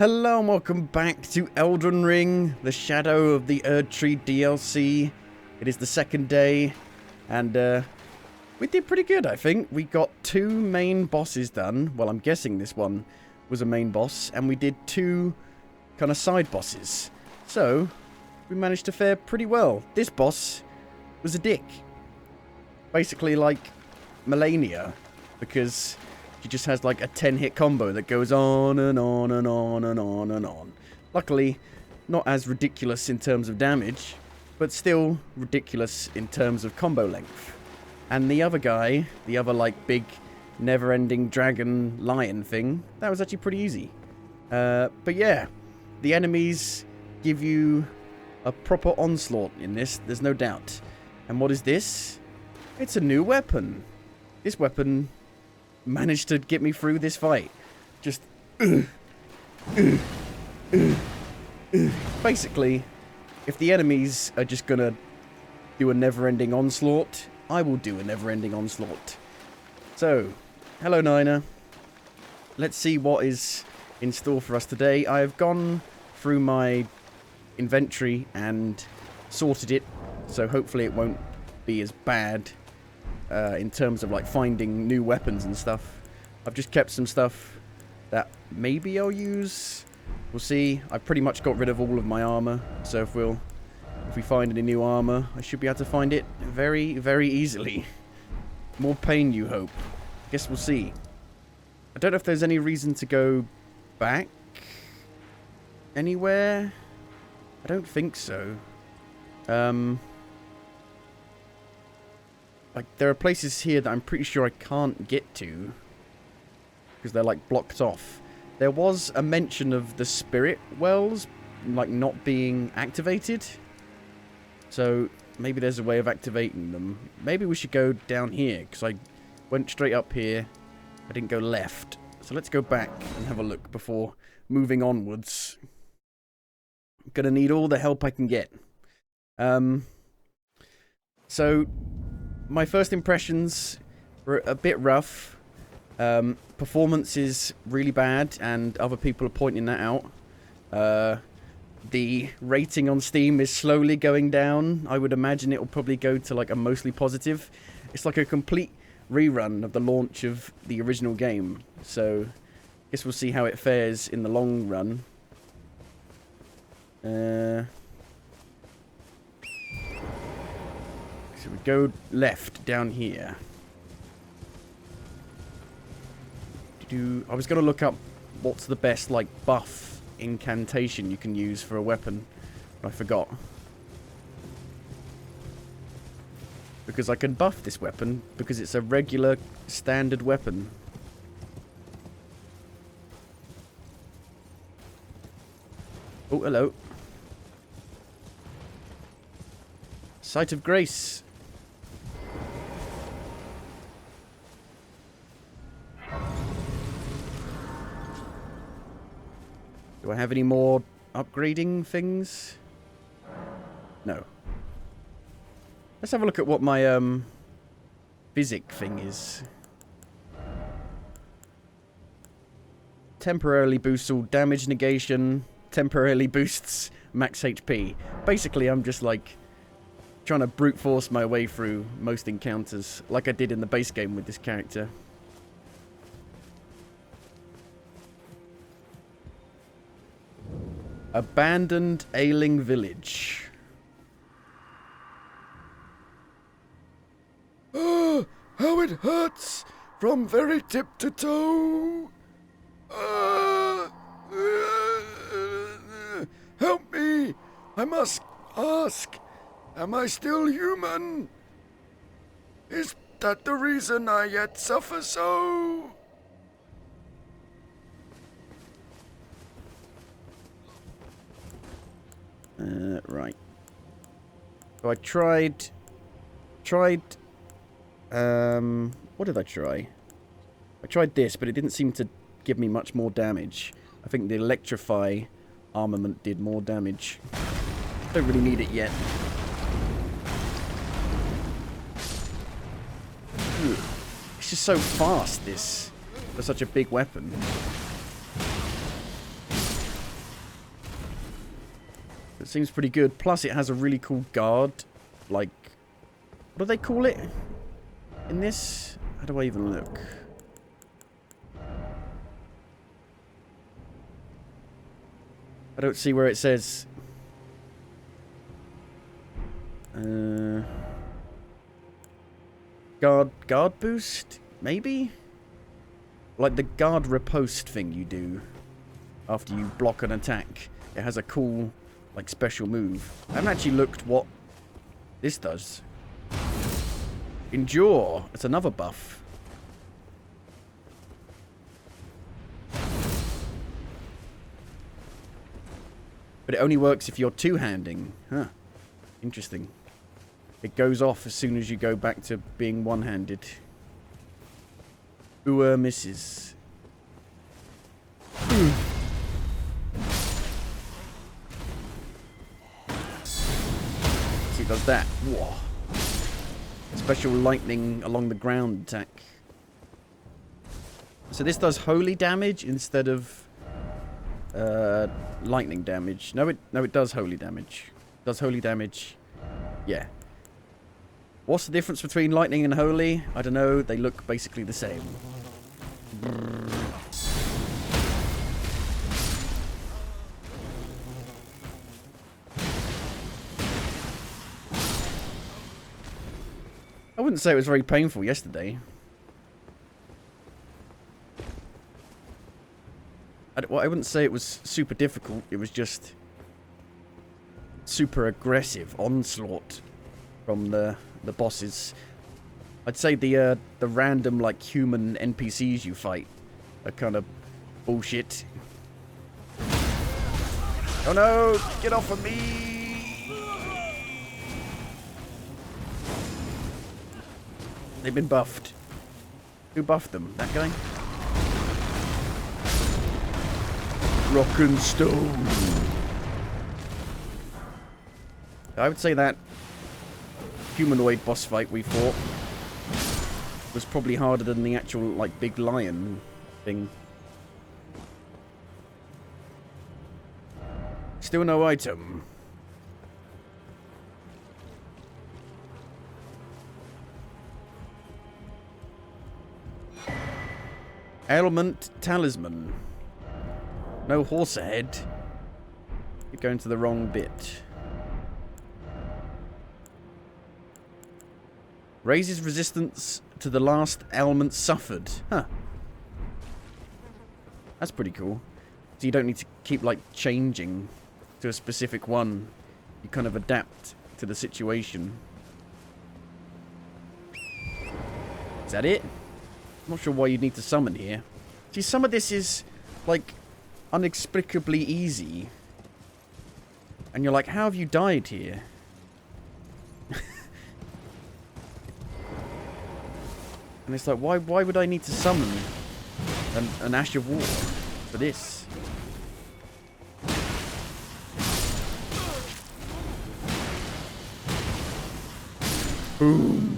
Hello and welcome back to Elden Ring, the Shadow of the Erdtree DLC. It is the second day, and we did pretty good, I think. We got 2 main bosses done. Well, I'm guessing this one was a main boss, and we did 2 kind of side bosses. So, we managed to fare pretty well. This boss was a dick. Basically like Melania, because she just has like a 10-hit combo that goes on and on and on and on and on. Luckily, not as ridiculous in terms of damage, but still ridiculous in terms of combo length. And the other guy, the other like big never-ending dragon lion thing, that was actually pretty easy. But yeah, the enemies give you a proper onslaught in this, there's no doubt. And what is this? It's a new weapon. This weapon managed to get me through this fight. Just basically, if the enemies are just gonna do a never-ending onslaught, I will do a never-ending onslaught. So, hello Nina. Let's see what is in store for us today. I have gone through my inventory and sorted it, so hopefully it won't be as bad in terms of like finding new weapons and stuff. I've just kept some stuff that maybe I'll use. We'll see. I've pretty much got rid of all of my armor, so if we find any new armor, I should be able to find it very, very easily. More pain, you hope. Guess we'll see. I don't know if there's any reason to go back anywhere. I don't think so. Like, there are places here that I'm pretty sure I can't get to, because they're, like, blocked off. There was a mention of the spirit wells, like, not being activated. So, maybe there's a way of activating them. Maybe we should go down here, because I went straight up here. I didn't go left. So let's go back and have a look before moving onwards. I'm gonna need all the help I can get. So my first impressions were a bit rough. Performance is really bad, and other people are pointing that out. The rating on Steam is slowly going down. I would imagine it will probably go to like a mostly positive. It's like a complete rerun of the launch of the original game. So, I guess we'll see how it fares in the long run. So we go left down here. I was going to look up what's the best like buff incantation you can use for a weapon, but I forgot. Because I can buff this weapon because it's a regular standard weapon. Oh, hello. Sight of Grace. Do I have any more upgrading things? No. Let's have a look at what my physic thing is. Temporarily boosts all damage negation. Temporarily boosts max HP. Basically, I'm just like trying to brute force my way through most encounters, like I did in the base game with this character. Abandoned ailing village. Oh, how it hurts from very tip to toe. Help me! I must ask, am I still human? Is that the reason I yet suffer so? Right. So I tried, what did I try? I tried this, but it didn't seem to give me much more damage. I think the electrify armament did more damage. Don't really need it yet. It's just so fast, this, for such a big weapon. It seems pretty good. Plus, it has a really cool guard. Like, what do they call it in this? How do I even look? I don't see where it says. Guard boost? Maybe? Like the guard riposte thing you do after you block an attack. It has a cool, like, special move. I haven't actually looked what this does. Endure. It's another buff. But it only works if you're two-handing. Huh. Interesting. It goes off as soon as you go back to being one-handed. Ooh, misses. See, it does that. Whoa. Special lightning along the ground attack. So this does holy damage instead of lightning damage. No, it does holy damage. It does holy damage. Yeah. What's the difference between lightning and holy? I don't know. They look basically the same. I wouldn't say it was very painful yesterday. I wouldn't say it was super difficult. It was just super aggressive onslaught from the bosses. I'd say the random, like, human NPCs you fight are kind of bullshit. Oh no! Get off of me! They've been buffed. Who buffed them? That guy? Rock and stone. I would say that humanoid boss fight we fought was probably harder than the actual, like, big lion thing. Still no item. Ailment talisman. No horse ahead. You're going to the wrong bit. Raises resistance to the last ailment suffered. Huh. That's pretty cool. So you don't need to keep, like, changing to a specific one. You kind of adapt to the situation. Is that it? I'm not sure why you'd need to summon here. See, some of this is, like, inexplicably easy. And you're like, how have you died here? And it's like, why would I need to summon an Ash of War for this? Boom.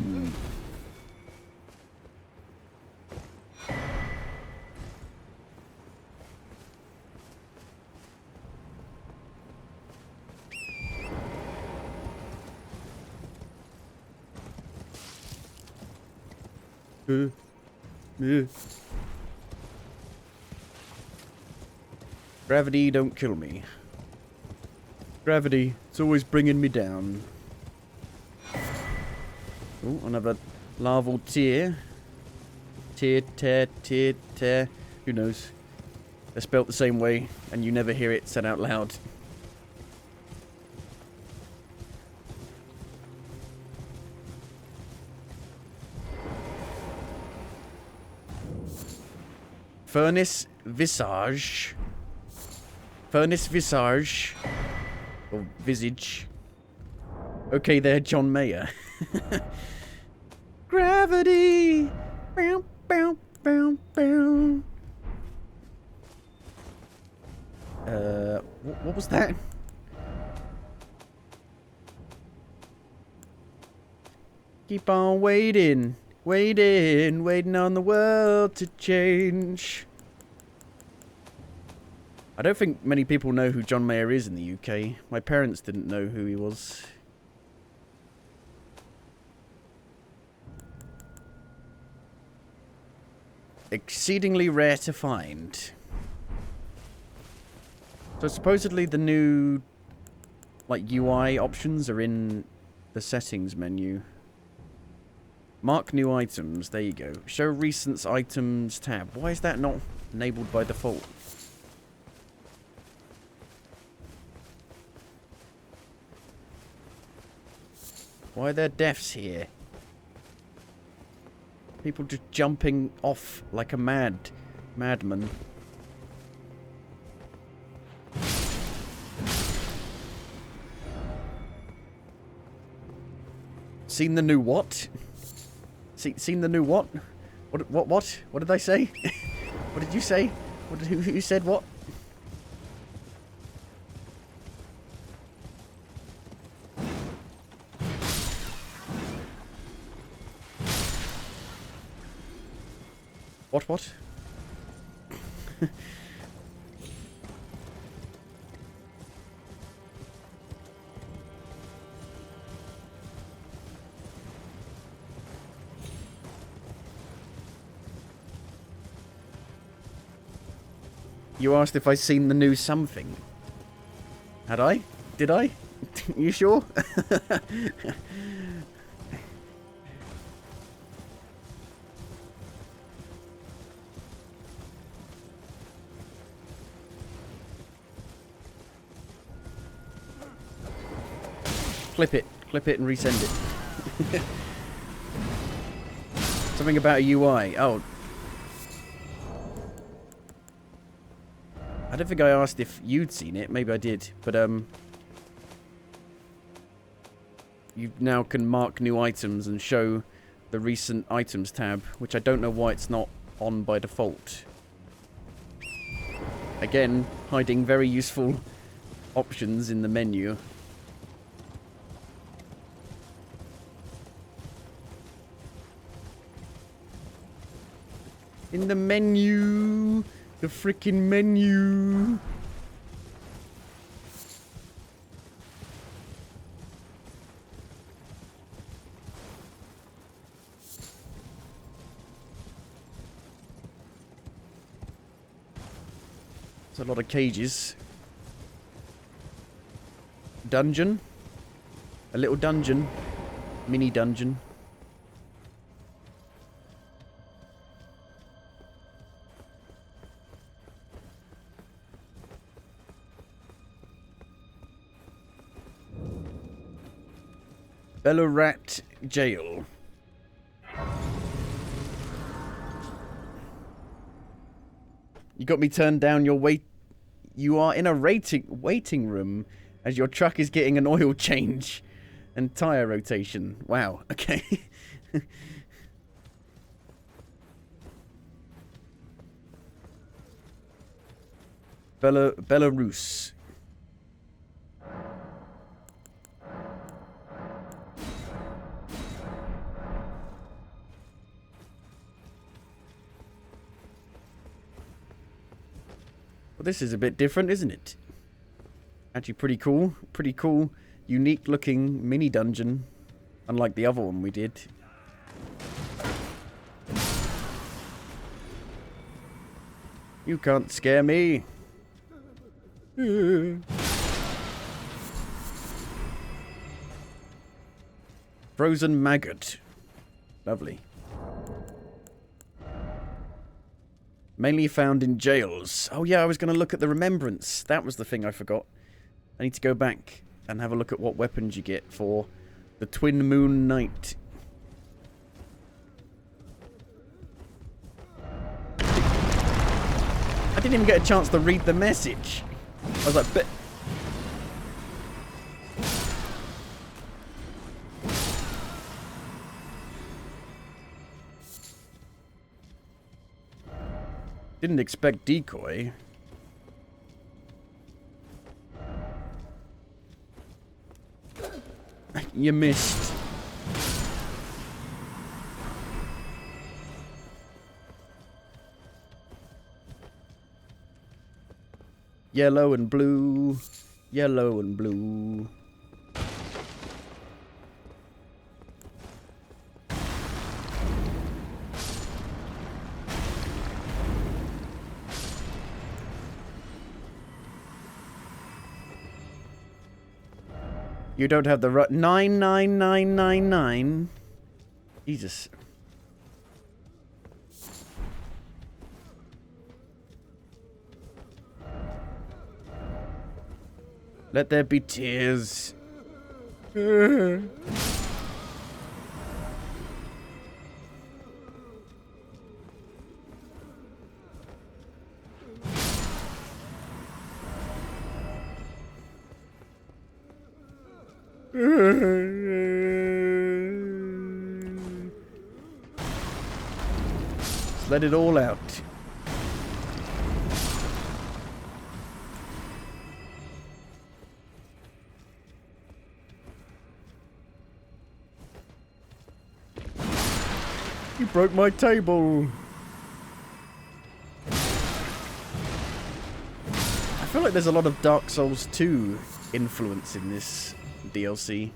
Gravity, don't kill me. Gravity, it's always bringing me down. Oh, another larval tear. Tear. Who knows? They're spelt the same way, and you never hear it said out loud. Furnace Visage. Furnace Visage. Or Visage. Okay there, John Mayer. Gravity! Bow, bow, bow, bow. What was that? Keep on waiting. Waiting on the world to change. I don't think many people know who John Mayer is in the UK. My parents didn't know who he was. Exceedingly rare to find. So supposedly the new like UI options are in the settings menu. Mark new items, there you go. Show recent items tab. Why is that not enabled by default? Why are there deaths here? People just jumping off like a madman. Seen the new what? Seen the new what? What did I say? What did you say? Who said what? What? You asked if I seen the new something. Had I? Did I? You sure? Clip it and resend it. Something about a UI. Oh. I don't think I asked if you'd seen it. Maybe I did. But, you now can mark new items and show the recent items tab, which I don't know why it's not on by default. Again, hiding very useful options in the menu. In the menu! The freaking menu! There's a lot of cages. Dungeon? A little dungeon. Mini dungeon. Bellarat Jail. You got me turned down your wait. You are in a waiting room as your truck is getting an oil change and tire rotation. Wow. Okay. Belarus. Well, this is a bit different, isn't it? Actually pretty cool. Pretty cool, unique looking mini dungeon. Unlike the other one we did. You can't scare me. Frozen maggot. Lovely. Mainly found in jails. Oh yeah, I was going to look at the remembrance. That was the thing I forgot. I need to go back and have a look at what weapons you get for the Twin Moon Knight. I didn't even get a chance to read the message. I was like, didn't expect decoy. You missed. Yellow and blue. Yellow and blue. You don't have the right 99999. Jesus. Let there be tears. Just let it all out. You broke my table. I feel like there's a lot of Dark Souls 2 influence in this DLC.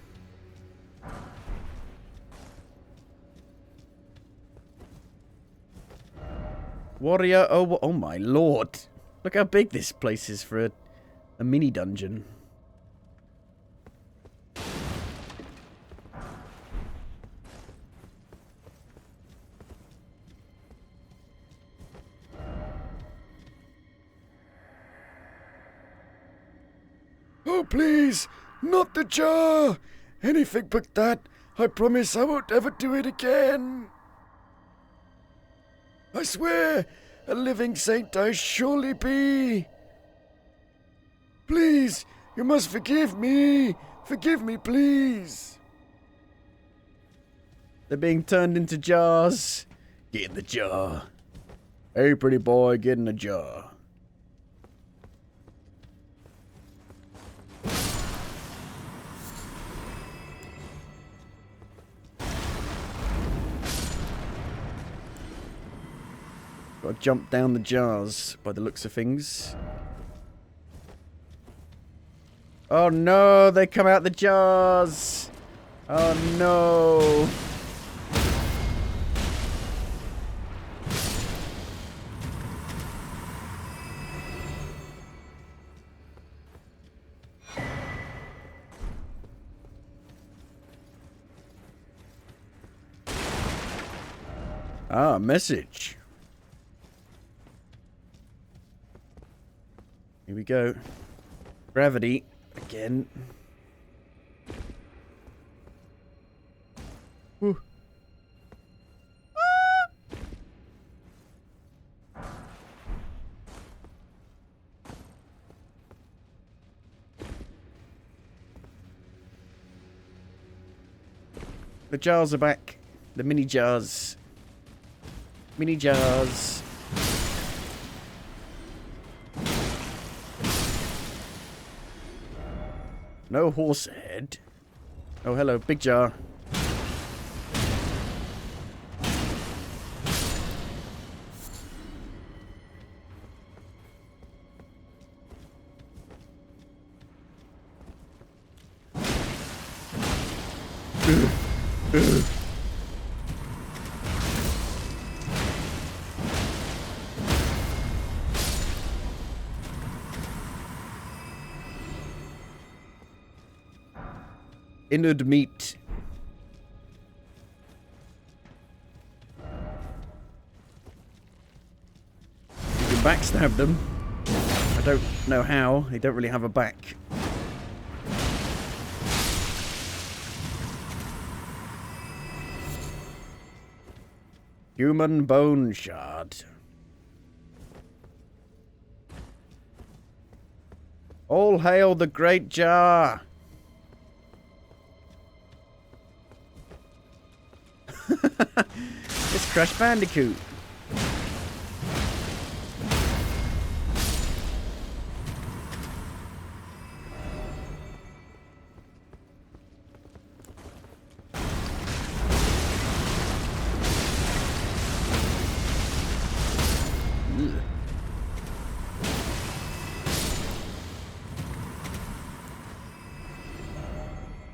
Warrior, oh my lord. Look how big this place is for a mini dungeon. Oh, please, not the jar! Anything but that. I promise I won't ever do it again. I swear, a living saint I surely be. Please, you must forgive me. Forgive me, please. They're being turned into jars. Get in the jar. Hey, pretty boy, get in the jar. Gotta jump down the jars by the looks of things. Oh no, they come out the jars! Oh no! Ah, message. Here we go. Gravity again. Whew. The jars are back. The mini jars. Mini jars. No horse head. Oh, hello, big jar. Inward meat. You can backstab them. I don't know how. They don't really have a back. Human bone shard. All hail the great jar. It's Crash Bandicoot.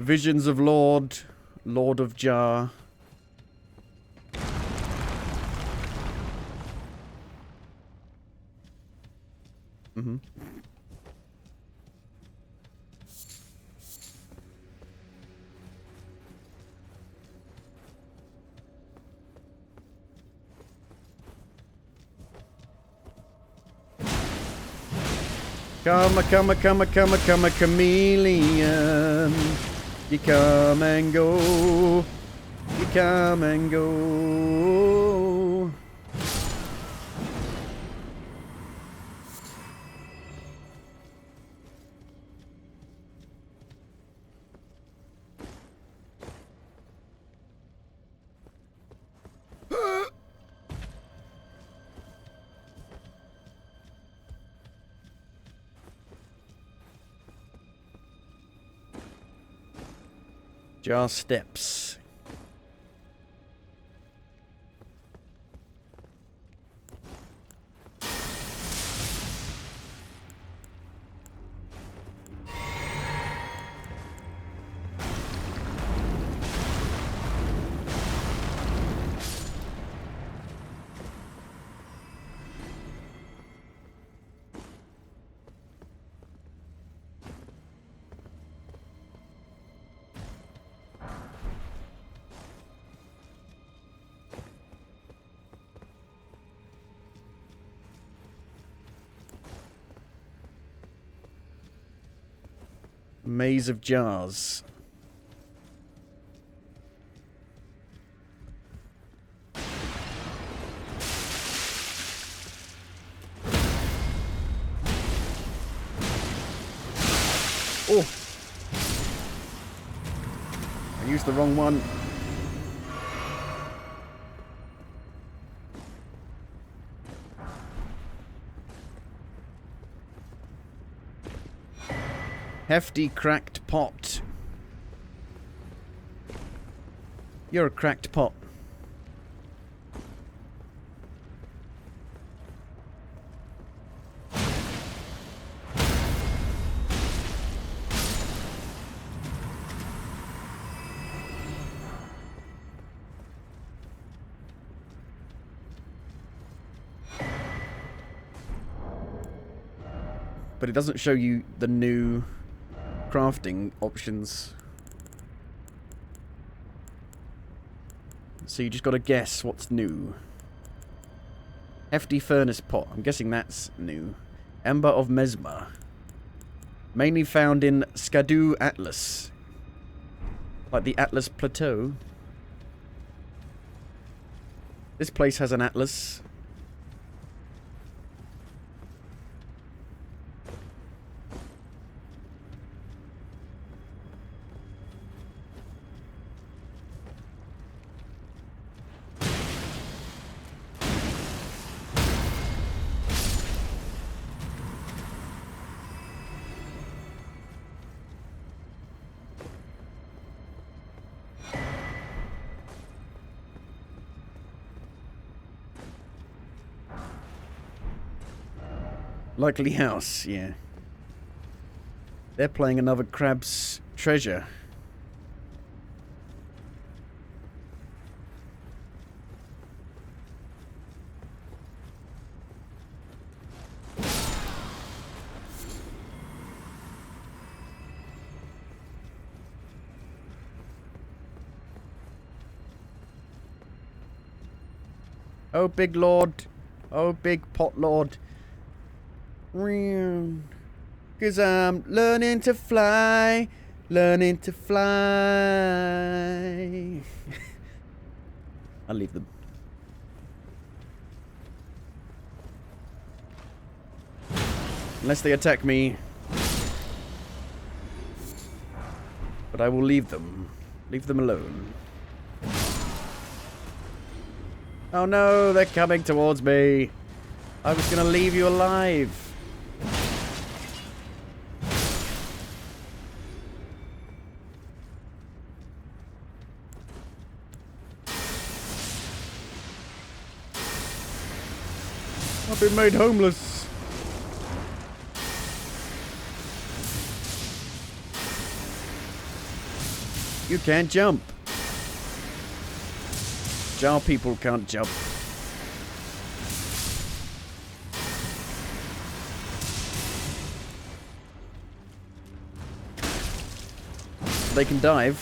Visions of Lord. Lord of Jar. Mm-hmm. Come a chameleon. You come and go. You come and go. Jar steps. Maze of jars. Oh! I used the wrong one. Hefty cracked pot. You're a cracked pot. But it doesn't show you the new crafting options. So you just gotta guess what's new. Hefty furnace pot. I'm guessing that's new. Ember of Mesmer. Mainly found in Skadu Atlas. Like the Atlas Plateau. This place has an atlas. Likely house, yeah. They're playing another Crab's Treasure. Oh, big lord. Oh, big pot lord. 'Cause I'm learning to fly. Learning to fly. I'll leave them. Unless they attack me. But I will leave them. Leave them alone. Oh no, they're coming towards me. I was gonna leave you alive. I've been made homeless. You can't jump. Jar people can't jump. They can dive,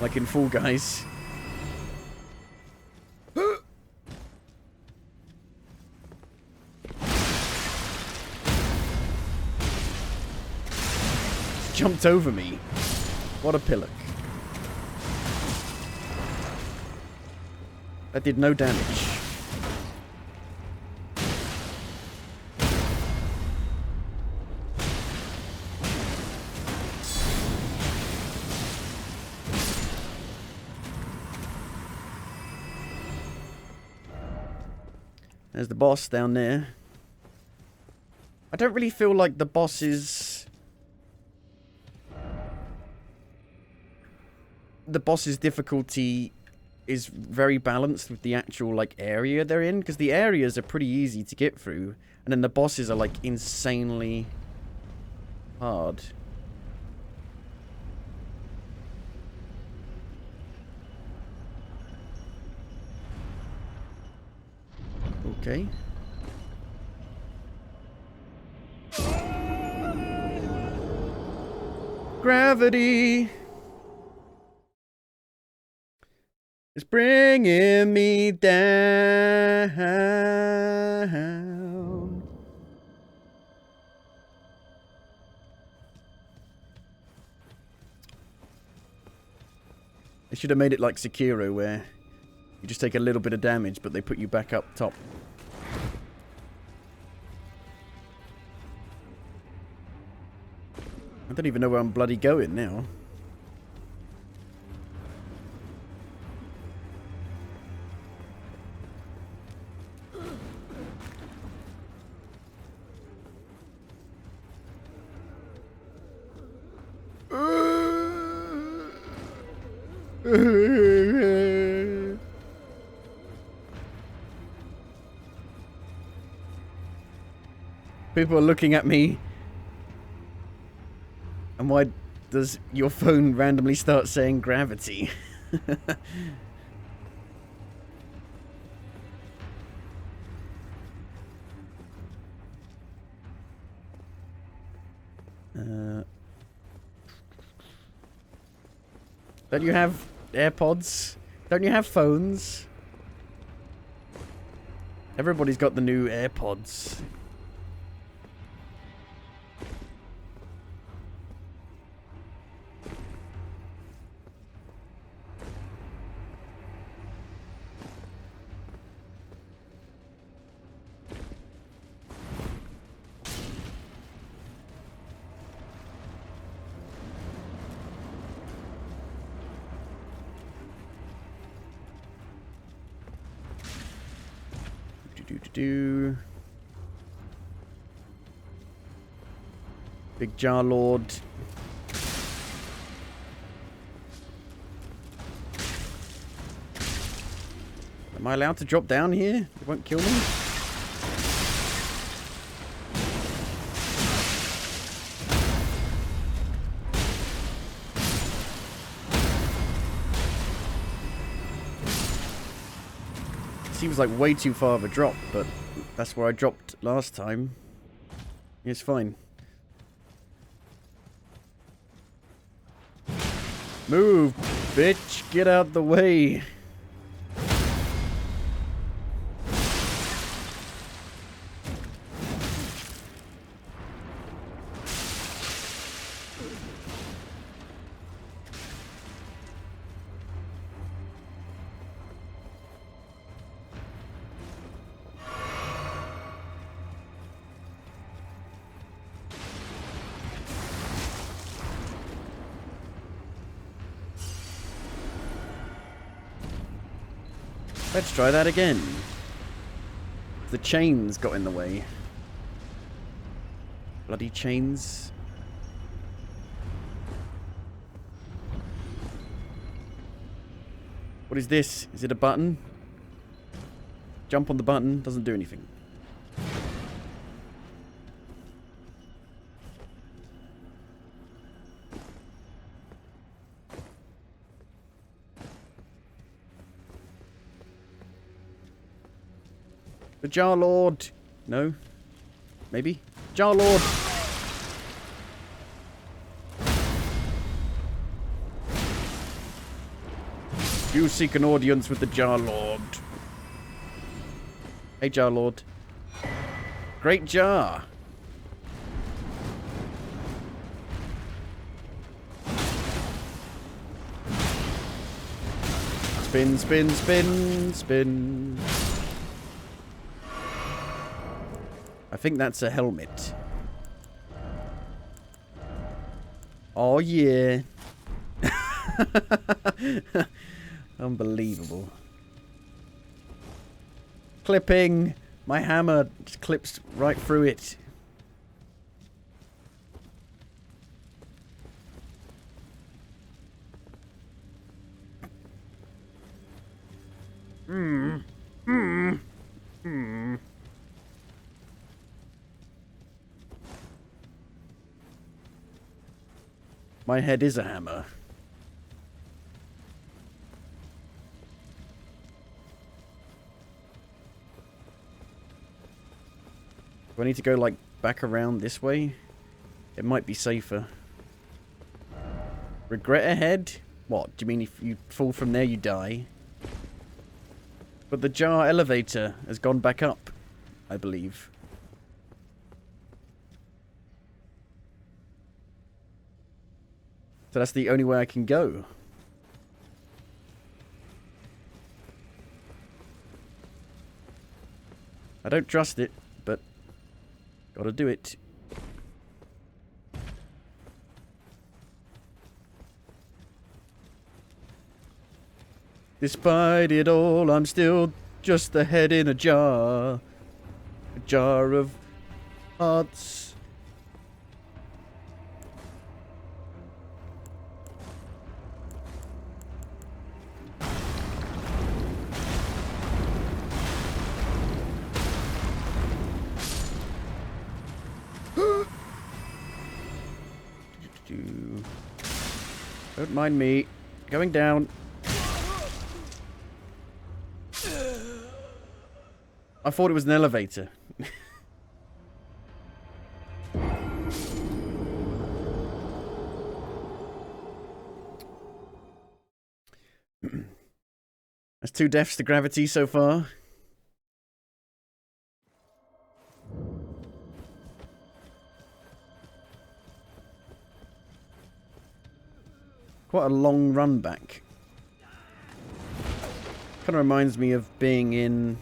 like in Fall Guys. Jumped over me. What a pillock. That did no damage. There's the boss down there. I don't really feel like the boss's difficulty is very balanced with the actual like area they're in, because the areas are pretty easy to get through, and then the bosses are like insanely hard. Okay. Gravity is bringing me down. They should have made it like Sekiro, where you just take a little bit of damage, but they put you back up top. I don't even know where I'm bloody going now. People are looking at me. And why does your phone randomly start saying gravity? Don't you have AirPods? Don't you have phones? Everybody's got the new AirPods. Big Jar Lord. Am I allowed to drop down here? It won't kill me? Seems like way too far of a drop, but that's where I dropped last time. It's fine. Move, bitch! Get out the way! Let's try that again. The chains got in the way. Bloody chains. What is this? Is it a button? Jump on the button, doesn't do anything. The Jar Lord. No. Maybe. Jar Lord. You seek an audience with the Jar Lord. Hey, Jar Lord. Great jar. Spin, spin, spin, spin. I think that's a helmet. Oh, yeah. Unbelievable. Clipping. My hammer just clips right through it. My head is a hammer. Do I need to go, like, back around this way? It might be safer. Regret ahead? What? Do you mean if you fall from there, you die? But the jar elevator has gone back up, I believe. So that's the only way I can go. I don't trust it, but gotta do it. Despite it all, I'm still just the head in a jar. A jar of hearts. Don't mind me. Going down. I thought it was an elevator. That's 2 deaths to gravity so far. Quite a long run back. Kind of reminds me of being in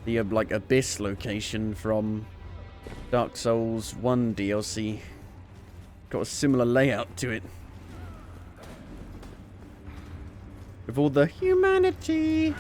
the like Abyss location from Dark Souls 1 DLC. Got a similar layout to it. With all the humanity.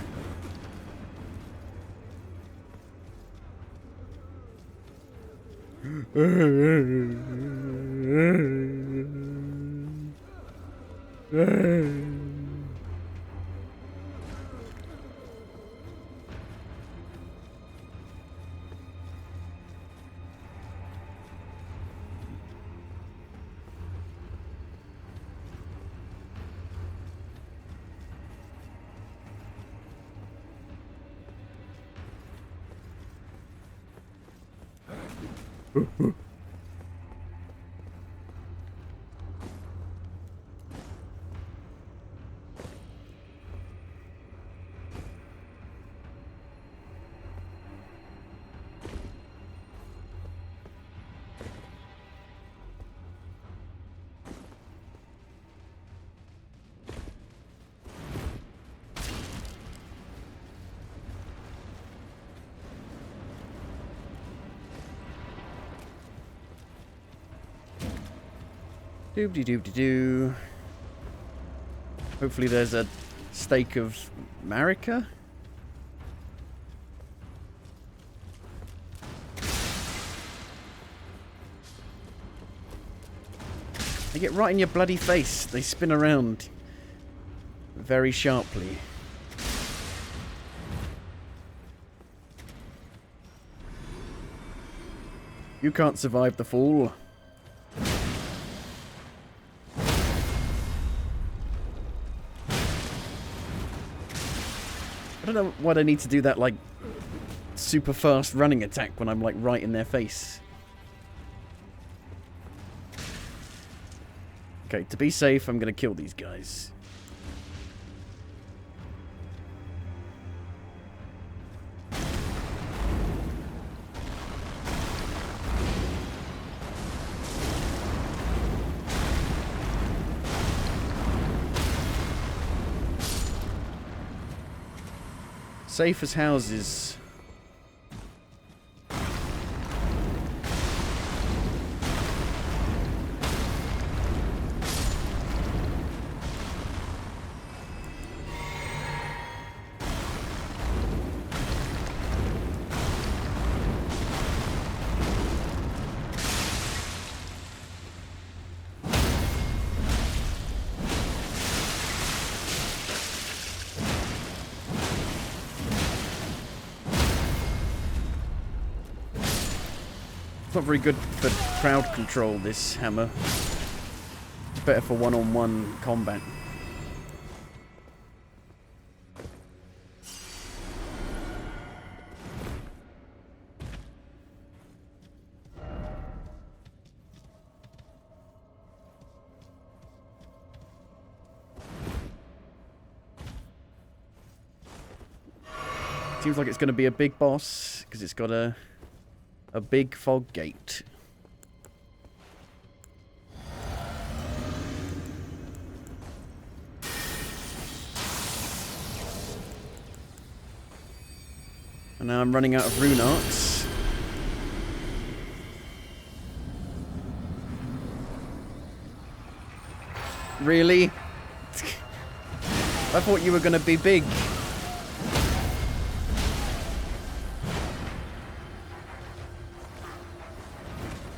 Doobty-doobty-doo. Hopefully there's a stake of Marika. They get right in your bloody face. They spin around very sharply. You can't survive the fall. I don't know why they need to do that, like, super fast running attack when I'm like right in their face. Okay, to be safe, I'm gonna kill these guys. Safe as houses. It's not very good for crowd control, this hammer. It's better for one-on-one combat. Seems like it's going to be a big boss, because it's got a big fog gate. And now I'm running out of rune arcs. Really? I thought you were going to be big.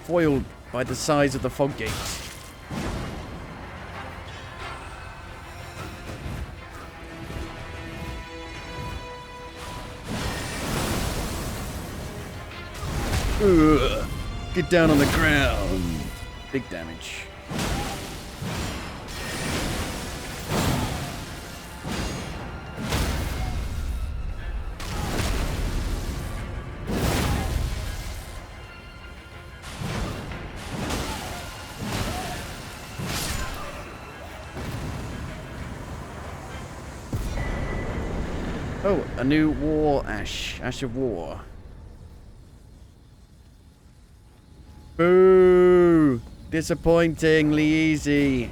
Foiled by the size of the fog gate. Ugh. Get down on the ground. Big damage. Oh, a new war ash. Ash of war. Boo! Disappointingly easy.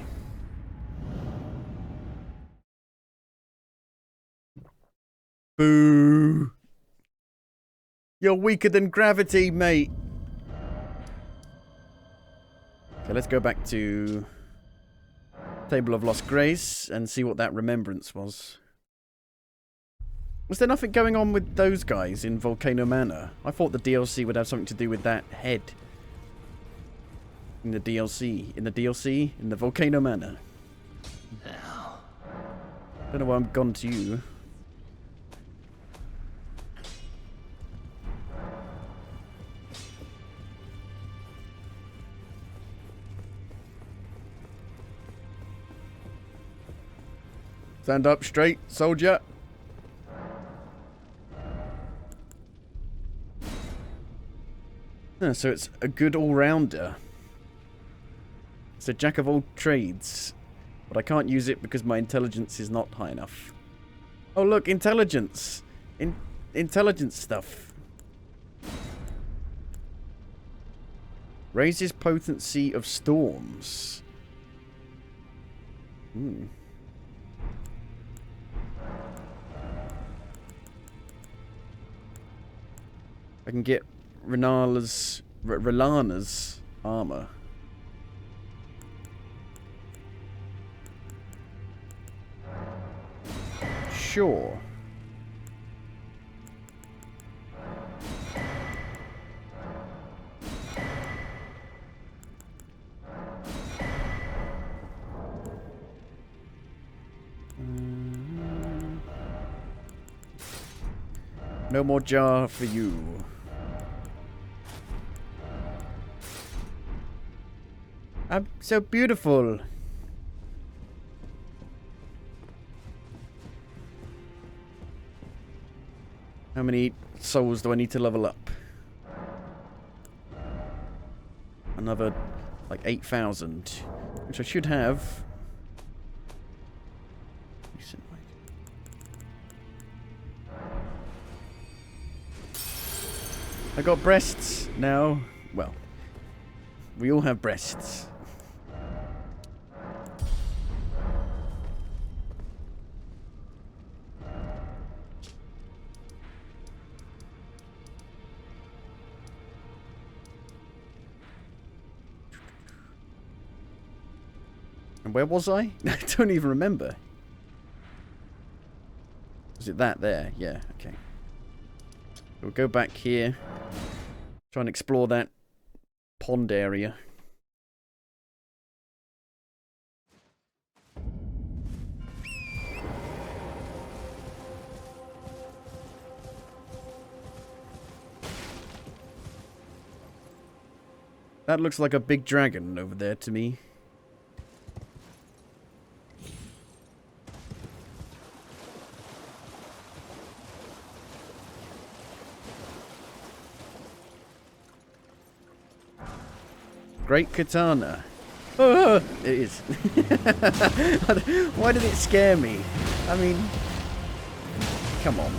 Boo! You're weaker than gravity, mate. Okay, let's go back to Table of Lost Grace and see what that remembrance was. Was there nothing going on with those guys in Volcano Manor? I thought the DLC would have something to do with that head. In the DLC. In the DLC? In the Volcano Manor. Now. Don't know why I'm gone to you. Stand up straight, soldier. So it's a good all-rounder. It's a jack of all trades. But I can't use it because my intelligence is not high enough. Oh look, intelligence! Intelligence stuff. Raises potency of storms. I can get Rellana's armor. Sure. No more jar for you. I'm so beautiful. How many souls do I need to level up? Another, like, 8,000. Which I should have. I got breasts now. Well, we all have breasts. And where was I? I don't even remember. Was it that there? Yeah, okay. We'll go back here. Try and explore that pond area. That looks like a big dragon over there to me. Great katana. Oh, it is. Why did it scare me? I mean, come on.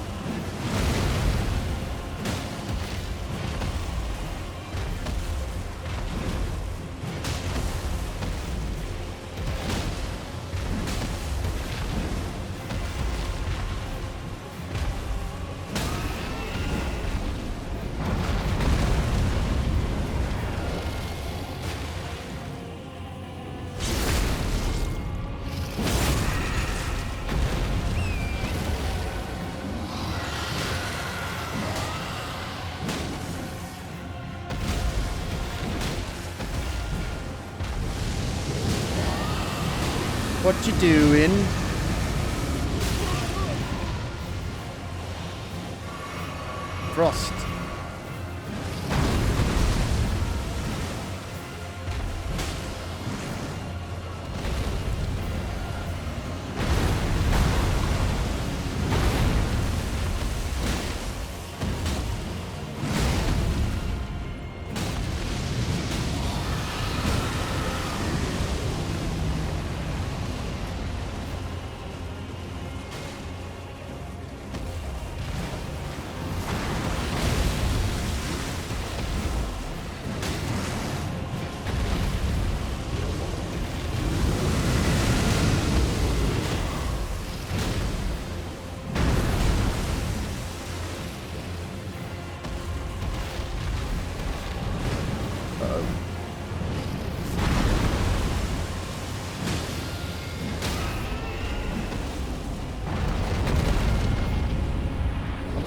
What you doing? Frost.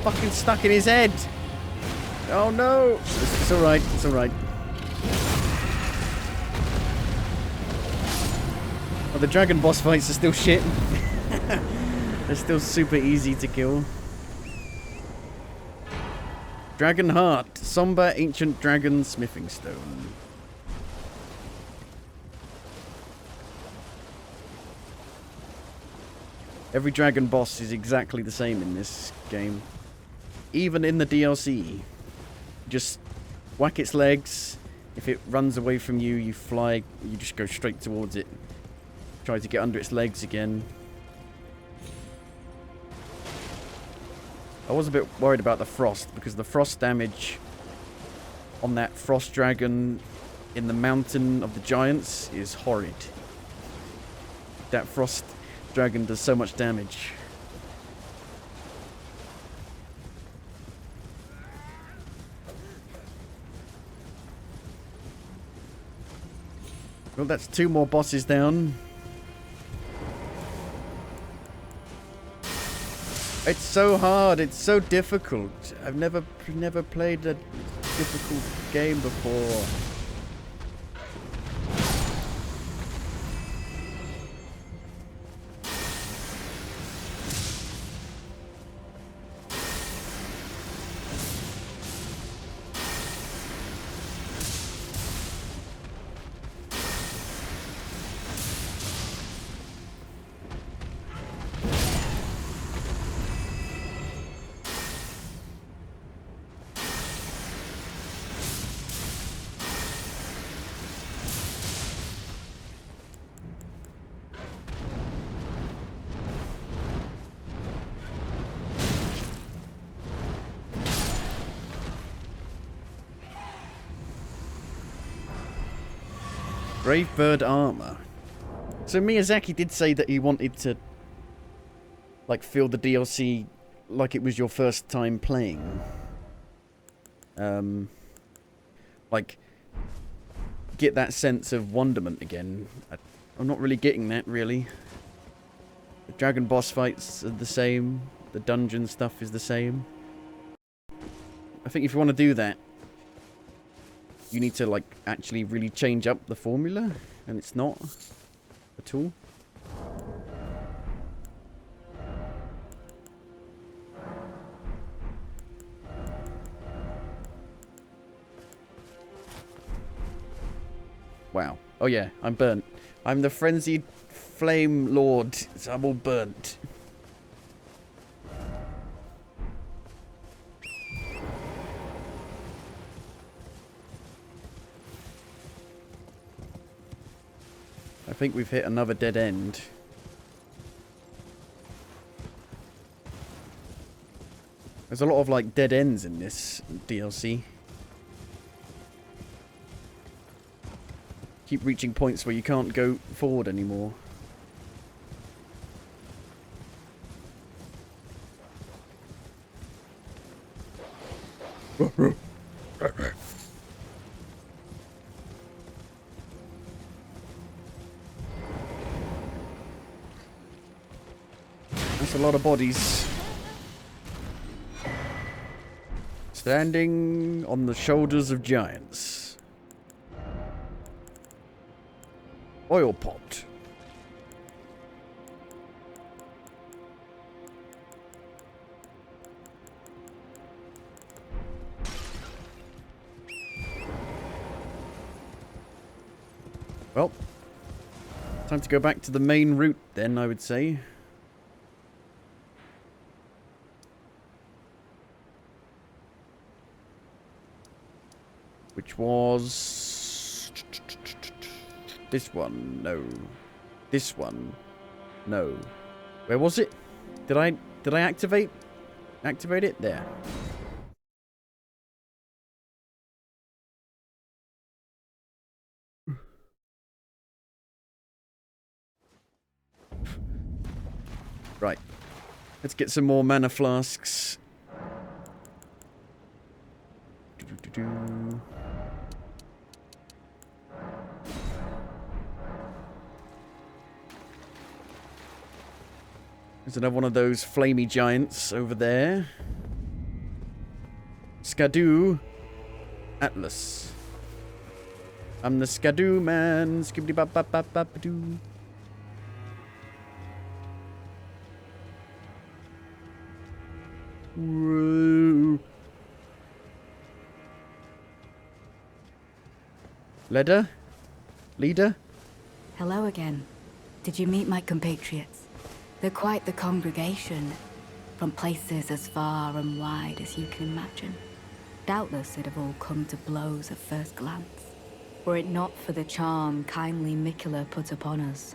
Fucking stuck in his head. Oh no. It's alright, it's alright. Oh, the dragon boss fights are still shit. They're still super easy to kill. Dragon Heart. Somber Ancient Dragon Smithing Stone. Every dragon boss is exactly the same in this game. Even in the DLC. Just whack its legs. If it runs away from you, you fly. You just go straight towards it. Try to get under its legs again. I was a bit worried about the frost, because the frost damage on that frost dragon in the mountain of the giants is horrid. That frost dragon does so much damage. Well, that's 2 more bosses down. It's so hard. It's so difficult. I've never played a difficult game before. Brave bird armor. So Miyazaki did say that he wanted to, like, feel the DLC like it was your first time playing. Like, get that sense of wonderment again. I'm not really getting that, really. The dragon boss fights are the same. The dungeon stuff is the same. I think if you want to do that, you need to, like, actually really change up the formula. And it's not at all. Wow. Oh yeah, I'm burnt. I'm the frenzied flame lord, so I'm all burnt. I think we've hit another dead end. There's a lot of, like, dead ends in this DLC. Keep reaching points where you can't go forward anymore. That's a lot of bodies. Standing on the shoulders of giants. Oil pot. Well, time to go back to the main route then, I would say. Which was this one. No. This one. No. Where was it? Did I activate it? There. Right. Let's get some more mana flasks. There's another one of those flamey giants over there. Skadoo Atlas. I'm the Skadoo man. Skibbity bop bop bop bop doo. Whoa. Leader? Hello again. Did you meet my compatriots? They're quite the congregation, from places as far and wide as you can imagine. Doubtless they'd have all come to blows at first glance, were it not for the charm kindly Mikula put upon us.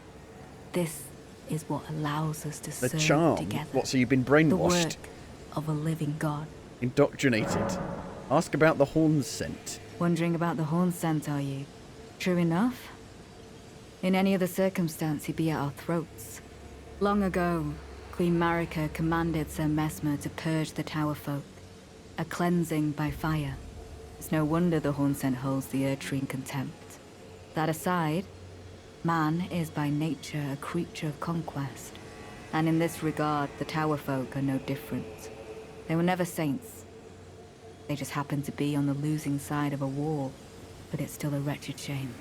This is what allows us to The serve charm? together. What, so you've been The brainwashed? work of a living god. Indoctrinated? Ask about the horn scent. Wondering about the horn scent, are you? True enough. In any other circumstance, he'd be at our throats. Long ago, Queen Marika commanded Sir Mesmer to purge the Tower folk. A cleansing by fire. It's no wonder the horn scent holds the Erdtree in contempt. That aside, man is by nature a creature of conquest. And in this regard, the Tower folk are no different. They were never saints. They just happened to be on the losing side of a war, but it's still a wretched shame.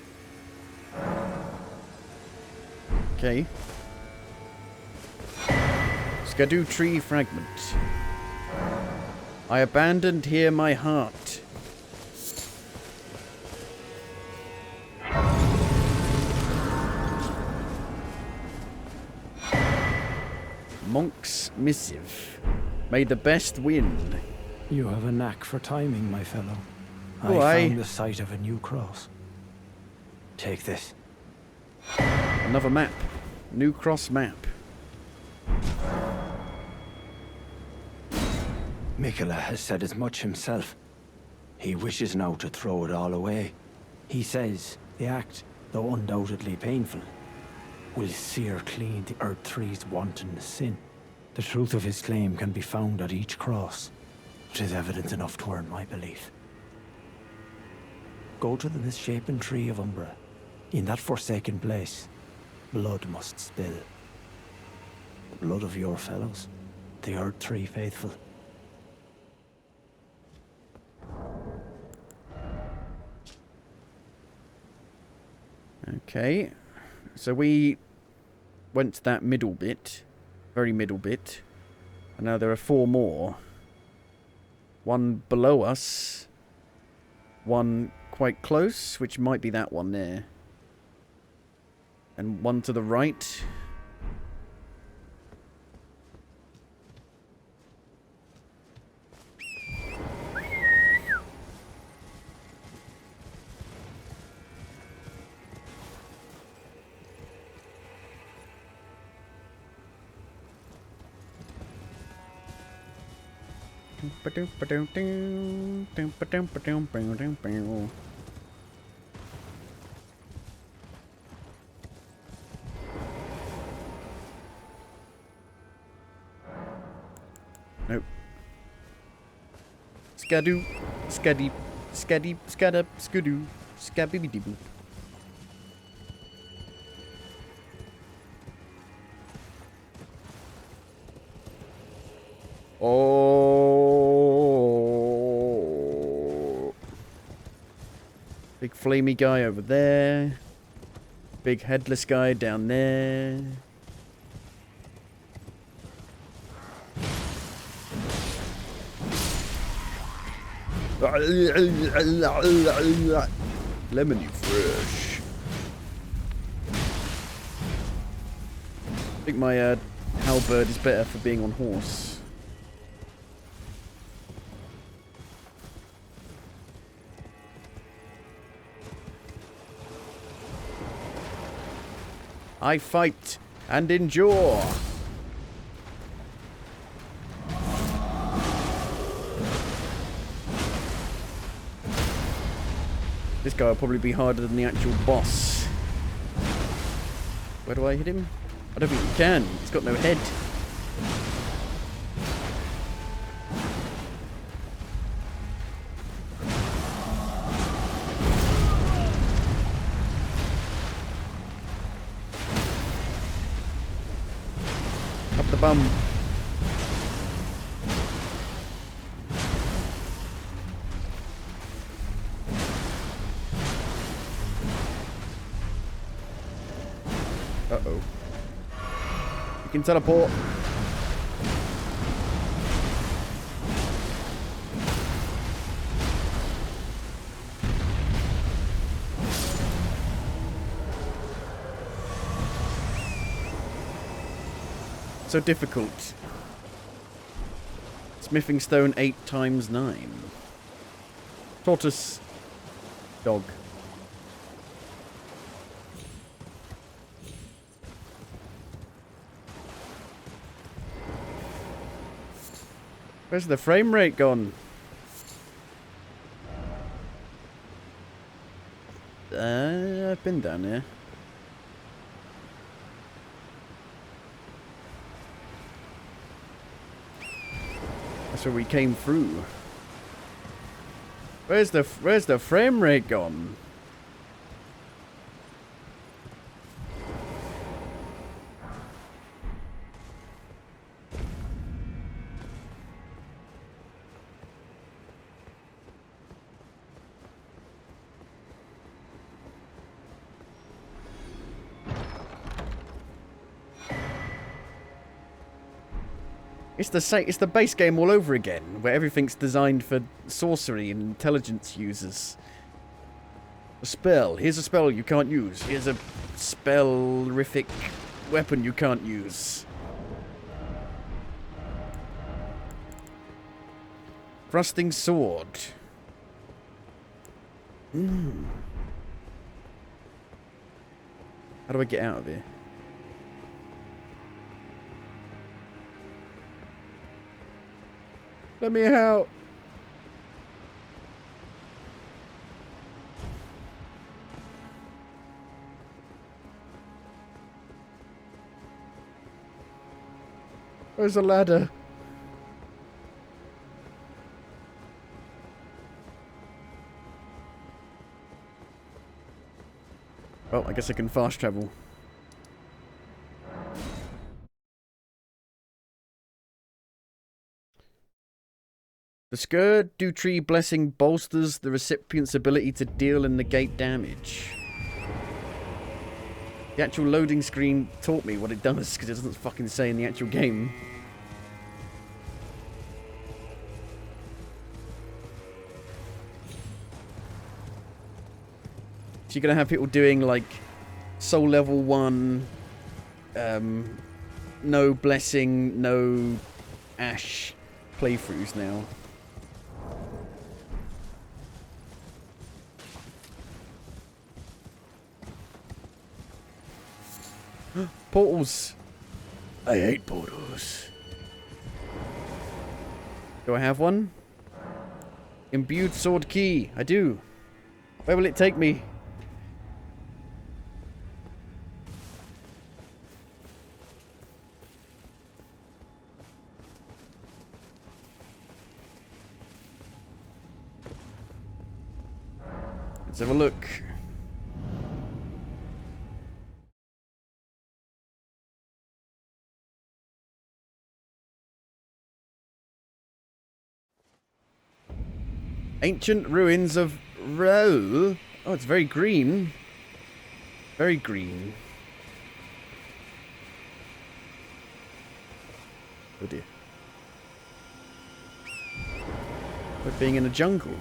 Okay. Skadoo tree fragment. I abandoned here my heart. Monk's missive. May the best win. You have a knack for timing, my fellow. Oh, I found the site of a new cross. Take this. Another map. New cross map. Mikula has said as much himself. He wishes now to throw it all away. He says the act though undoubtedly painful, will sear clean the Erdtree's wanton sin. The truth of his claim can be found at each cross, which is evidence enough to earn my belief. Go to the misshapen tree of Umbra. In that forsaken place, blood must spill. The blood of your fellows, the Erdtree faithful. Okay. So we went to that middle bit. Very middle bit. And now there are 4 more. One below us. One quite close, which might be that one there. And one to the right. Nope. Skadoo, skaddy, skaddy, skadab, skadoo, skabibidiboo. Oh. Big flamey guy over there. Big headless guy down there. Lemony fresh. I think my halberd is better for being on horse. I fight and endure. This guy will probably be harder than the actual boss. Where do I hit him? I don't think you can. He's got no head. Up the bum. Uh-oh. You can teleport. So difficult. Smithing stone 8 times 9. Tortoise. Dog. Where's the frame rate gone? I've been down here. That's where we came through. Where's the frame rate gone? It's the base game all over again, where everything's designed for sorcery and intelligence users. A spell. Here's a spell you can't use. Here's a spellrific weapon you can't use. Thrusting sword. How do I get out of here? Let me out. Where's the ladder? Well, I guess I can fast travel. The Erdtree blessing bolsters the recipient's ability to deal and negate damage. The actual loading screen taught me what it does, because it doesn't fucking say in the actual game. So you're going to have people doing, like, soul level 1, no blessing, no ash playthroughs now. Portals. I hate portals. Do I have one? Imbued sword key. I do. Where will it take me? Let's have a look. Ancient ruins of Roe. Oh, it's very green. Very green. Oh dear. We're being in a jungle.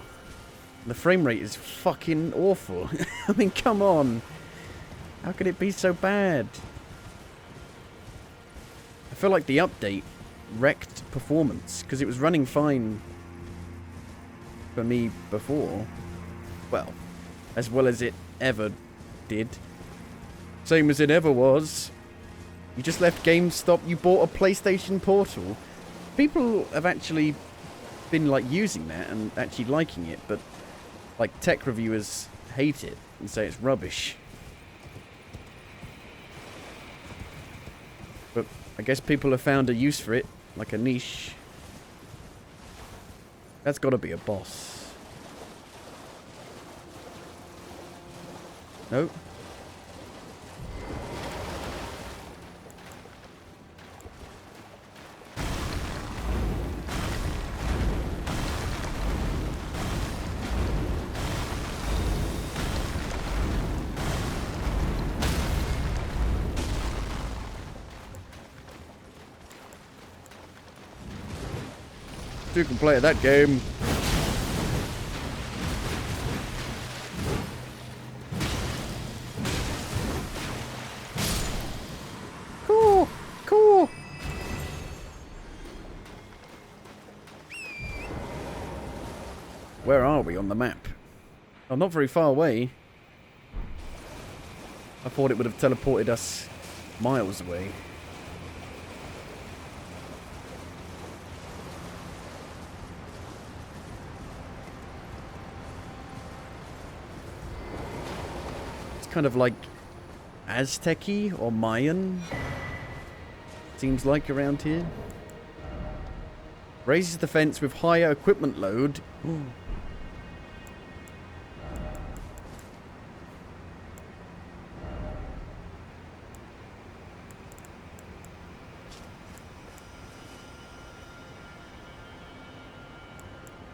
The frame rate is fucking awful. I mean, come on. How could it be so bad? I feel like the update wrecked performance, because it was running fine for me before. Well as it ever did. Same as it ever was. You just left GameStop, you bought a PlayStation Portal. People have actually been like using that and actually liking it, but like tech reviewers hate it and say it's rubbish. But I guess people have found a use for it, like a niche. That's got to be a boss. No. You can play that game. Cool, cool. Where are we on the map? Oh, not very far away. I thought it would have teleported us miles away. Kind of like Aztec-y or Mayan, seems like around here. Raises defense with higher equipment load.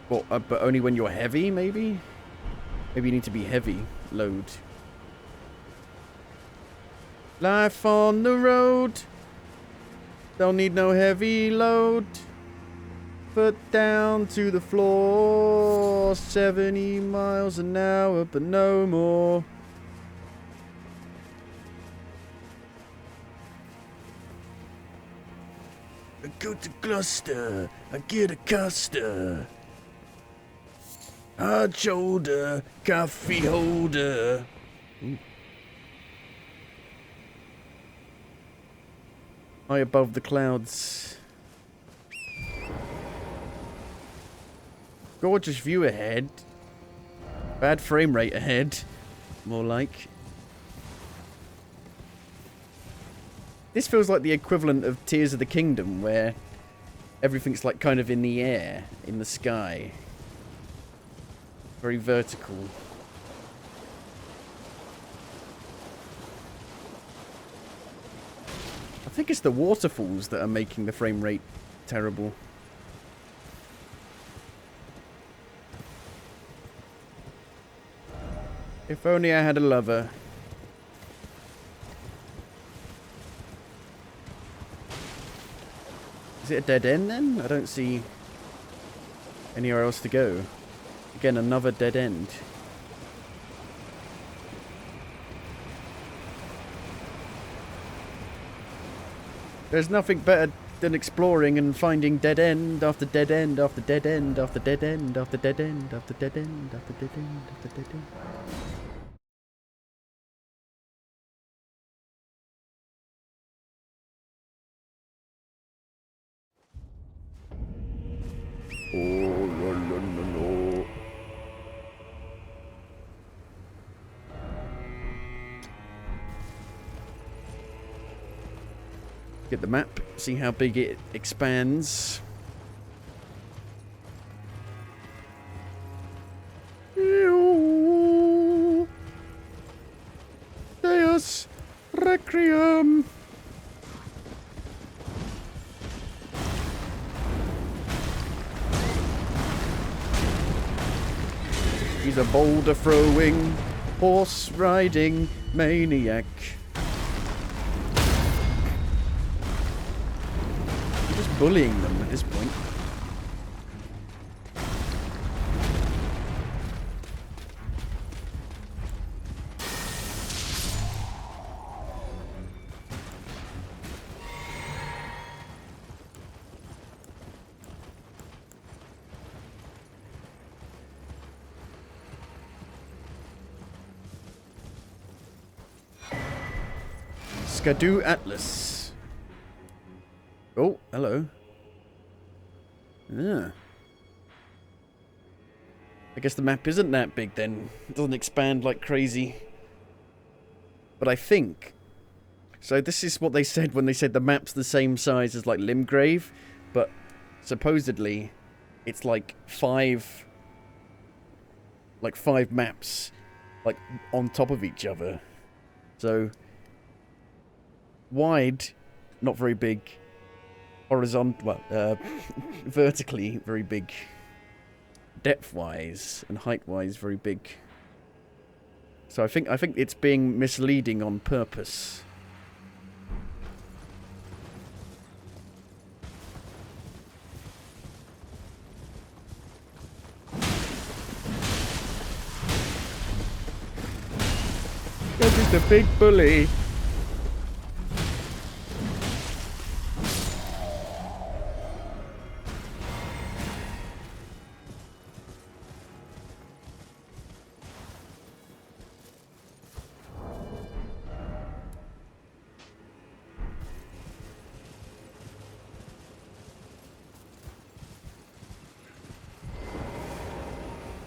Well, but only when you're heavy, maybe? Maybe you need to be heavy load. Life on the road. Don't need no heavy load. Foot down to the floor. 70 miles an hour, but no more. I go to Gloucester. I get a Costa. Hard shoulder, coffee holder. Ooh. High above the clouds. Gorgeous view ahead. Bad frame rate ahead. More like. This feels like the equivalent of Tears of the Kingdom, where everything's like kind of in the air, in the sky. Very vertical. I think it's the waterfalls that are making the frame rate terrible. If only I had a lover. Is it a dead end then? I don't see anywhere else to go. Again, another dead end. There's nothing better than exploring and finding dead end after dead end after dead end after dead end after dead end after dead end after dead end after dead end. Oh, la, la, la, la. Get the map, see how big it expands. Deus Requiem. He's a boulder throwing, horse riding maniac. I'm just bullying them at this point. Skadu Atlas. Oh, hello. Yeah. I guess the map isn't that big then. It doesn't expand like crazy. But I think... So this is what they said when they said the map's the same size as like Limgrave. But supposedly it's like five maps like on top of each other. So... wide, not very big. Horizontal, well, vertically very big. Depth-wise and height-wise very big. So I think it's being misleading on purpose. This is the big bully.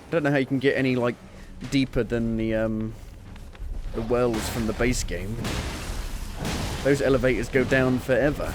I don't know how you can get any, like, deeper than the wells from the base game. Those elevators go down forever.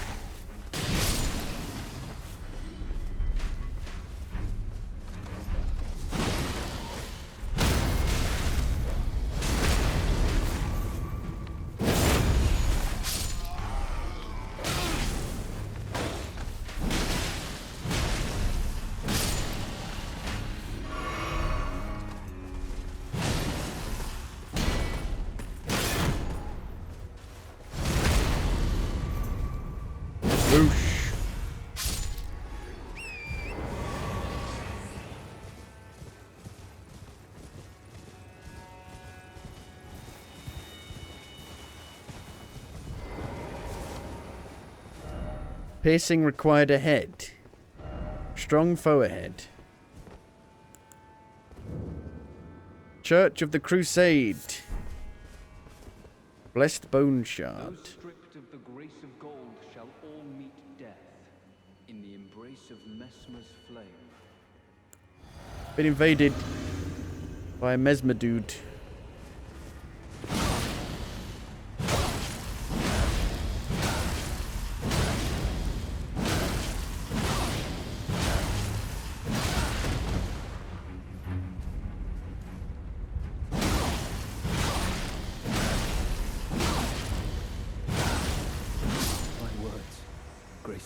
Whoosh. Piercing required ahead. Strong foe ahead. Church of the Crusade. Blessed Bone Shard. Those stripped of the grace of gold shall all meet death in the embrace of Mesmer's flame. Been invaded by a Mesmer dude.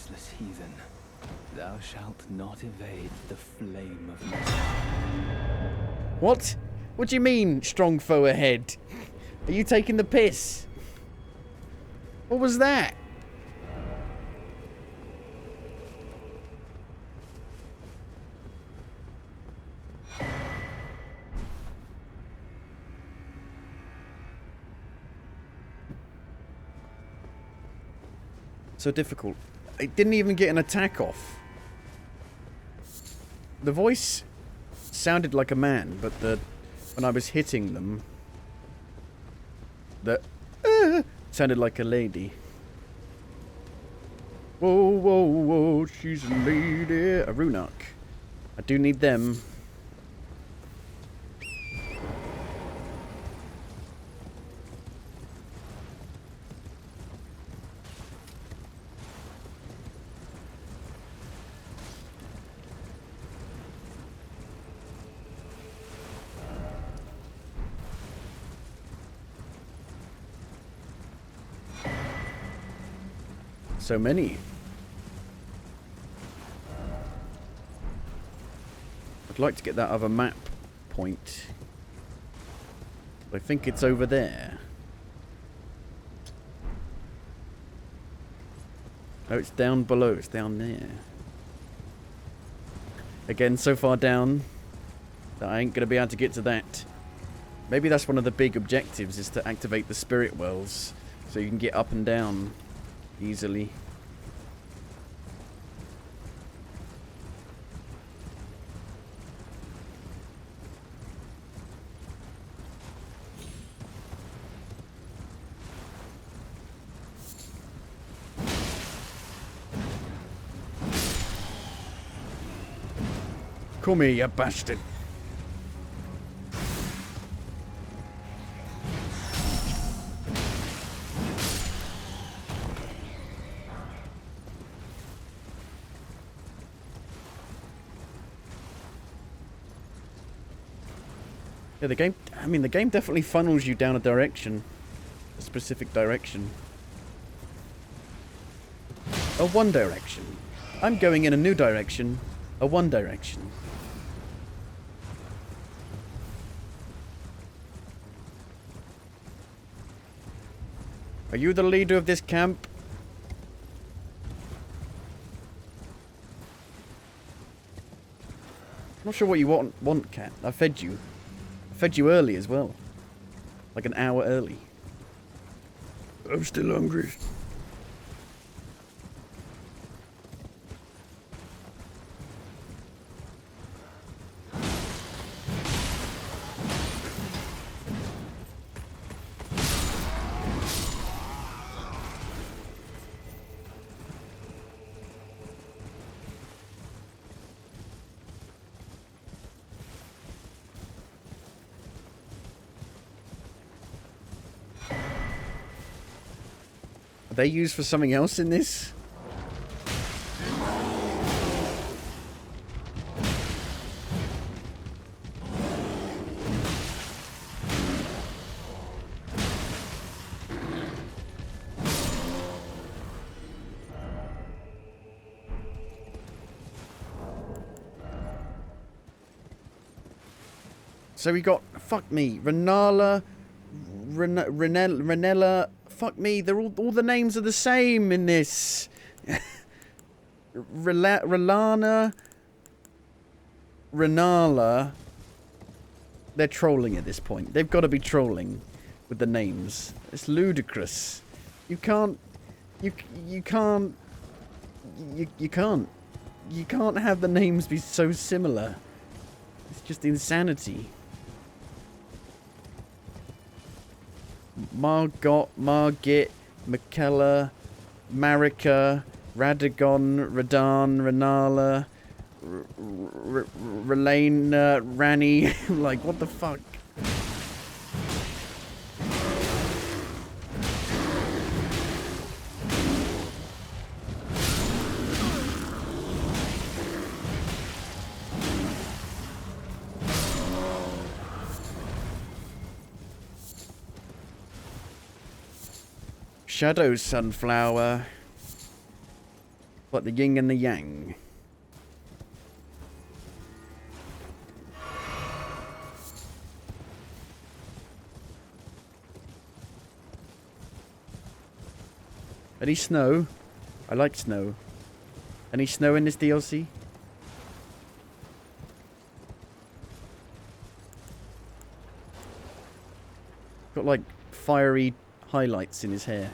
faceless heathen. Thou shalt not evade the flame of Messmer. What? What do you mean, strong foe ahead? Are you taking the piss? What was that? So difficult. It didn't even get an attack off. The voice sounded like a man, but when I was hitting them, sounded like a lady. Whoa, whoa, whoa, she's a lady. A Runark. I do need them. So many. I'd like to get that other map point. I think it's over there. Oh, it's down below. It's down there. Again, so far down that I ain't going to be able to get to that. Maybe that's one of the big objectives, is to activate the spirit wells so you can get up and down easily. Come here, you bastard. Yeah, the game definitely funnels you down a direction. A specific direction. A one direction. I'm going in a new direction. A one direction. Are you the leader of this camp? I'm not sure what you want, cat. I fed you. I fed you early as well. Like an hour early. I'm still hungry. Are they used for something else in this? So we got, fuck me, Renala, Renella, fuck me, they're all the names are the same in this. Relana, Renala. They're trolling at this point. They've got to be trolling with the names. It's ludicrous. You can't have the names be so similar. It's just insanity. Margot, Margit, Michaela, Marika, Radagon, Radan, Renala, Relane, Rani. Like, what the fuck? Shadow Sunflower. Like the yin and the yang. Any snow? I like snow. Any snow in this DLC? Got like fiery highlights in his hair.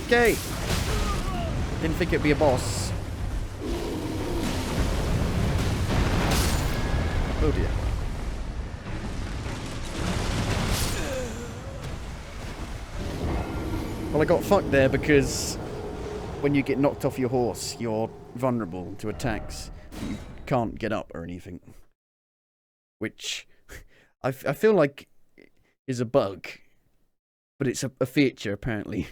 Okay. Didn't think it'd be a boss. Oh dear. Well, I got fucked there because when you get knocked off your horse, you're vulnerable to attacks. You can't get up or anything. Which I feel like is a bug. But it's a feature, apparently.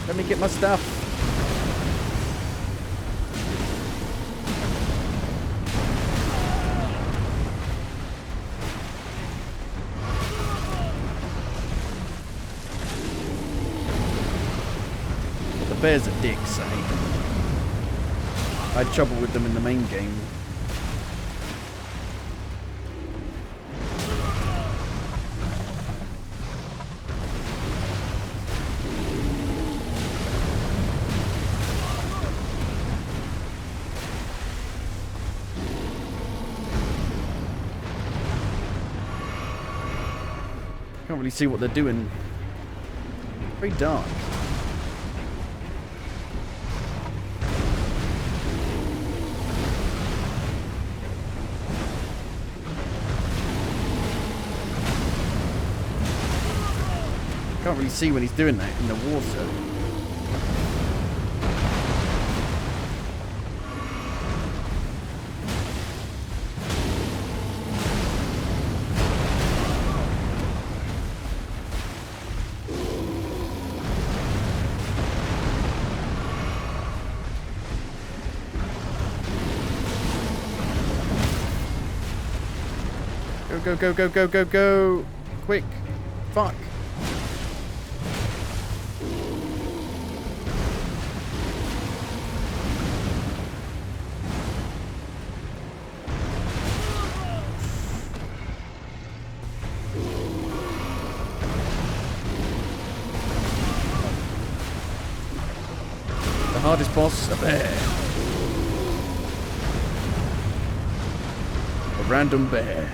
Let me get my stuff. The bears are dicks, eh? I had trouble with them in the main game. Can't really see what they're doing. Very dark. Can't really see when he's doing that in the water. Go, go, go, go, go, go! Quick! Fuck! The hardest boss, a bear. A random bear.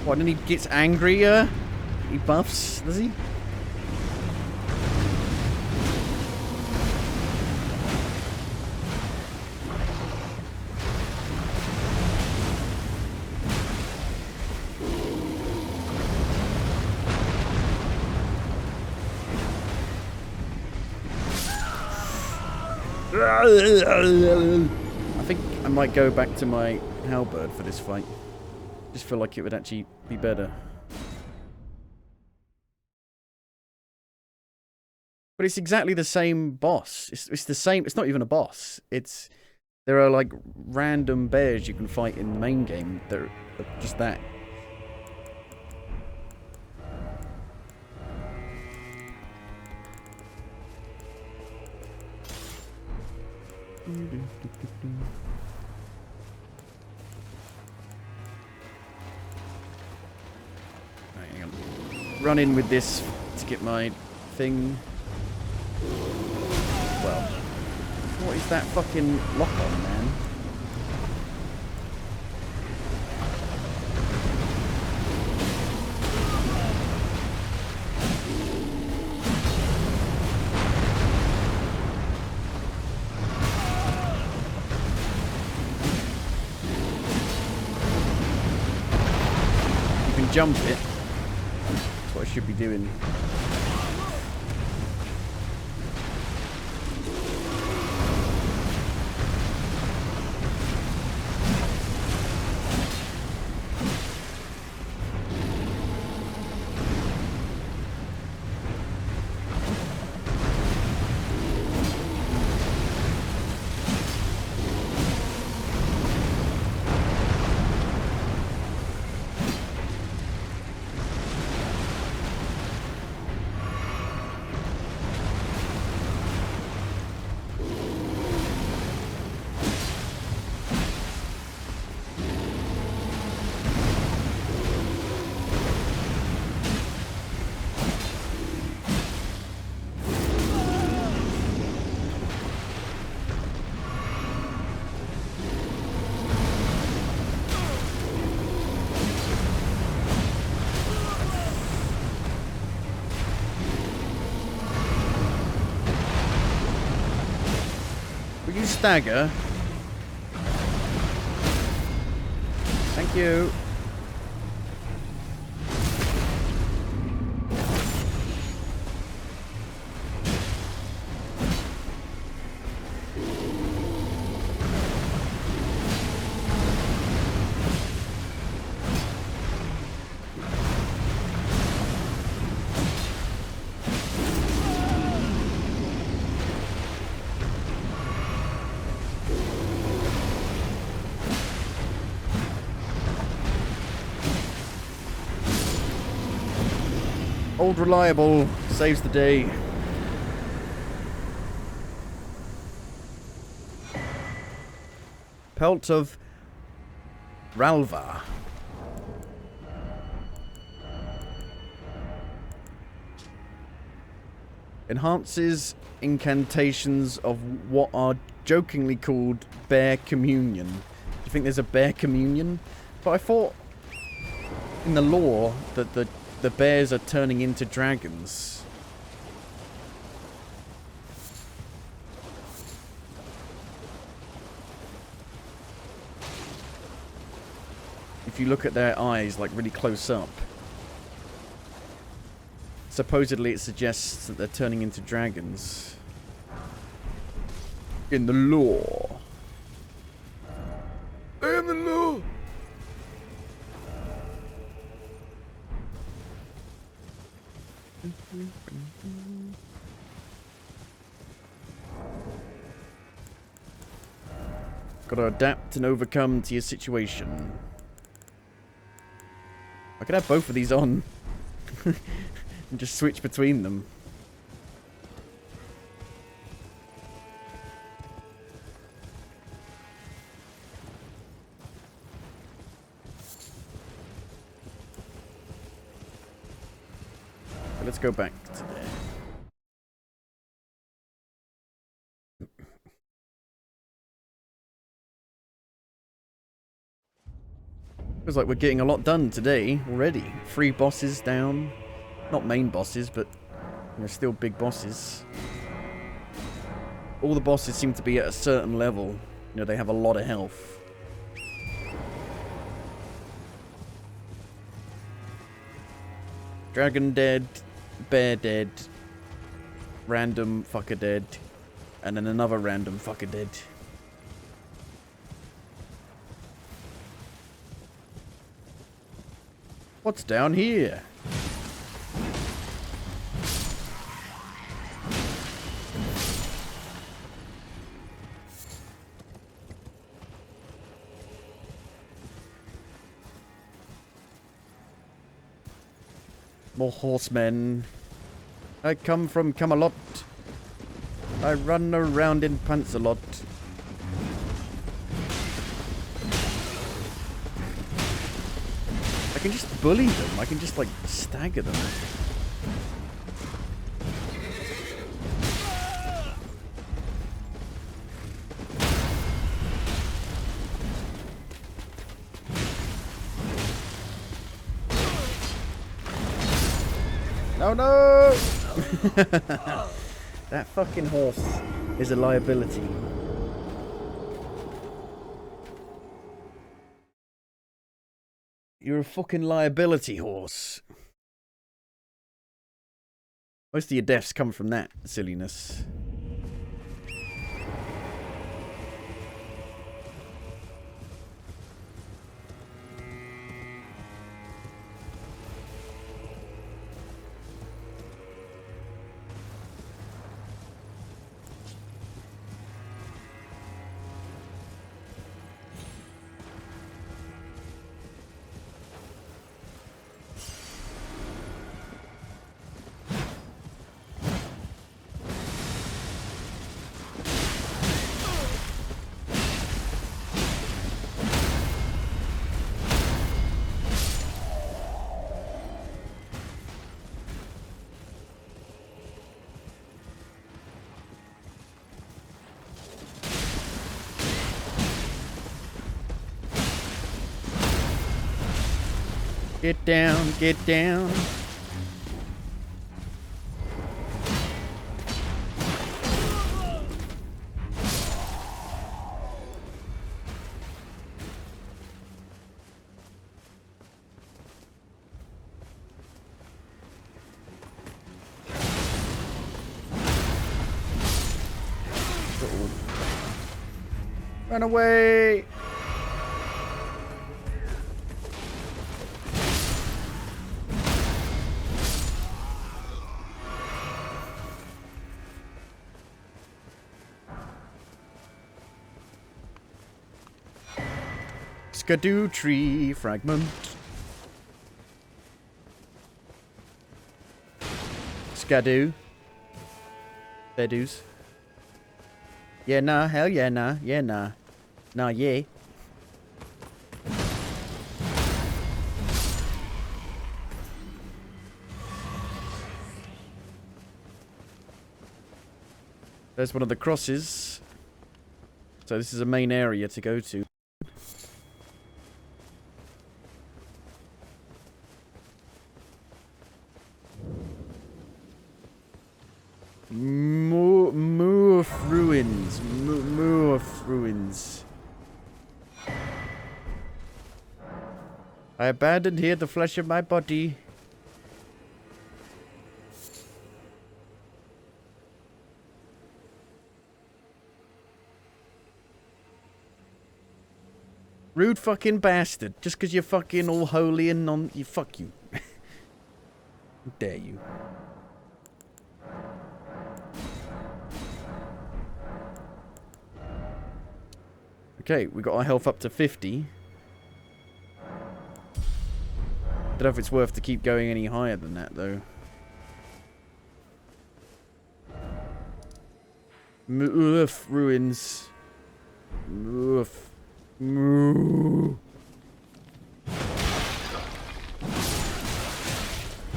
What, and he gets angrier? He buffs, does he? I think I might go back to my halberd for this fight. Just feel like it would actually be better. But it's exactly the same boss. It's the same. It's not even a boss. There are like random bears you can fight in the main game that are just that. Right, hang on. Run in with this to get my thing. Well, what is that fucking lock on, man? jump it. That's what I should be doing. Will you stagger? Thank you. Old reliable saves the day. Pelt of Ralva. Enhances incantations of what are jokingly called bear communion. Do you think there's a bear communion? But I thought in the lore that the bears are turning into dragons. If you look at their eyes, like, really close up. Supposedly it suggests that they're turning into dragons. In the lore. In the lore! Gotta adapt and overcome to your situation. I could have both of these on. And just switch between them. So let's go back to there. Feels like we're getting a lot done today already. 3 bosses down. Not main bosses, but they're still big bosses. All the bosses seem to be at a certain level. You know, they have a lot of health. Dragon dead, bear dead, random fucker dead, and then another random fucker dead. What's down here? More horsemen. I come from Camelot. I run around in pants a lot. I can just bully them. I can just, like, stagger them. Oh no! That fucking horse is a liability. You're a fucking liability horse. Most of your deaths come from that silliness. Get down, get down. Run away! Skadoo tree fragment. Skadoo. Bedoos. Yeah, nah, hell yeah, nah, yeah, nah. Nah, yeah. There's one of the crosses. So this is a main area to go to. Moof ruins. Moof ruins. I abandoned here the flesh of my body. Rude fucking bastard. Just because you're fucking all holy and you fuck you. How dare you. Okay, we got our health up to 50. Don't know if it's worth to keep going any higher than that, though. Moof ruins. Moof. Moo.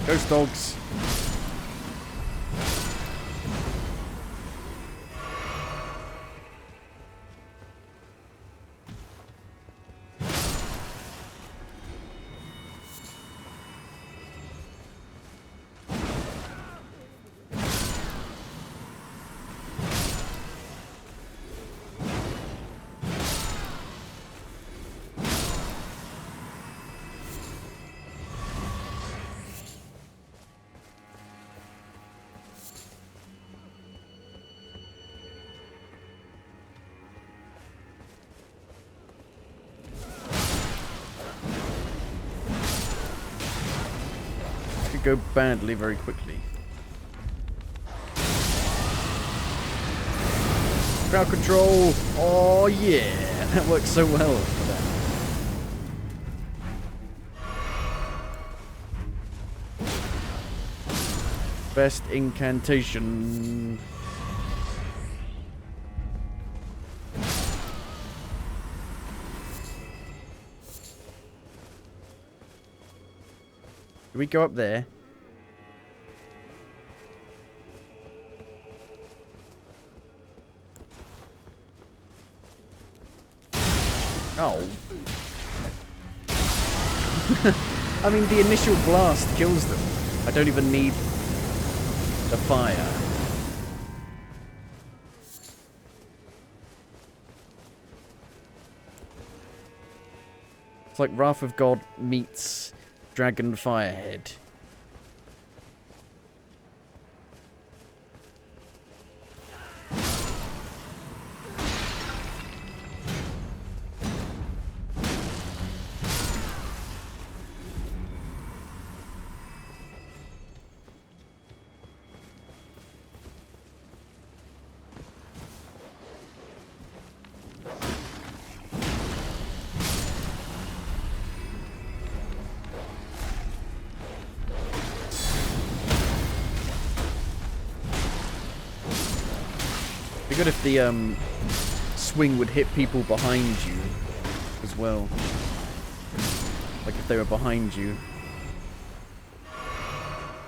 Ghost dogs. Go badly very quickly. Crowd control. Oh yeah, that works so well for that. Best incantation. Do we go up there? Oh. I mean, the initial blast kills them. I don't even need the fire. It's like Wrath of God meets Dragon Firehead. It'd be good if the swing would hit people behind you as well. Like if they were behind you,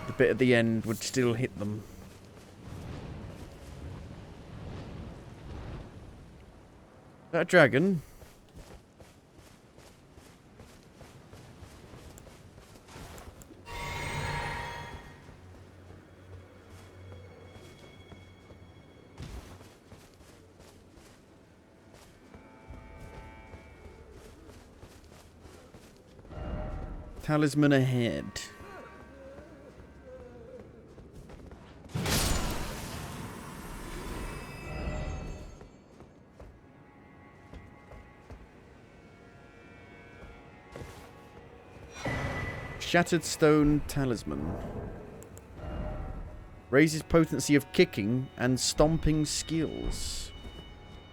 the bit at the end would still hit them. Is that a dragon? Talisman ahead. Shattered Stone Talisman. Raises potency of kicking and stomping skills.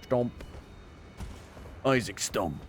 Stomp. Isaac Stomp.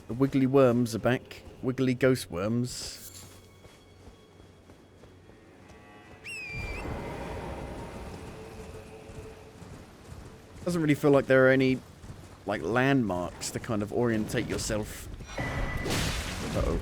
The wiggly worms are back. Wiggly ghost worms. Doesn't really feel like there are any, like, landmarks to kind of orientate yourself. Uh-oh.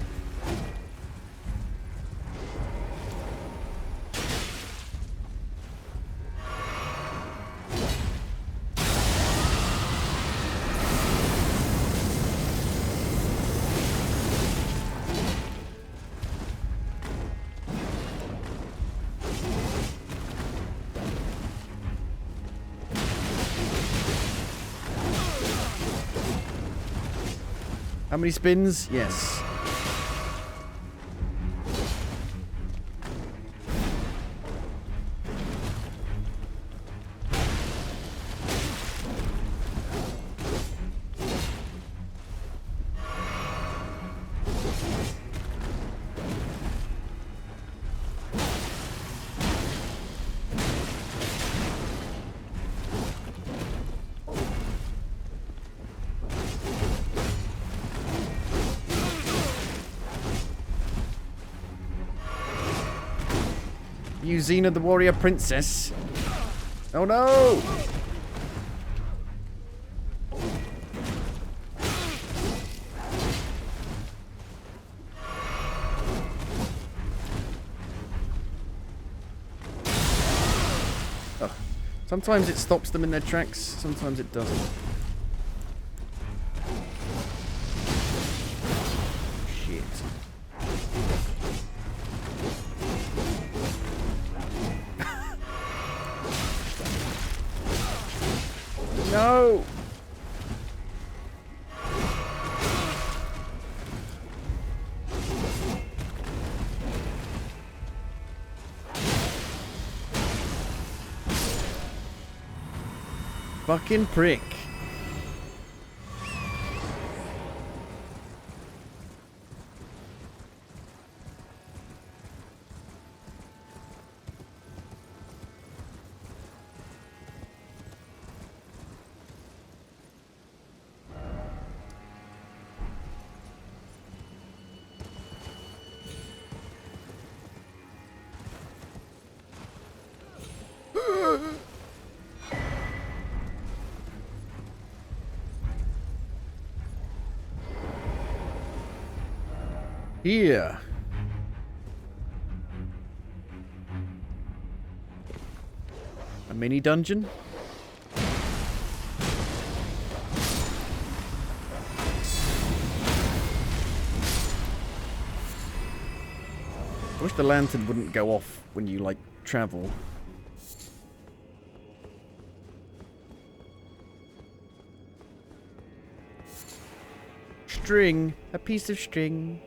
How many spins? Yes. You Xena the Warrior Princess. Oh no! Oh. Sometimes it stops them in their tracks, sometimes it doesn't. Shit. No! Fucking prick. Here. A mini dungeon. I wish the lantern wouldn't go off when you, like, travel. String. A piece of string.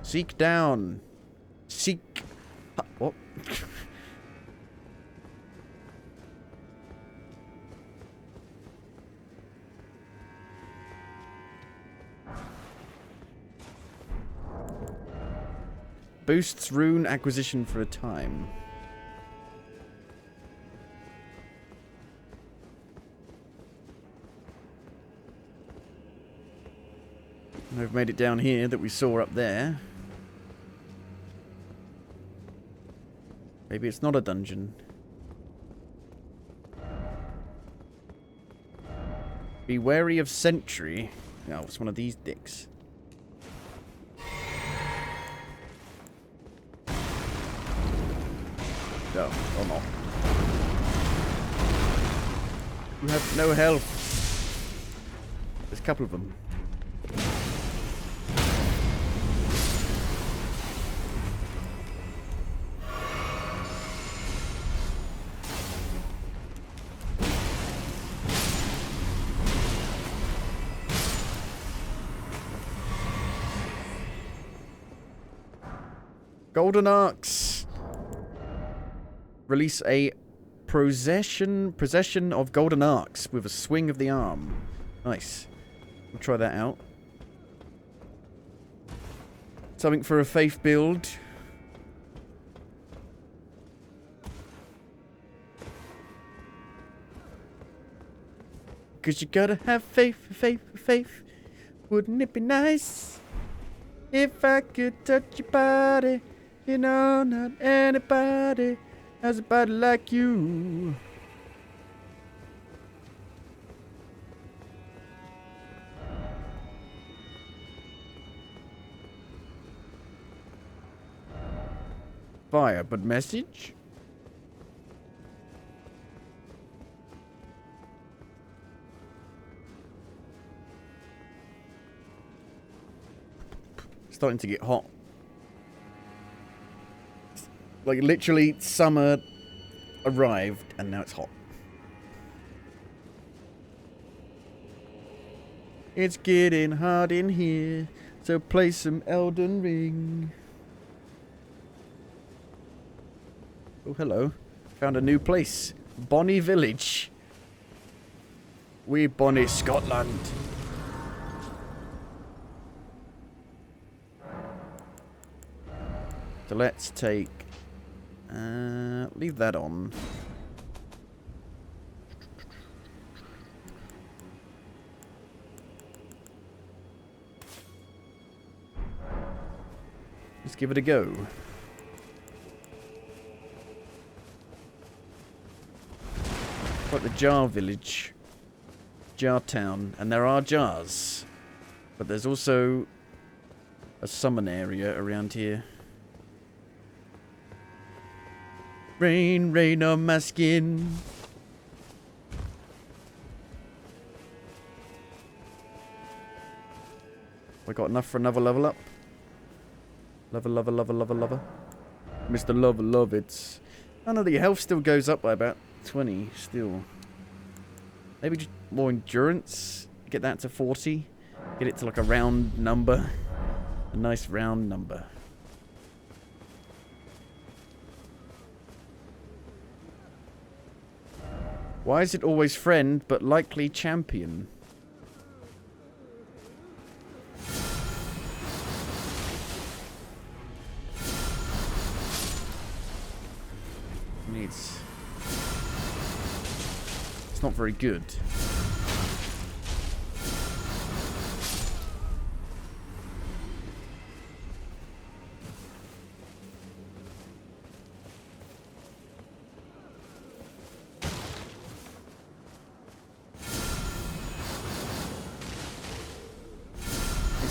Seek down. Seek. What? Boosts rune acquisition for a time. I've made it down here that we saw up there. Maybe it's not a dungeon. Be wary of sentry. Oh, it's one of these dicks. No, or not. You have no health. There's a couple of them. Golden Arcs. Release a procession of golden arcs with a swing of the arm. Nice. We'll try that out. Something for a faith build. Cause you gotta have faith, faith, faith. Wouldn't it be nice if I could touch your body? You know, not anybody has a body like you. Fire, but message? Starting to get hot. Like, literally, summer arrived, and now it's hot. It's getting hot in here, so play some Elden Ring. Oh, hello. Found a new place. Bonnie Village. We Bonnie, Scotland. So let's take... leave that on. Let's give it a go. Quite the jar village. Jar town. And there are jars. But there's also a summon area around here. Rain, rain on my skin. We got enough for another level up. Lover, lover, lover, lover, lover. Mr. Lover, love it. Oh no, the health still goes up by about 20 still. Maybe just more endurance. Get that to 40. Get it to like a round number. A nice round number. Why is it always friend, but likely champion? It's not very good.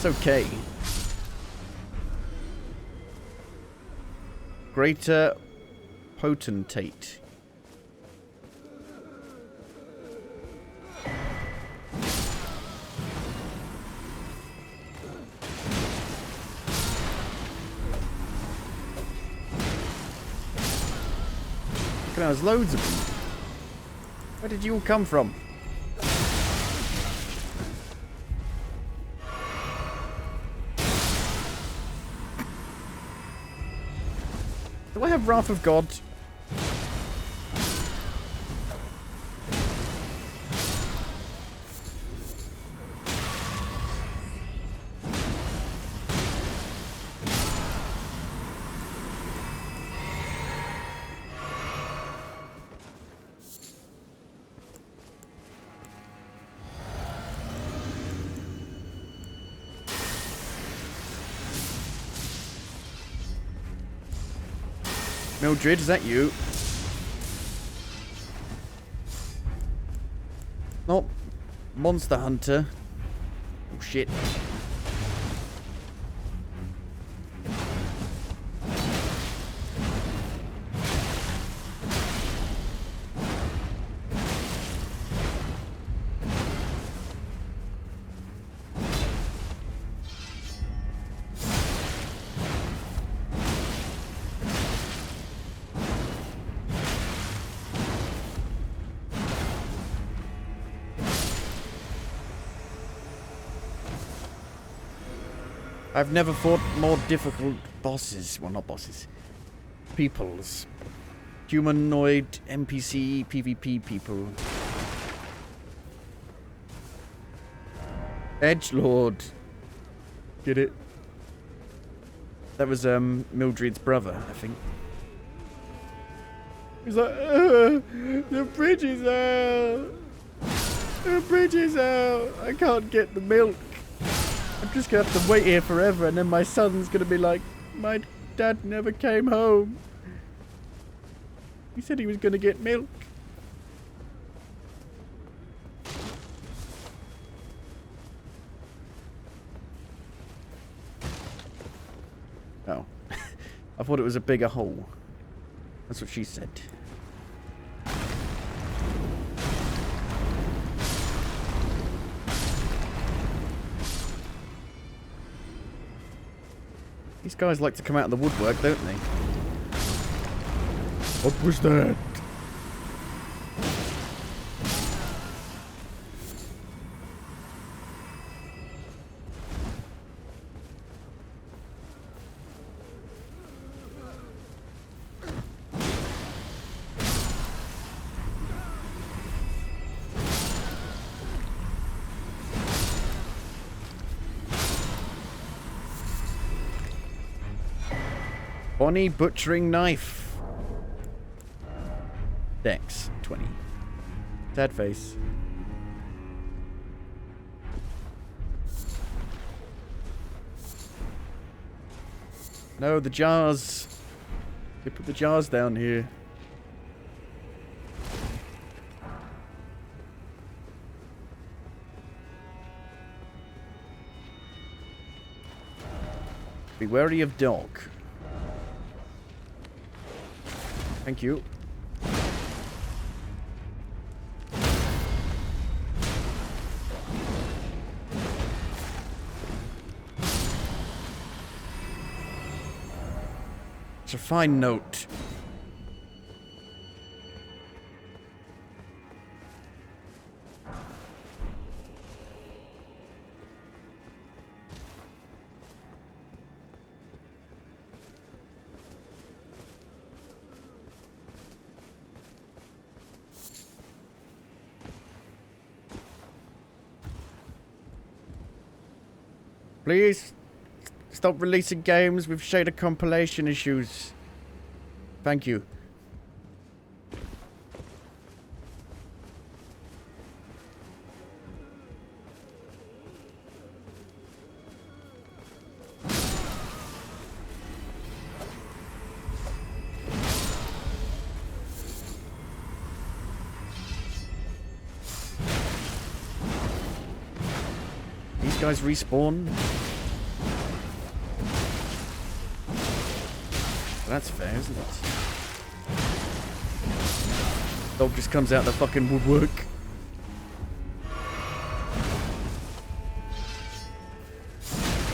It's okay. Greater Potentate. Look, there's loads of them. Where did you all come from? Do I have Wrath of God? Mildred, is that you? Not Monster Hunter. Oh shit. I've never fought more difficult bosses. Well, not bosses. Peoples. Humanoid NPC PvP people. Edgelord. Get it? That was Mildred's brother, I think. He's like, the bridge is out. The bridge is out. I can't get the milk. I'm just going to have to wait here forever, and then my son's going to be like, my dad never came home. He said he was going to get milk. Oh. I thought it was a bigger hole. That's what she said. These guys like to come out of the woodwork, don't they? What was that? Bonnie butchering knife. Dex 20. Sad face. No, the jars. They put the jars down here. Be wary of dog. Thank you. It's a fine note. Please stop releasing games with shader compilation issues. Thank you. These guys respawn. That's fair, isn't it? Dog just comes out the fucking woodwork.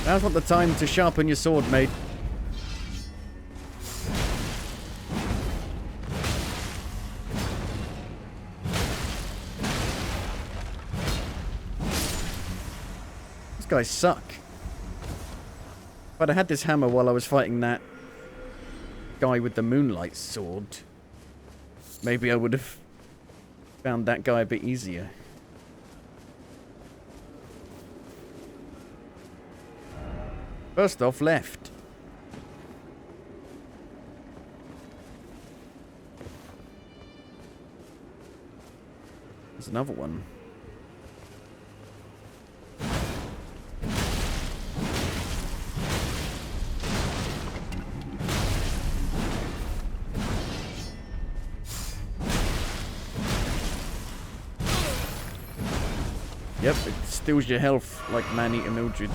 Now's not the time to sharpen your sword, mate. These guys suck. If I'd have had this hammer while I was fighting that guy with the moonlight sword, maybe I would have found that guy a bit easier. First off, left. There's another one. Yep, it steals your health like Man-Eater Mildred.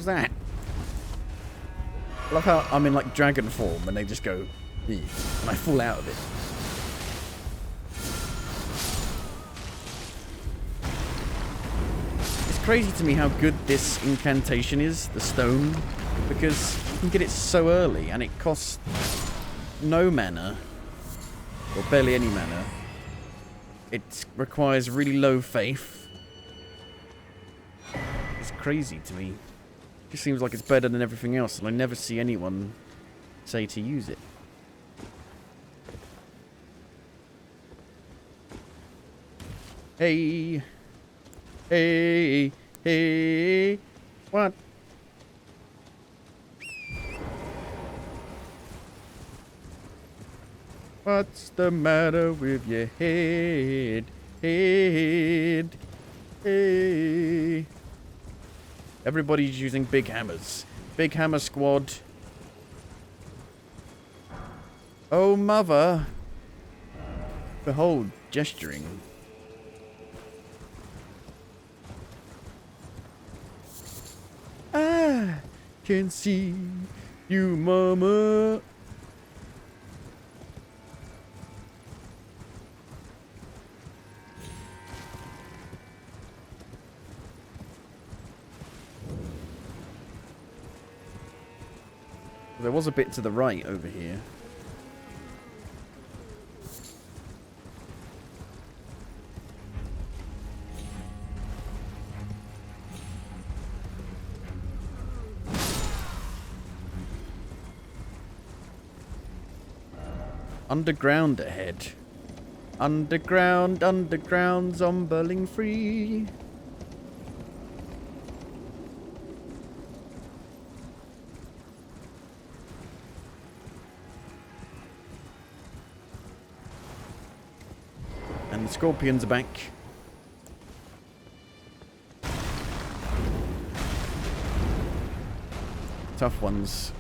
That? I love how I'm in like dragon form and they just go, "Ew," and I fall out of it. It's crazy to me how good this incantation is, the stone, because you can get it so early and it costs no mana, or barely any mana. It requires really low faith. It's crazy to me. It seems like it's better than everything else, and I never see anyone say to use it. Hey! Hey! Hey! What? What's the matter with your head? Head! Hey! Everybody's using big hammers. Big hammer squad. Oh, mother. Behold, gesturing. I can see you, mama. There was a bit to the right over here. Underground ahead. Underground, underground, zombling free. And the scorpions are back. Tough ones.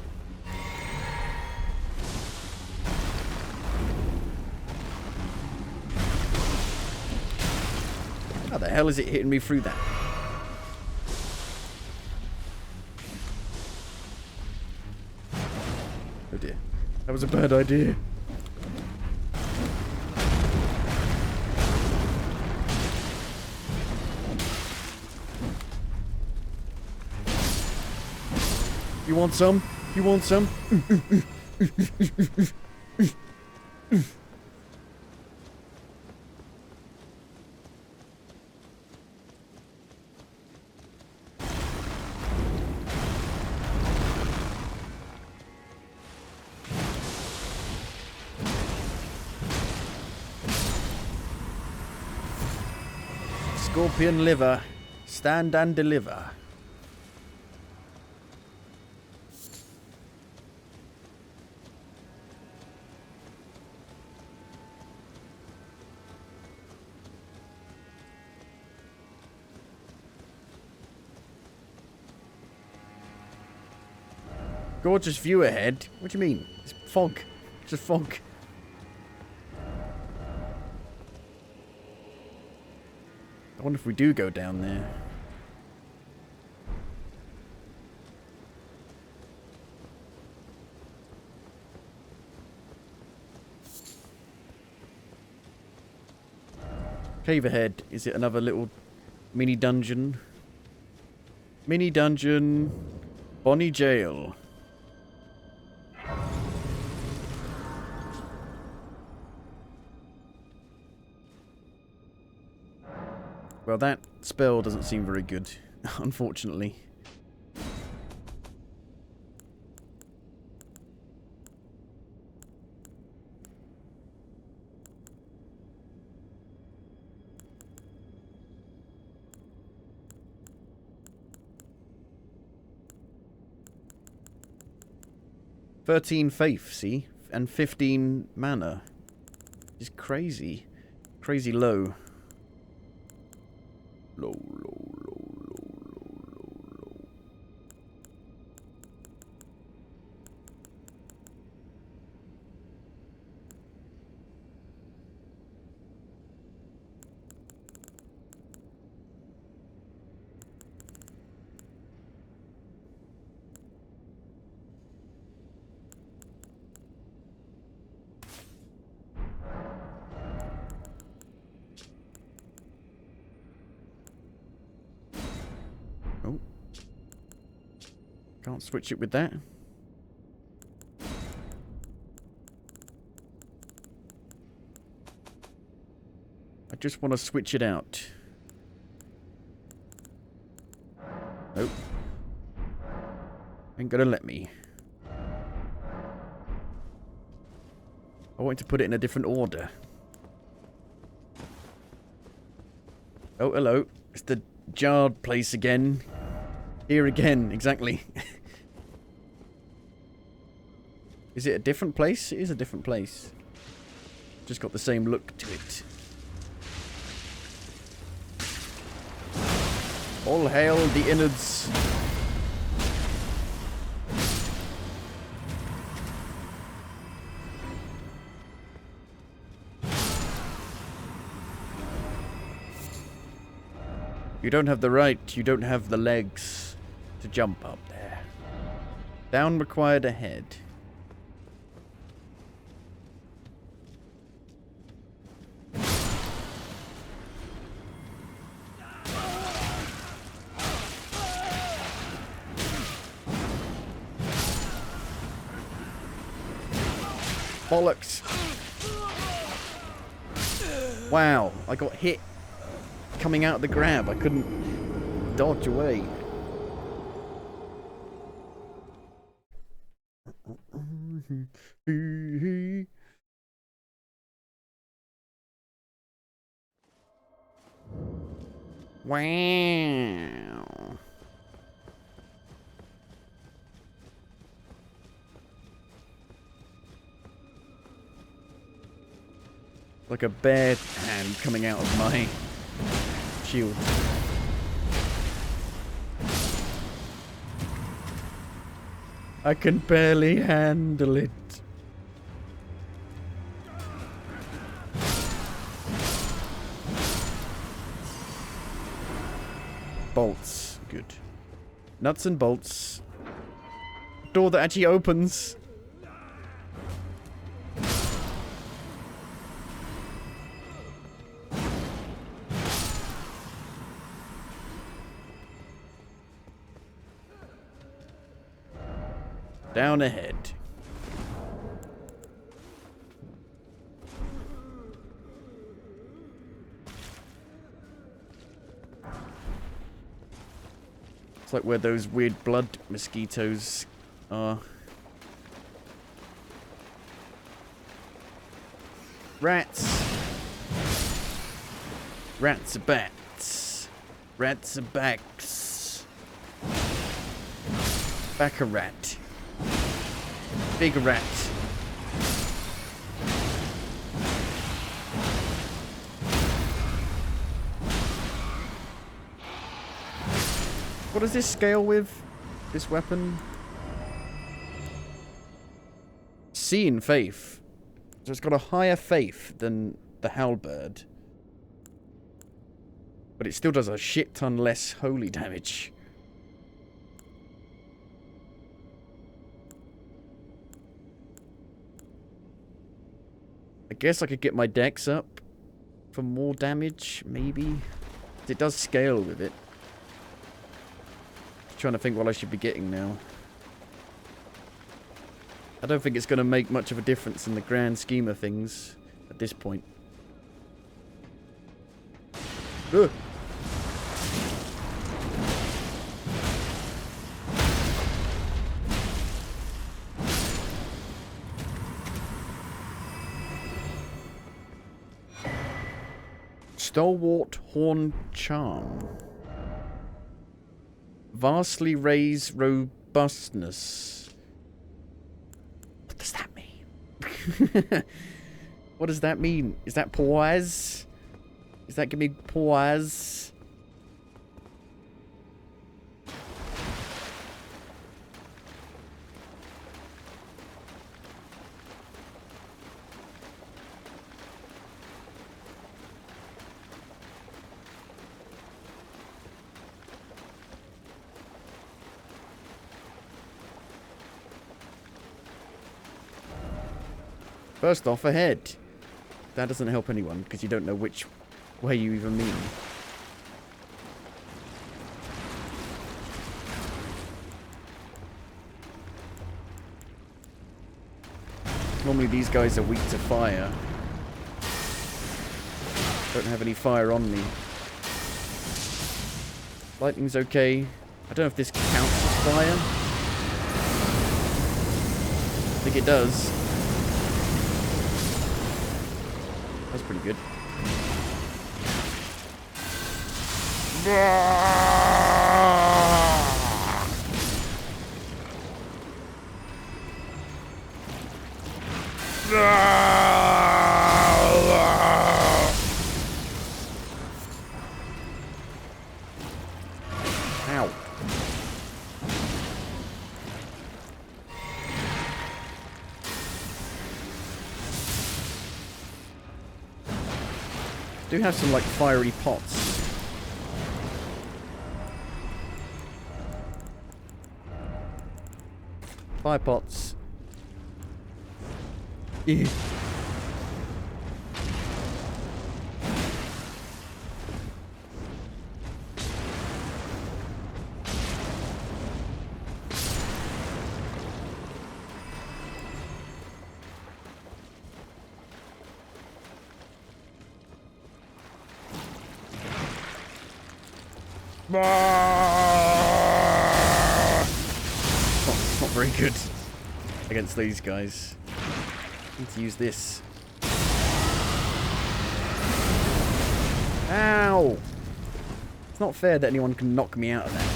How the hell is it hitting me through that? Oh dear. That was a bad idea. You want some? You want some? Scorpion liver. Stand and deliver. Gorgeous view ahead. What do you mean? It's fog. It's just fog. I wonder if we do go down there. Cave ahead. Is it another little mini dungeon? Mini dungeon. Bonnie Jail. Well, that spell doesn't seem very good, unfortunately. "13 faith, see? And 15 mana. It's crazy. Crazy low. Low, low, low, low, low, low, low. Oh. Can't switch it with that. I just want to switch it out. Nope. Ain't gonna let me. I want to put it in a different order. Oh, hello. It's the jarred place again. Here again, exactly. Is it a different place? It is a different place. Just got the same look to it. All hail the innards. You don't have the right, you don't have the legs to jump up there. Down required ahead. Bollocks. Wow, I got hit coming out of the grab. I couldn't dodge away. Wow. Like a bare hand coming out of my shield. I can barely handle it. Bolts. Good. Nuts and bolts. Door that actually opens. Down ahead. It's like where those weird blood mosquitoes are. Rats. Rats are bats. Rats are backs. Back a rat. Big rat. What does this scale with? This weapon? C in faith. So it's got a higher faith than the halberd. But it still does a shit ton less holy damage. I guess I could get my dex up for more damage, maybe. It does scale with it. Just trying to think what I should be getting now. I don't think it's going to make much of a difference in the grand scheme of things at this point. Ugh. Stalwart Horn Charm. Vastly raise robustness. What does that mean? What does that mean? Is that poise? Is that giving me poise? First off, ahead. That doesn't help anyone, because you don't know which way you even mean. Normally these guys are weak to fire. Don't have any fire on me. Lightning's okay. I don't know if this counts as fire. I think it does. That's pretty good. Ow. Do have some like fiery pots. Fire pots. Ew. Not very good against these guys. Need to use this. Ow! It's not fair that anyone can knock me out of that.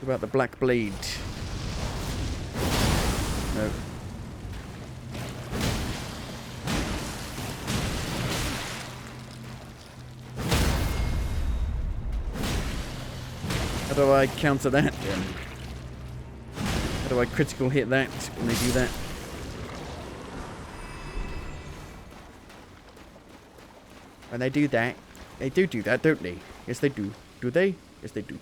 What about the black blade? No. How do I counter that then? How do I critical hit that when they do that? When they do that, they do that, don't they? Yes, they do. Do they? Yes, they do.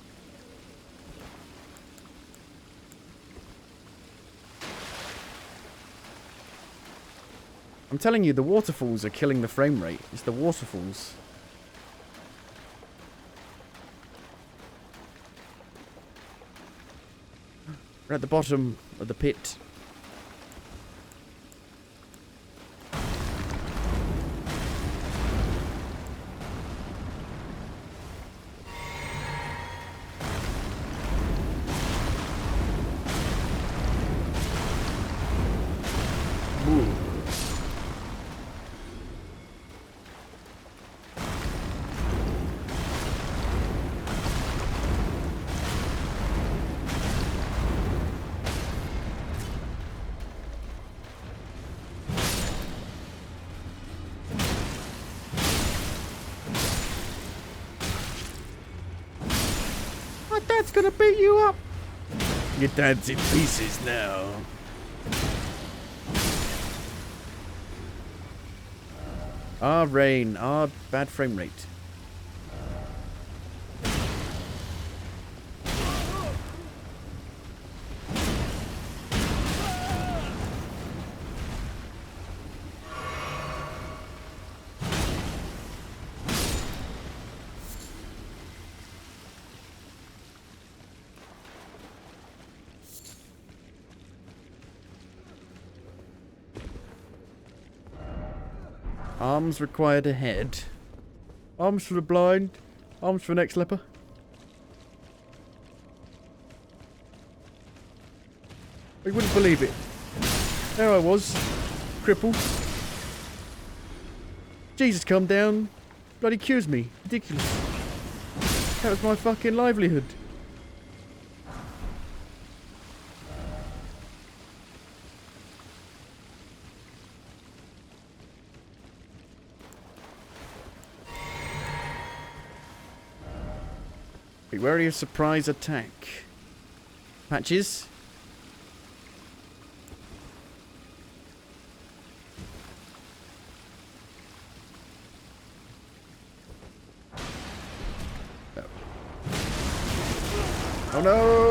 I'm telling you, the waterfalls are killing the frame rate. It's the waterfalls. We're at the bottom of the pit. Ooh. Dad's gonna beat you up. Your dad's in pieces now. Rain. Bad frame rate. Arms required ahead. Arms for the blind. Arms for the next leper. You wouldn't believe it. There I was. Crippled. Jesus come down. Bloody cures me. Ridiculous. That was my fucking livelihood. Be wary of surprise attack. Patches. Oh no!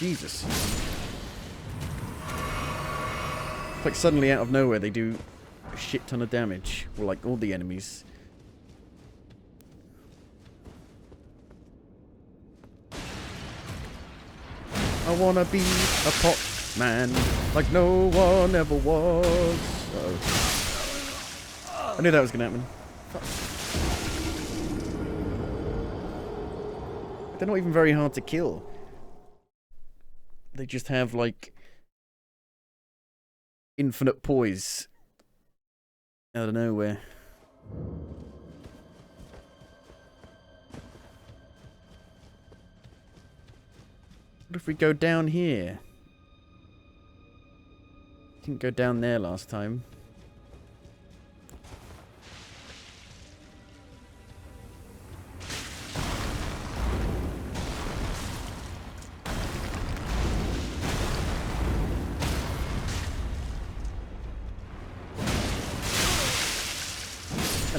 Jesus. It's like suddenly out of nowhere they do a shit ton of damage. Well, like all the enemies. I wanna be a pop man like no one ever was. I knew that was gonna happen. Fuck. They're not even very hard to kill. They just have, like, infinite poise out of nowhere. What if we go down here? Didn't go down there last time.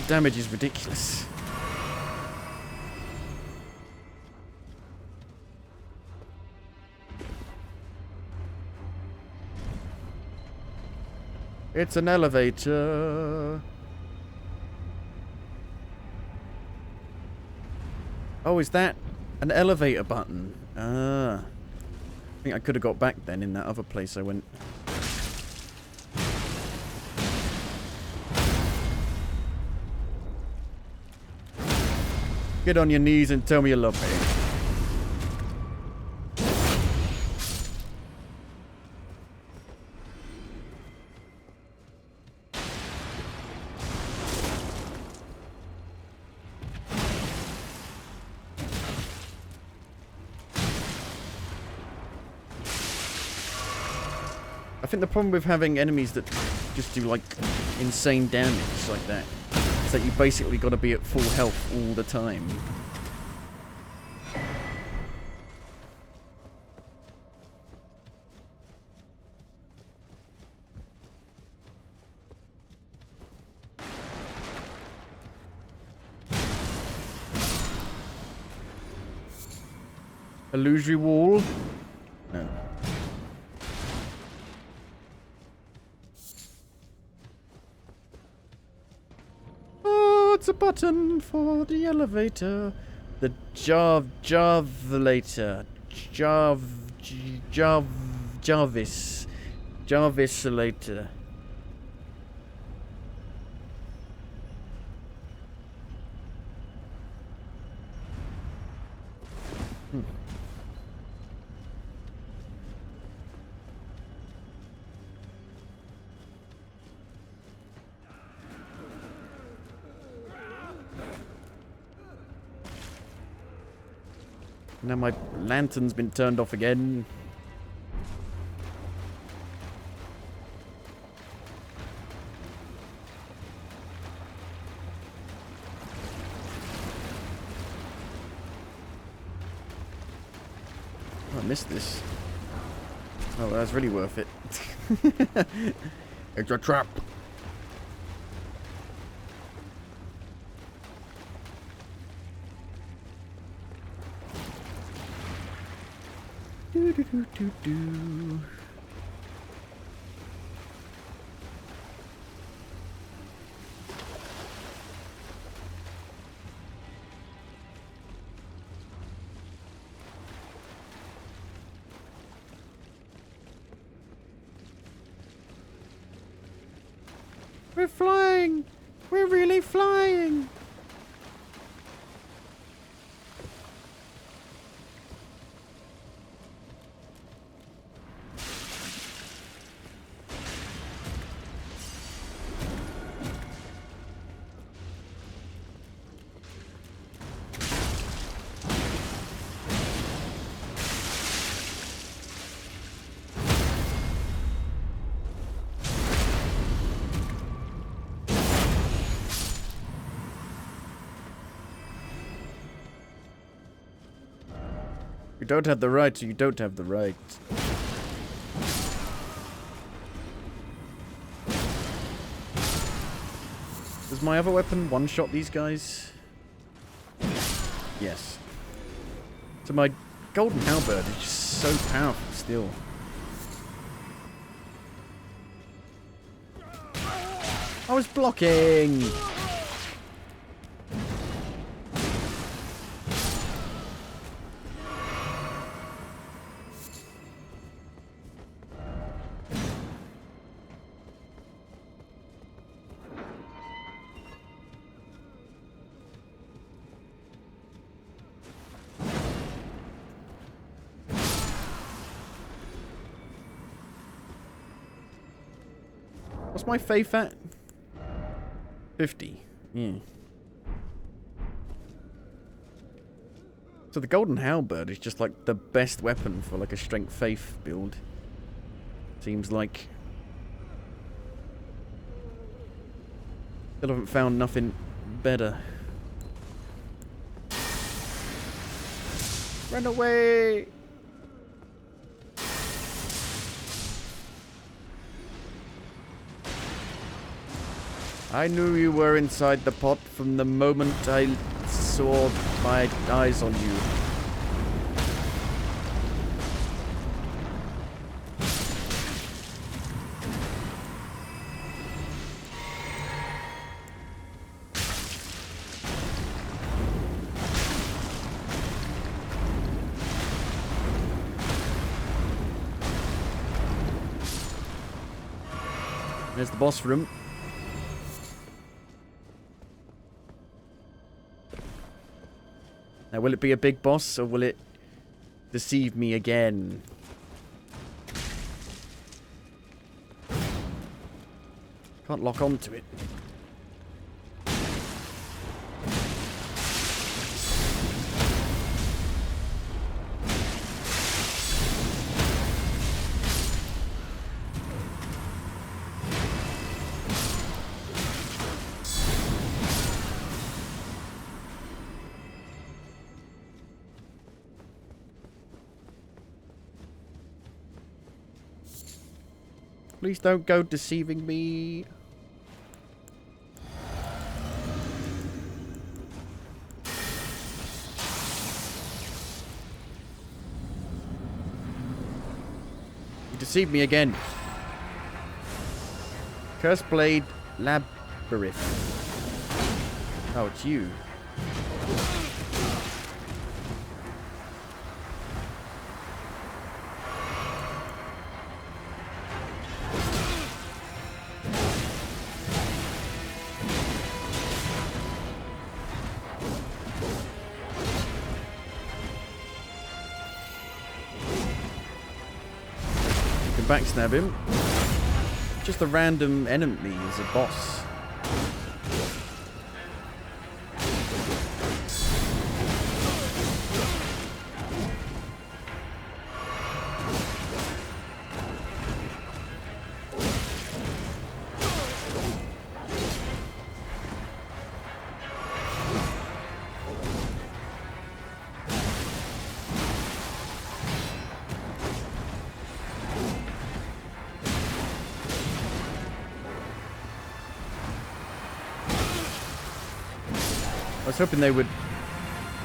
Damage is ridiculous. It's an elevator. Oh, is that an elevator button? Ah. I think I could have got back then in that other place I went. Get on your knees and tell me you love me. I think the problem with having enemies that just do like insane damage like that is that you basically got to be at full health all the time. Illusory wall? No. Oh, it's a button for the elevator. The Jarvelator. Jarvisolator. Now my lantern's been turned off again. Oh, I missed this. Oh, that's really worth it. It's a trap. Do. We're flying! We're really flying! You don't have the right, so you don't have the right. Does my other weapon one-shot these guys? Yes. So my golden halberd is just so powerful still. I was blocking! What's my faith at? 50. Yeah. So the golden halberd is just like the best weapon for like a strength faith build. Seems like. Still haven't found nothing better. Run away! I knew you were inside the pot from the moment I saw my eyes on you. There's the boss room. Now, will it be a big boss, or will it deceive me again? Can't lock onto it. Please don't go deceiving me. You deceived me again. Cursed Blade Labyrinth. Oh, it's you. can backstab him. Just a random enemy as a boss. I was hoping they would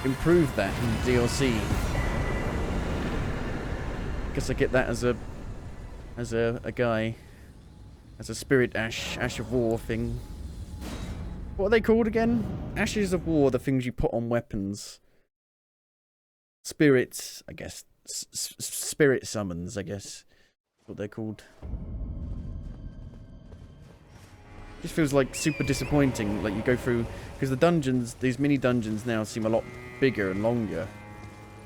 improve that in DLC. Guess I get that as a guy, as a spirit ash of war thing. What are they called again? Ashes of war, the things you put on weapons. Spirits, I guess. Spirit summons, I guess. That's what they're called. Just feels like super disappointing. Like you go through, because the dungeons, these mini dungeons now seem a lot bigger and longer.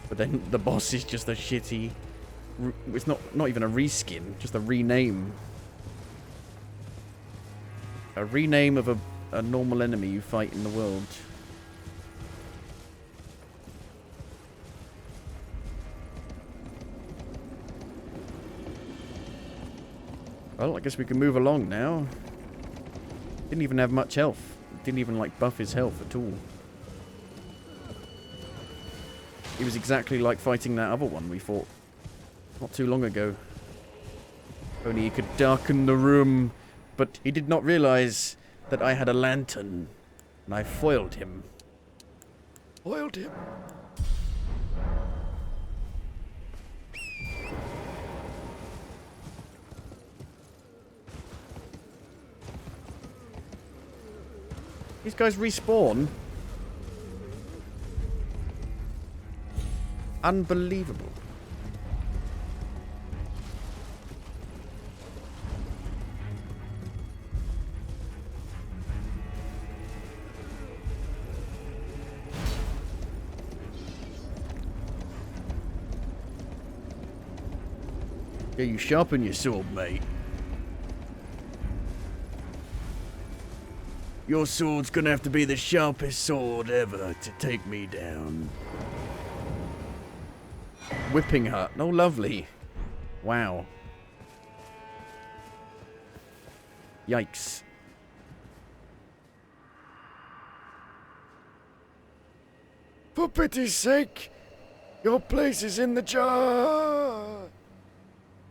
But then the boss is just a shitty. It's not even a reskin, just a rename. A rename of a normal enemy you fight in the world. Well, I guess we can move along now. Didn't even have much health. Didn't even like buff his health at all. He was exactly like fighting that other one we fought not too long ago. Only he could darken the room, but he did not realize that I had a lantern, and I foiled him. Foiled him. These guys respawn. Unbelievable. Yeah, you sharpen your sword, mate. Your sword's gonna have to be the sharpest sword ever to take me down. Whipping hut. Oh, lovely. Wow. Yikes. For pity's sake, your place is in the jar.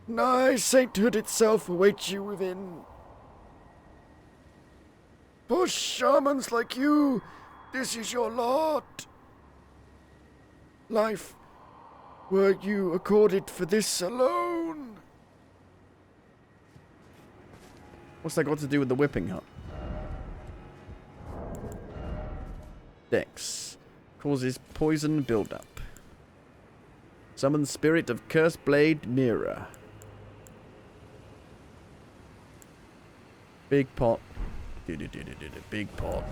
Nigh sainthood itself awaits you within. For shamans like you, this is your lot. Life were you accorded for this alone. What's that got to do with the whipping hut? Dex. Causes poison buildup. Summon spirit of cursed blade mirror. Big pot. Big pot.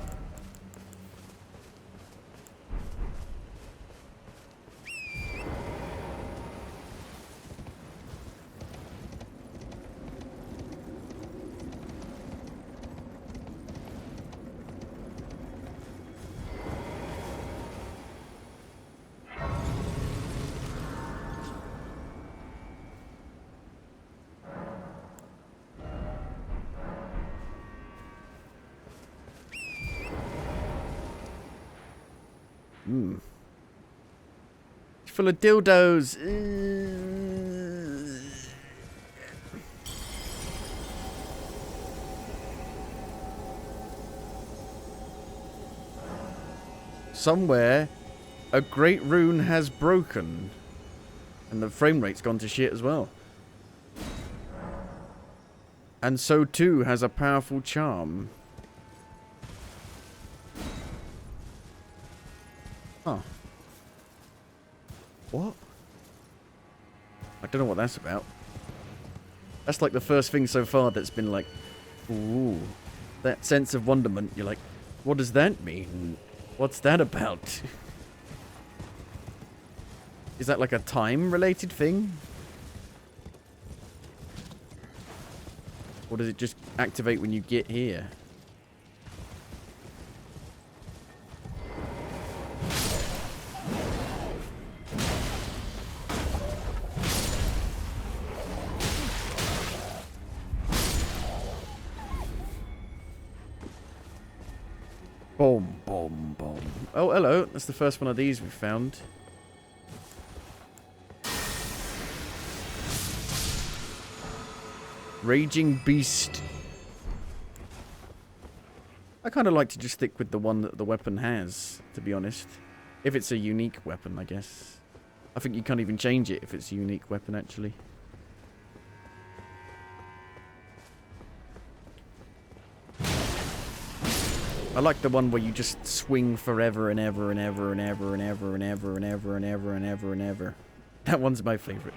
Full of dildos. Somewhere, a great rune has broken. And the frame rate's gone to shit as well. And so too has a powerful charm. Huh. What? I don't know what that's about. That's like the first thing so far that's been like, ooh, that sense of wonderment. You're like, what does that mean? What's that about? Is that like a time-related thing? Or does it just activate when you get here? Boom, boom, boom. Oh, hello. That's the first one of these we found. Raging Beast. I kind of like to just stick with the one that the weapon has, to be honest. If it's a unique weapon, I guess. I think you can't even change it if it's a unique weapon, actually. I like the one where you just swing forever and ever and ever and ever and ever and ever and ever and ever and ever and ever. That one's my favorite.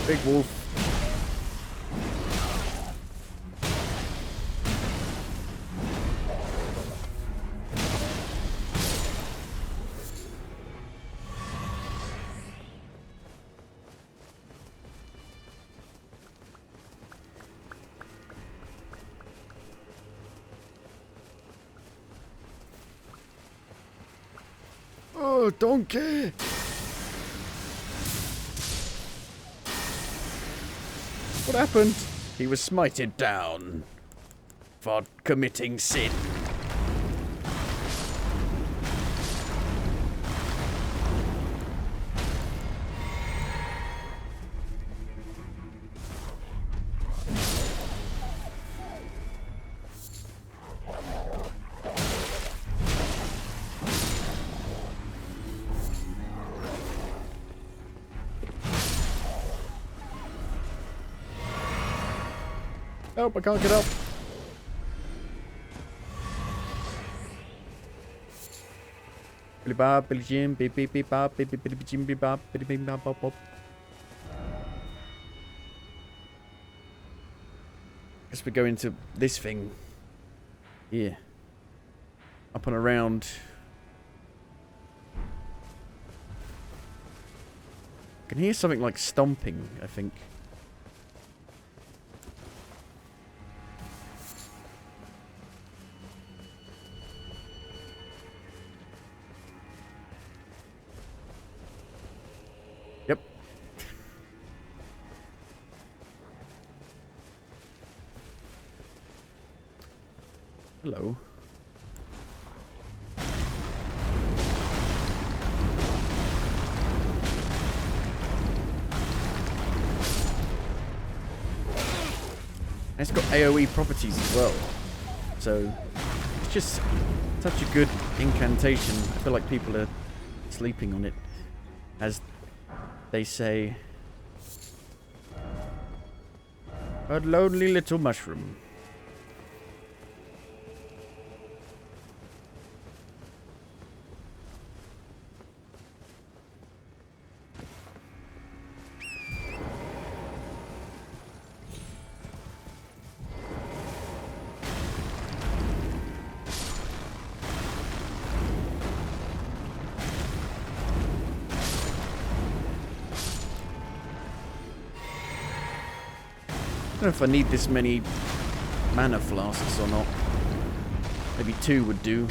Big wolf. Oh, donkey! What happened? He was smited down for committing sin. Nope, I can't get up. Billy Bob, Billy Jim, beep beep beep bop, beep beep beep Jim beep bop, beep beep bop bop bop. Guess we go into this thing. Yeah. Up and around. I can hear something like stomping, I think. Yep. Hello. And it's got AoE properties as well. So it's just such a good incantation. I feel like people are sleeping on it, as they say. A lonely little mushroom. I don't know if I need this many mana flasks or not. Maybe 2 would do.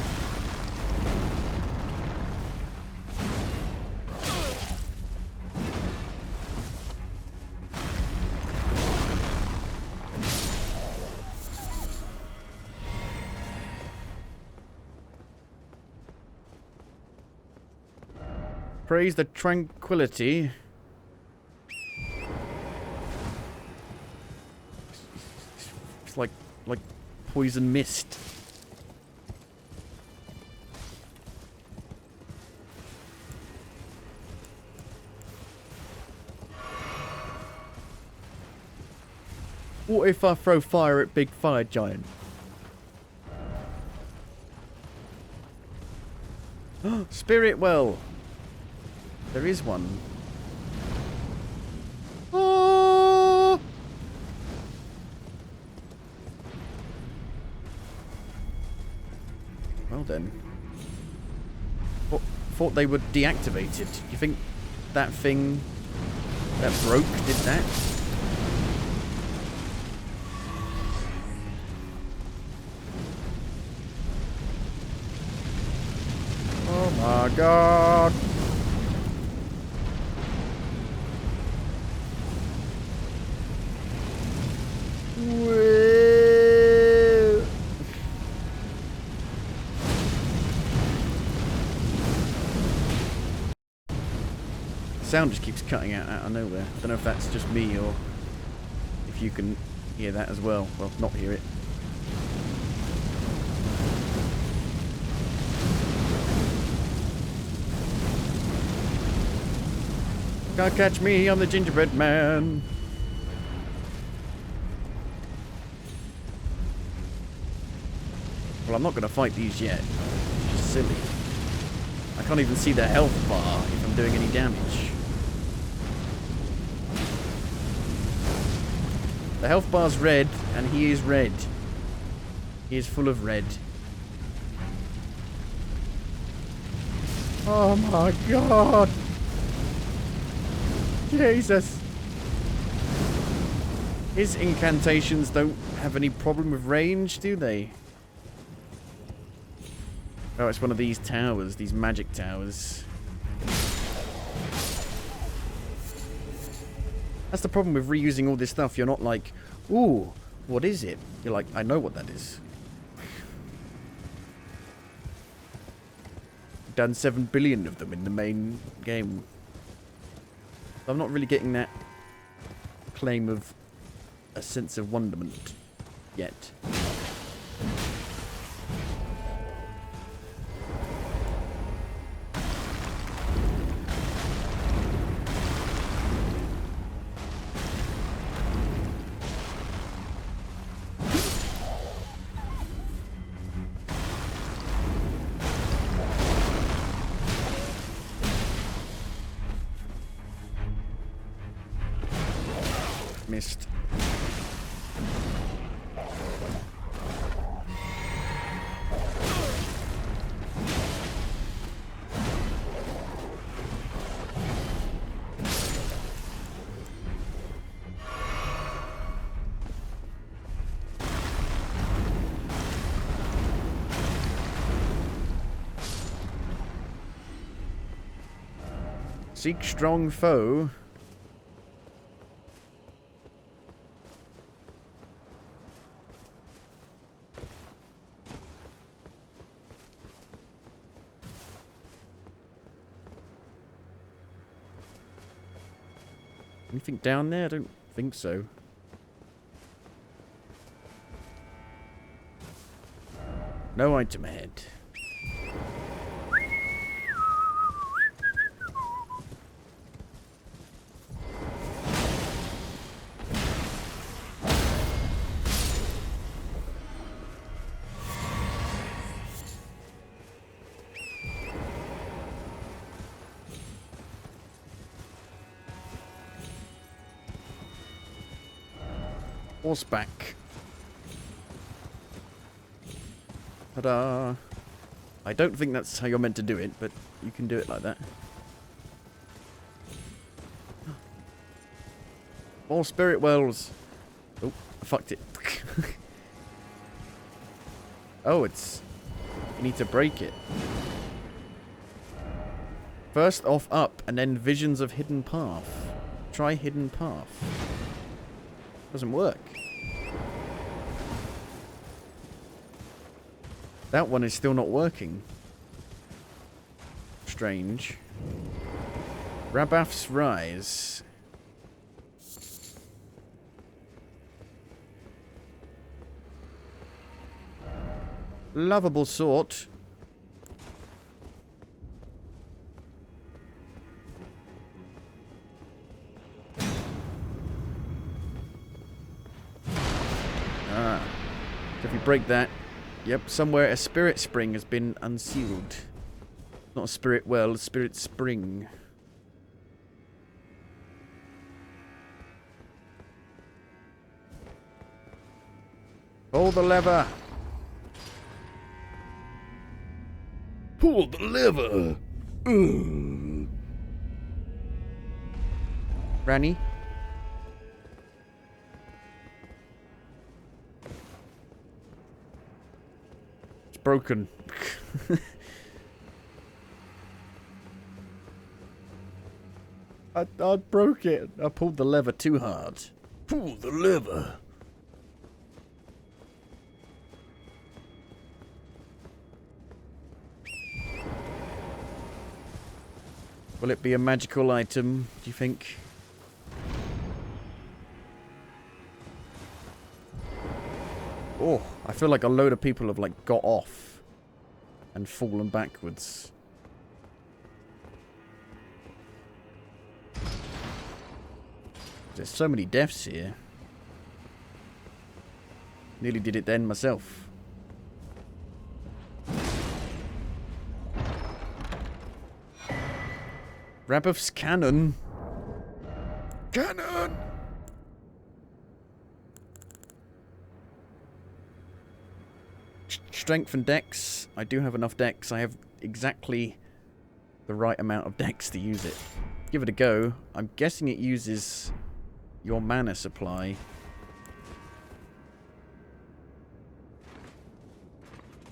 Praise the tranquility. It's like poison mist. What if I throw fire at big fire giant? Spirit well. There is one. Oh! Well then. Thought they were deactivated. You think that thing that broke did that? Oh my god. Whoa. Sound just keeps cutting out of nowhere. I don't know if that's just me or if you can hear that as well. Well, not hear it. Can't catch me, I'm the gingerbread man. Well, I'm not going to fight these yet. It's just silly. I can't even see the health bar if I'm doing any damage. The health bar's red, and he is red. He is full of red. Oh my god! Jesus! His incantations don't have any problem with range, do they? Oh, it's one of these towers, these magic towers. That's the problem with reusing all this stuff. You're not like, ooh, what is it? You're like, I know what that is. Done 7 billion of them in the main game. I'm not really getting that claim of a sense of wonderment yet. Missed. Seek strong foe. Anything down there? I don't think so. No item ahead. Horseback. Ta-da! I don't think that's how you're meant to do it, but you can do it like that. More spirit wells. Oh, I fucked it. Oh, it's... You need to break it. First off up, and then visions of hidden path. Try hidden path. Doesn't work. That one is still not working. Strange. Rabath's Rise. Lovable sort. Ah. So if you break that, yep, somewhere a spirit spring has been unsealed. Not a spirit well, a spirit spring. Pull the lever. Pull the lever. Granny? It's broken. I broke it. I pulled the lever too hard. Pull the lever. Will it be a magical item, do you think? Oh, I feel like a load of people have like got off and fallen backwards. There's so many deaths here. Nearly did it then myself. Rabbuff's cannon. Cannon! Strength and dex. I do have enough dex. I have exactly the right amount of dex to use it. Give it a go. I'm guessing it uses your mana supply.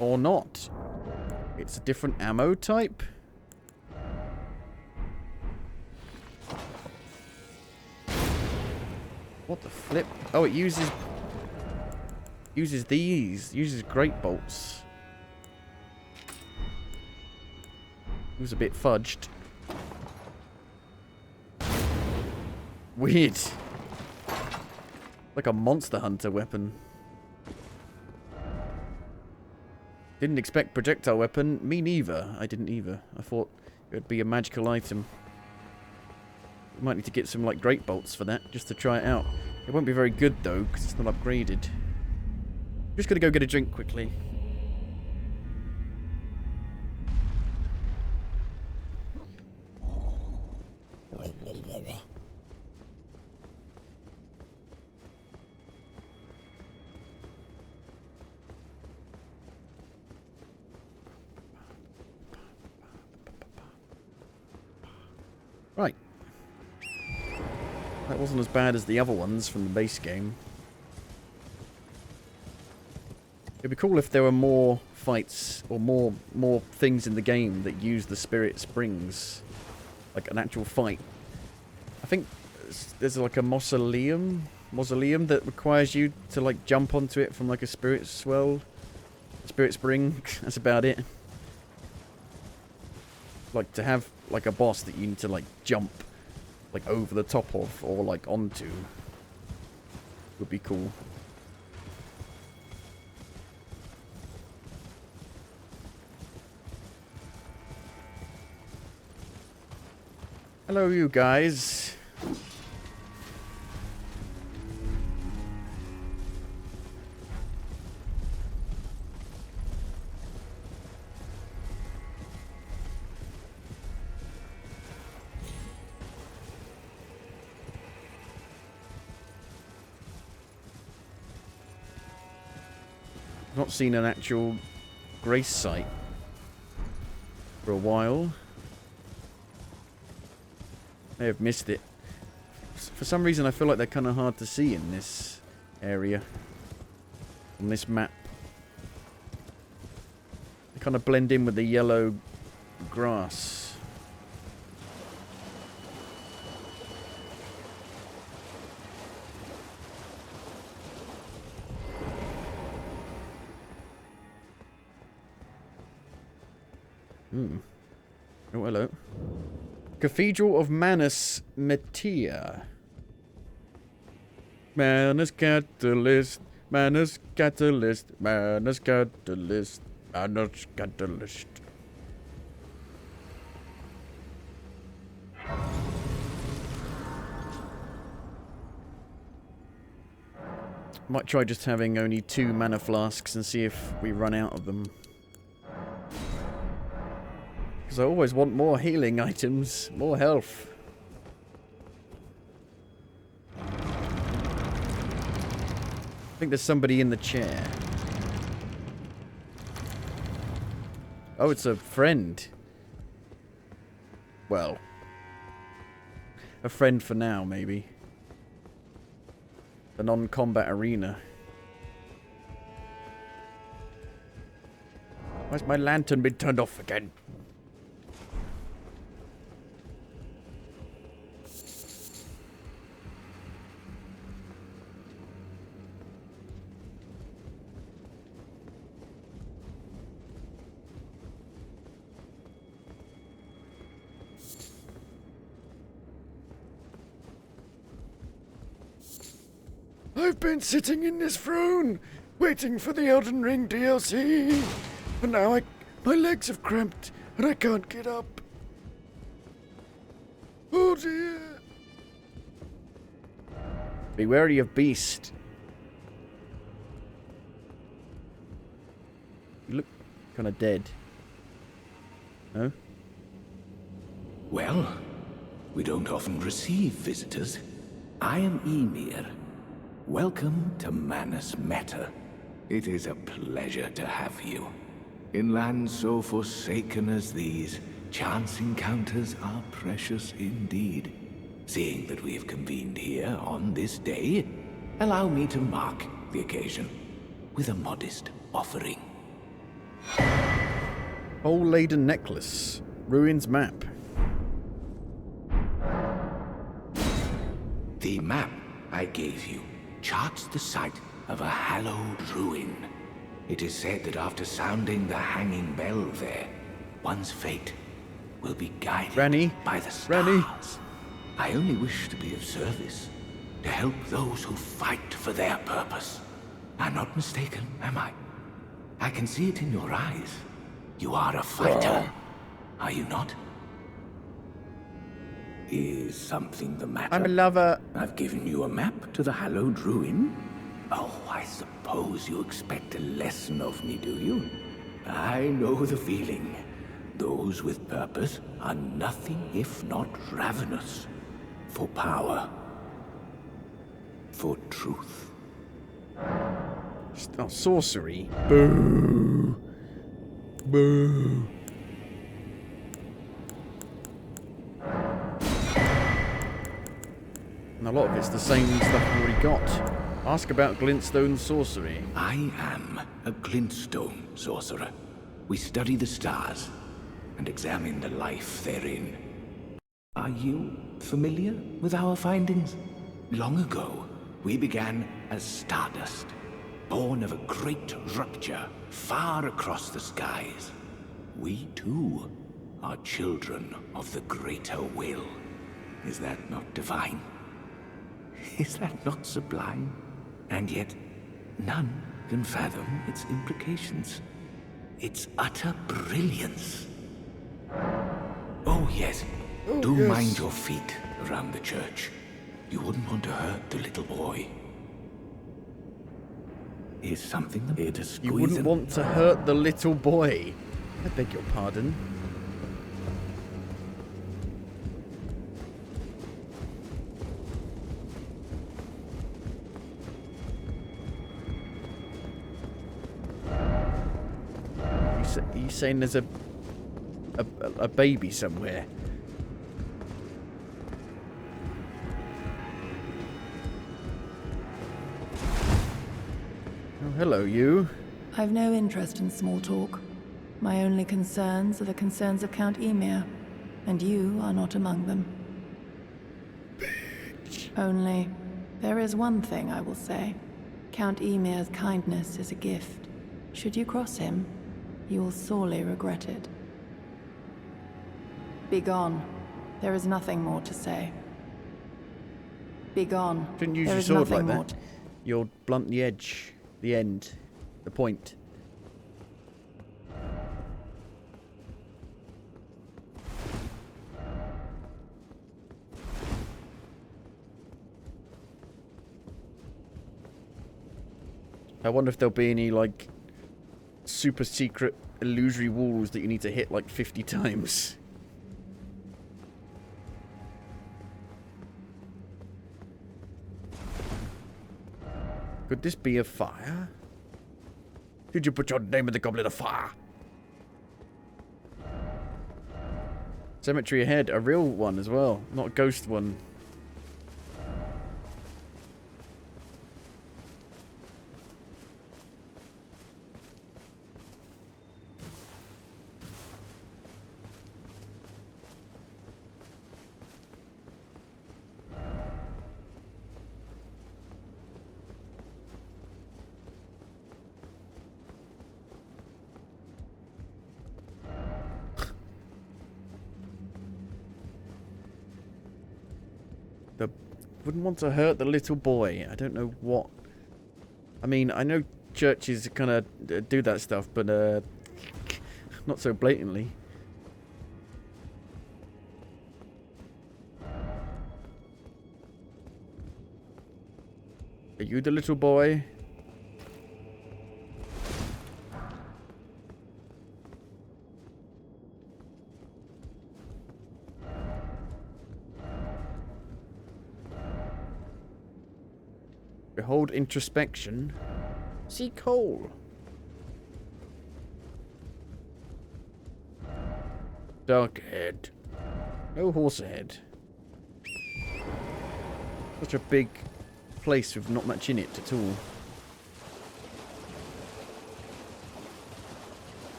Or not. It's a different ammo type. What the flip? Oh, it uses these. Uses great bolts. It was a bit fudged. Weird. Like a monster hunter weapon. Didn't expect projectile weapon. Me neither. I didn't either. I thought it would be a magical item. Might need to get some like great bolts for that, just to try it out. It won't be very good though, because it's not upgraded. Just gonna go get a drink quickly. Right. That wasn't as bad as the other ones from the base game. It'd be cool if there were more fights or more things in the game that use the spirit springs. Like an actual fight. I think there's like a mausoleum that requires you to like jump onto it from like a spirit spring. That's about it. Like to have like a boss that you need to like jump like over the top of or like onto would be cool. Hello you guys. Not seen an actual grace site for a while. May have missed it. For some reason I feel like they're kind of hard to see in this area. On this map. They kind of blend in with the yellow grass. Oh, hello. Cathedral of Manus Metea. Manus Catalyst. Manus Catalyst. Manus Catalyst. Manus Catalyst. Might try just having only 2 mana flasks and see if we run out of them. Because I always want more healing items, more health. I think there's somebody in the chair. Oh, it's a friend. Well, a friend for now, maybe. The non-combat arena. Why's my lantern been turned off again? I've been sitting in this throne, waiting for the Elden Ring DLC, and now my legs have cramped and I can't get up. Oh dear. Be wary of beast. You look kind of dead. No? Well, we don't often receive visitors. I am Ymir. Welcome to Manus Meta. It is a pleasure to have you. In lands so forsaken as these, chance encounters are precious indeed. Seeing that we have convened here on this day, allow me to mark the occasion with a modest offering. Hole-laden necklace. Ruins map. The map I gave you charts the site of a hallowed ruin. It is said that after sounding the hanging bell there, one's fate will be guided by the stars. I only wish to be of service, to help those who fight for their purpose. I'm not mistaken, am I? I can see it in your eyes. You are a fighter, are you not? Is something the matter? I'm a lover. I've given you a map to the hallowed ruin. Oh, I suppose you expect a lesson of me, do you? I know the feeling. Those with purpose are nothing if not ravenous. For power. For truth. Oh, sorcery. Boo. Boo. And a lot of it's the same stuff I've already got. Ask about glintstone sorcery. I am a glintstone sorcerer. We study the stars and examine the life therein. Are you familiar with our findings? Long ago, we began as stardust, born of a great rupture far across the skies. We too are children of the greater will. Is that not divine? Is that not sublime? And yet, none can fathom its implications. Its utter brilliance. Oh yes, do mind your feet around the church. You wouldn't want to hurt the little boy. Is something the bit of squeezing? You wouldn't want to hurt the little boy. I beg your pardon. Are you saying there's a baby somewhere? Oh, hello, you. I've no interest in small talk. My only concerns are the concerns of Count Ymir, and you are not among them. Only, there is one thing I will say. Count Ymir's kindness is a gift. Should you cross him, you will sorely regret it. Begone. There is nothing more to say. Begone. Shouldn't use There your is sword like nothing more that. You'll blunt the edge, the end, the point. I wonder if there'll be any, like, super secret illusory walls that you need to hit like 50 times. Could this be a fire? Did you put your name in the goblet of fire? Cemetery ahead, a real one as well, not a ghost one. Wouldn't want to hurt the little boy. I don't know what. I mean, I know churches kind of do that stuff, but not so blatantly. Are you the little boy? Behold introspection. See coal. Dark ahead. No horse ahead. Such a big place with not much in it at all.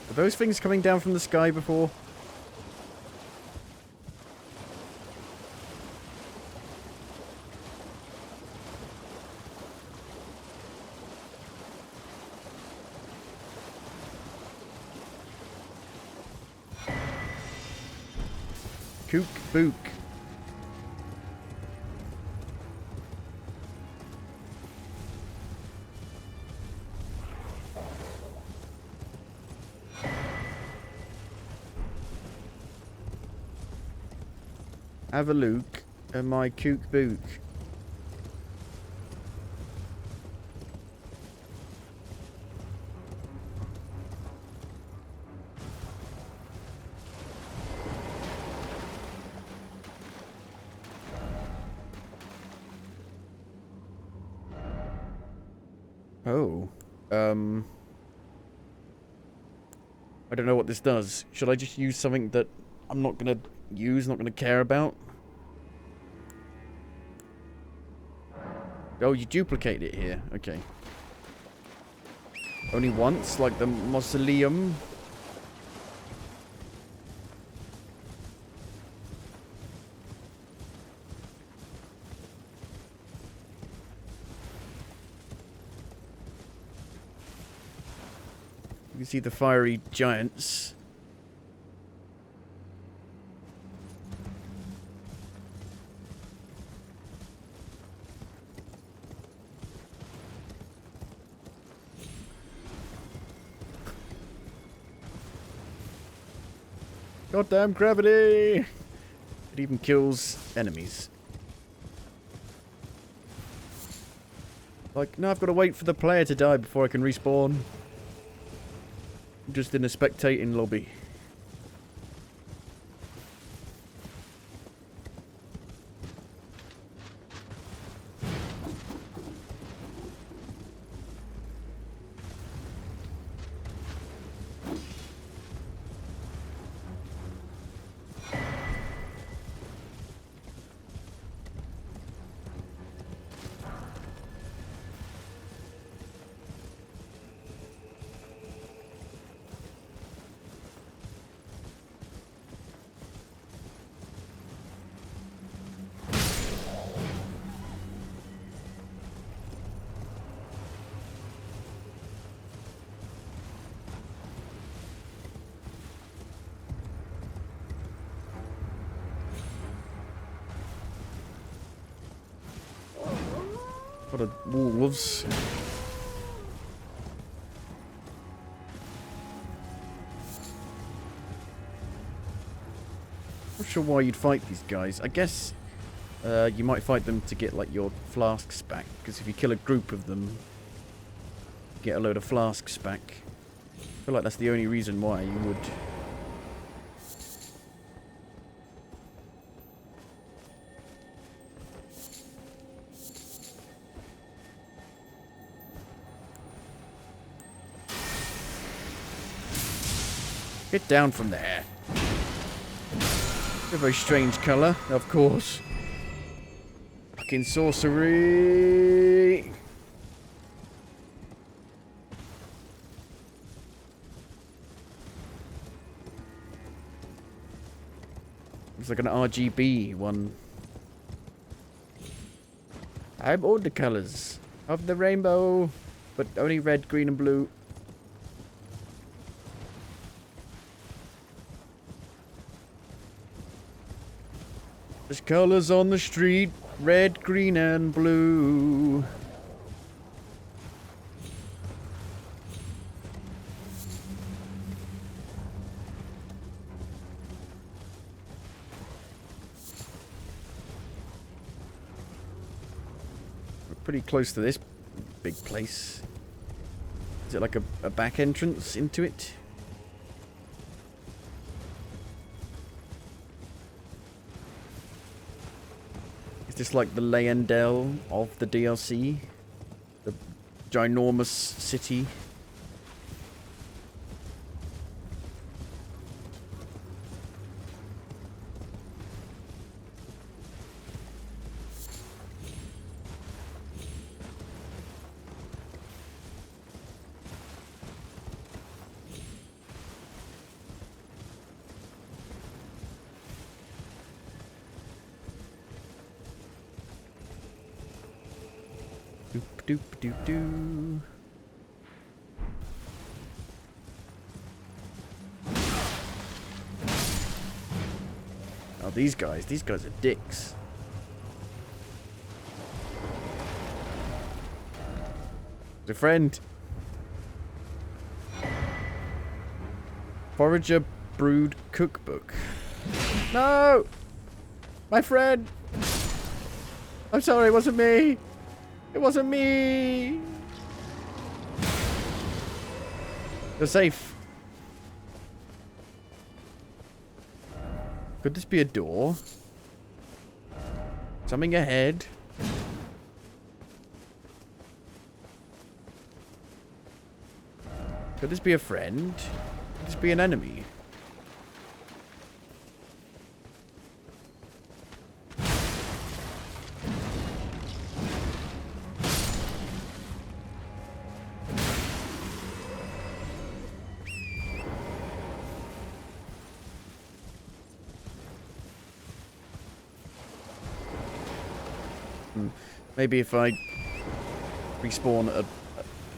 Are those things coming down from the sky before? Kook book. Have a look at my kook book. Oh. I don't know what this does. Should I just use something that I'm not gonna use, not gonna care about? Oh, you duplicate it here. Okay. Only once, like the mausoleum. You can see the fiery giants. Goddamn gravity! It even kills enemies. Like, no, I've got to wait for the player to die before I can respawn. I'm just in a spectating lobby. What a wolves. Not sure why you'd fight these guys. I guess you might fight them to get like your flasks back, because if you kill a group of them, you get a load of flasks back. I feel like that's the only reason why you would. Get down from there. A very strange colour, of course. Fucking sorcery. It's like an RGB one. I'm all the colours of the rainbow, but only red, green, and blue. There's colours on the street, red, green, and blue. Pretty close to this big place. Is it like a back entrance into it? Is this like the Leyendell of the DLC? The ginormous city? Doop doop doo. Oh, these guys are dicks. The friend. Forager Brood Cookbook. No! My friend! I'm sorry, it wasn't me! It wasn't me! You're safe. Could this be a door? Something ahead. Could this be a friend? Could this be an enemy? Maybe if I respawn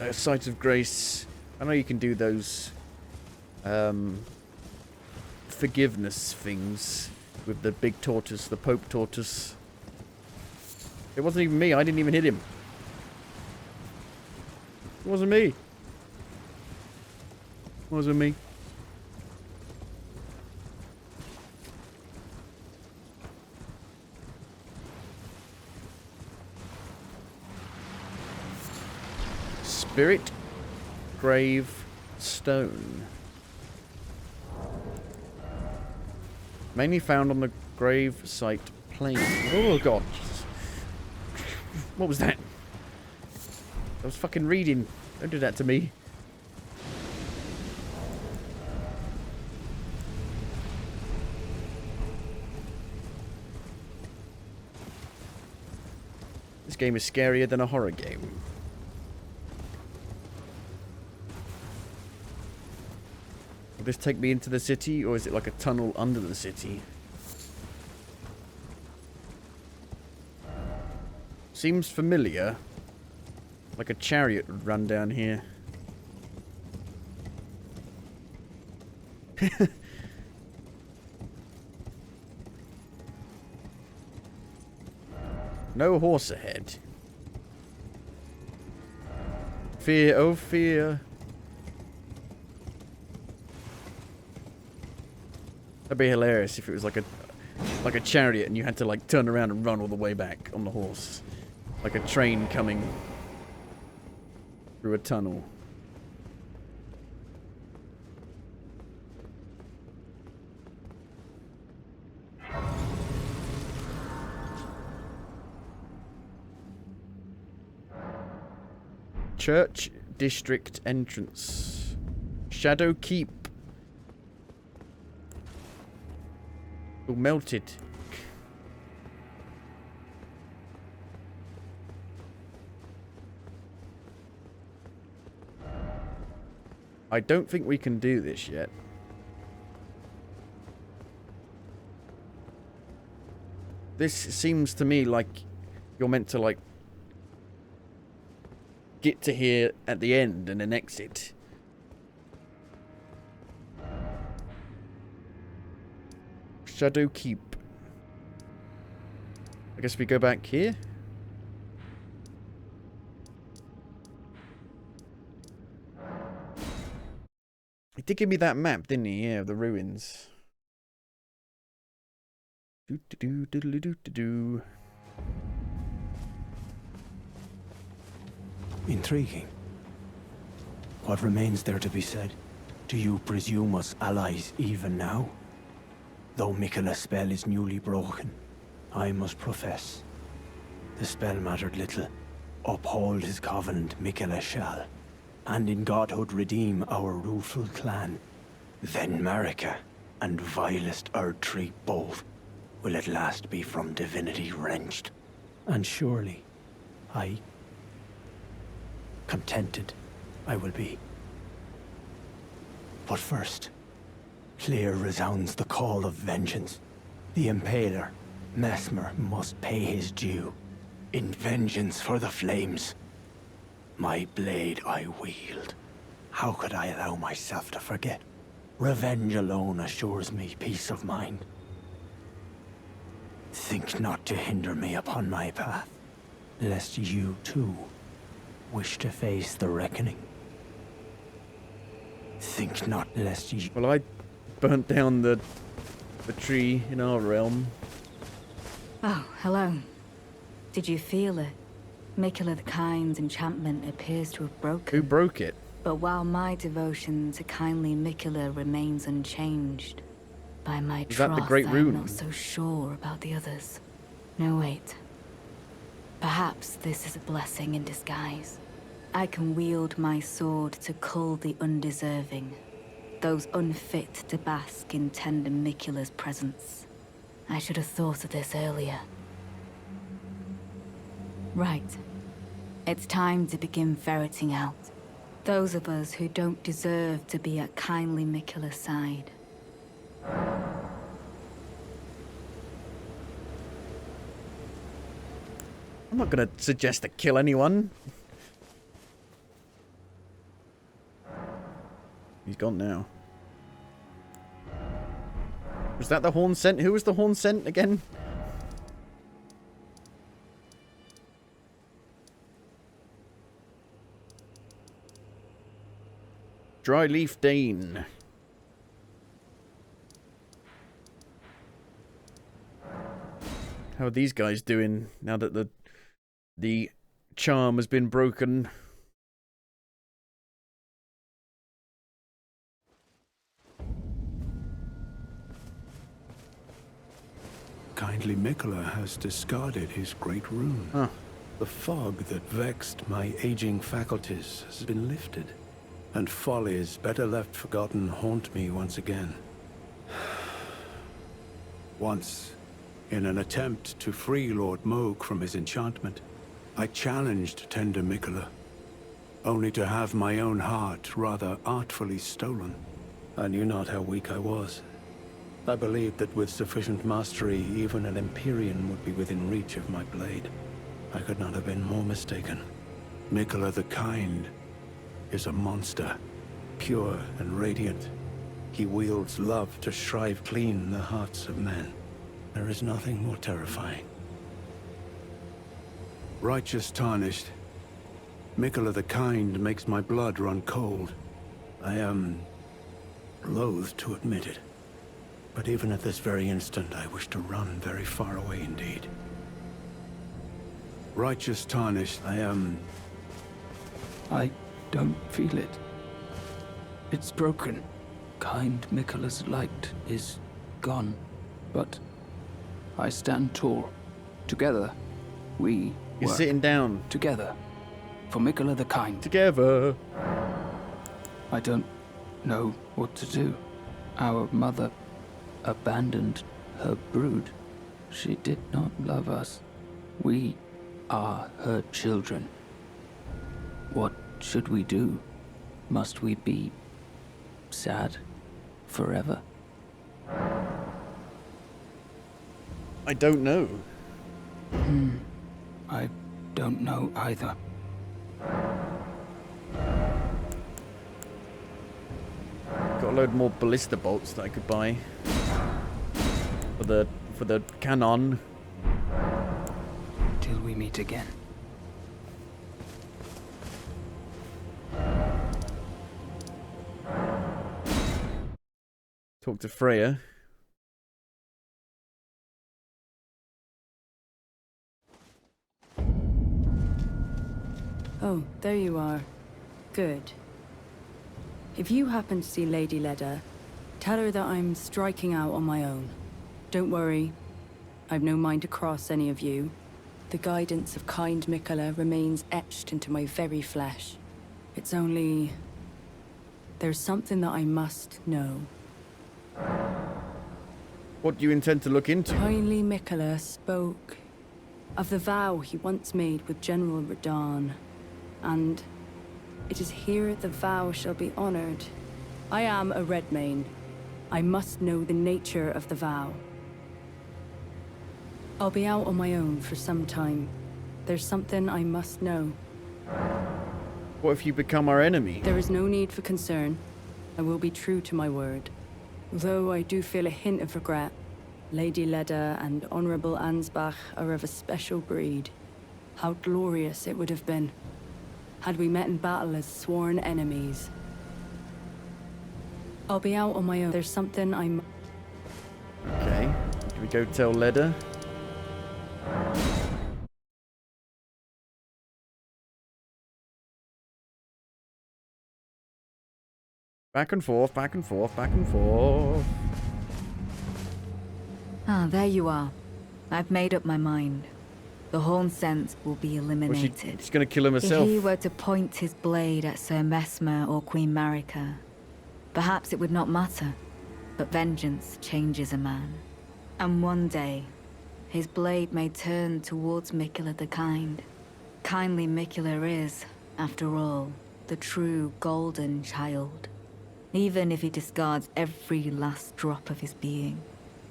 at a site of grace. I know you can do those forgiveness things with the big tortoise, the Pope tortoise. It wasn't even me. I didn't even hit him. It wasn't me. It wasn't me. Spirit Grave Stone. Mainly found on the grave site plain. Oh god. What was that? I was fucking reading. Don't do that to me. This game is scarier than a horror game. Will this take me into the city, or is it like a tunnel under the city? Seems familiar. Like a chariot would run down here. No horse ahead. Fear, oh fear. That'd be hilarious if it was like a chariot and you had to like turn around and run all the way back on the horse. Like a train coming through a tunnel. Church District entrance. Shadow Keep. All melted. I don't think we can do this yet. This seems to me like you're meant to, like, get to here at the end and then exit. Shadow Keep. I guess we go back here. He did give me that map, didn't he? Yeah, of the ruins. Do. Intriguing. What remains there to be said? Do you presume us allies even now? Though Miquella's spell is newly broken, I must profess, the spell mattered little. Uphold his covenant, Miquella shall, and in godhood redeem our rueful clan. Then Marika and vilest Erdtree both will at last be from divinity wrenched. And surely, contented I will be. But first, clear resounds the call of vengeance. The Impaler, Mesmer, must pay his due. In vengeance for the flames, my blade I wield. How could I allow myself to forget? Revenge alone assures me peace of mind. Think not to hinder me upon my path, lest you too wish to face the reckoning. Think not lest you... Well, I burnt down the tree in our realm. Oh, hello. Did you feel it? Miquella the Kind's enchantment appears to have broken. Who broke it? But while my devotion to kindly Miquella remains unchanged, by my Is that the trust, Great I'm Rune? not so sure about the others. No, wait. Perhaps this is a blessing in disguise. I can wield my sword to cull the undeserving, those unfit to bask in tender Miquella's presence. I should have thought of this earlier. Right. It's time to begin ferreting out those of us who don't deserve to be at kindly Miquella's side. I'm not going to suggest to kill anyone. He's gone now. Was that the horn scent? Who was the horn scent again? Dry leaf Dane. How are these guys doing now that the charm has been broken? Kindly Miquella has discarded his great rune. Huh. The fog that vexed my aging faculties has been lifted, and follies better left forgotten haunt me once again. Once, in an attempt to free Lord Moog from his enchantment, I challenged tender Miquella, only to have my own heart rather artfully stolen. I knew not how weak I was. I believed that with sufficient mastery, even an Empyrean would be within reach of my blade. I could not have been more mistaken. Miquella the Kind is a monster, pure and radiant. He wields love to shrive clean the hearts of men. There is nothing more terrifying. Righteous tarnished, Miquella the Kind makes my blood run cold. I am loath to admit it, but even at this very instant, I wish to run very far away indeed. Righteous tarnished, I don't feel it. It's broken. Kind Miquella's light is gone. But I stand tall. Together, we You're work sitting down. together. For Miquella the Kind. Together. I don't know what to do. Our mother abandoned her brood. She did not love us. We are her children. What should we do? Must we be sad forever? I don't know. I don't know either. Got a load more ballista bolts that I could buy for the cannon. Till we meet again. Talk to Freya. Oh, there you are. Good. If you happen to see Lady Leda, tell her that I'm striking out on my own. Don't worry. I've no mind to cross any of you. The guidance of kind Mikola remains etched into my very flesh. It's only... there's something that I must know. What do you intend to look into? Kindly Mikola spoke of the vow he once made with General Radahn, and it is here the vow shall be honored. I am a Redmane. I must know the nature of the vow. I'll be out on my own for some time. There's something I must know. What if you become our enemy? There is no need for concern. I will be true to my word. Though I do feel a hint of regret. Lady Leda and Honorable Ansbach are of a special breed. How glorious it would have been had we met in battle as sworn enemies. I'll be out on my own. There's something I'm... Okay. Can we go tell Leda? Back and forth, back and forth, back and forth. Ah, there you are. I've made up my mind. The Horn Sense will be eliminated. She's gonna kill him herself. If he were to point his blade at Sir Mesmer or Queen Marika, perhaps it would not matter. But vengeance changes a man. And one day, his blade may turn towards Mikola the Kind. Kindly Mikola is, after all, the true golden child. Even if he discards every last drop of his being,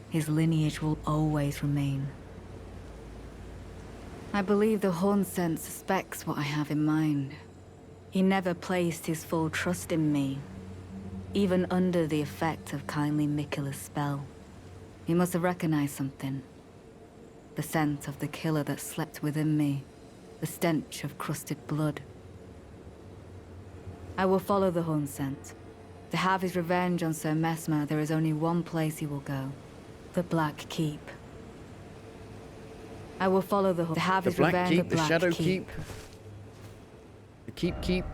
his lineage will always remain. I believe the Horn Sense suspects what I have in mind. He never placed his full trust in me, even under the effect of kindly Mikola's spell. He must have recognized something. The scent of the killer that slept within me, the stench of crusted blood. I will follow the Horn Scent. To have his revenge on Sir Mesmer, there is only one place he will go. The Black Keep. I will follow the... To have The his Black revenge... Keep, the Shadow Keep. The Keep.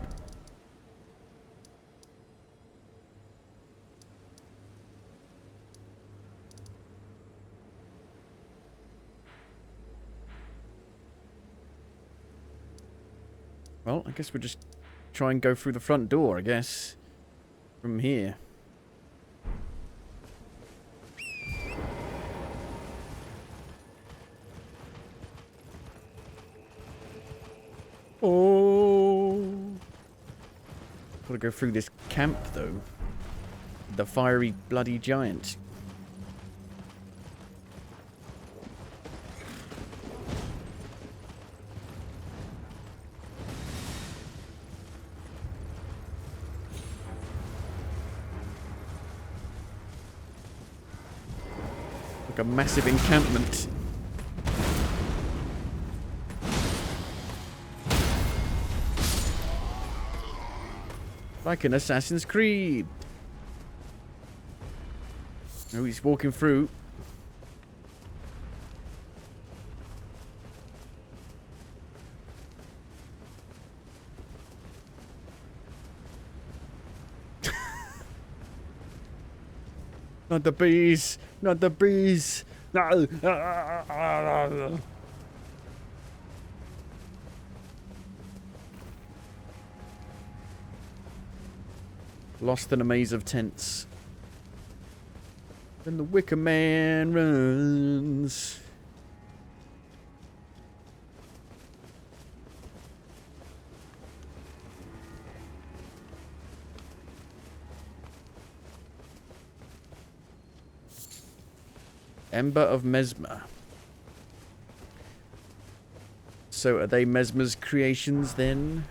Well, I guess we'll just try and go through the front door, I guess. From here. Oh! Gotta go through this camp, though. The fiery, bloody giant. Like a massive encampment. Like an Assassin's Creed. Oh, he's walking through. Not the bees! Not the bees! No! Lost in a maze of tents. When the Wicker Man runs. Ember of Mesmer. So are they Mesmer's creations then?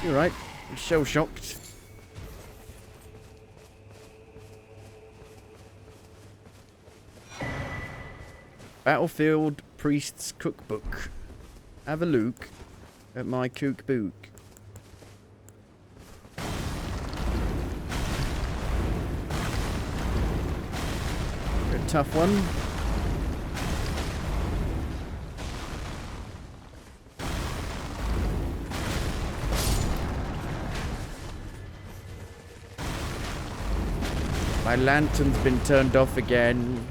You're right. I'm shell-shocked. Battlefield Priest's Cookbook. Have a look at my cookbook. A tough one. My lantern's been turned off again.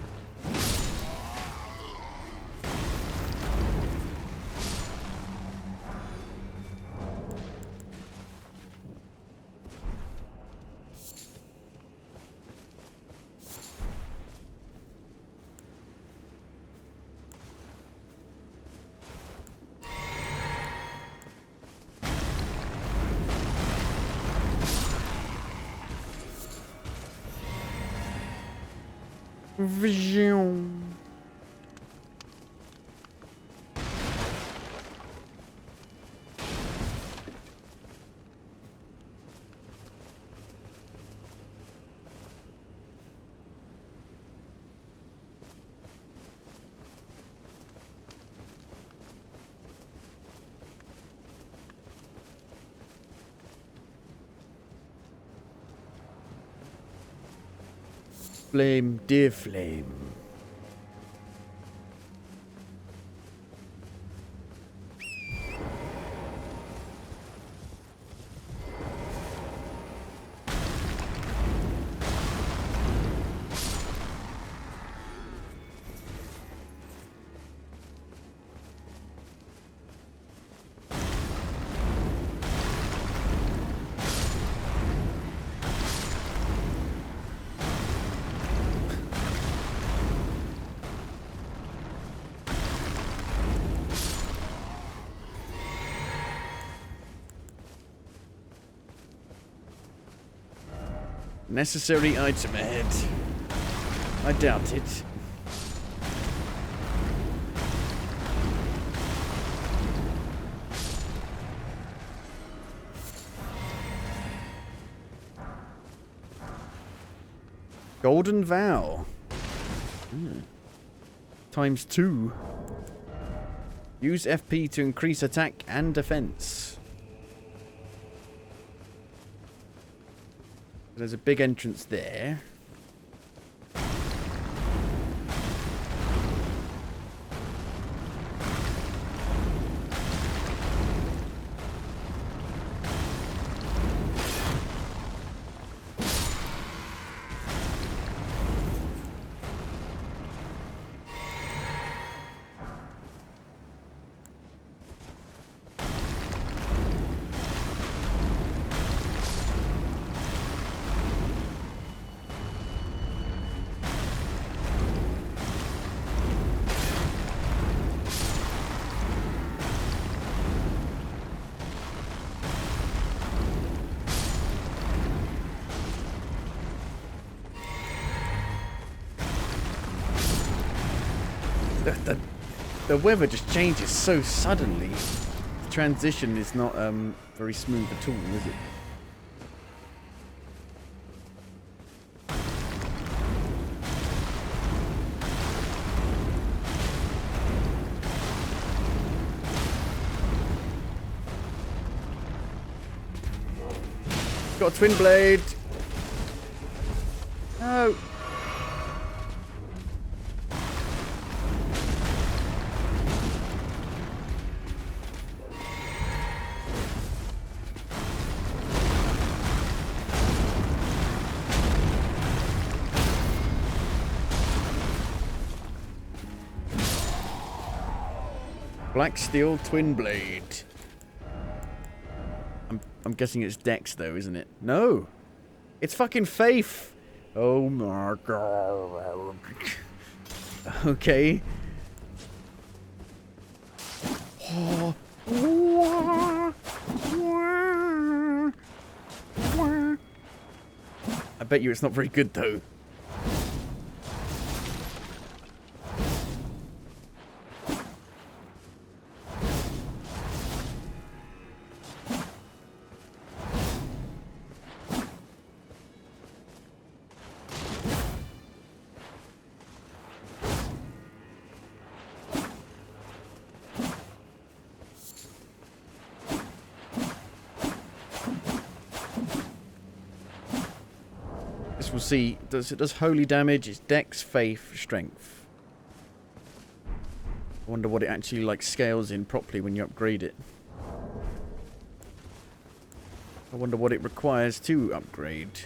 Vision. Flame, dear flame. Necessary item ahead. I doubt it. Golden Vow. ×2. Use FP to increase attack and defense. There's a big entrance there. The weather just changes so suddenly. The transition is not very smooth at all, is it? Got a twin blade. No. Black Steel Twin Blade. I'm guessing it's Dex though, isn't it? No. It's fucking Faith. Oh my god. Okay. Oh. I bet you it's not very good though. We'll see. It does holy damage. It's Dex, Faith, Strength. I wonder what it actually like scales in properly when you upgrade it. I wonder what it requires to upgrade.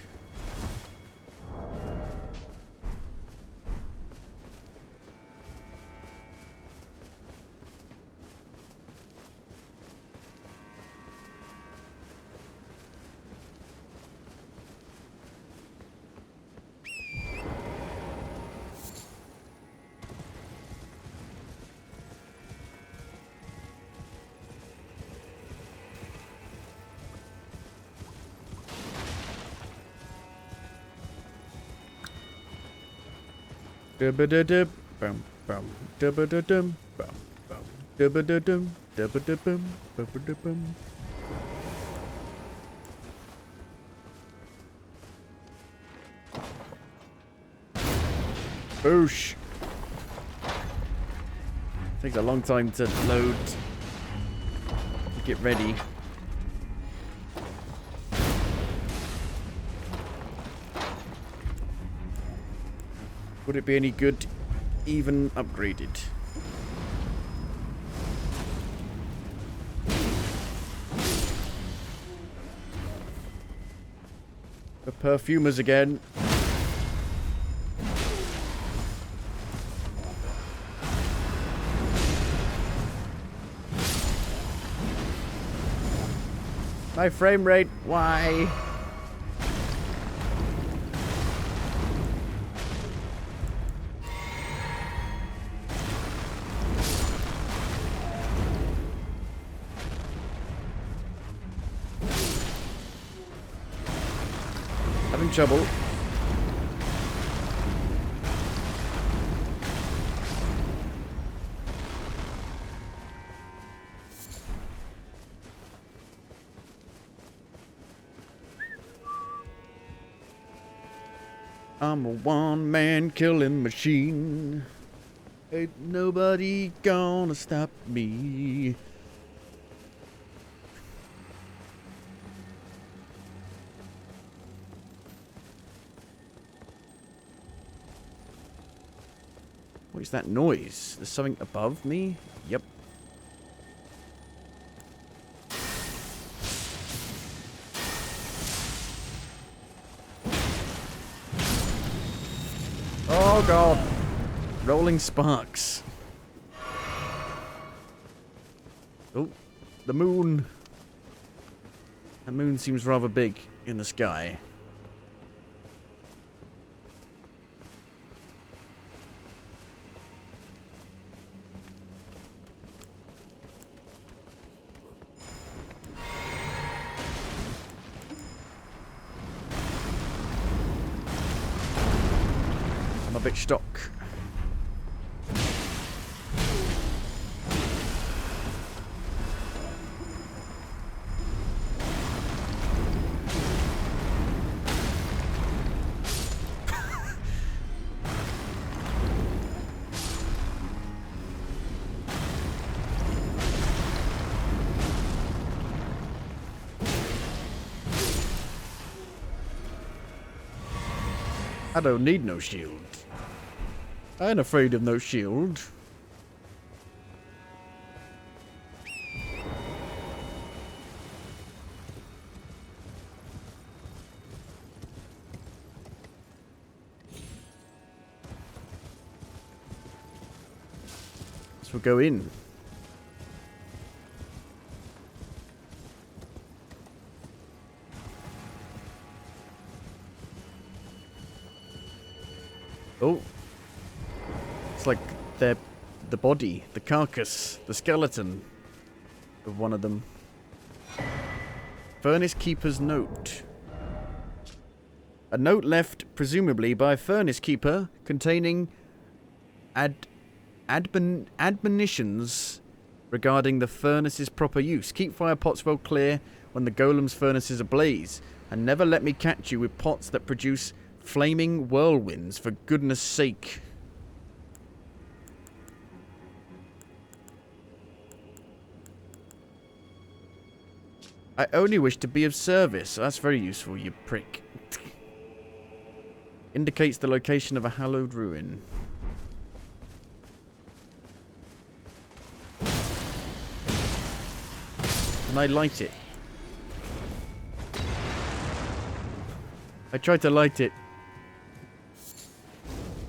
Dub-a-da-dub, bum, bum, dub-a-da-dum, bum, bum, dub-a-da-dum, dub-a-da-bum, dub-a-da-bum. Boosh! Takes a long time to load. Get ready. Would it be any good, even upgraded? The perfumers again. My frame rate, why? Having trouble. I'm a one-man killing machine. Ain't nobody gonna stop me. What is that noise? There's something above me? Yep. Oh god. Rolling sparks. Oh, the moon. The moon seems rather big in the sky. I'm a bit stuck. I don't need no shield. I ain't afraid of no shield. So we'll go in. Oh. It's like they're the body, the carcass, the skeleton of one of them. Furnace Keeper's note. A note left, presumably, by a furnace keeper containing admonitions regarding the furnace's proper use. Keep fire pots well clear when the golem's furnace is ablaze, and never let me catch you with pots that produce flaming whirlwinds, for goodness sake. I only wish to be of service. That's very useful, you prick. Indicates the location of a hallowed ruin. And I light it. I tried to light it.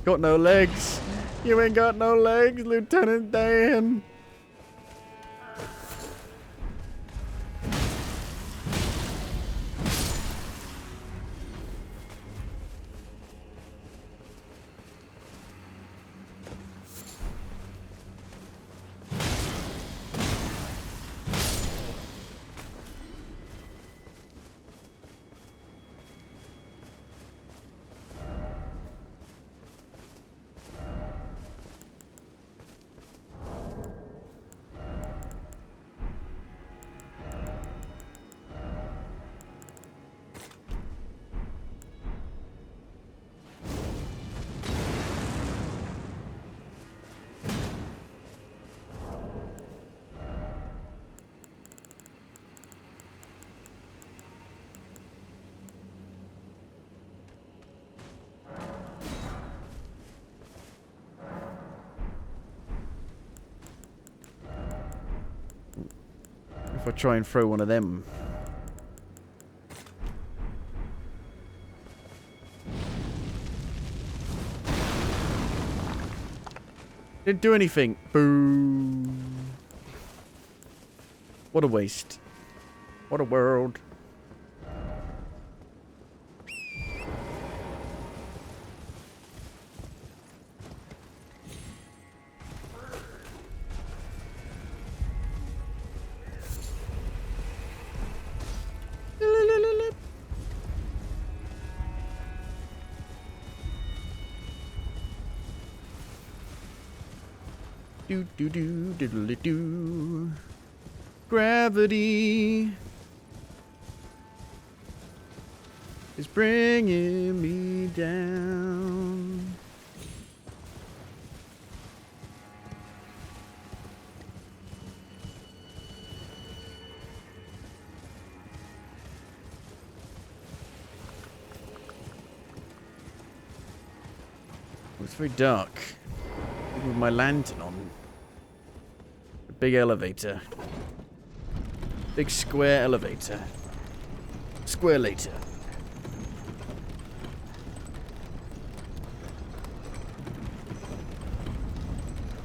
Got no legs. You ain't got no legs, Lieutenant Dan. If I try and throw one of them. Didn't do anything. Boo. What a waste. What a world. Do do do diddly do. Gravity is bringing me down. It's very dark. Even with my lantern on. A big elevator. Big square elevator. Square later.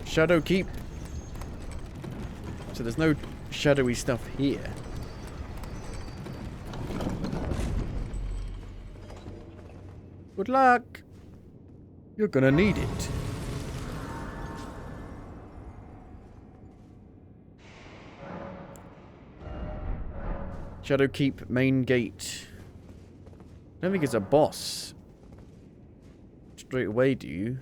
Shadow Keep. So there's no shadowy stuff here. Good luck. You're gonna need it. Shadow Keep main gate. I don't think it's a boss. Straight away, do you?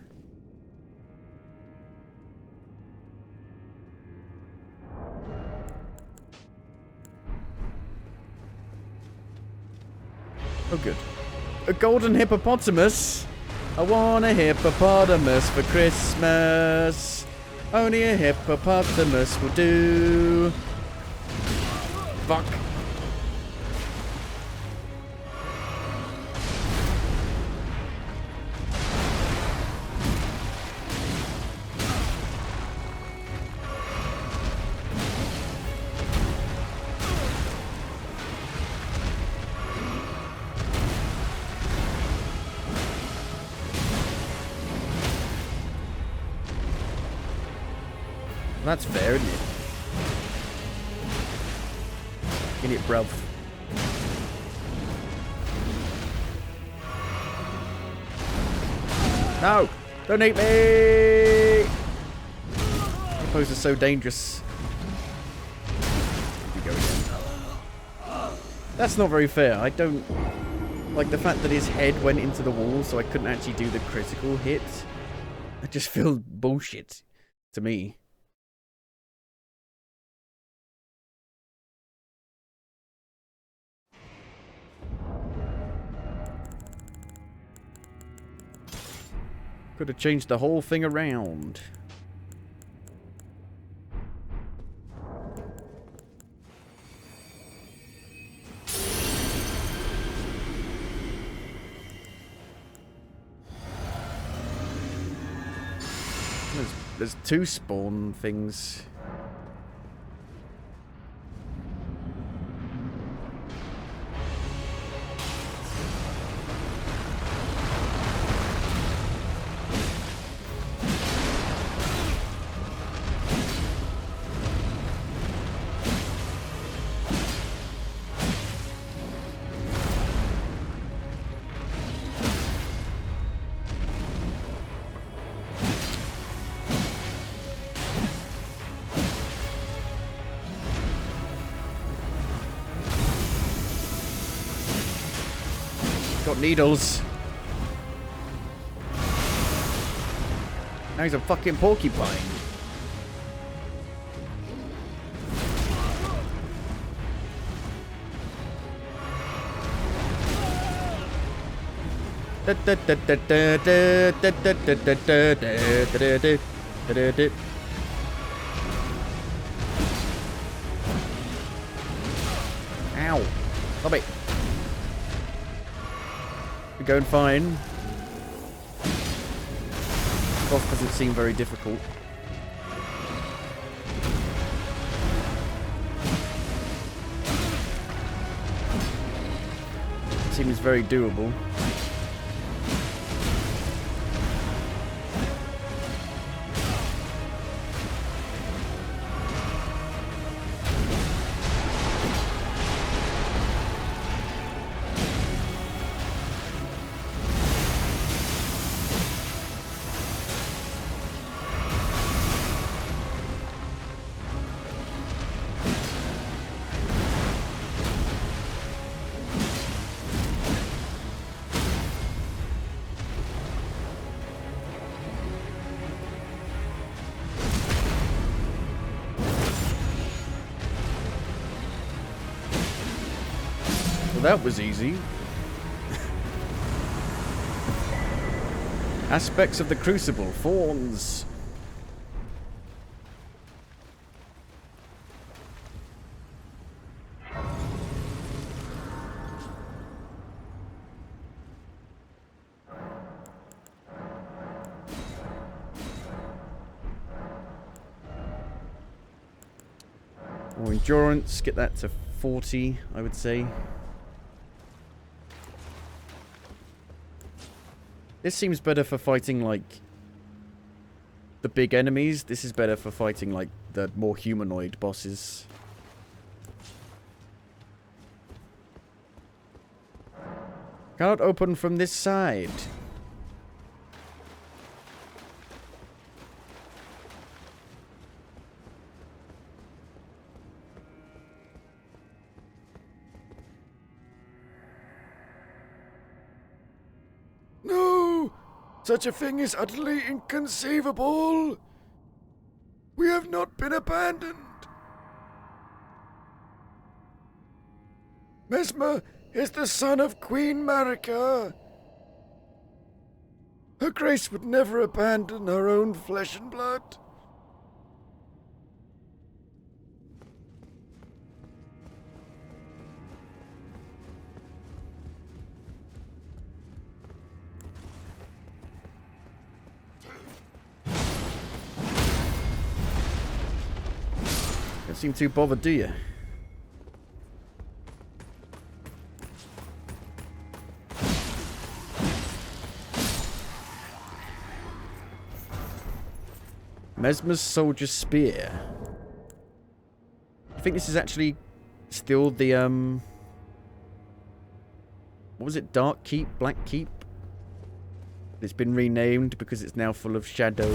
Oh, good. A golden hippopotamus. I want a hippopotamus for Christmas. Only a hippopotamus will do. Fuck. That's fair, isn't it? In it, bruv. No! Don't eat me! The pose is so dangerous. Here we go again. That's not very fair. I don't... Like, the fact that his head went into the wall so I couldn't actually do the critical hit. I just feel bullshit to me. Could have changed the whole thing around. There's two spawn things. Got needles. Now he's a fucking porcupine. Ow. Stop it. We're going fine. Boss doesn't seem very difficult. Seems very doable. Well, that was easy. Aspects of the Crucible. Thorns. Or endurance. Get that to 40, I would say. This seems better for fighting, like, the big enemies. This is better for fighting, like, the more humanoid bosses. Cannot open from this side. No! Such a thing is utterly inconceivable! We have not been abandoned! Mesmer is the son of Queen Marika. Her Grace would never abandon her own flesh and blood. Don't seem too bothered, do you? Mesmer's Soldier Spear. I think this is actually still the, what was it? Dark Keep? Black Keep? It's been renamed because it's now full of shadow.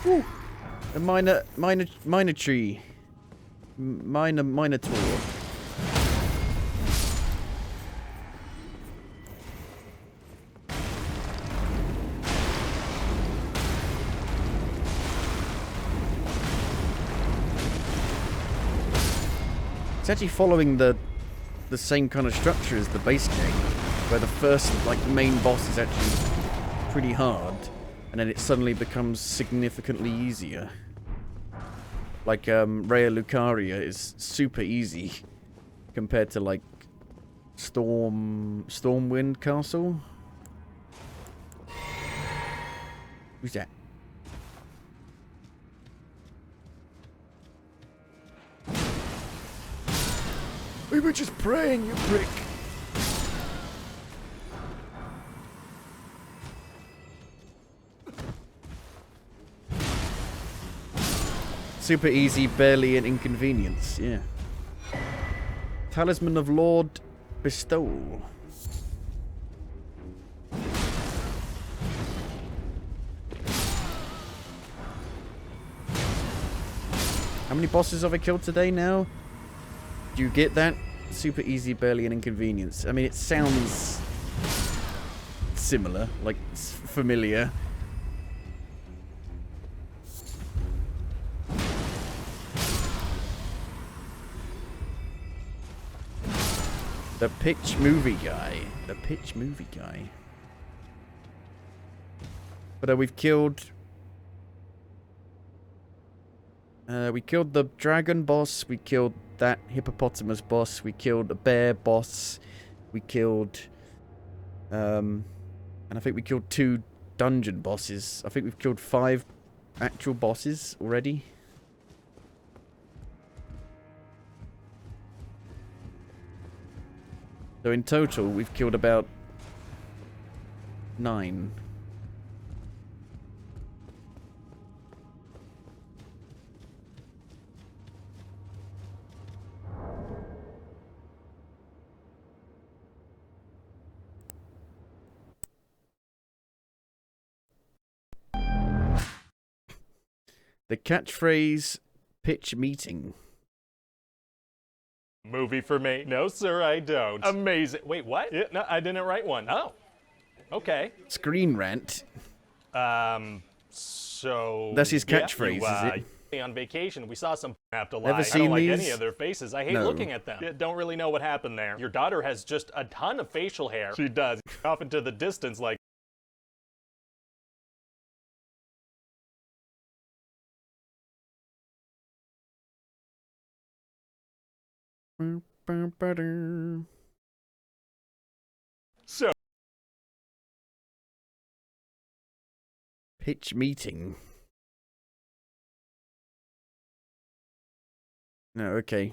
Woo! A minor tree. Minotaur. It's actually following the same kind of structure as the base game, where the first main boss is actually pretty hard, and then it suddenly becomes significantly easier. Like Rhea Lucaria is super easy compared to Stormwind Castle. Who's that? We were just praying, you prick. Super easy, barely an inconvenience, yeah. Talisman of Lord Bestowal. How many bosses have I killed today now? Do you get that? Super easy, barely an inconvenience. I mean, it sounds similar, like it's familiar. The pitch movie guy. The pitch movie guy. But we've killed... we killed the dragon boss. We killed that hippopotamus boss. We killed a bear boss. We killed... and I think we killed 2 dungeon bosses. I think we've killed 5 actual bosses already. So in total, we've killed about 9. The catchphrase, pitch meeting. Movie for me? No, sir, I don't. Amazing. Wait, what? Yeah, no, I didn't write one. Oh. Okay. Screen rant. So... That's his catchphrase, is it? On vacation, we saw some have to lie. Never I seen don't like these? any of their faces. I hate No. looking at them. Don't really know what happened there. Your daughter has just a ton of facial hair. She does. Off into the distance like... So... Pitch meeting. No, okay.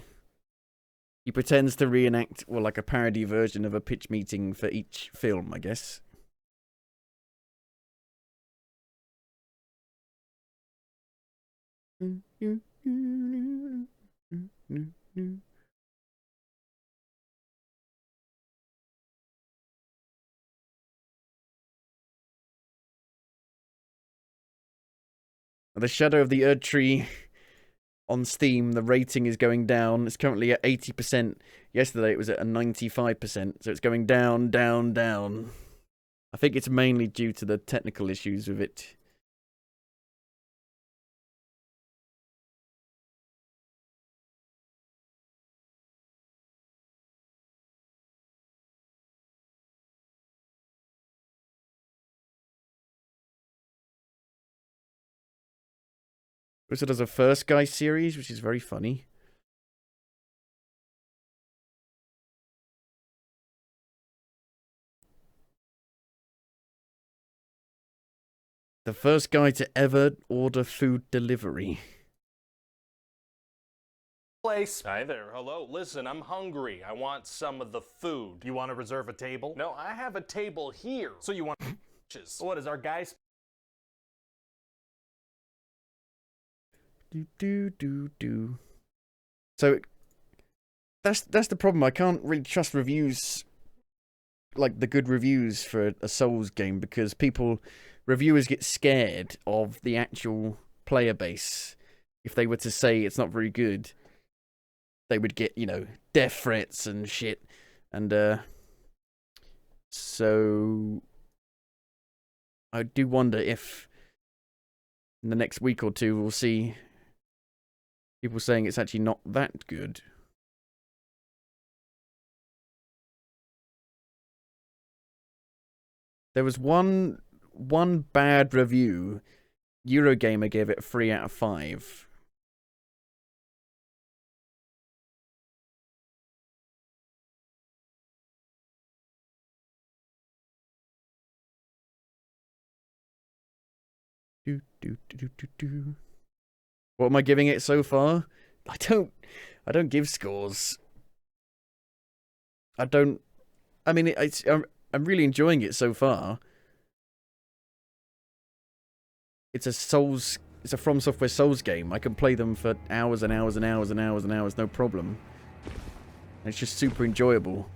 He pretends to reenact, well, like a parody version of a pitch meeting for each film, I guess. The Shadow of the Erdtree on Steam, the rating is going down. It's currently at 80%. Yesterday it was at a 95%, so it's going down, down, down. I think it's mainly due to the technical issues with it. Also does a First Guy series, which is very funny. The first guy to ever order food delivery. place. Hi there, hello. Listen, I'm hungry. I want some of the food. You want to reserve a table? No, I have a table here. So you want what is our guys? Do. So that's the problem. I can't really trust reviews, like the good reviews for a Souls game, because reviewers get scared of the actual player base. If they were to say it's not very good, they would get, death threats and shit. And so I do wonder if in the next week or two we'll see people saying it's actually not that good. There was one bad review. Eurogamer gave it a 3 out of 5. What am I giving it so far? I don't give scores. I mean, I'm really enjoying it so far. It's a From Software Souls game. I can play them for hours and hours and hours and hours and hours, no problem. And it's just super enjoyable.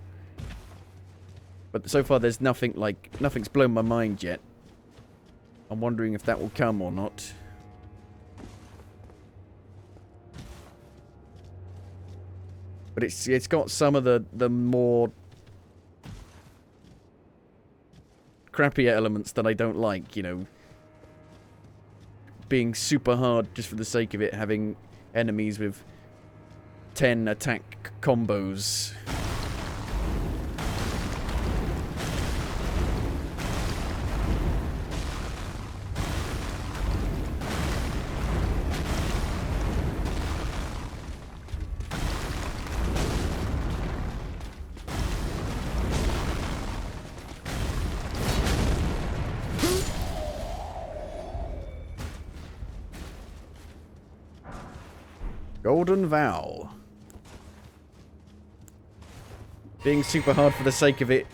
But so far there's nothing's blown my mind yet. I'm wondering if that will come or not. But it's got some of the more crappier elements that I don't like, being super hard just for the sake of it, having enemies with 10 attack combos. Golden Vow. Being super hard for the sake of it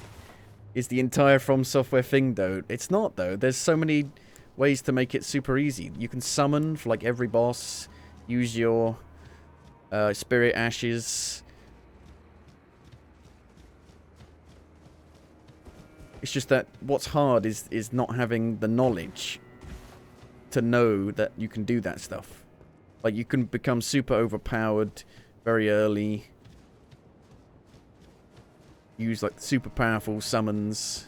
is the entire From Software thing, though. It's not, though. There's so many ways to make it super easy. You can summon for, like, every boss. Use your spirit ashes. It's just that what's hard is not having the knowledge to know that you can do that stuff. Like, you can become super overpowered very early. Use, like, super powerful summons.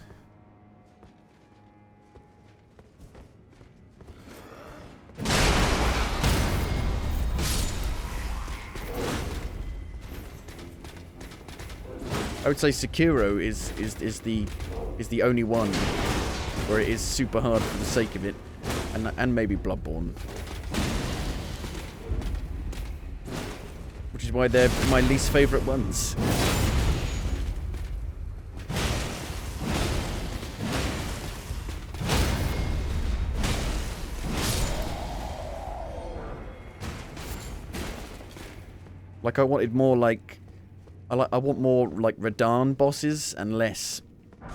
I would say Sekiro is the only one where it is super hard for the sake of it, and maybe Bloodborne. Which is why they're my least favourite ones. Like, I wanted more, like... I want more, like, Radahn bosses and less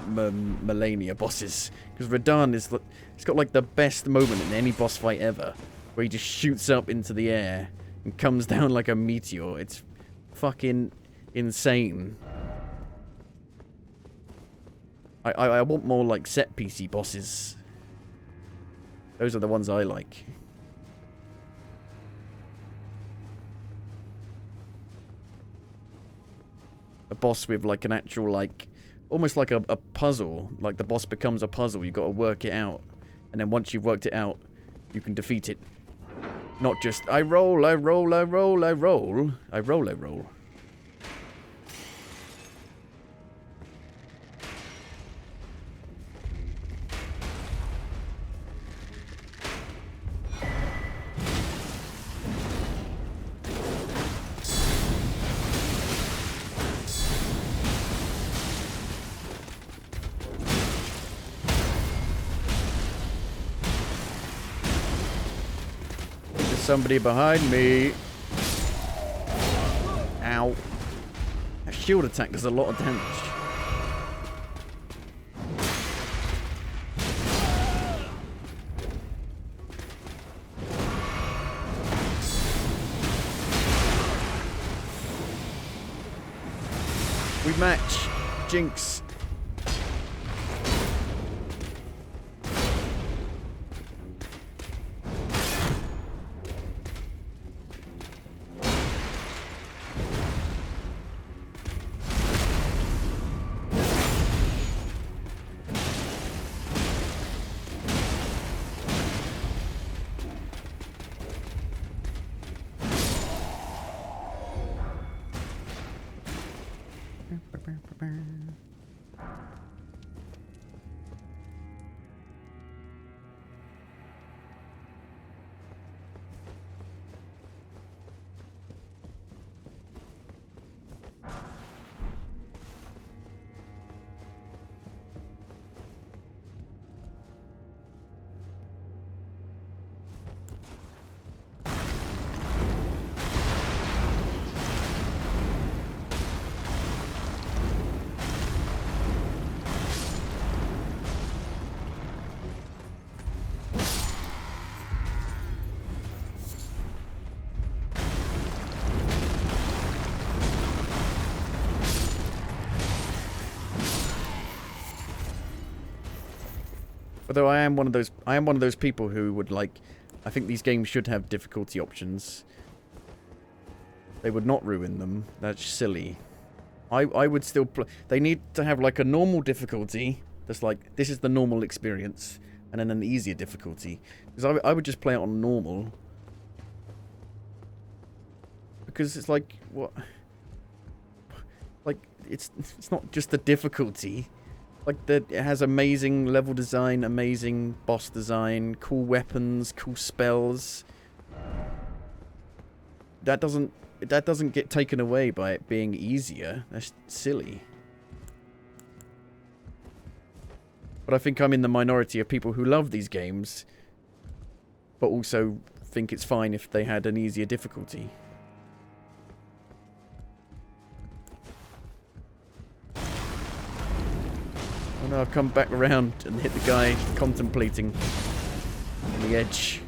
Melania bosses. Because Radahn is... It's got, like, the best moment in any boss fight ever. Where he just shoots up into the air and comes down like a meteor. It's fucking insane. I want more, like, set-piecey bosses. Those are the ones I like. A boss with, like, an actual, like... Almost like a puzzle. Like, the boss becomes a puzzle. You've got to work it out. And then once you've worked it out, you can defeat it. Not just, I roll, I roll, I roll, I roll. I roll, I roll. Somebody behind me. shield attack does a lot of damage. We match. Jinx. Although I am one of those people who would like, I think these games should have difficulty options. They would not ruin them. That's silly. I would still play. They need to have like a normal difficulty. That's like, this is the normal experience, and then an easier difficulty. Because I would just play it on normal. Because it's like, what? Like, it's not just the difficulty. Like, it has amazing level design, amazing boss design, cool weapons, cool spells. That doesn't get taken away by it being easier. That's silly. But I think I'm in the minority of people who love these games, but also think it's fine if they had an easier difficulty. Oh no, I've come back around and hit the guy contemplating on the edge.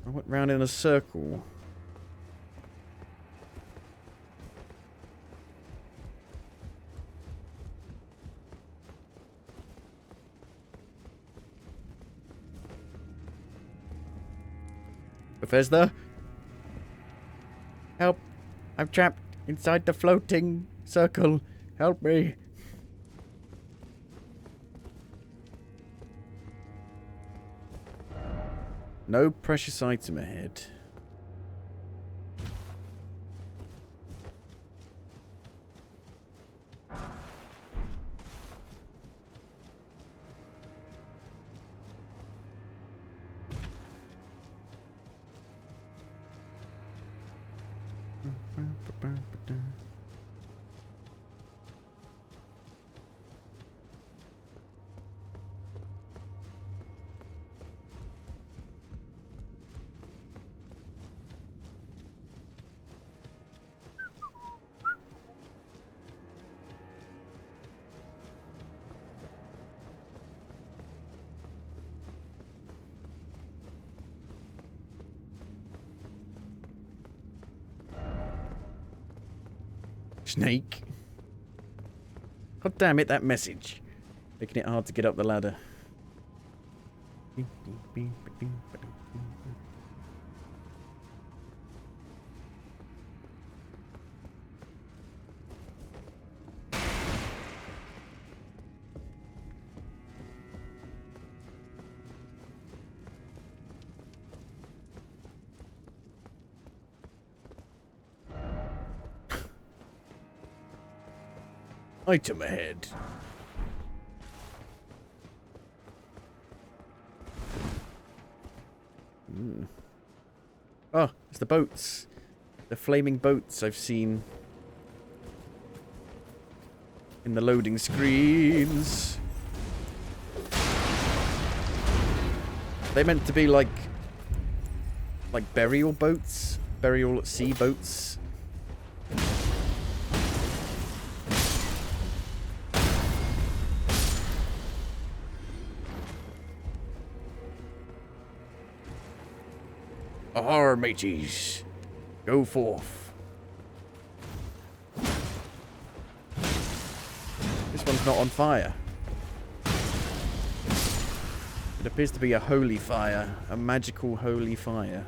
I went round in a circle. Bethesda? Help! I'm trapped inside the floating circle. Help me! No precious item ahead. Snake. God damn it, that message. Making it hard to get up the ladder. Item ahead. Oh, it's the boats. The flaming boats I've seen in the loading screens. They meant to be like burial boats, burial at sea boats. Ahar, mateys, go forth. This one's not on fire. It appears to be a holy fire, a magical holy fire.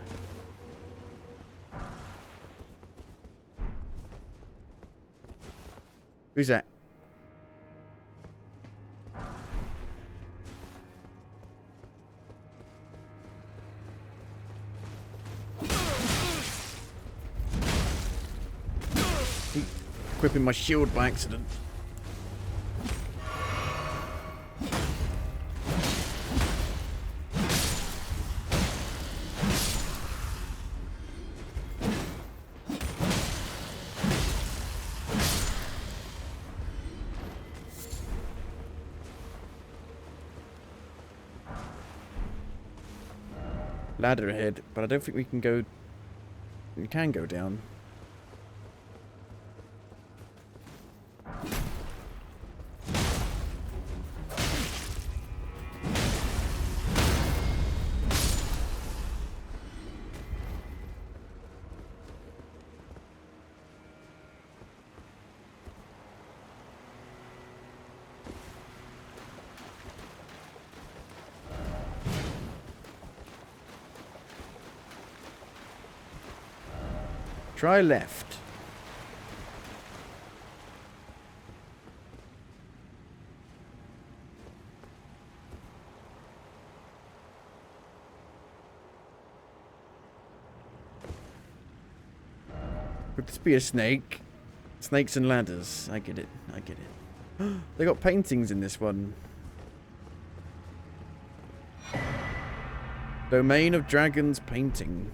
Who's that? Equipping my shield by accident. Ladder ahead, but I don't think we can go... We can go down. Try left. Could this be a snake? Snakes and ladders. I get it. I get it. They got paintings in this one. Domain of Dragons painting.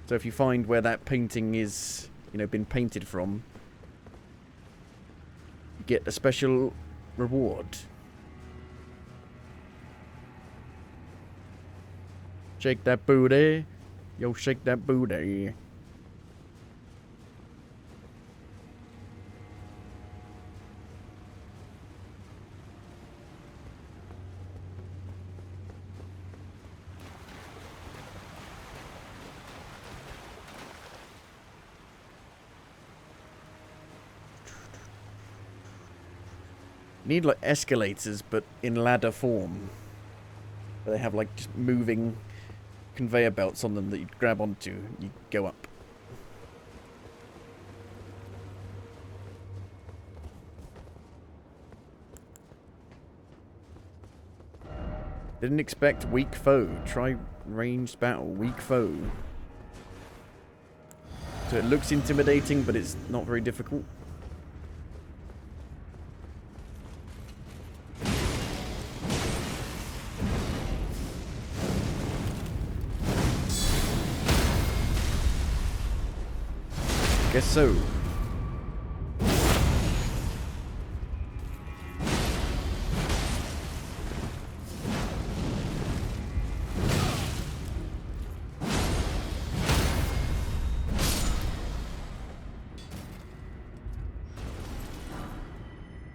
So if you find where that painting is, you know, been painted from, you get a special reward. Shake that booty. Yo, shake that booty. Need like escalators, but in ladder form. Where they have like just moving conveyor belts on them that you grab onto and you go up. Didn't expect weak foe. Try ranged battle. Weak foe. So it looks intimidating, but it's not very difficult. Guess so.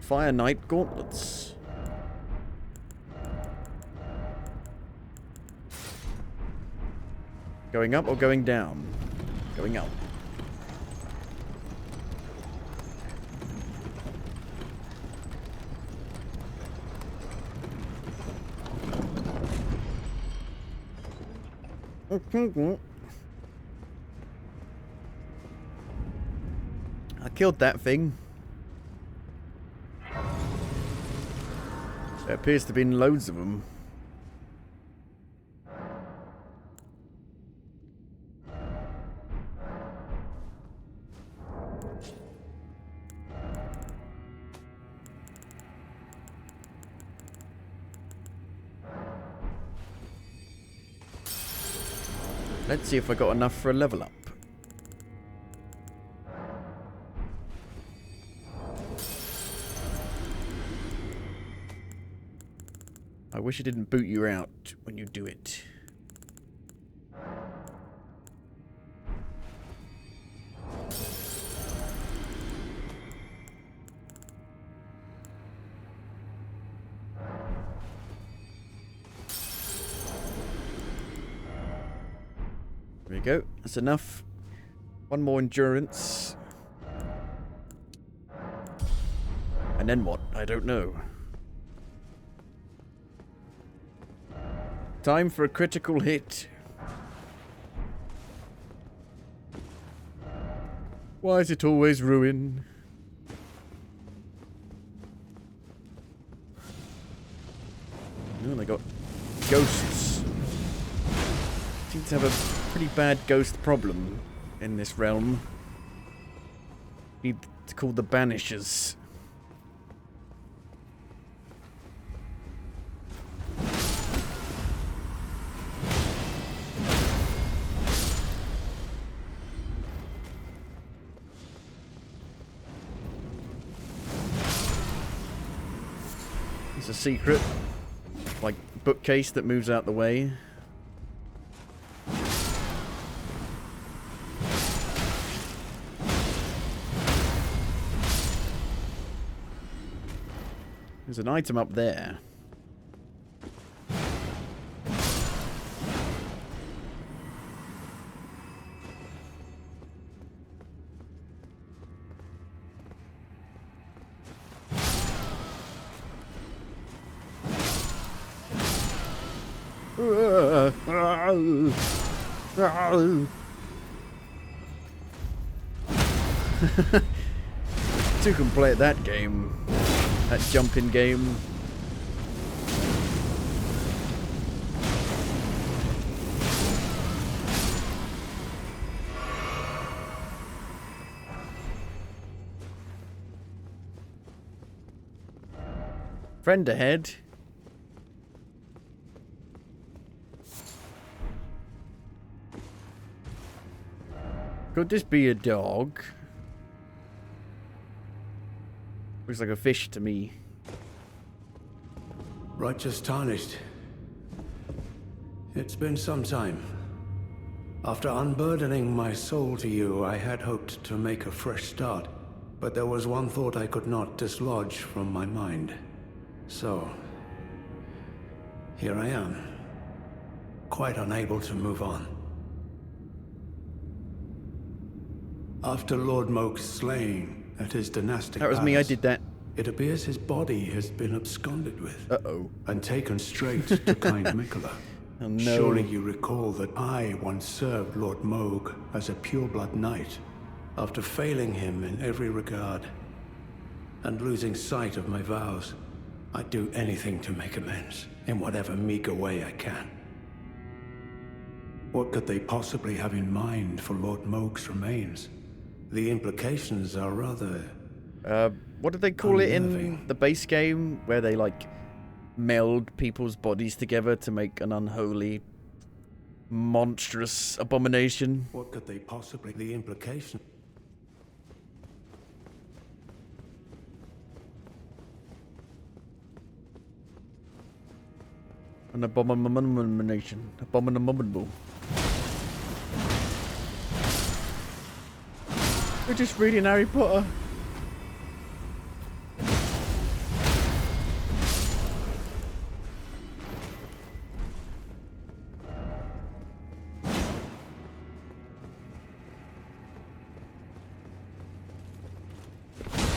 Fire Knight gauntlets. Going up or going down? Going up. I killed that thing. There appears to have been loads of them. Let's see if I got enough for a level up. I wish it didn't boot you out when you do it. There we go. That's enough. One more endurance. And then what? I don't know. Time for a critical hit. Why is it always ruin? Oh, they got ghosts. Seem to have a pretty bad ghost problem in this realm. Need to call the Banishers. It's a secret, like, bookcase that moves out the way. There's an item up there. Two can play at that game. That jumping game. Friend ahead. Could this be a dog? Looks like a fish to me. Righteous Tarnished. It's been some time. After unburdening my soul to you, I had hoped to make a fresh start. But there was one thought I could not dislodge from my mind. So, here I am. Quite unable to move on. After Lord Moke's slaying at his dynastic That was me, I palace, did that. it appears his body has been absconded with. Uh-oh. And taken straight to kind Mikola. Oh, no. Surely you recall that I once served Lord Moog as a pureblood knight, after failing him in every regard, and losing sight of my vows. I'd do anything to make amends, in whatever meager way I can. What could they possibly have in mind for Lord Moog's remains? The implications are rather... what did they call it in unnerving. the base game? Where they, like, meld people's bodies together to make an unholy, monstrous abomination? What could they possibly... The implication... An abomination. Abominable. We're just reading Harry Potter.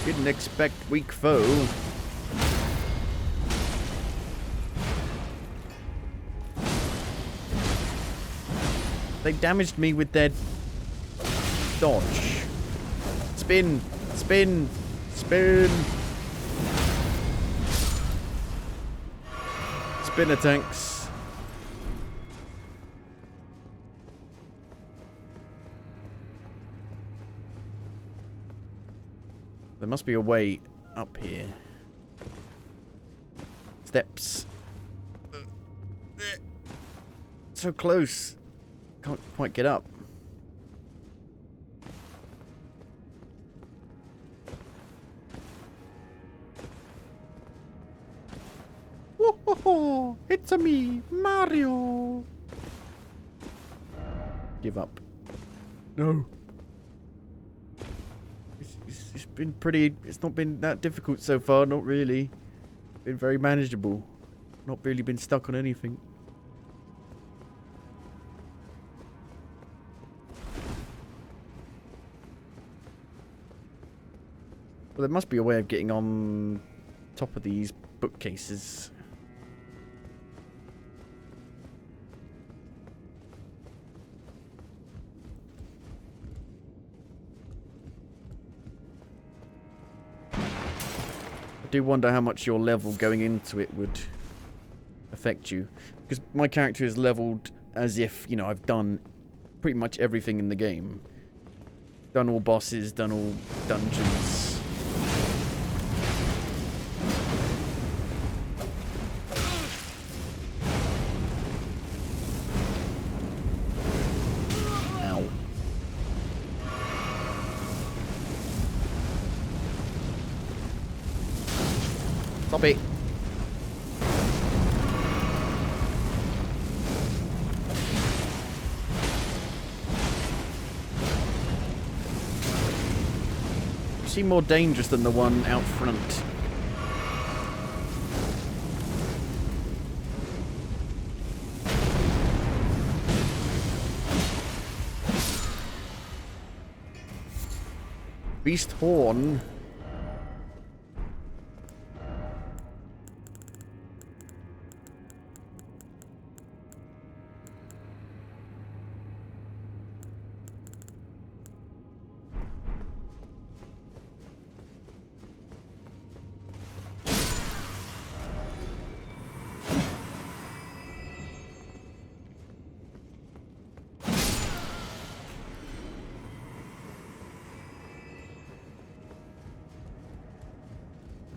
Didn't expect weak foe. They damaged me with their dodge. Spin! Spin! Spin! Spinner tanks. There must be a way up here. Steps. So close. Can't quite get up. Whoa, it's a me, Mario. Give up. No. It's been pretty. It's not been that difficult so far. Not really. Been very manageable. Not really been stuck on anything. Well, there must be a way of getting on top of these bookcases. I do wonder how much your level going into it would affect you. Because my character is leveled as if, you know, I've done pretty much everything in the game. Done all bosses, done all dungeons. Ow. Stop it. You seem more dangerous than the one out front. Beast Horn.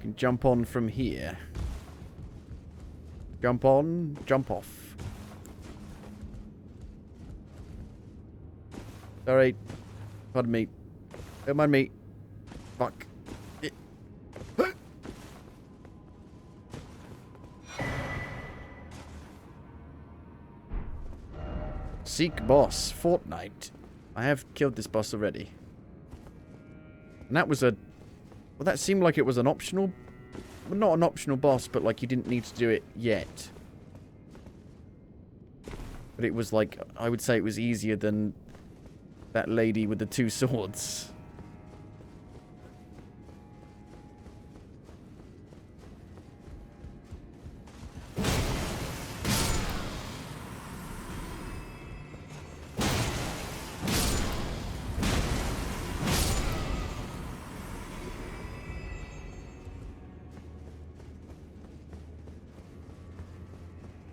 Can jump on from here. Jump on, jump off. Alright. Pardon me. Don't mind me. Fuck. Seek boss. Fortnite. I have killed this boss already. And that was a... Well, that seemed like it was an optional... Well, not an optional boss, but like you didn't need to do it yet. But it was like... I would say it was easier than that lady with the 2 swords.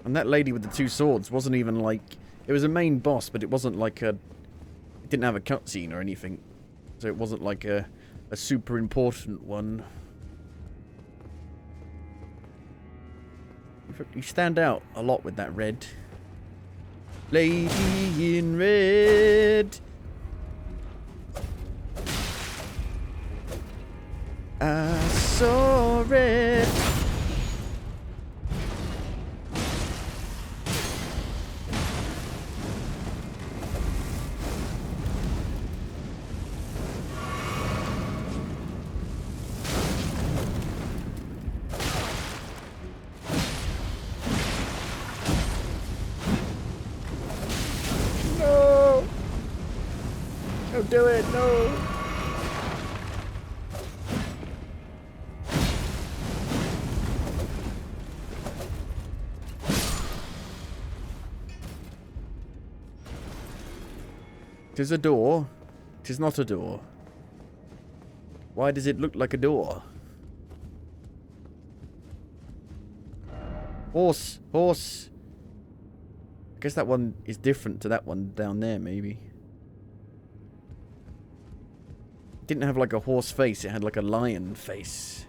And that lady with the 2 swords wasn't even like... It was a main boss, but it wasn't like a... It didn't have a cutscene or anything. So it wasn't like a super important one. You stand out a lot with that red. Lady in red. I saw red. Don't do it, no! Tis a door. Tis not a door. Why does it look like a door? Horse! Horse! I guess that one is different to that one down there, maybe. It didn't have like a horse face, it had like a lion face.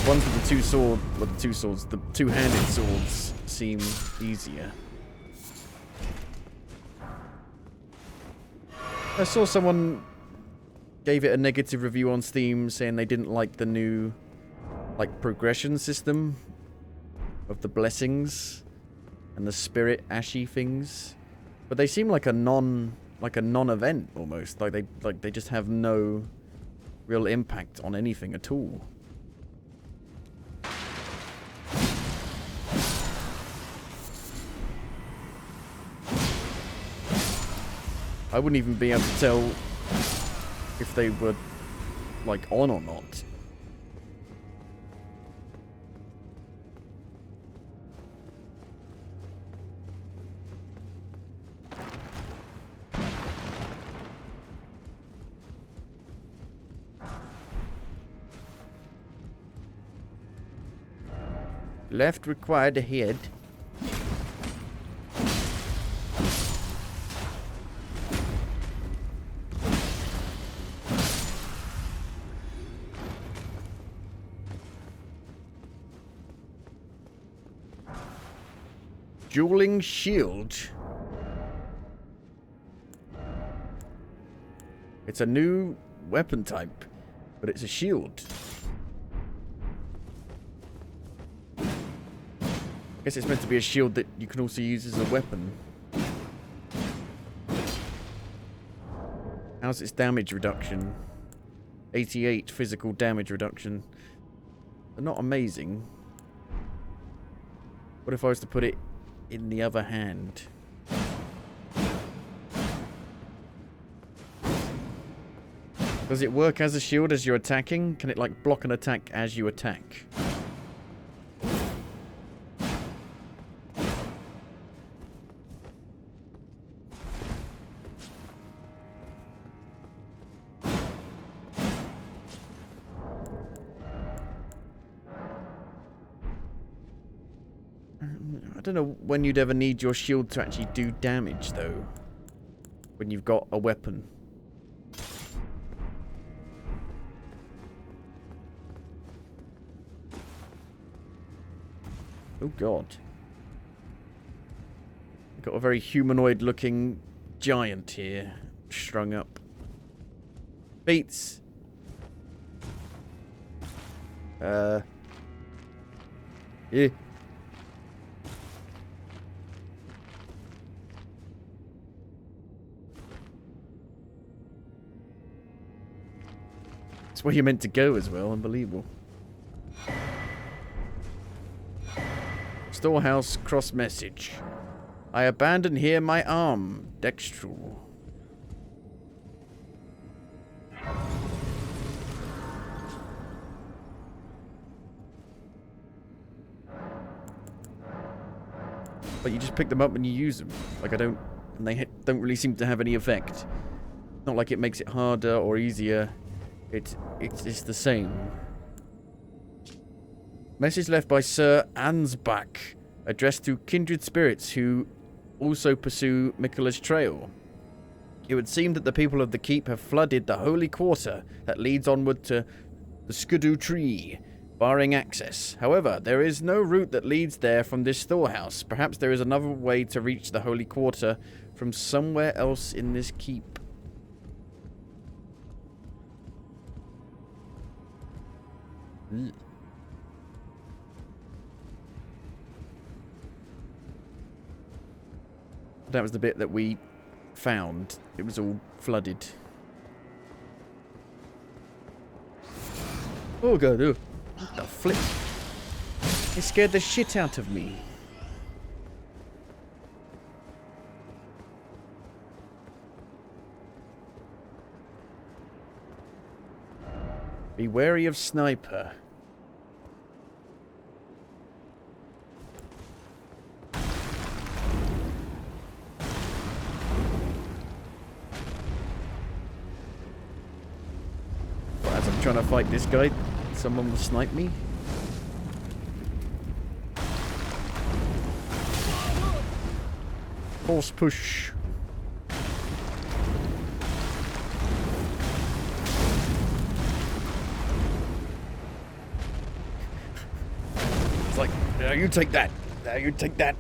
Ones with the 2 sword, well, the 2 swords, the 2-handed swords seem easier. I saw someone gave it a negative review on Steam saying they didn't like the new, like, progression system. of the blessings and the spirit ashy things, but they seem like a non-event almost. Like they just have no real impact on anything at all. I wouldn't even be able to tell if they were like on or not. Left required ahead. Dueling shield. It's a new weapon type, but it's a shield. I guess it's meant to be a shield that you can also use as a weapon. How's its damage reduction? 88 physical damage reduction. But not amazing. What if I was to put it in the other hand? Does it work as a shield as you're attacking? Can it like block an attack as you attack? I don't know when you'd ever need your shield to actually do damage, though. When you've got a weapon. Oh god. We've got a very humanoid-looking giant here, strung up. Beats. Yeah. That's where you're meant to go as well. Unbelievable. Storehouse cross message. I abandon here my arm. Dextral. But you just pick them up and you use them. Like and they don't really seem to have any effect. Not like it makes it harder or easier. It's the same. Message left by Sir Ansbach, addressed to kindred spirits who also pursue Miquella's trail. It would seem that the people of the keep have flooded the holy quarter that leads onward to the Erdtree, barring access. However, there is no route that leads there from this storehouse. Perhaps there is another way to reach the holy quarter from somewhere else in this keep. That was the bit that we found. It was all flooded. Oh god, oh. What the flip? It scared the shit out of me. Be wary of sniper. As I'm trying to fight this guy, someone will snipe me. Force push. It's like, now you take that. Now you take that.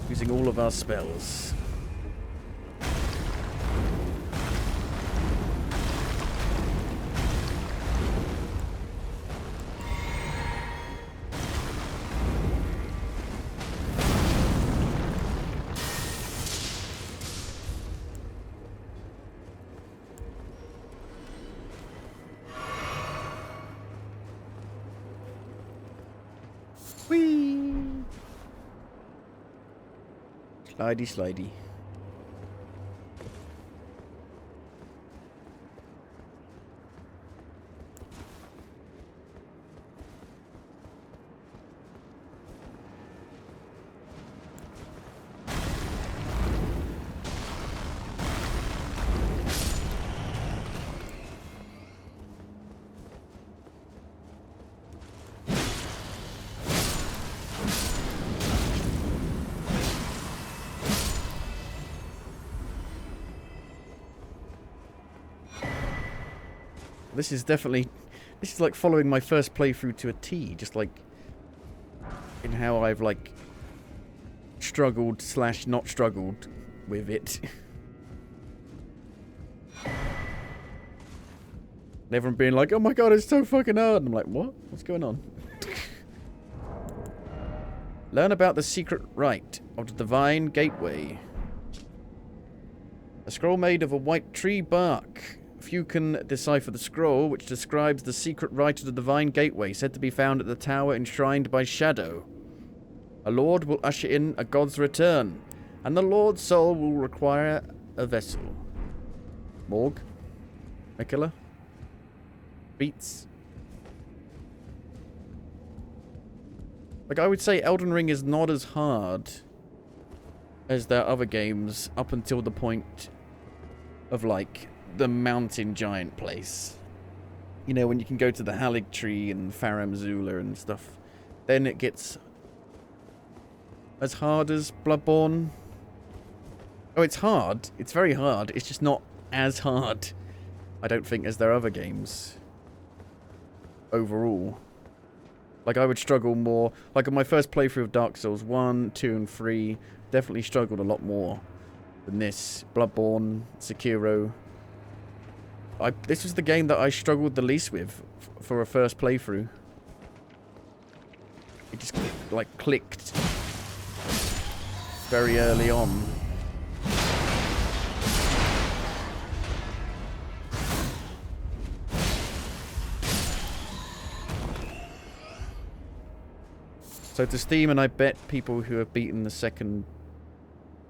Using all of our spells. Slidey, slidey. This is definitely... This is like following my first playthrough to a T. Just like... in how I've like... struggled / not struggled with it. And everyone being like, oh my god, it's so fucking hard. And I'm like, what? What's going on? Learn about the secret rite of the Divine Gateway. A scroll made of a white tree bark. Few can decipher the scroll, which describes the secret rite of the Divine Gateway, said to be found at the tower enshrined by Shadow. A lord will usher in a god's return, and the lord's soul will require a vessel. Morg? Mikula? Beats? Like, I would say Elden Ring is not as hard as their other games up until the point of, like, the mountain giant place. You know, when you can go to the Erdtree and Farum Azula and stuff. Then it gets as hard as Bloodborne. Oh, it's hard. It's very hard. It's just not as hard, I don't think, as their other games. Overall. Like, I would struggle more. Like, on my first playthrough of Dark Souls 1, 2, and 3, definitely struggled a lot more than this. Bloodborne, Sekiro. This was the game that I struggled the least with for a first playthrough. It just, like, clicked very early on. So to Steam, and I bet people who have beaten the second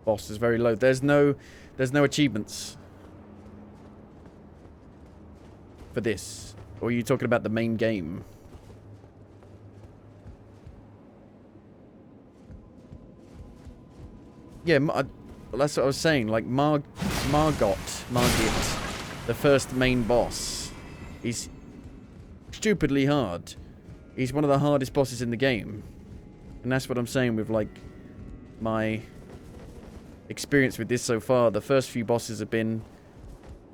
boss is very low. There's no achievements for this. Or are you talking about the main game? Yeah, that's what I was saying. Like Margit, the first main boss, is stupidly hard. He's one of the hardest bosses in the game. And that's what I'm saying with, like, my experience with this so far. The first few bosses have been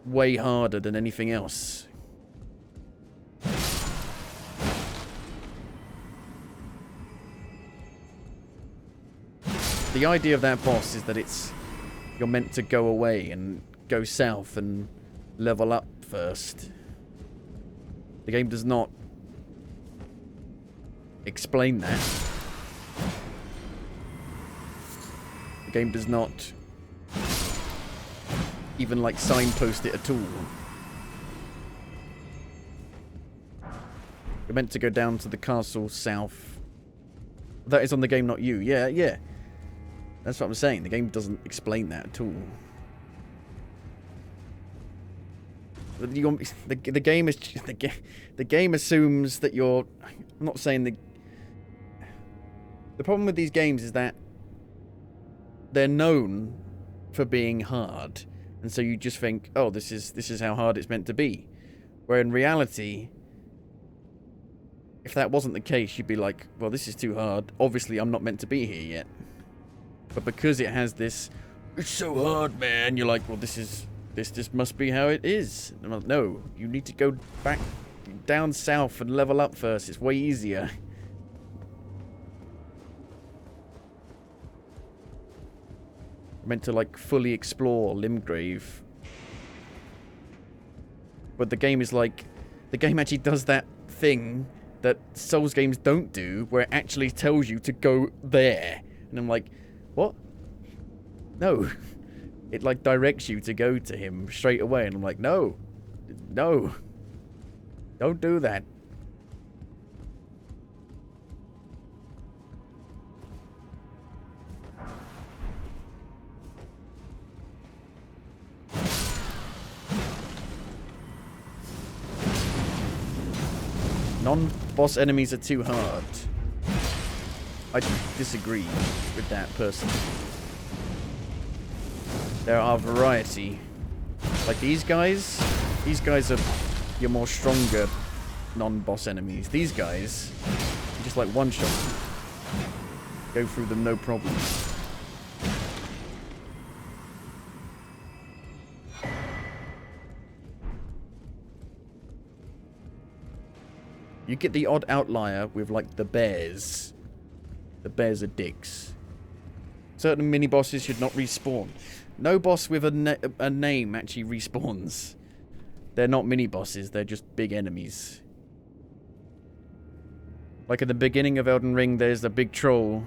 way harder than anything else. The idea of that boss is that you're meant to go away and go south and level up first. The game does not explain that. The game does not even, like, signpost it at all. You're meant to go down to the castle south. That is on the game, not you. Yeah, yeah. That's what I'm saying. The game doesn't explain that at all. The game assumes that you're... I'm not saying the problem with these games is that they're known for being hard, and so you just think, oh, this is how hard it's meant to be. Where in reality, if that wasn't the case, you'd be like, well, this is too hard. Obviously, I'm not meant to be here yet. But because it has this, it's so hard, man, you're like, well, this just must be how it is. And I'm like, no, you need to go back down south and level up first. It's way easier. I'm meant to, like, fully explore Limgrave. But the game is like, the game actually does that thing that Souls games don't do, where it actually tells you to go there. And I'm like, what? No. It, like, directs you to go to him straight away. And I'm like, no. No. Don't do that. Non-boss enemies are too hard. I disagree with that personally. There are variety. Like these guys are your more stronger non-boss enemies. These guys, you just like one-shot them. Go through them no problem. You get the odd outlier with like the bears. The bears are dicks. Certain mini-bosses should not respawn. No boss with a name actually respawns. They're not mini-bosses, they're just big enemies. Like at the beginning of Elden Ring, there's the big troll.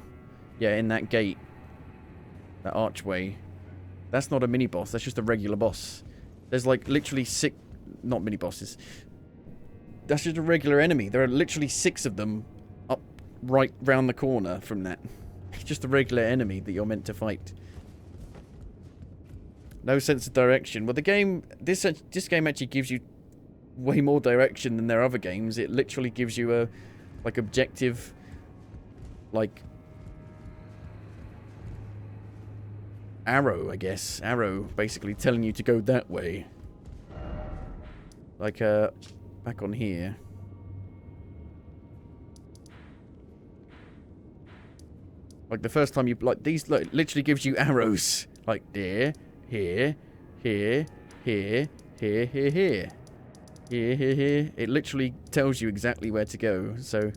Yeah, in that gate. That archway. That's not a mini-boss, that's just a regular boss. There's like literally 6... Not mini-bosses. That's just a regular enemy. There are literally 6 of them up right round the corner from that. It's just a regular enemy that you're meant to fight. No sense of direction. Well, the game... This game actually gives you way more direction than their other games. It literally gives you a... like, objective... like... arrow, I guess. Arrow, basically telling you to go that way. Like, back on here. Like, the first time you... like, these literally gives you arrows. Like, there... here, here, here, here, here, here. Here, here, here. It literally tells you exactly where to go. So,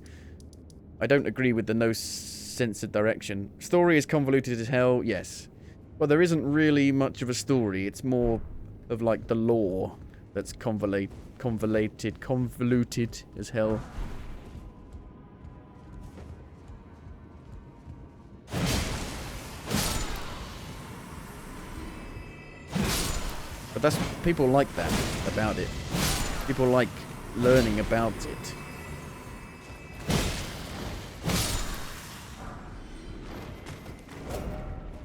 I don't agree with the no sense of direction. Story is convoluted as hell, yes. Well, there isn't really much of a story. It's more of, like, the lore that's convoluted as hell. But that's... people like that about it. People like learning about it.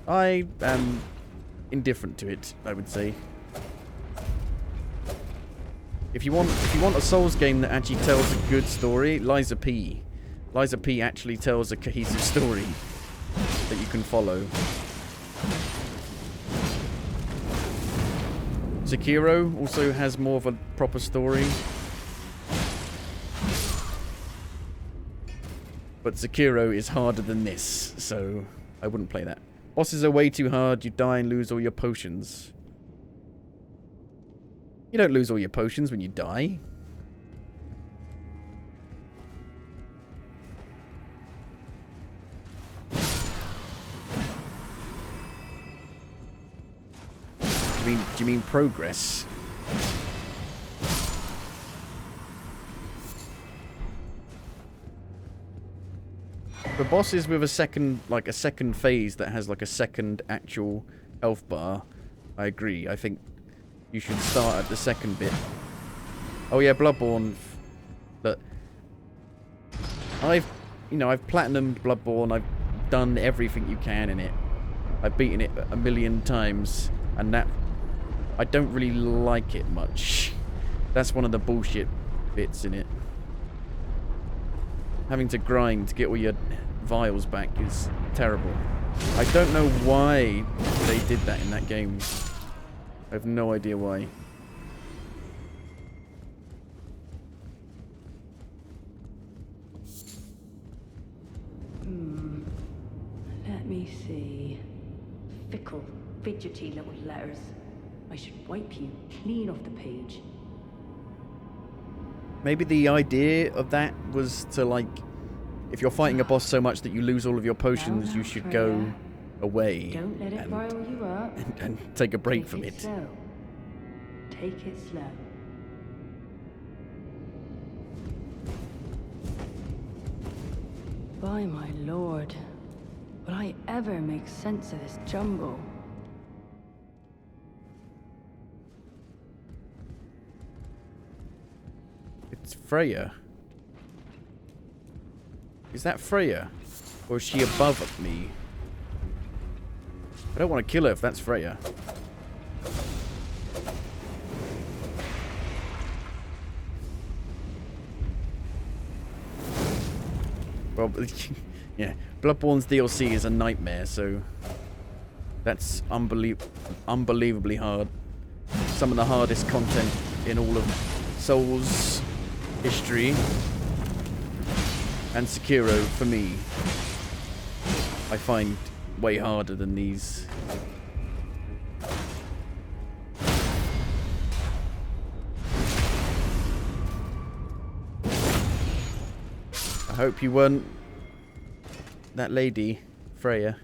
I am indifferent to it, I would say. If you want a Souls game that actually tells a good story, Liza P. Liza P actually tells a cohesive story that you can follow. Sekiro also has more of a proper story. But Sekiro is harder than this, so I wouldn't play that. Bosses are way too hard, you die and lose all your potions. You don't lose all your potions when you die. Do you mean progress? The bosses with a second phase that has like a second actual health bar, I agree. I think you should start at the second bit. Oh yeah, Bloodborne. Look, I've platinumed Bloodborne. I've done everything you can in it. I've beaten it a million times, and that I don't really like it much. That's one of the bullshit bits in it. Having to grind to get all your vials back is terrible. I don't know why they did that in that game. I have no idea why. Let me see. Fickle, fidgety little letters. I should wipe you clean off the page. Maybe the idea of that was to, like, if you're fighting a boss so much that you lose all of your potions, you should go away. Don't let it rile you up. And take a break from it. Slow. Take it slow. By my lord, will I ever make sense of this jumble? It's Freya. Is that Freya? Or is she above me? I don't want to kill her if that's Freya. Well, yeah, Bloodborne's DLC is a nightmare, so that's unbelievably hard. Some of the hardest content in all of Souls history, and Sekiro, for me, I find way harder than these. I hope you weren't that lady, Freya.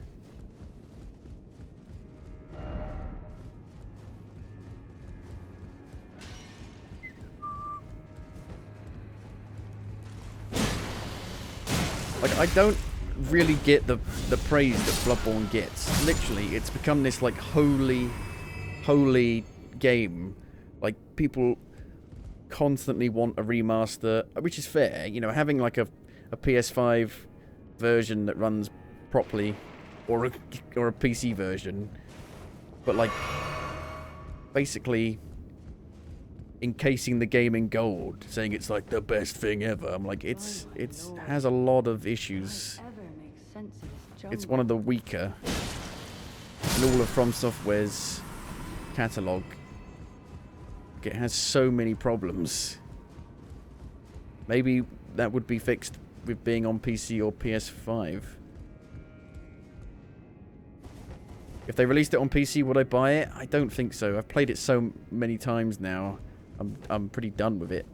Like, I don't really get the praise that Bloodborne gets. Literally, it's become this, like, holy game. Like, people constantly want a remaster, which is fair. You know, having, like, a PS5 version that runs properly, or a PC version. But, like, basically encasing the game in gold, saying it's like the best thing ever. I'm like, it has a lot of issues. It's one of the weaker in all of From Software's catalogue. It has so many problems. Maybe that would be fixed with being on PC or PS5. If they released it on PC, would I buy it? I don't think so. I've played it so many times now. I'm pretty done with it.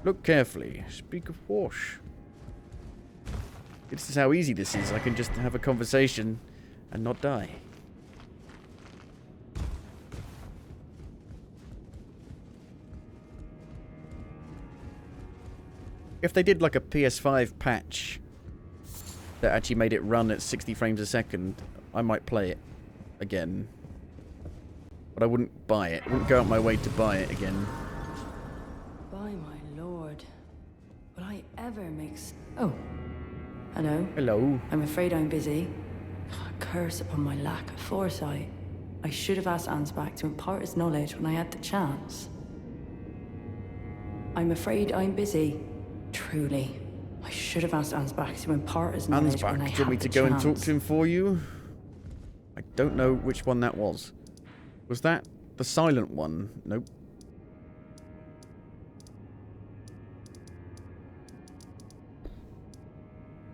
Look carefully. Speak of wash. This is how easy this is. I can just have a conversation and not die. If they did like a PS5 patch that actually made it run at 60 frames a second, I might play it again. But I wouldn't buy it. I wouldn't go out my way to buy it again. By my lord. Will I ever Oh. Hello? Hello. I'm afraid I'm busy. A curse upon my lack of foresight. I should have asked Ansbach to impart his knowledge when I had the chance. I'm afraid I'm busy. Truly. I should have asked Ansbach to impart his knowledge when I had the chance. Ansbach, do you want me to go and talk to him for you? I don't know which one that was. Was that the silent one? Nope.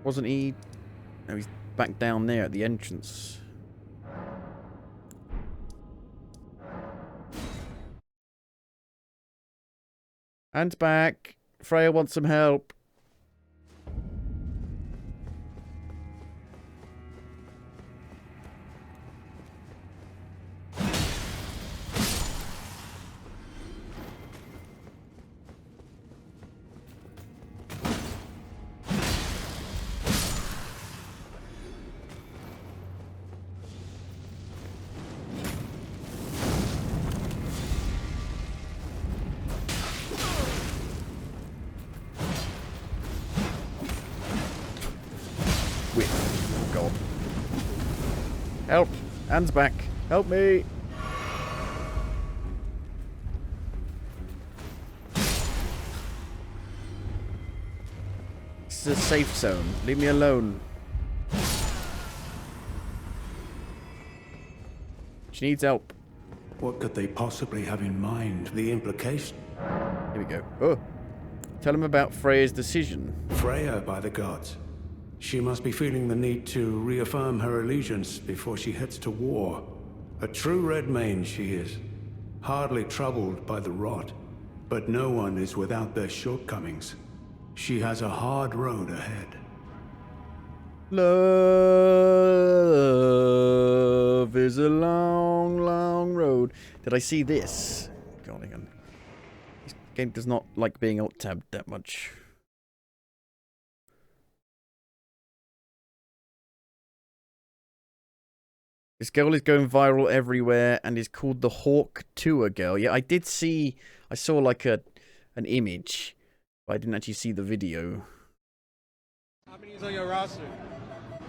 Wasn't he? No, he's back down there at the entrance. Ansbach, Freya wants some help. God. Help! Ansbach! Help me! This is a safe zone. Leave me alone. She needs help. What could they possibly have in mind? The implication? Here we go. Oh! Tell him about Freya's decision. Freya, by the gods. She must be feeling the need to reaffirm her allegiance before she heads to war. A true Redmane she is. Hardly troubled by the rot. But no one is without their shortcomings. She has a hard road ahead. Love is a long, long road. Did I see this? God, hang on. This game does not like being alt-tabbed that much. This girl is going viral everywhere and is called the Hawk Tour girl. Yeah, I did see... I saw like an image, but I didn't actually see the video. How many is on your roster?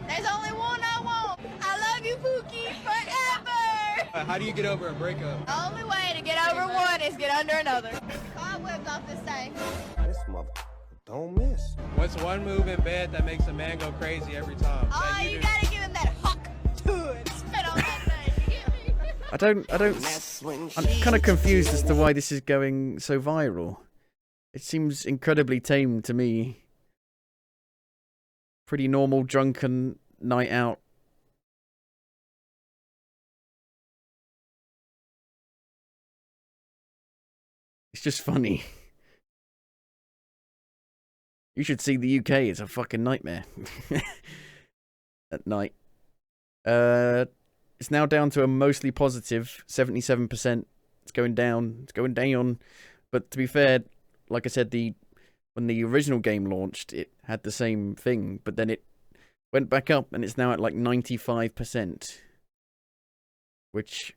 There's only one I want. I love you, Pookie, forever. How do you get over a breakup? The only way to get over one is get under another. Cobwebs off this thing. This mother don't miss. What's one move in bed that makes a man go crazy every time? Oh, you gotta give him that hawk to it. Spit on that thing. You get me? I'm kind of confused as to why this is going so viral. It seems incredibly tame to me. Pretty normal, drunken night out. It's just funny. You should see the UK. It's a fucking nightmare. At night. It's now down to a mostly positive 77%. It's going down. It's going down. But to be fair, like I said, when the original game launched, it had the same thing, but then it went back up and it's now at like 95%, which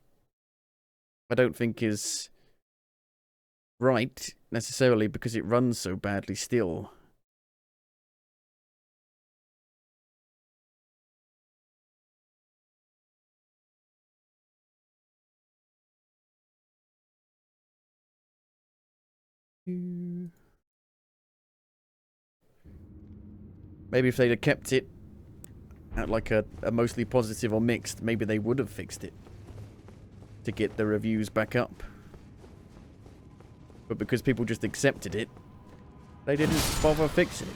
I don't think is right necessarily because it runs so badly still. Maybe if they'd have kept it at like a mostly positive or mixed, maybe they would have fixed it to get the reviews back up. But because people just accepted it, they didn't bother fixing it.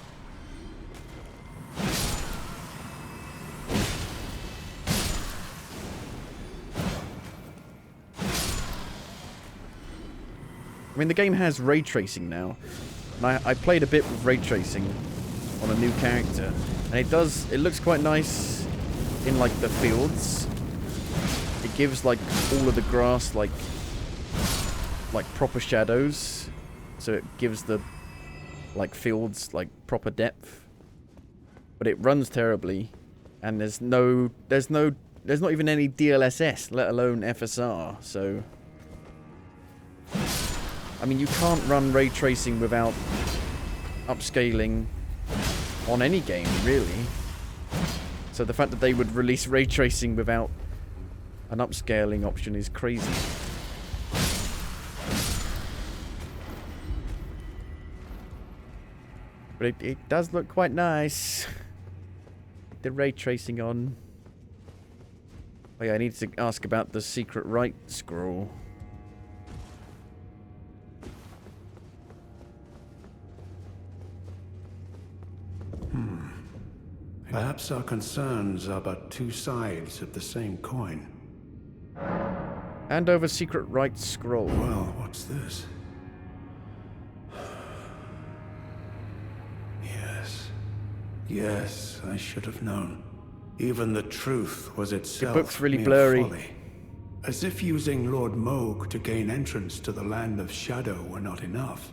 I mean, the game has ray tracing now. And I played a bit with ray tracing on a new character, and it looks quite nice in like the fields. It gives like all of the grass like proper shadows, so it gives the like fields like proper depth. But it runs terribly, and there's not even any DLSS, let alone FSR. So I mean, you can't run ray tracing without upscaling on any game, really. So the fact that they would release ray tracing without an upscaling option is crazy. But it does look quite nice. The ray tracing on. Oh yeah, I need to ask about the secret right scroll. Perhaps our concerns are but two sides of the same coin. Hand over secret right scroll. Well, what's this? Yes, I should have known. Even the truth was itself The book's really mere blurry. folly. As if using Lord Moog to gain entrance to the Land of Shadow were not enough,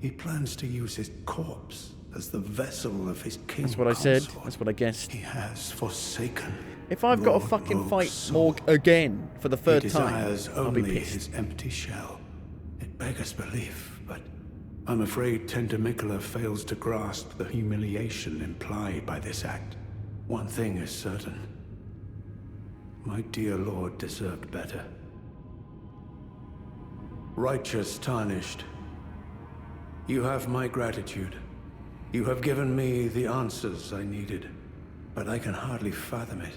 he plans to use his corpse as the vessel of his king. That's what I said. That's what I guessed. He has forsaken. If I've got to Lord fucking Moog's fight soul. Morg again for the third He time, desires I'll be only pissed. his empty shell. It beggars belief, but I'm afraid Tender Mikula fails to grasp the humiliation implied by this act. One thing is certain. My dear lord deserved better. Righteous Tarnished, you have my gratitude. You have given me the answers I needed, but I can hardly fathom it.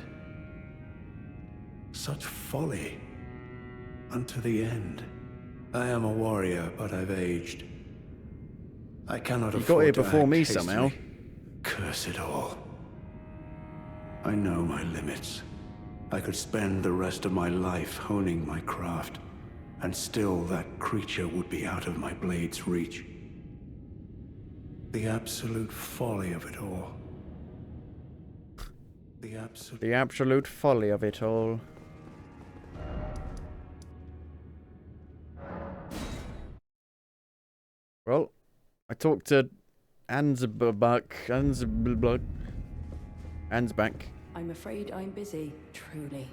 Such folly. Unto the end. I am a warrior, but I've aged. I cannot afford You got here to before act me hastily. somehow. Curse it all. I know my limits. I could spend the rest of my life honing my craft, and still that creature would be out of my blade's reach. The absolute folly of it all. The absolute folly of it all. Well, I talked to Ansbach. I'm afraid I'm busy, truly.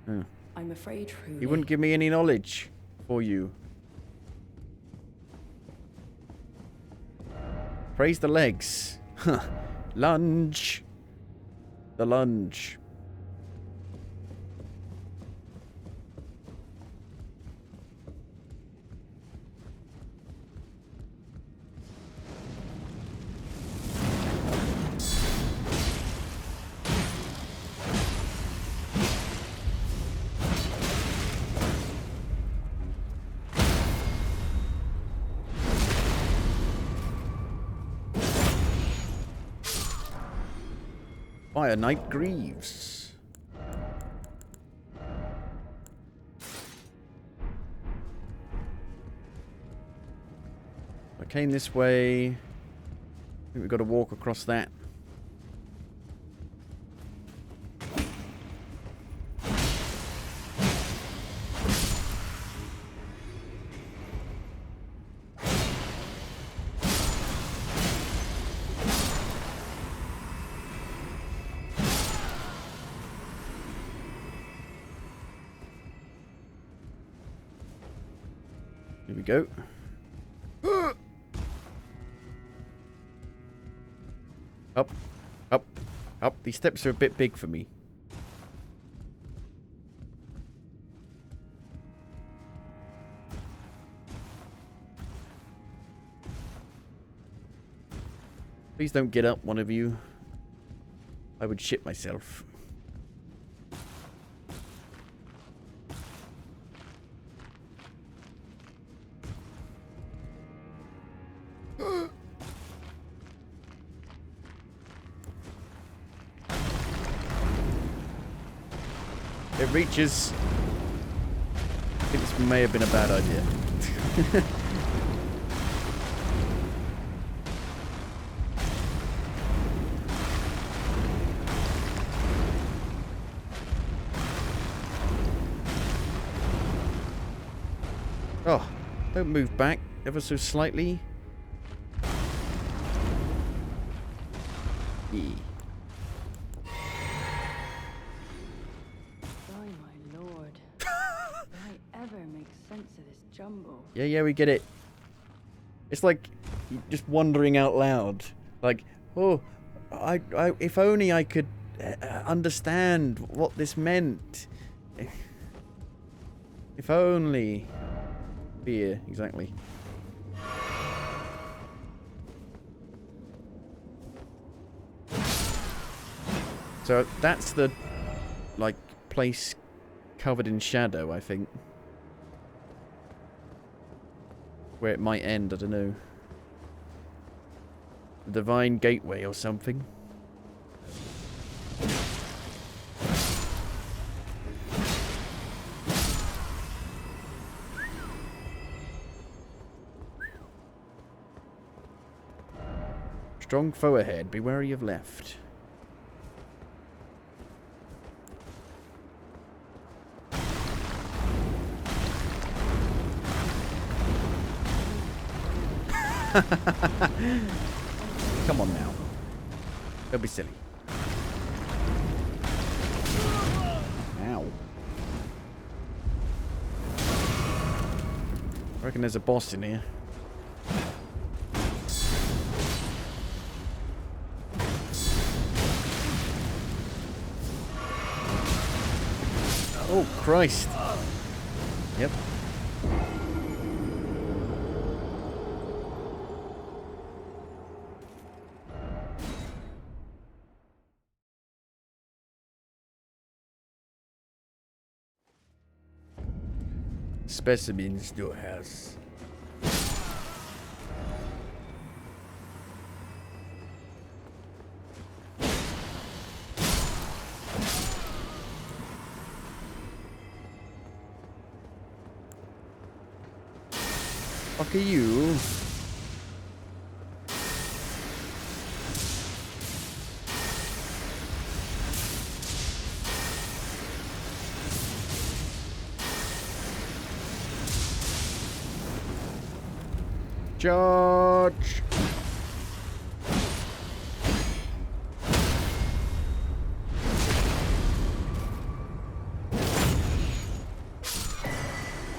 I'm afraid truly. He wouldn't give me any knowledge for you. Praise the legs. Huh. Lunge. The lunge. Fire Knight Greaves. I came this way. I think we've got to walk across that. Here we go. Up, up, up. These steps are a bit big for me. Please don't get up, one of you. I would shit myself. It reaches. I think this may have been a bad idea. Oh, don't move back ever so slightly. E. Yeah, we get it. It's like just wondering out loud. Like, oh, if only I could understand what this meant. If only. Fear, exactly. So that's the, like, place covered in shadow, I think. Where it might end, I don't know. The Divine Gateway or something. Strong foe ahead, be wary of left. Come on now. Don't be silly. Ow. I reckon there's a boss in here. Oh, Christ. Yep. Specimen storehouse. Fuck are you? Charge!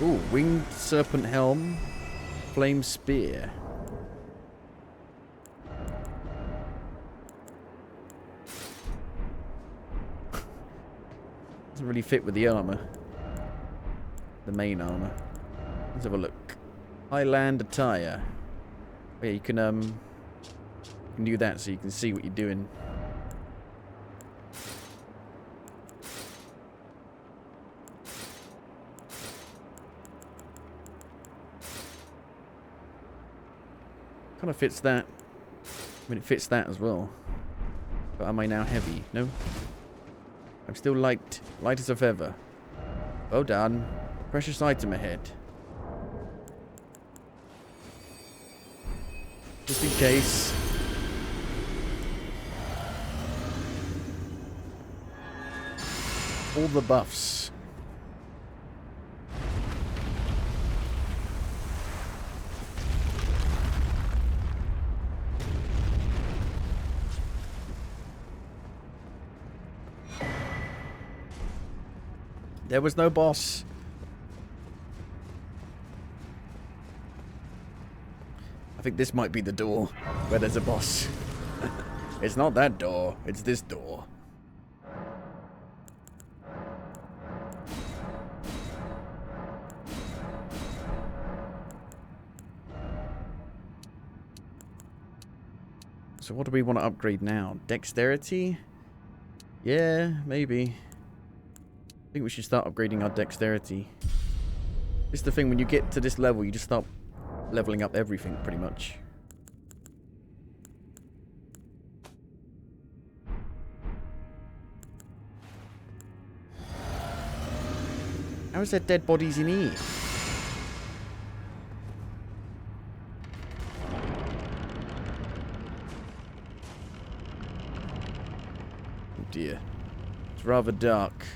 Ooh, winged serpent helm, flame spear. Doesn't really fit with the armor. The main armor. Let's have a look. Highland attire. Oh, yeah, you can do that so you can see what you're doing. Kind of fits that. I mean, it fits that as well. But am I now heavy? No? I'm still light. Light as a feather. Well done. Precious item ahead. Just in case. All the buffs. There was no boss. I think this might be the door where there's a boss. It's not that door, it's this door. So what do we want to upgrade now? Dexterity? Yeah, maybe. I think we should start upgrading our dexterity. It's the thing, when you get to this level, you just start leveling up everything, pretty much. How is there dead bodies in here? Oh dear. It's rather dark.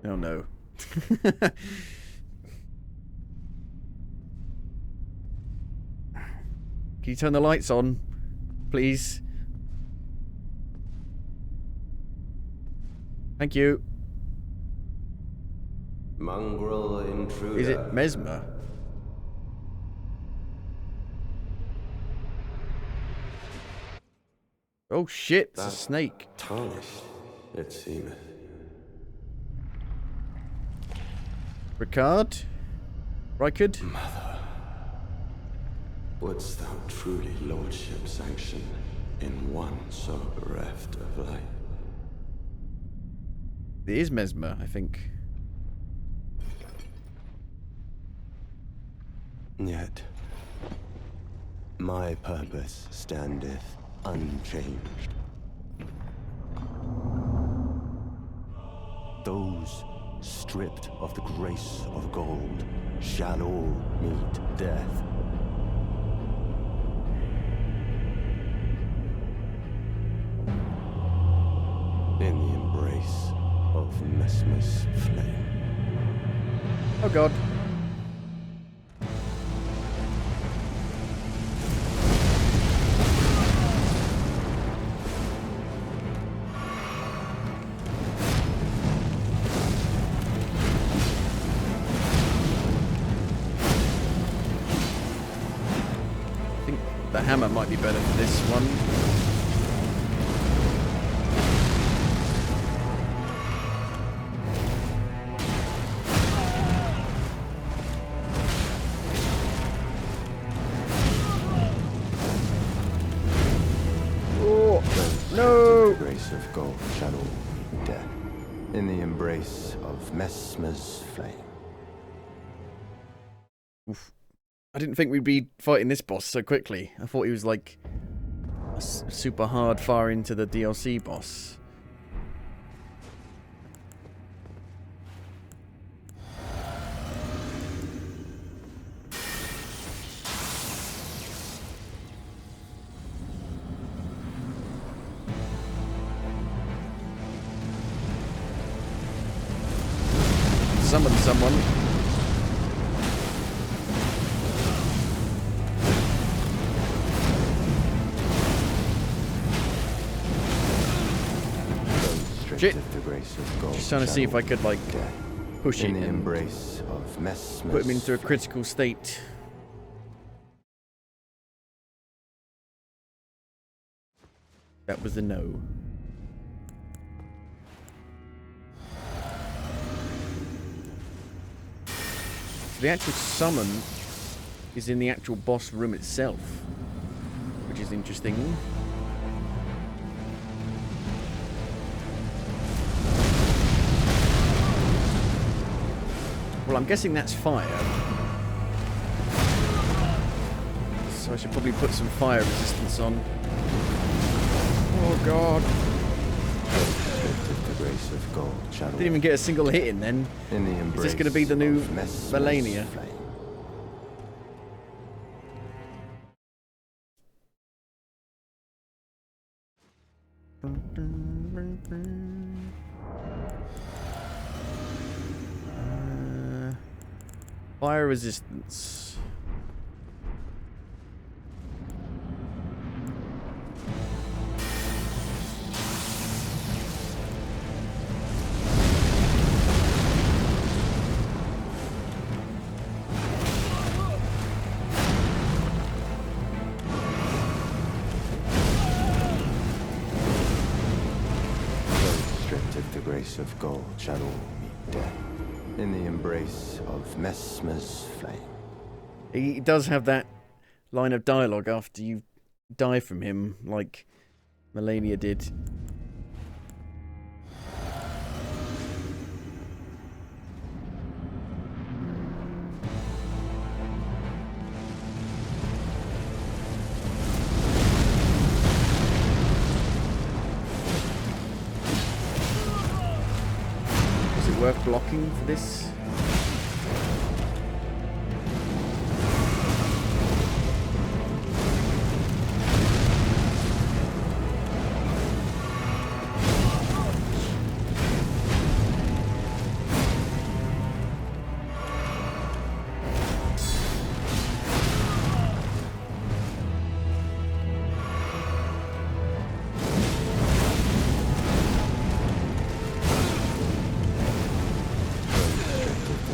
Oh no. Can you turn the lights on, please? Thank you. Mongrel intruder. Is it Mesmer? Oh shit, it's a snake. Tarnished, it seemeth. Ricard? Rykard? Mother, wouldst thou truly lordship sanction in one so bereft of life? It is Mesmer, I think. Yet, my purpose standeth unchanged. Those stripped of the grace of gold shall all meet death. In the embrace of Mesmer's flame. Oh god. The hammer might be better for this one. Oh, no! The grace of gold shall all meet death. In the embrace of Mesmer's flame. Oof. I didn't think we'd be fighting this boss so quickly. I thought he was like a super hard far into the DLC boss. Summon someone. Shit. Just trying to see if I could like push it and embrace of put him into a critical state. That was a no. So the actual summon is in the actual boss room itself, which is interesting. Well, I'm guessing that's fire. So I should probably put some fire resistance on. Oh god. The grace of gold shall Didn't even get a single hit in then. in the Is embrace this going to be the new of Mesmer's Melania? flame. Fire resistance. Stripped of the grace of gold shall all meet death in the embrace of Mesmer's flame. He does have that line of dialogue after you die from him, like Melania did. Is it worth blocking for this?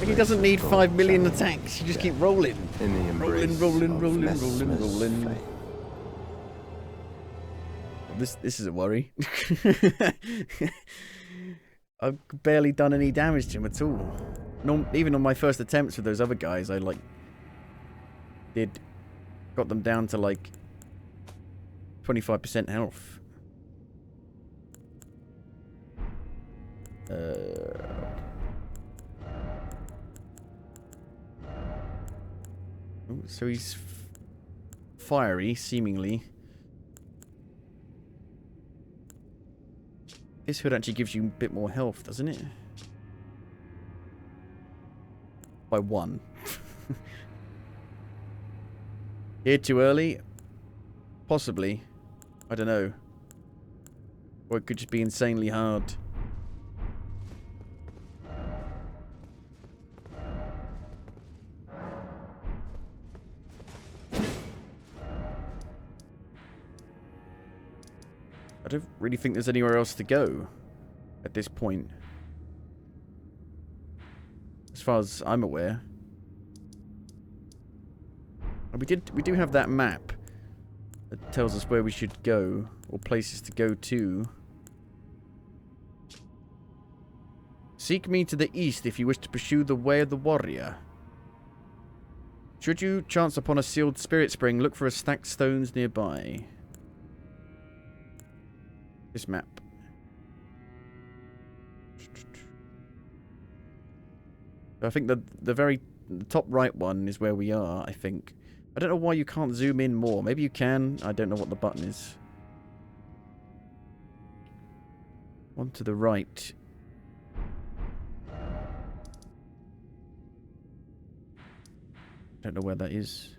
He doesn't need 5 million attacks. You just keep rolling. In the embrace rolling. flame. This is a worry. I've barely done any damage to him at all. Even on my first attempts with those other guys, I got them down to like 25% health. So he's fiery, seemingly. This hood actually gives you a bit more health, doesn't it? By 1. Here too early? Possibly. I don't know. Or it could just be insanely hard. I don't really think there's anywhere else to go at this point. As far as I'm aware. And we do have that map that tells us where we should go, or places to go to. Seek me to the east if you wish to pursue the way of the warrior. Should you chance upon a sealed spirit spring, look for a stacked stones nearby. This map. I think the top right one is where we are, I think. I don't know why you can't zoom in more. Maybe you can. I don't know what the button is. One to the right. Don't know where that is.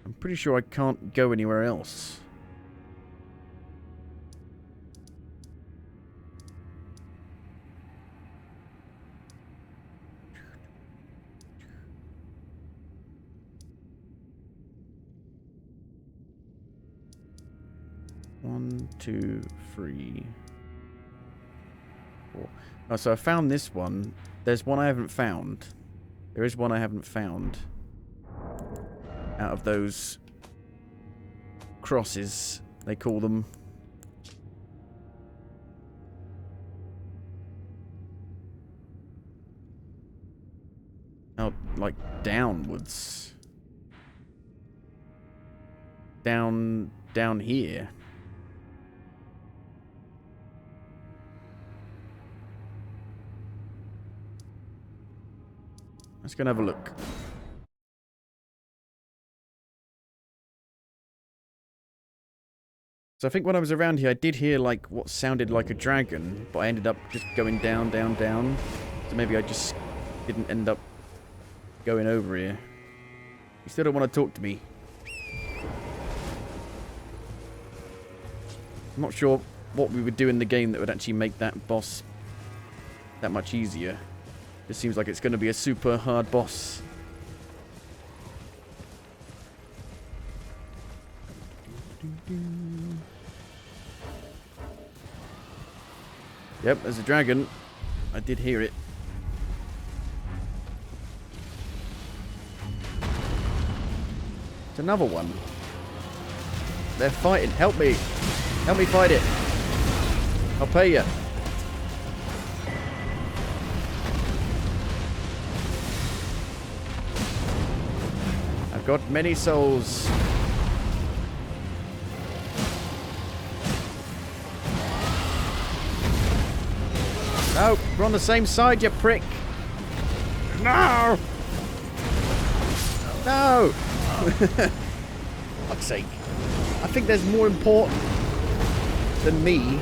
I'm pretty sure I can't go anywhere else. One, two, three, four. Oh, so I found this one. There's one I haven't found. There is one I haven't found. Out of those crosses, they call them. Out, like, downwards. Down here. Let's go and have a look. So I think when I was around here, I did hear like what sounded like a dragon, but I ended up just going down, down, down. So maybe I just didn't end up going over here. You still don't want to talk to me. I'm not sure what we would do in the game that would actually make that boss that much easier. It seems like it's going to be a super hard boss. Yep, there's a dragon. I did hear it. It's another one. They're fighting. Help me. Help me fight it. I'll pay you. I've got many souls. No, we're on the same side, you prick. No! No! Fuck's sake. I think there's more important than me.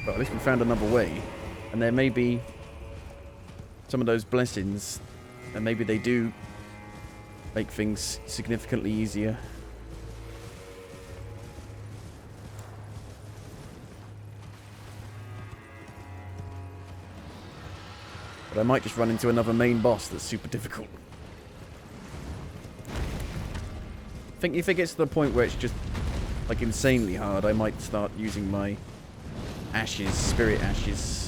But at least we found another way. And there may be some of those blessings, and maybe they do make things significantly easier. But I might just run into another main boss that's super difficult. I think if it gets to the point where it's just like insanely hard, I might start using my ashes, spirit ashes.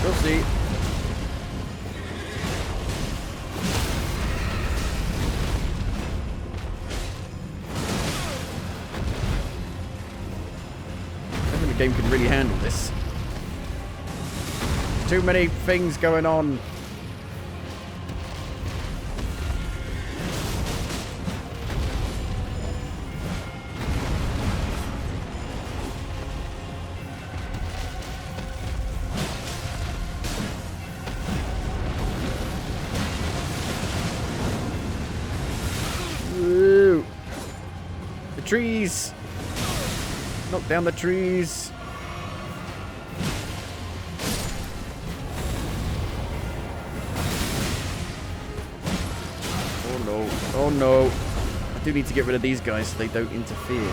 We'll see. I think the game can really handle this. Too many things going on. Trees! Knock down the trees! Oh no, oh no. I do need to get rid of these guys so they don't interfere.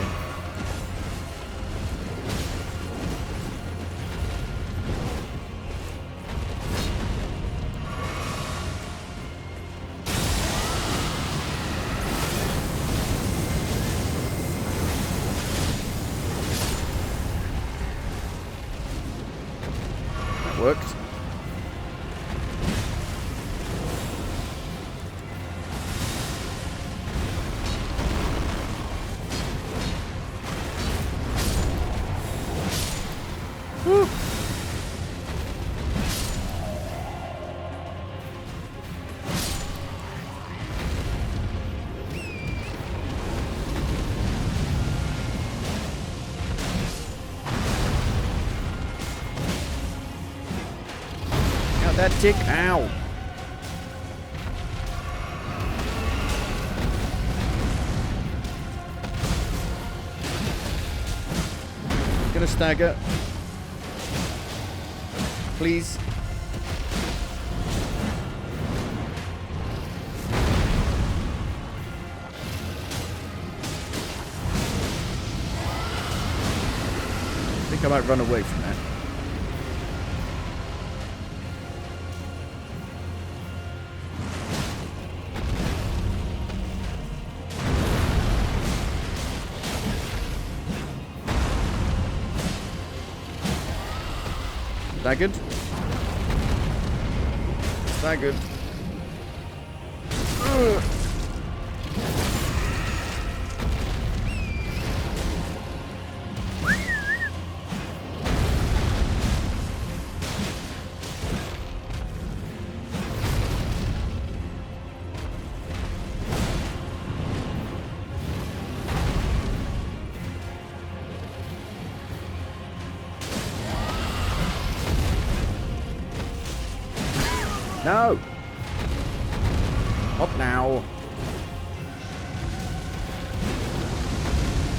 Worked. Woo. That tick, ow. Gonna stagger. Please. I think I might run away from that. Staggered. Staggered. No! Up now.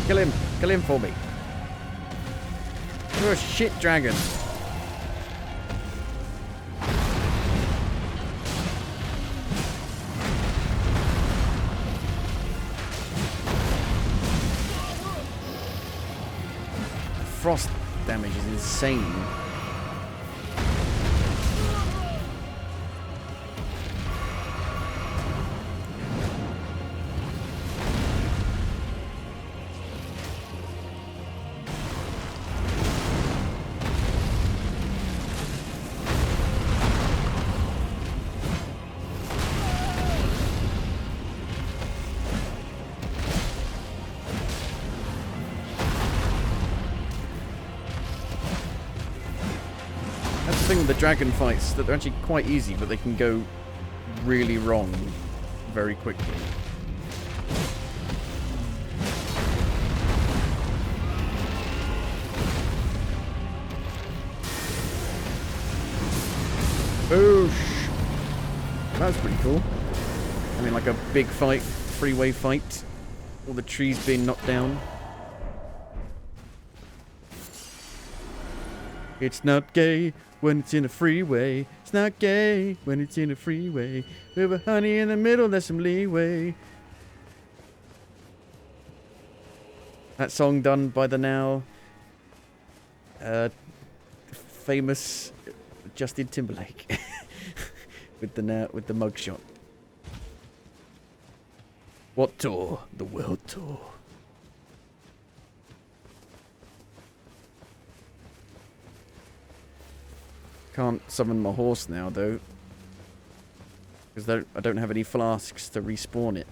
Kill him. Kill him for me. You're a shit dragon. Frost damage is insane. The dragon fights, that they're actually quite easy, but they can go really wrong very quickly. Boosh! That was pretty cool. I mean, like a big fight, freeway fight. All the trees being knocked down. It's not gay when it's in a freeway. It's not gay when it's in a freeway. With a honey in the middle, there's some leeway. That song done by the now famous Justin Timberlake with the mugshot. What tour? The world tour. Can't summon my horse now, though. Because I don't have any flasks to respawn it.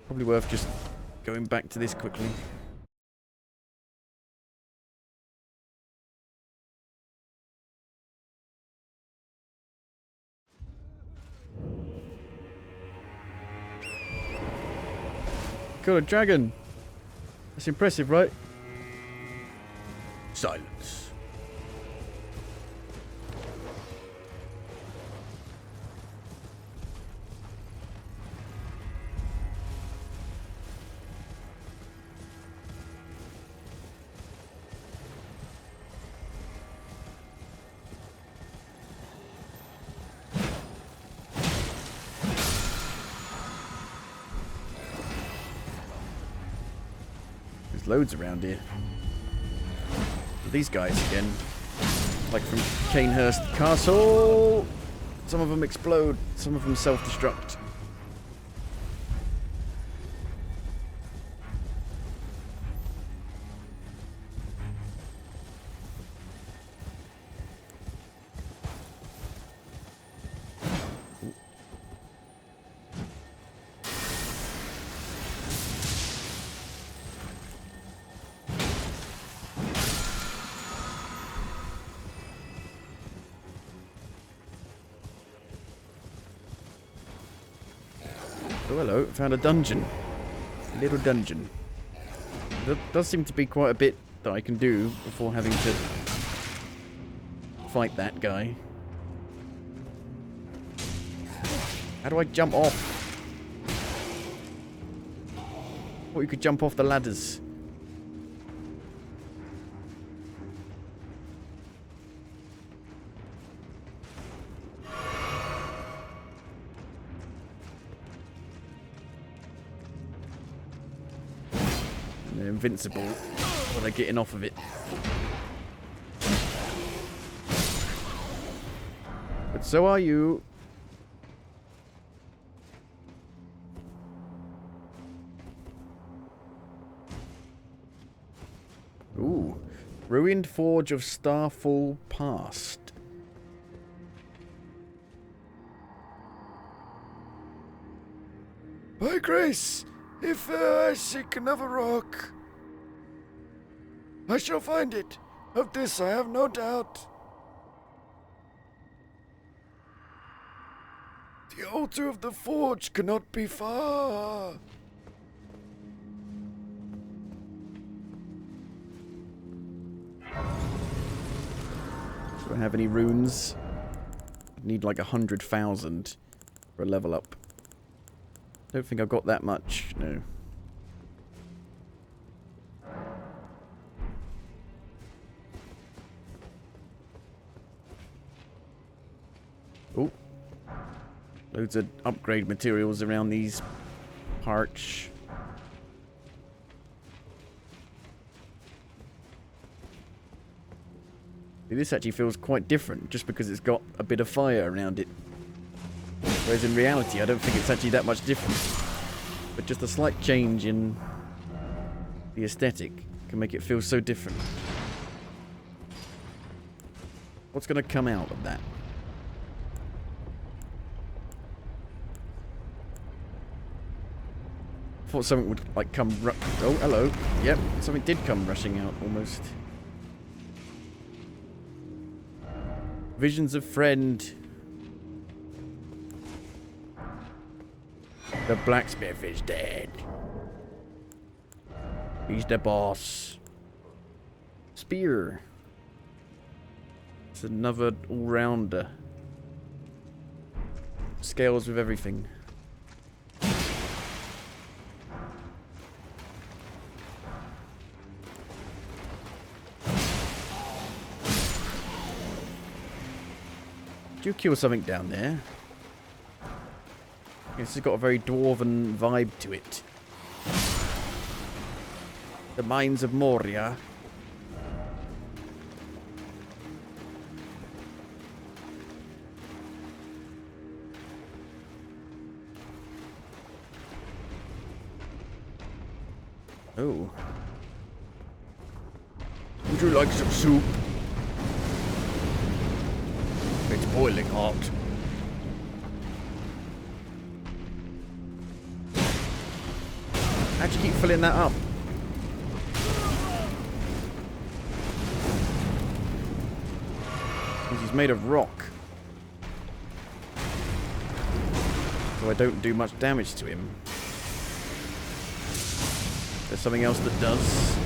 Probably worth just going back to this quickly. Got a dragon. That's impressive, right? Silence. Loads around here. These guys again, like from Canehurst Castle. Some of them explode, some of them self-destruct. Oh, hello. Found a dungeon. A little dungeon. There does seem to be quite a bit that I can do before having to fight that guy. How do I jump off? Thought you could jump off the ladders. They're invincible when they're getting off of it. But so are you. Ooh. Ruined Forge of Starfall Past. By grace, if I seek another rock, I shall find it. Of this I have no doubt. The altar of the forge cannot be far. Do I have any runes? I need like 100,000 for a level up. Don't think I've got that much, no. Oh. Loads of upgrade materials around these parts. This actually feels quite different just because it's got a bit of fire around it. Whereas in reality, I don't think it's actually that much different. But just a slight change in the aesthetic can make it feel so different. What's going to come out of that? Thought something would like come oh, hello. Yep, something did come rushing out almost. Visions of friend. The blacksmith is dead. He's the boss. Spear. It's another all-rounder. Scales with everything. Did you kill something down there? This has got a very dwarven vibe to it. The Mines of Moria. Oh. Would you like some soup? It's boiling hot. How'd you keep filling that up? Because he's made of rock. So I don't do much damage to him. There's something else that does.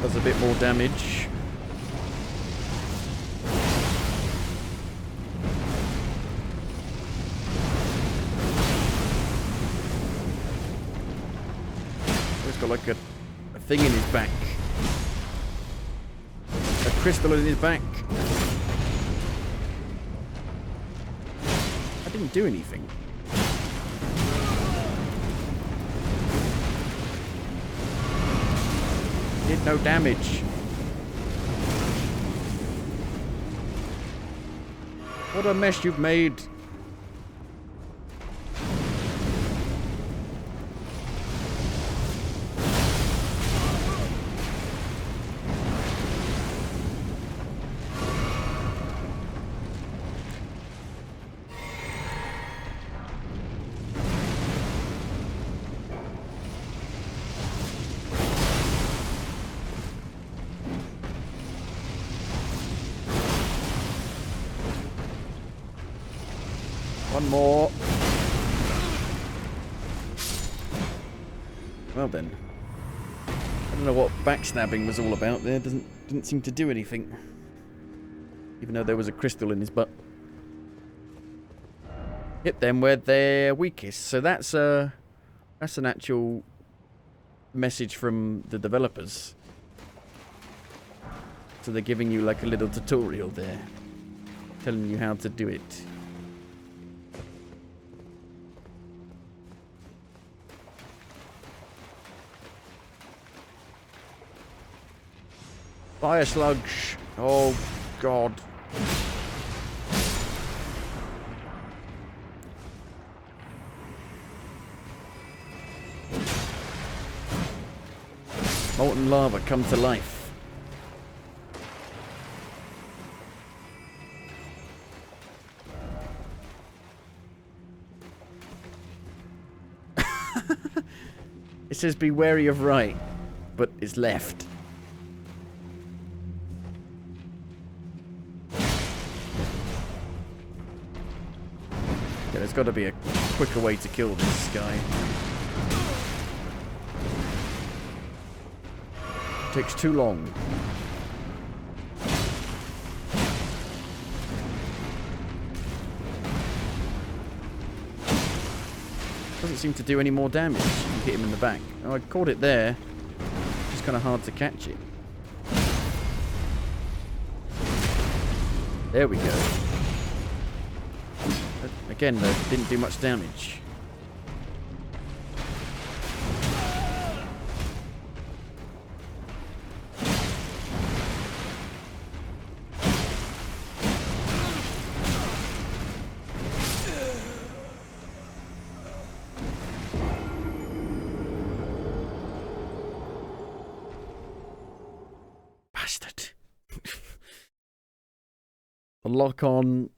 Does a bit more damage. He's got like a thing in his back. A crystal in his back. I didn't do anything. Did no damage. What a mess you've made. One more. Well then. I don't know what backstabbing was all about there. Didn't seem to do anything. Even though there was a crystal in his butt. Hit them where they're weakest. So that's an actual message from the developers. So they're giving you like a little tutorial there. Telling you how to do it. Fire slugs. Oh, God. Molten lava come to life. It says be wary of right, but it's left. Yeah, there's got to be a quicker way to kill this guy. Takes too long. Doesn't seem to do any more damage. You hit him in the back. Oh, I caught it there. Just kind of hard to catch it. There we go. Again, though, didn't do much damage. Bastard. The lock on,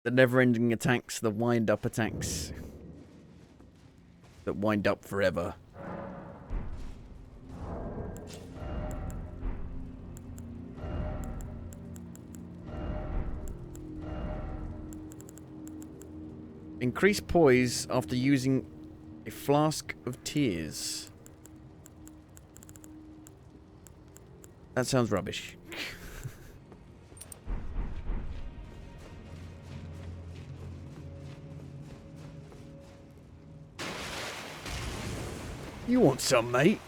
the never-ending attacks, the wind-up attacks that wind up forever. Increase poise after using a flask of tears. That sounds rubbish. You want some, mate?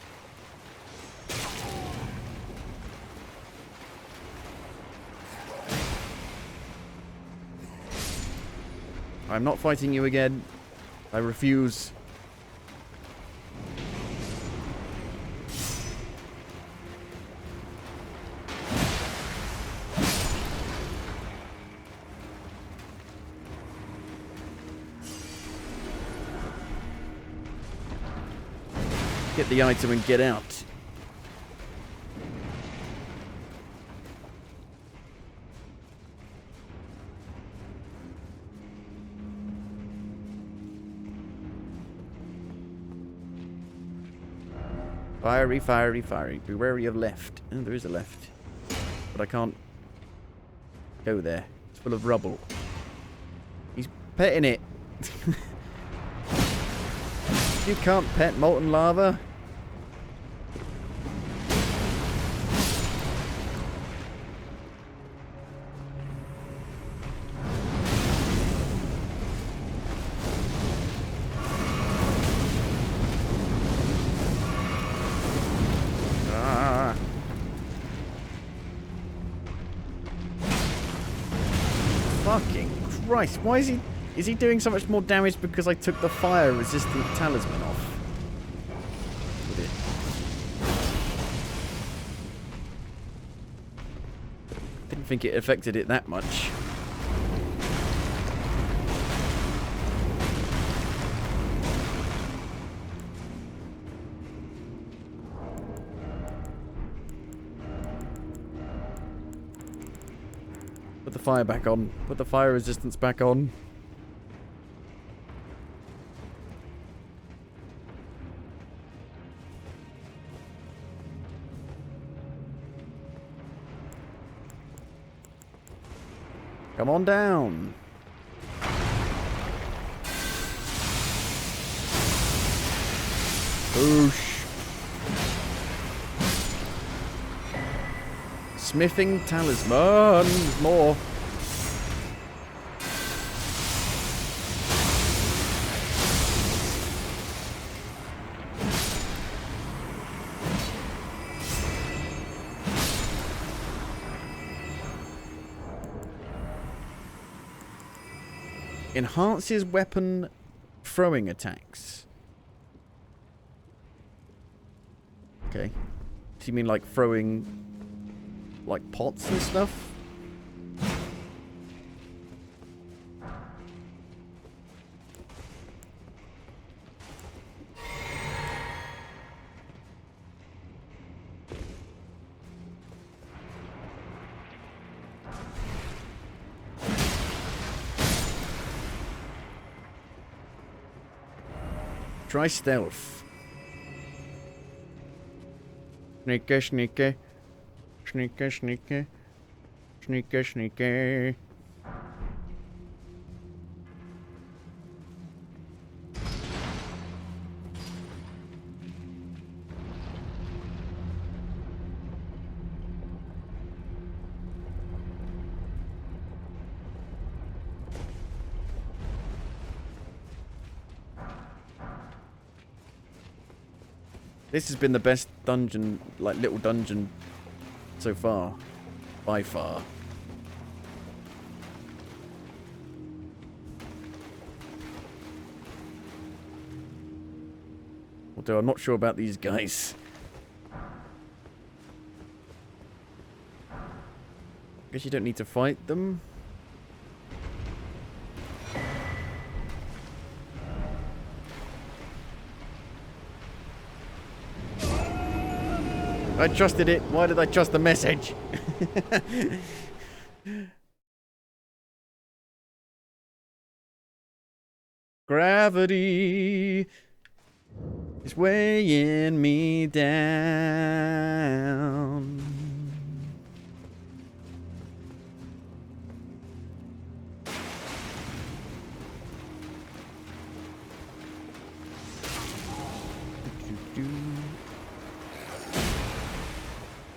I'm not fighting you again. I refuse. Get the item and get out. Fiery, fiery, fiery. Be wary of left. Oh, there is a left. But I can't go there. It's full of rubble. He's petting it. You can't pet molten lava. Fucking Christ, why is he doing so much more damage because I took the fire resistant talisman off? Didn't think it affected it that much. Put the fire back on. Put the fire resistance back on. Come on down. Boosh. Smithing talisman. More. Enhances weapon throwing attacks. Okay. Do you mean like throwing like pots and stuff? Try stealth. Sneaky, sneaky. Sneaky, sneaky. Sneaky, sneaky. This has been the best dungeon, like little dungeon so far. By far. Although I'm not sure about these guys. Guess you don't need to fight them. I trusted it. Why did I trust the message? Gravity is weighing me down.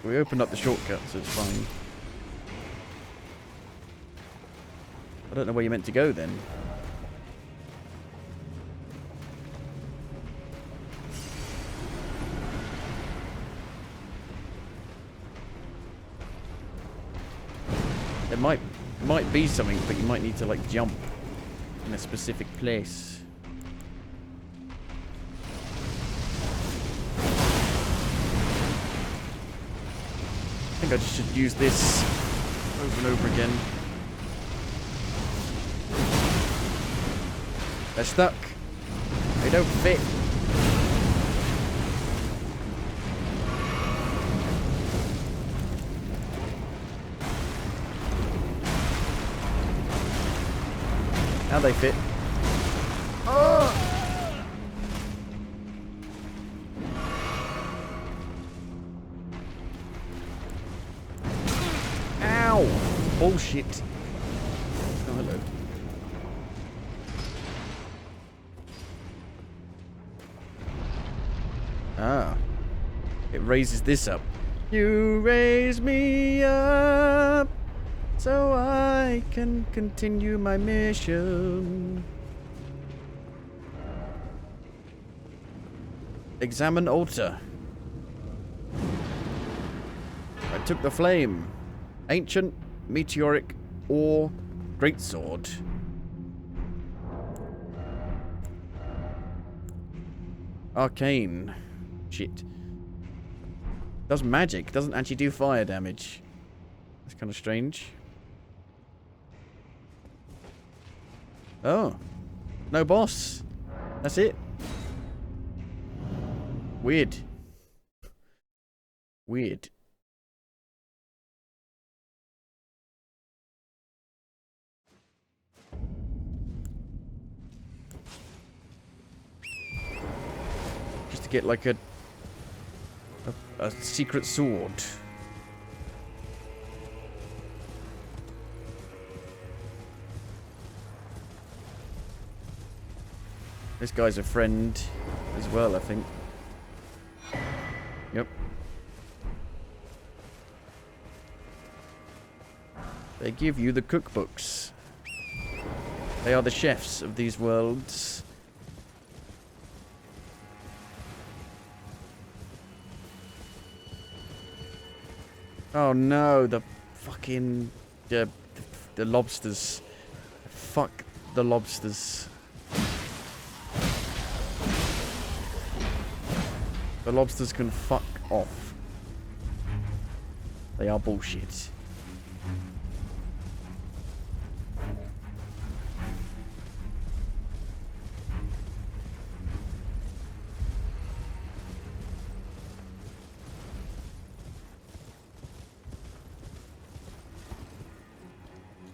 We opened up the shortcut, so it's fine. I don't know where you're meant to go then. There might be something, but you might need to like jump in a specific place. I think I just should use this over and over again. They're stuck. They don't fit. Now they fit. Oh! Ow! Bullshit. Oh, hello. Ah. It raises this up. You raise me up so I can continue my mission. Examine altar. I took the flame. Ancient, meteoric, or greatsword. Arcane. Shit. Does magic. Doesn't actually do fire damage. That's kind of strange. Oh. No boss. That's it. Weird. Weird. Just to get like a secret sword. This guy's a friend as well, I think. Yep. They give you the cookbooks. They are the chefs of these worlds. Oh no, the fucking the lobsters. Fuck the lobsters. The lobsters can fuck off. They are bullshit.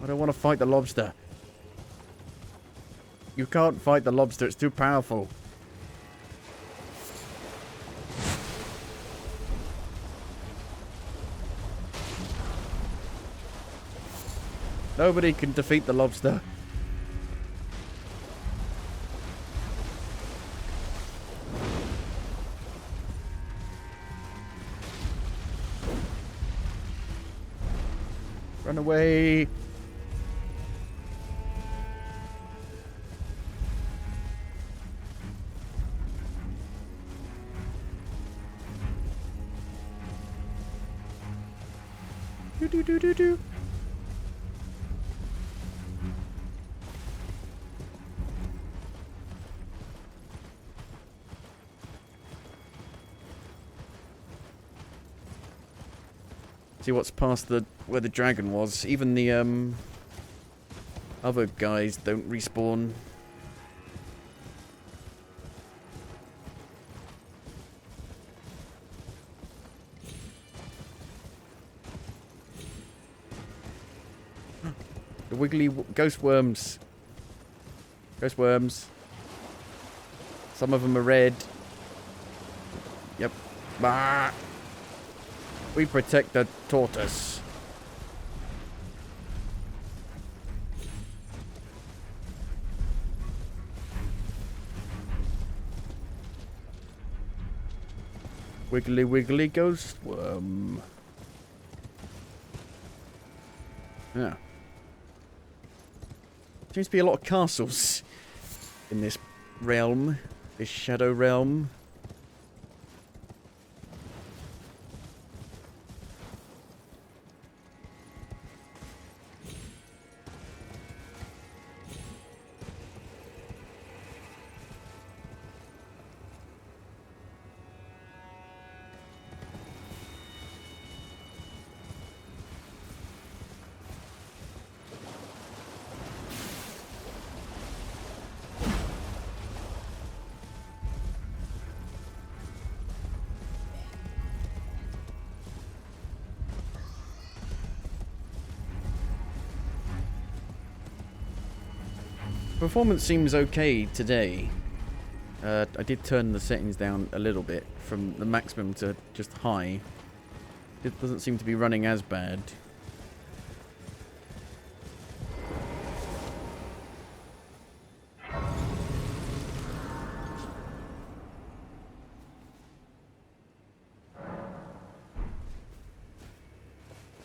I don't want to fight the lobster. You can't fight the lobster, it's too powerful. Nobody can defeat the lobster. Run away. Do do do do do. See what's past the where the dragon was. Even the other guys don't respawn. The wiggly ghost worms. Ghost worms. Some of them are red. Yep. Bah. We protect the tortoise. Wiggly wiggly ghost worm. Yeah. Seems to be a lot of castles in this realm, this shadow realm. Performance seems okay today. I did turn the settings down a little bit from the maximum to just high. It doesn't seem to be running as bad.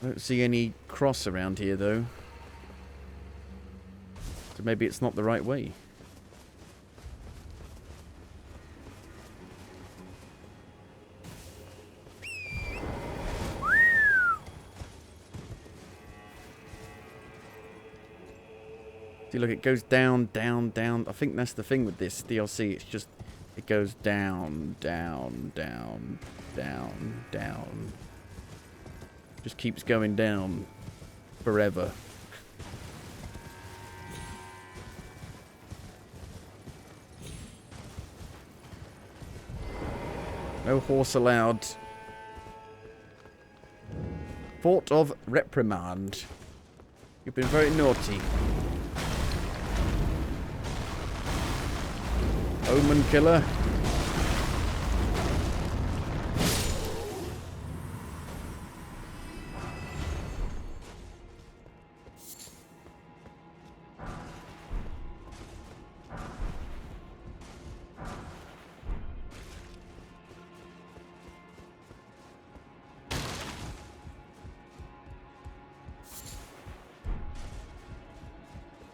I don't see any cross around here though. So maybe it's not the right way. See, look, it goes down, down, down. I think that's the thing with this DLC. It's just, it goes down, down, down, down, down. Just keeps going down forever. No horse allowed. Fort of reprimand. You've been very naughty. Omen killer.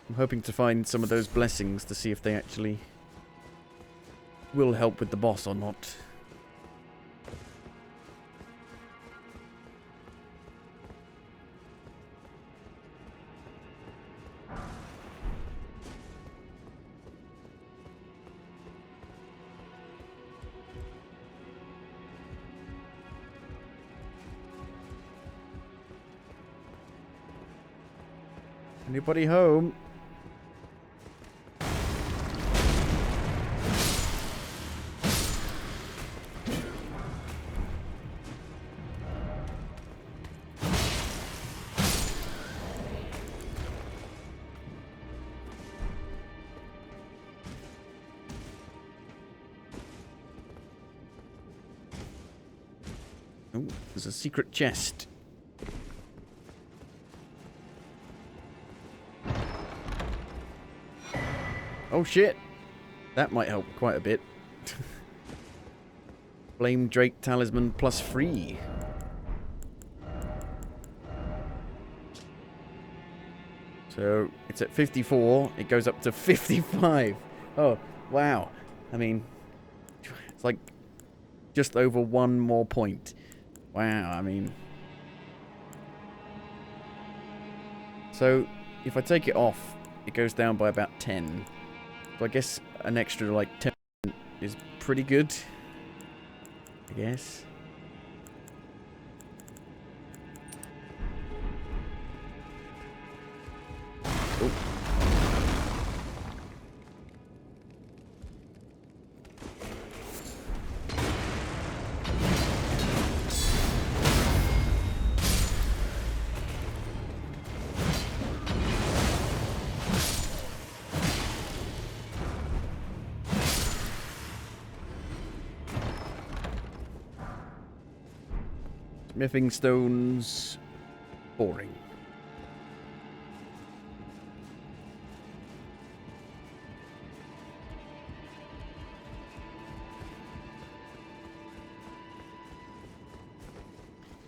I'm hoping to find some of those blessings to see if they actually will help with the boss or not. Anybody home? Oh, there's a secret chest. Oh shit! That might help quite a bit. Flame Drake Talisman +3. So, it's at 54. It goes up to 55. Oh, wow. I mean, it's like just over one more point. Wow, I mean. So, if I take it off, it goes down by about 10. So I guess an extra, like, 10 is pretty good. I guess. Oh. Smithing stones. Boring.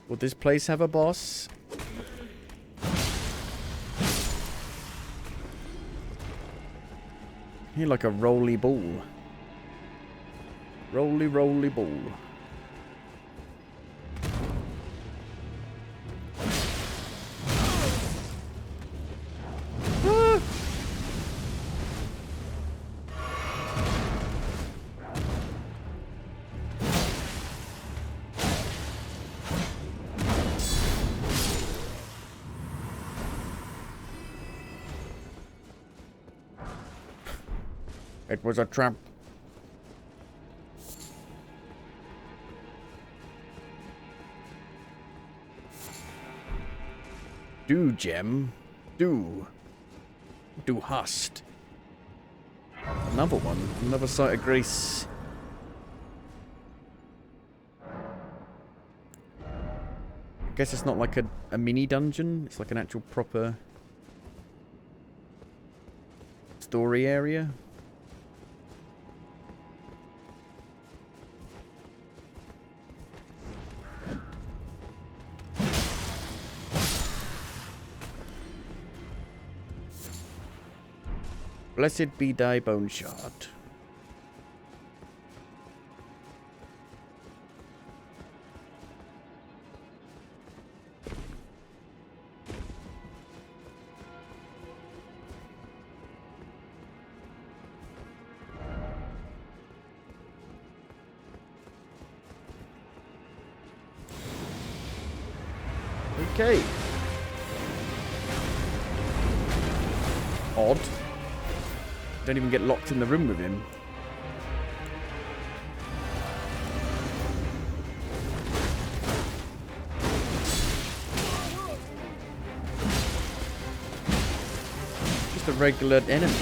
Will this place have a boss? You're like a roly ball. Roly, roly ball. It was a trap. Do gem. Do hust. Another one. Another site of grace. I guess it's not like a mini dungeon. It's like an actual proper story area. Blessed be thy bone shard. Okay. Odd. Don't even get locked in the room with him. Just a regular enemy.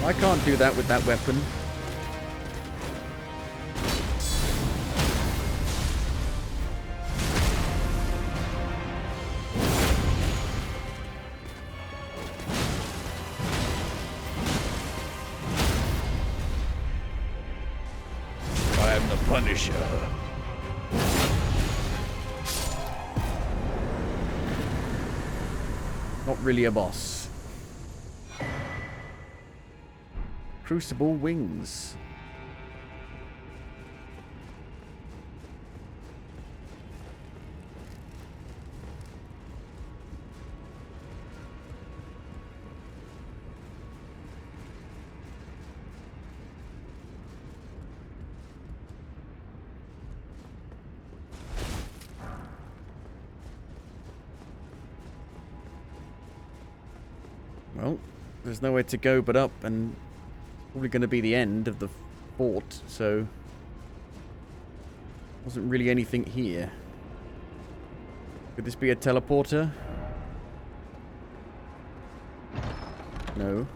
I can't do that with that weapon. I am the Punisher. Not really a boss. Crucible wings. there's nowhere to go but up, and probably going to be the end of the fort, so wasn't really anything here. Could this be a teleporter? No.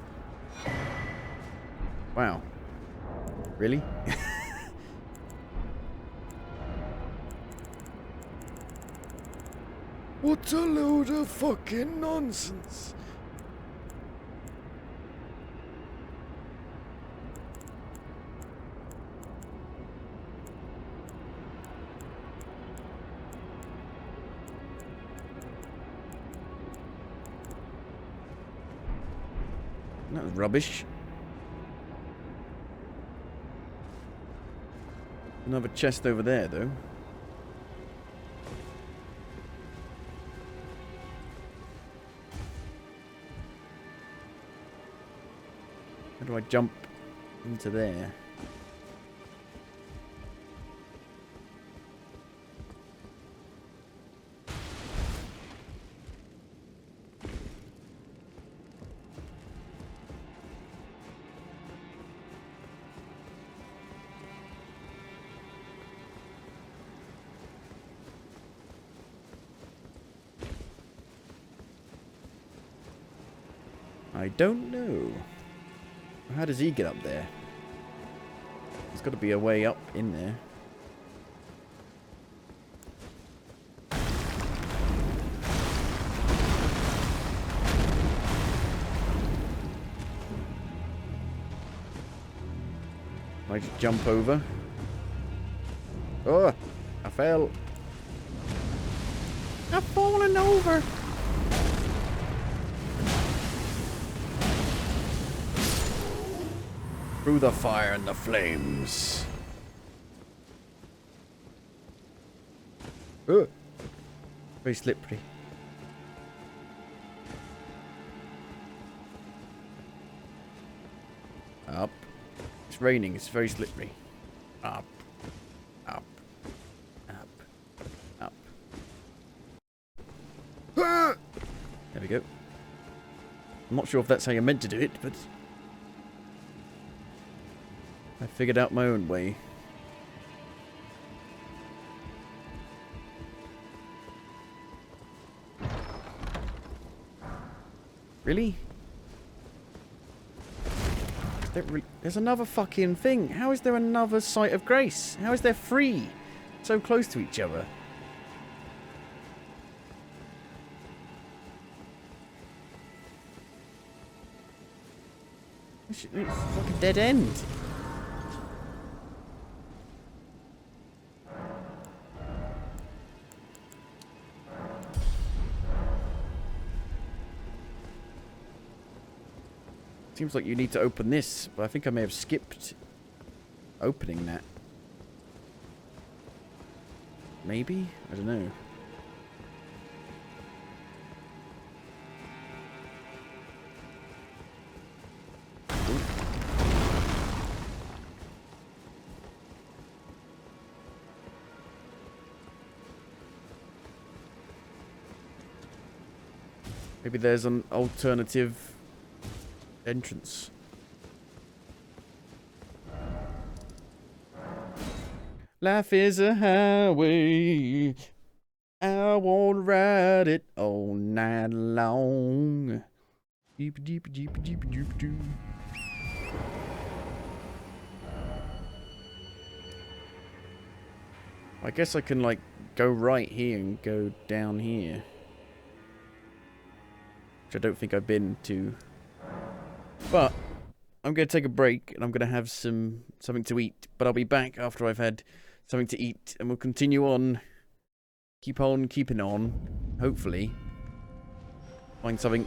Wow. Really? What a load of fucking nonsense. That was rubbish. Another chest over there, though. How do I jump into there? I don't know. How does he get up there? There's got to be a way up in there. I just jump over. Oh, I fell. I've fallen over. Through the fire and the flames. Oh, very slippery. Up. It's raining. It's very slippery. Up. Up. Up. Up. There we go. I'm not sure if that's how you're meant to do it, but I figured out my own way. Really? There's another fucking thing. How is there another site of grace? How is there three so close to each other? It's like a dead end. Seems like you need to open this, but I think I may have skipped opening that. Maybe? I don't know. Maybe there's an alternative entrance. Life is a highway. I won't ride it all night long. Deep, deep, deep, deep, deep, deep. I guess I can, like, go right here and go down here. Which I don't think I've been to. But I'm going to take a break and I'm going to have something to eat. But I'll be back after I've had something to eat. And we'll continue on. Keep on keeping on. Hopefully. Find something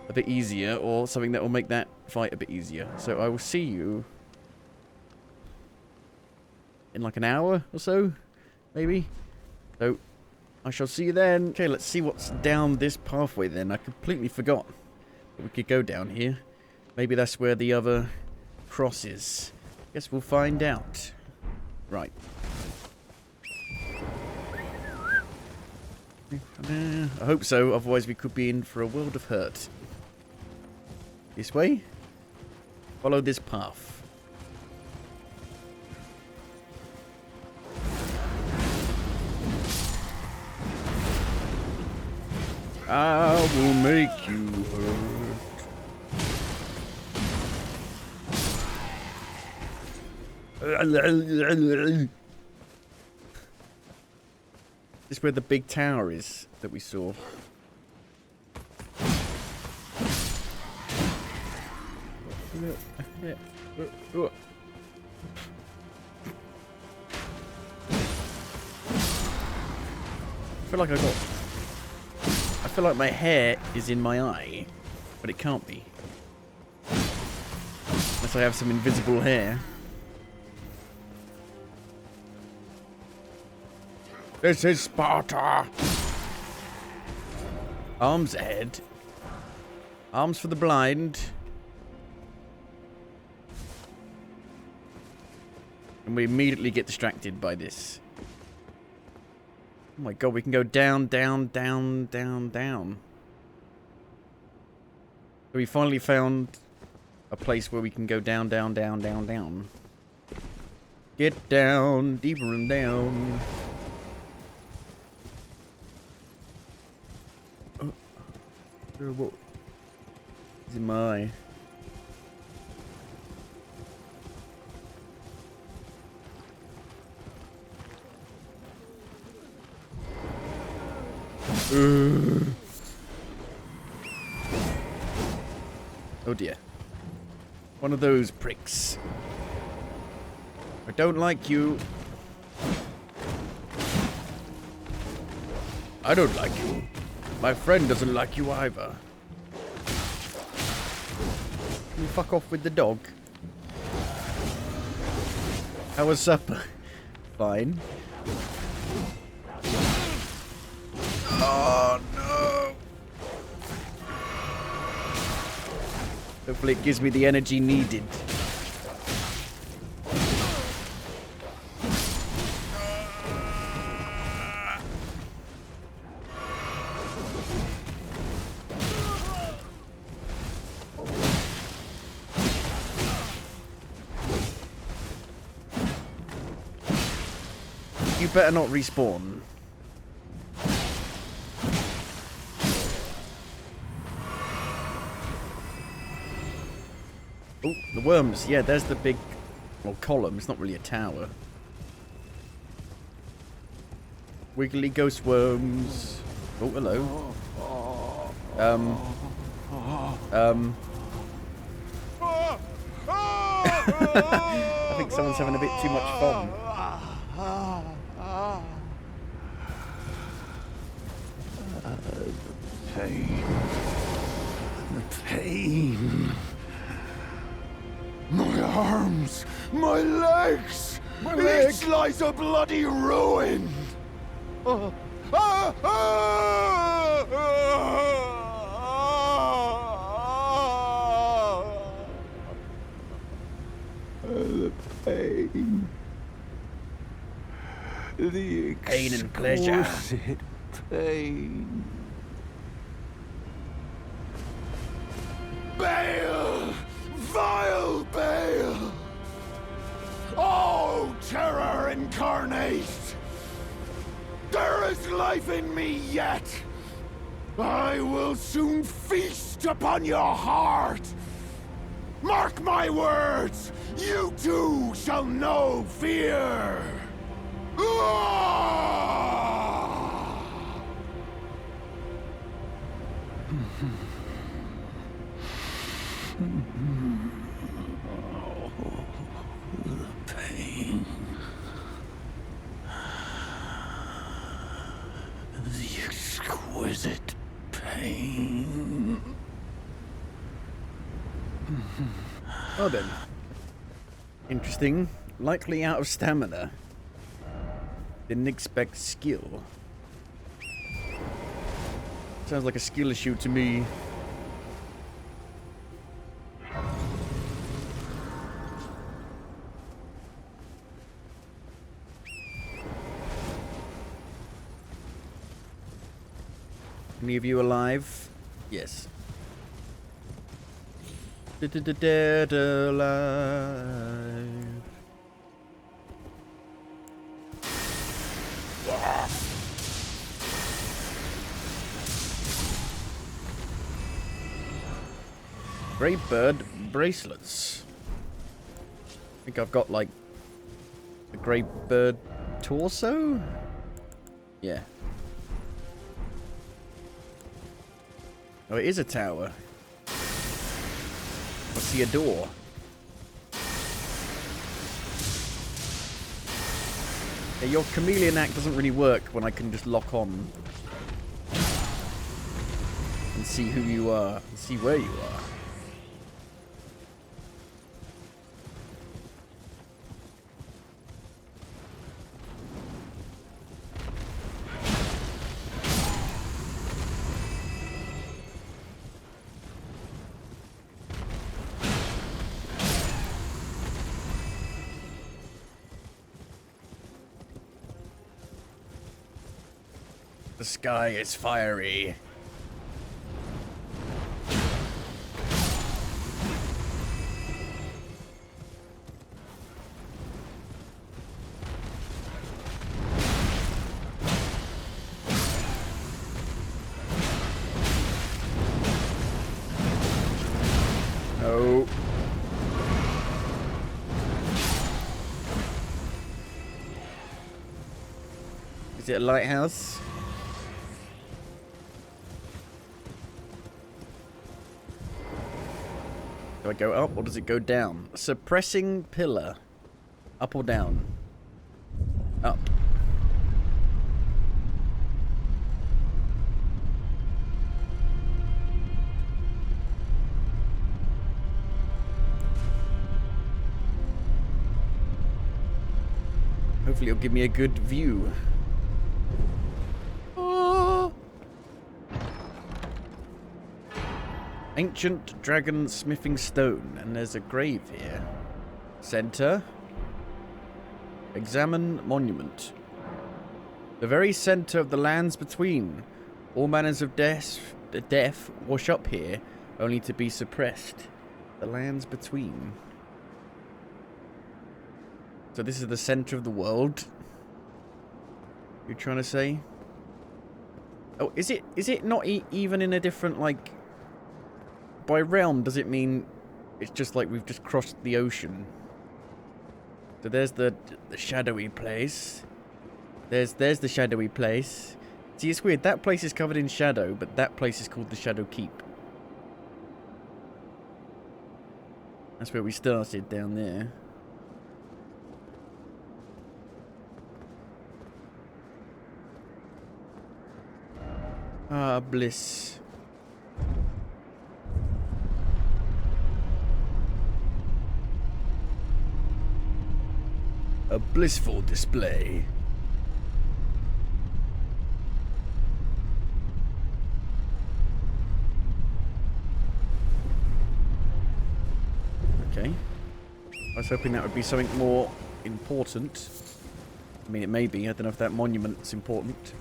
a bit easier. Or something that will make that fight a bit easier. So I will see you in like an hour or so. Maybe. So I shall see you then. Okay, let's see what's down this pathway then. I completely forgot that we could go down here. Maybe that's where the other cross is. Guess we'll find out. Right. I hope so, otherwise we could be in for a world of hurt. This way? Follow this path. I will make you hurt. This is where the big tower is that we saw. I feel like my hair is in my eye, but it can't be. Unless I have some invisible hair. This is Sparta! Arms ahead. Arms for the blind. And we immediately get distracted by this. Oh my god, we can go down, down, down, down, down. So we finally found a place where we can go down, down, down, down, down. Get down, deeper and down. What is in my eye? Oh dear. One of those pricks. I don't like you. I don't like you. My friend doesn't like you either. Can you fuck off with the dog? How was supper? Fine. Oh no! Hopefully it gives me the energy needed. You better not respawn. Oh, the worms. Yeah, there's the big, well, column. It's not really a tower. Wiggly ghost worms. Oh, hello. I think someone's having a bit too much fun. The pain. The pain. My arms, my legs, my legs. Each lies a bloody ruin. The pain. The pain and pleasure. Pain. Bale! Vile Bale! Oh, terror incarnate! There is life in me yet! I will soon feast upon your heart! Mark my words! You too shall know fear! The pain. The exquisite pain. Oh then. Interesting. Likely out of stamina. Didn't expect skill. Sounds like a skill issue to me. Any of you alive? Yes. Dead alive. Grey bird bracelets. I think I've got like the grey bird torso? Yeah. Oh, it is a tower. I see a door. Yeah, your chameleon act doesn't really work when I can just lock on and see who you are, and see where you are. The sky is fiery. No. Is it a lighthouse? Do I go up or does it go down? Suppressing pillar. Up or down? Up. Hopefully it'll give me a good view. Oh. Ancient dragon smithing stone, and there's a grave here. Center. Examine monument. The very center of the lands between. All manners of death wash up here, only to be suppressed. The lands between. So this is the center of the world. You're trying to say? Oh, is it not even in a different, like, by realm, does it mean it's just like we've just crossed the ocean? So there's the shadowy place. There's the shadowy place. See, it's weird. That place is covered in shadow, but that place is called the Shadow Keep. That's where we started, down there. Ah, bliss. A blissful display. Okay. I was hoping that would be something more important. I mean, it may be. I don't know if that monument's important.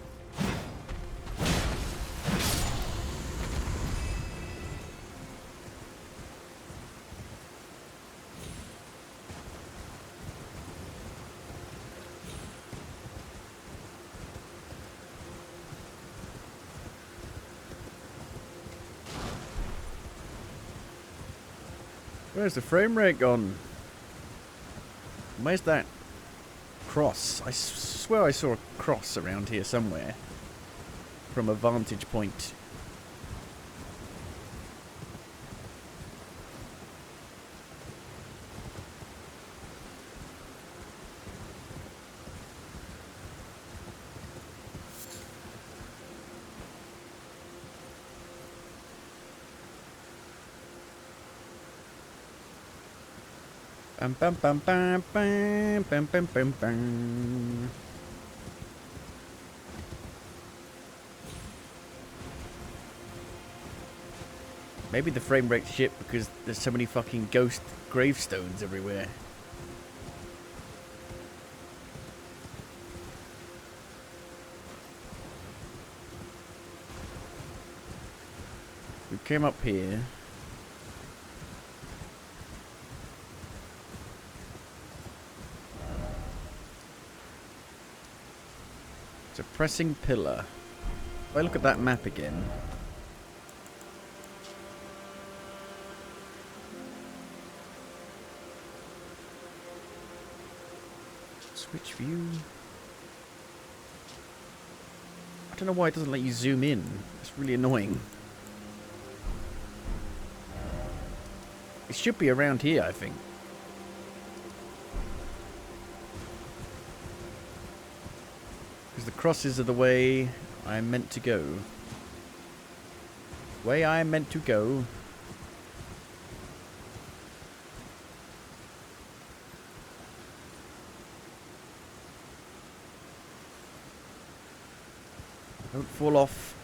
Where's the frame rate gone? Where's that cross? I swear I saw a cross around here somewhere. From a vantage point. Bam bam bam bam bam bam bam bam bam. Maybe the frame rate's shit because there's so many fucking ghost gravestones everywhere. We came up here. It's a pressing pillar. If I look at that map again... Switch view... I don't know why it doesn't let you zoom in. It's really annoying. It should be around here, I think. Because the crosses are the way I'm meant to go. Way I'm meant to go. Don't fall off.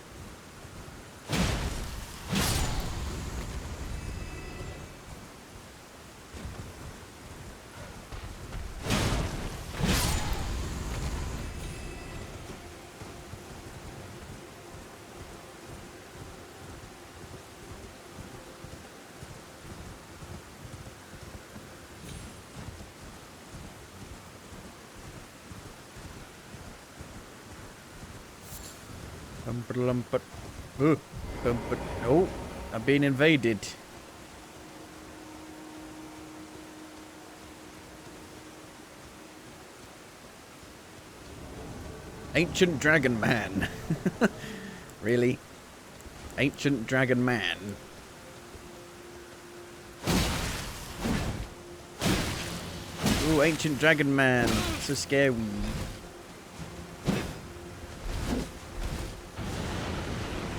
Oh, I'm being invaded. Ancient Dragon Man. Really? Ancient Dragon Man. Ooh, Ancient Dragon Man. So scary.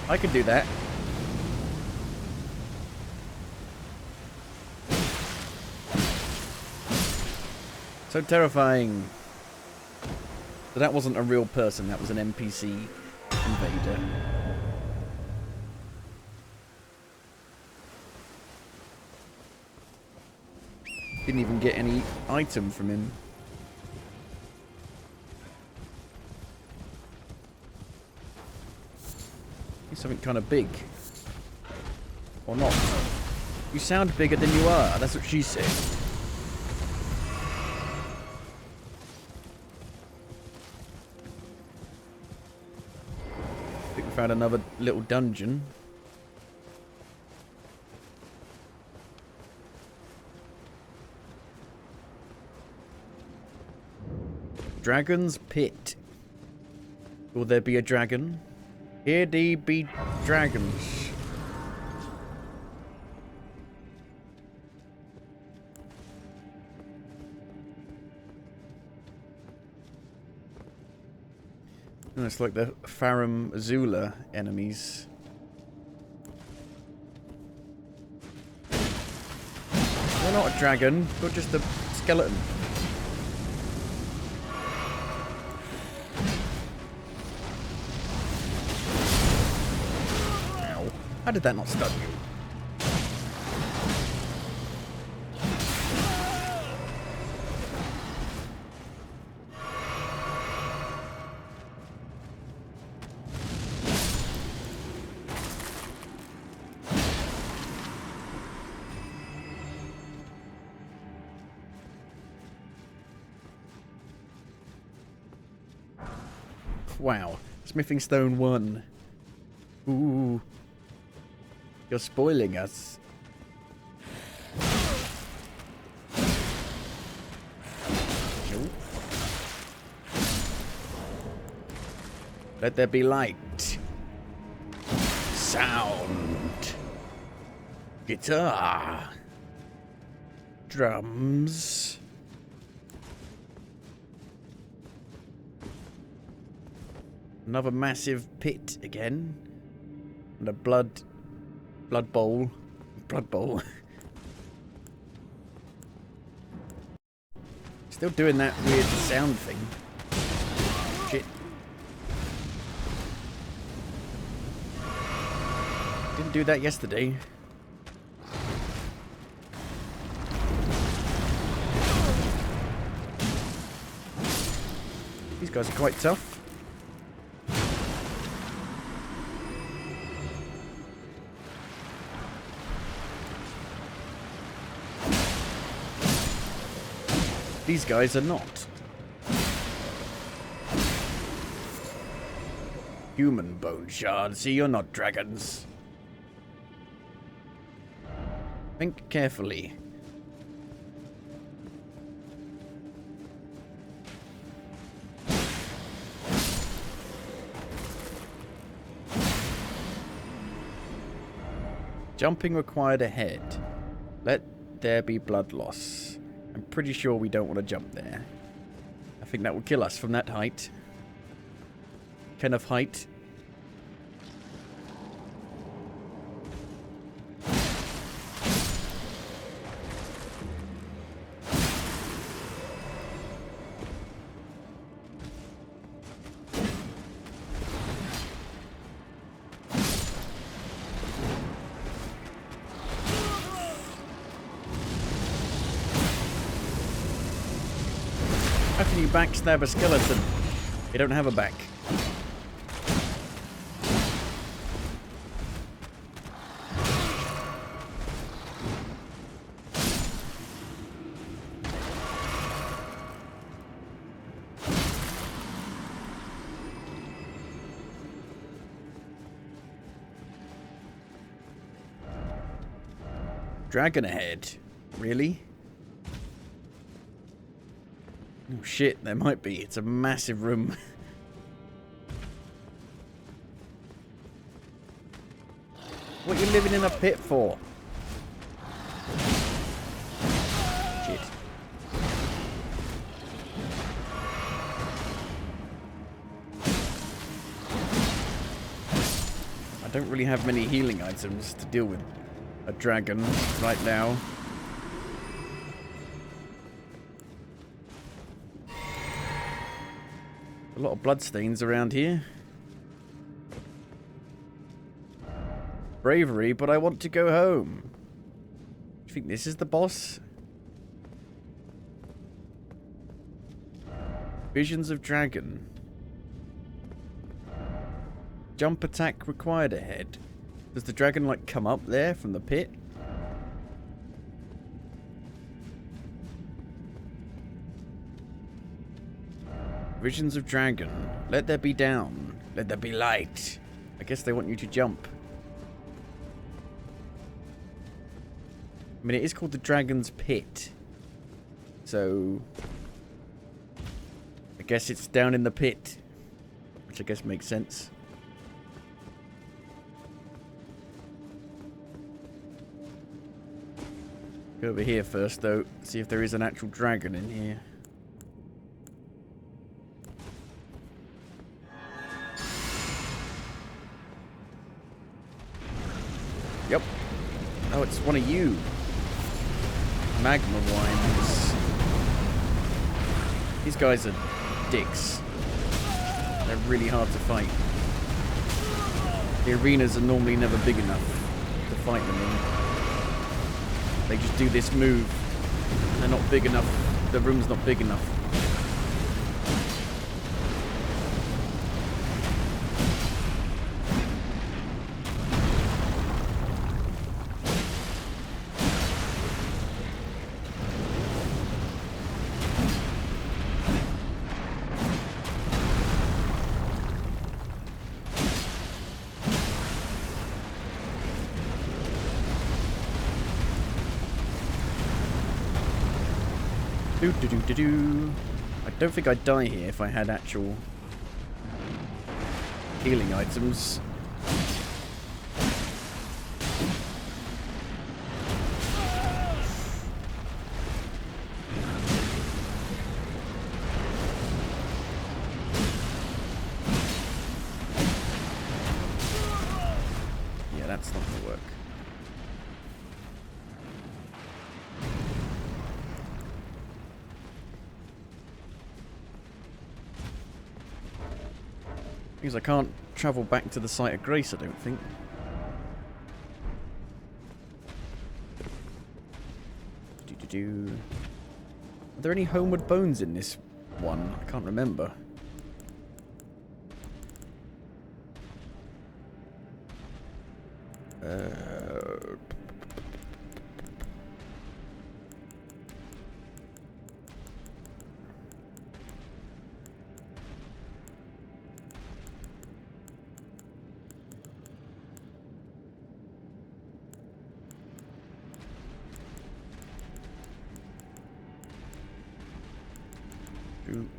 I could do that. So terrifying. But that wasn't a real person, that was an NPC invader. Didn't even get any item from him. He's something kind of big. Or not. You sound bigger than you are, that's what she said. I think we found another little dungeon. Dragon's Pit. Will there be a dragon? Here they be dragons. Oh, it's like the Farum Azula enemies. They're not a dragon, they're just a skeleton. Ow. How did that not stun you? Wow. Smithing Stone 1. Ooh. You're spoiling us. Nope. Let there be light. Sound. Guitar. Drums. Another massive pit again. And a blood bowl. Blood bowl. Still doing that weird sound thing. Shit. Didn't do that yesterday. These guys are quite tough. These guys are not. Human bone shards. See, you're not dragons. Think carefully. Jumping required ahead. Let there be blood loss. I'm pretty sure we don't want to jump there. I think that will kill us from that height. Kind of height. How can you backstab a skeleton? You don't have a back. Dragon ahead. Really? Oh shit, there might be. It's a massive room. What are you living in a pit for? Shit. I don't really have many healing items to deal with a dragon right now. A lot of bloodstains around here. Bravery, but I want to go home. Do you think this is the boss? Visions of dragon. Jump attack required ahead. Does the dragon like come up there from the pit? Visions of dragon. Let there be down. Let there be light. I guess they want you to jump. I mean, it is called the Dragon's Pit. So I guess it's down in the pit. Which I guess makes sense. Go over here first, though. See if there is an actual dragon in here. Yep. Oh, it's one of you. Magma wines. These guys are dicks. They're really hard to fight. The arenas are normally never big enough to fight them in. They just do this move. They're not big enough. The room's not big enough. I don't think I'd die here if I had actual healing items. Yeah, that's not gonna work. Because I can't travel back to the site of grace, I don't think. Are there any homeward bones in this one? I can't remember.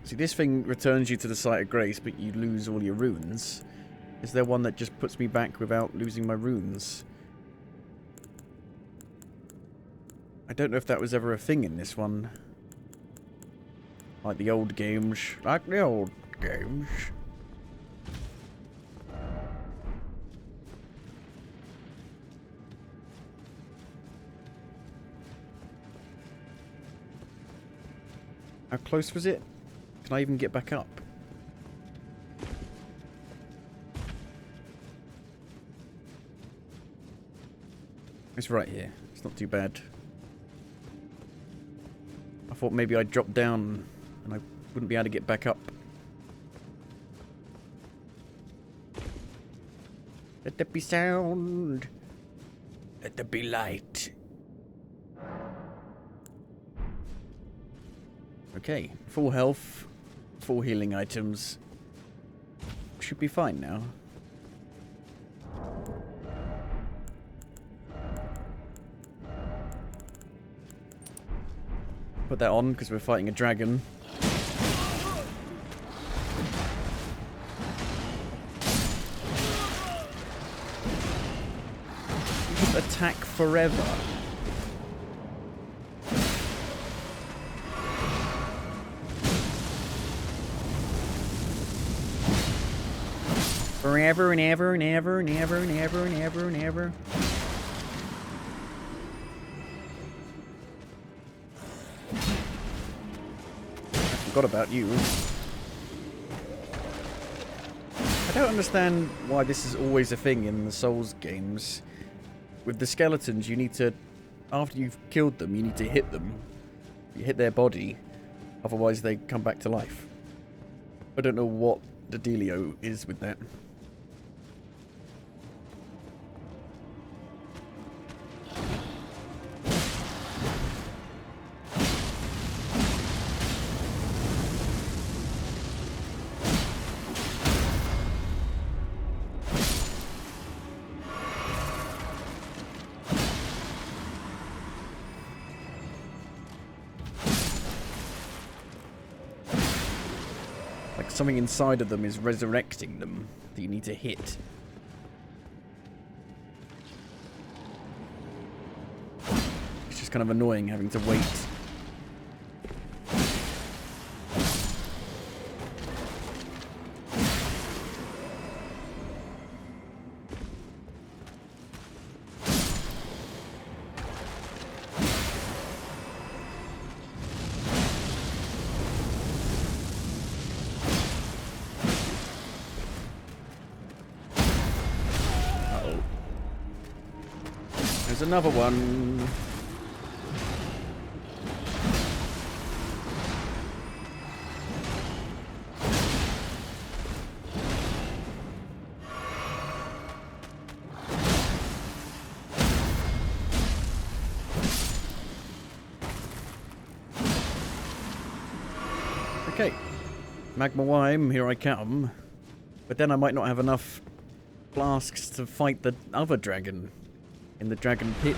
See, this thing returns you to the site of grace, but you lose all your runes. Is there one that just puts me back without losing my runes? I don't know if that was ever a thing in this one. Like the old games. Like the old games. How close was it? Can I even get back up? It's right here. It's not too bad. I thought maybe I'd drop down and I wouldn't be able to get back up. Let there be sound. Let there be light. Okay, full health, full healing items. Should be fine now. Put that on because we're fighting a dragon. You just attack forever. Forever and ever and ever and ever and ever and ever and ever. I forgot about you. I don't understand why this is always a thing in the Souls games. With the skeletons, you need to, after you've killed them, you need to hit them. You hit their body, otherwise they come back to life. I don't know what the dealio is with that. Something inside of them is resurrecting them that you need to hit. It's just kind of annoying having to wait. There's another one. Okay. Magma Wime, here I come. But then I might not have enough flasks to fight the other dragon. In the dragon pit.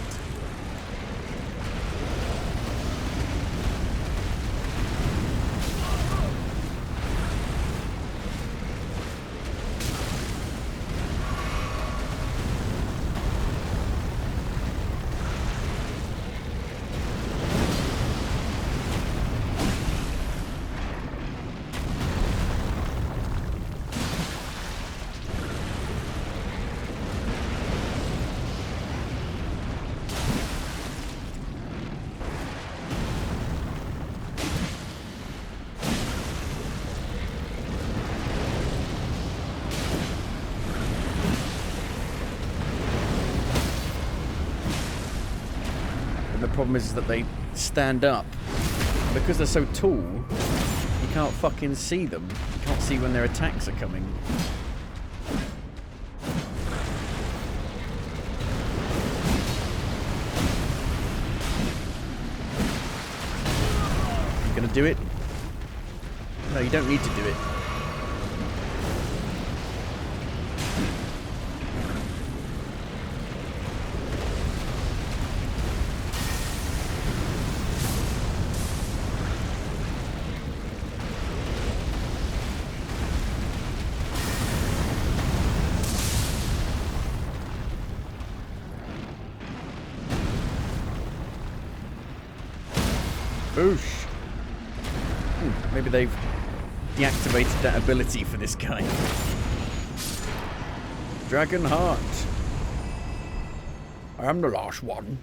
The problem is that they stand up. Because they're so tall, you can't fucking see them. You can't see when their attacks are coming. You gonna do it? No, you don't need to do it. Boosh. Maybe they've deactivated that ability for this guy. Dragon Heart. I am the last one.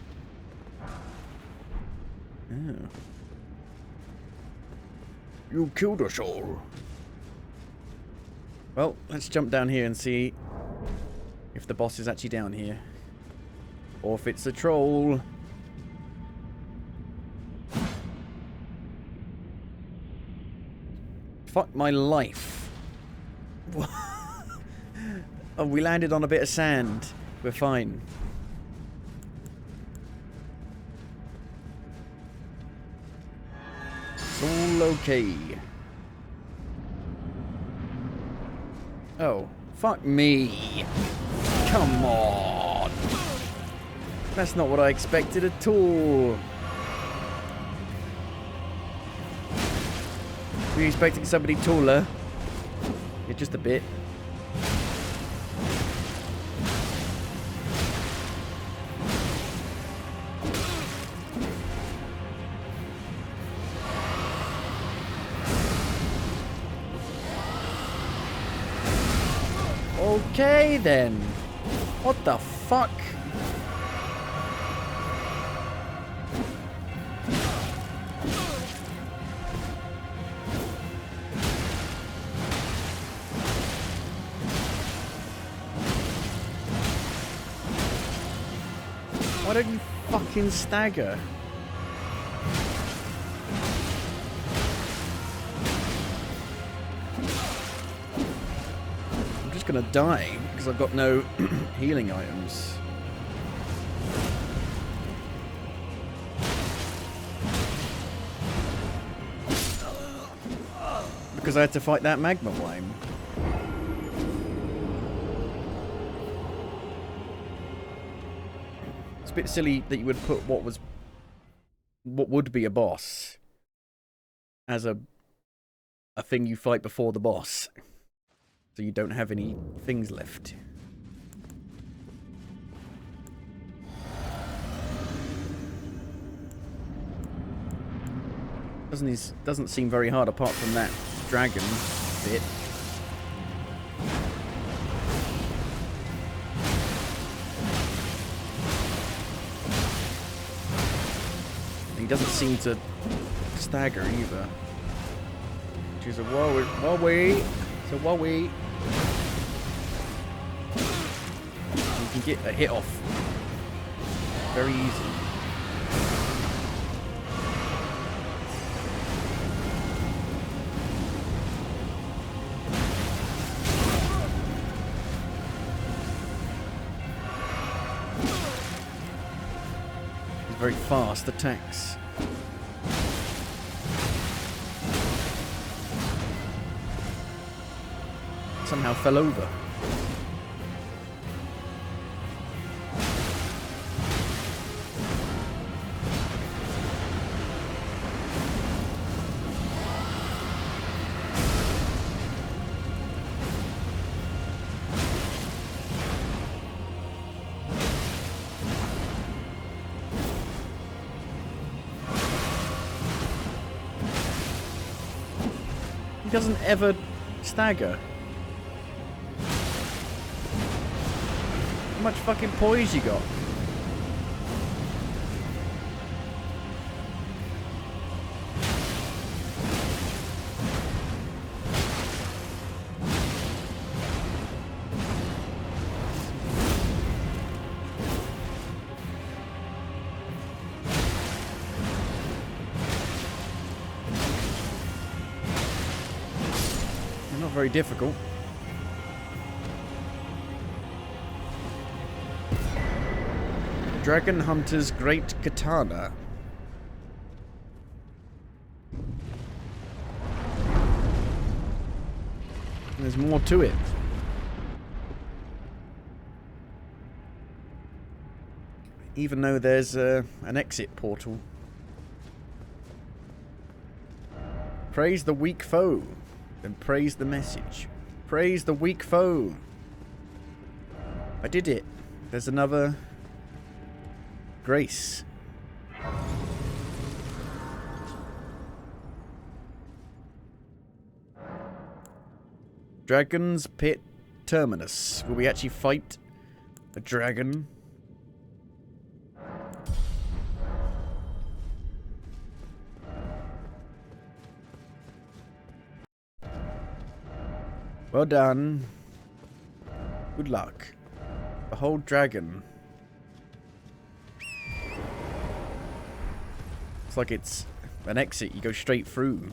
Oh. You killed us all. Well, let's jump down here and see if the boss is actually down here. Or if it's a troll. Fuck my life. Oh, we landed on a bit of sand. We're fine. It's all okay. Oh, fuck me. Come on. That's not what I expected at all. Were you expecting somebody taller? Yeah, just a bit. Okay then. What the fuck? Why don't you fucking stagger? I'm just gonna die because I've got no healing items. Because I had to fight that magma flame. It's a bit silly that you would put what would be a boss as a thing you fight before the boss. So you don't have any things left. Doesn't seem very hard apart from that dragon bit. He doesn't seem to stagger either. Which is a wowie. It's a wowie. You can get a hit off very easy. Very fast attacks. Somehow fell over. He doesn't ever stagger. How much fucking poise you got? Very difficult. Dragon Hunter's Great Katana. There's more to it. Even though there's an exit portal. Praise the weak foe. And praise the message. Praise the weak foe. I did it. There's another grace. Dragon's Pit Terminus. Will we actually fight a dragon? Well done. Good luck. Behold dragon. It's like it's an exit. You go straight through.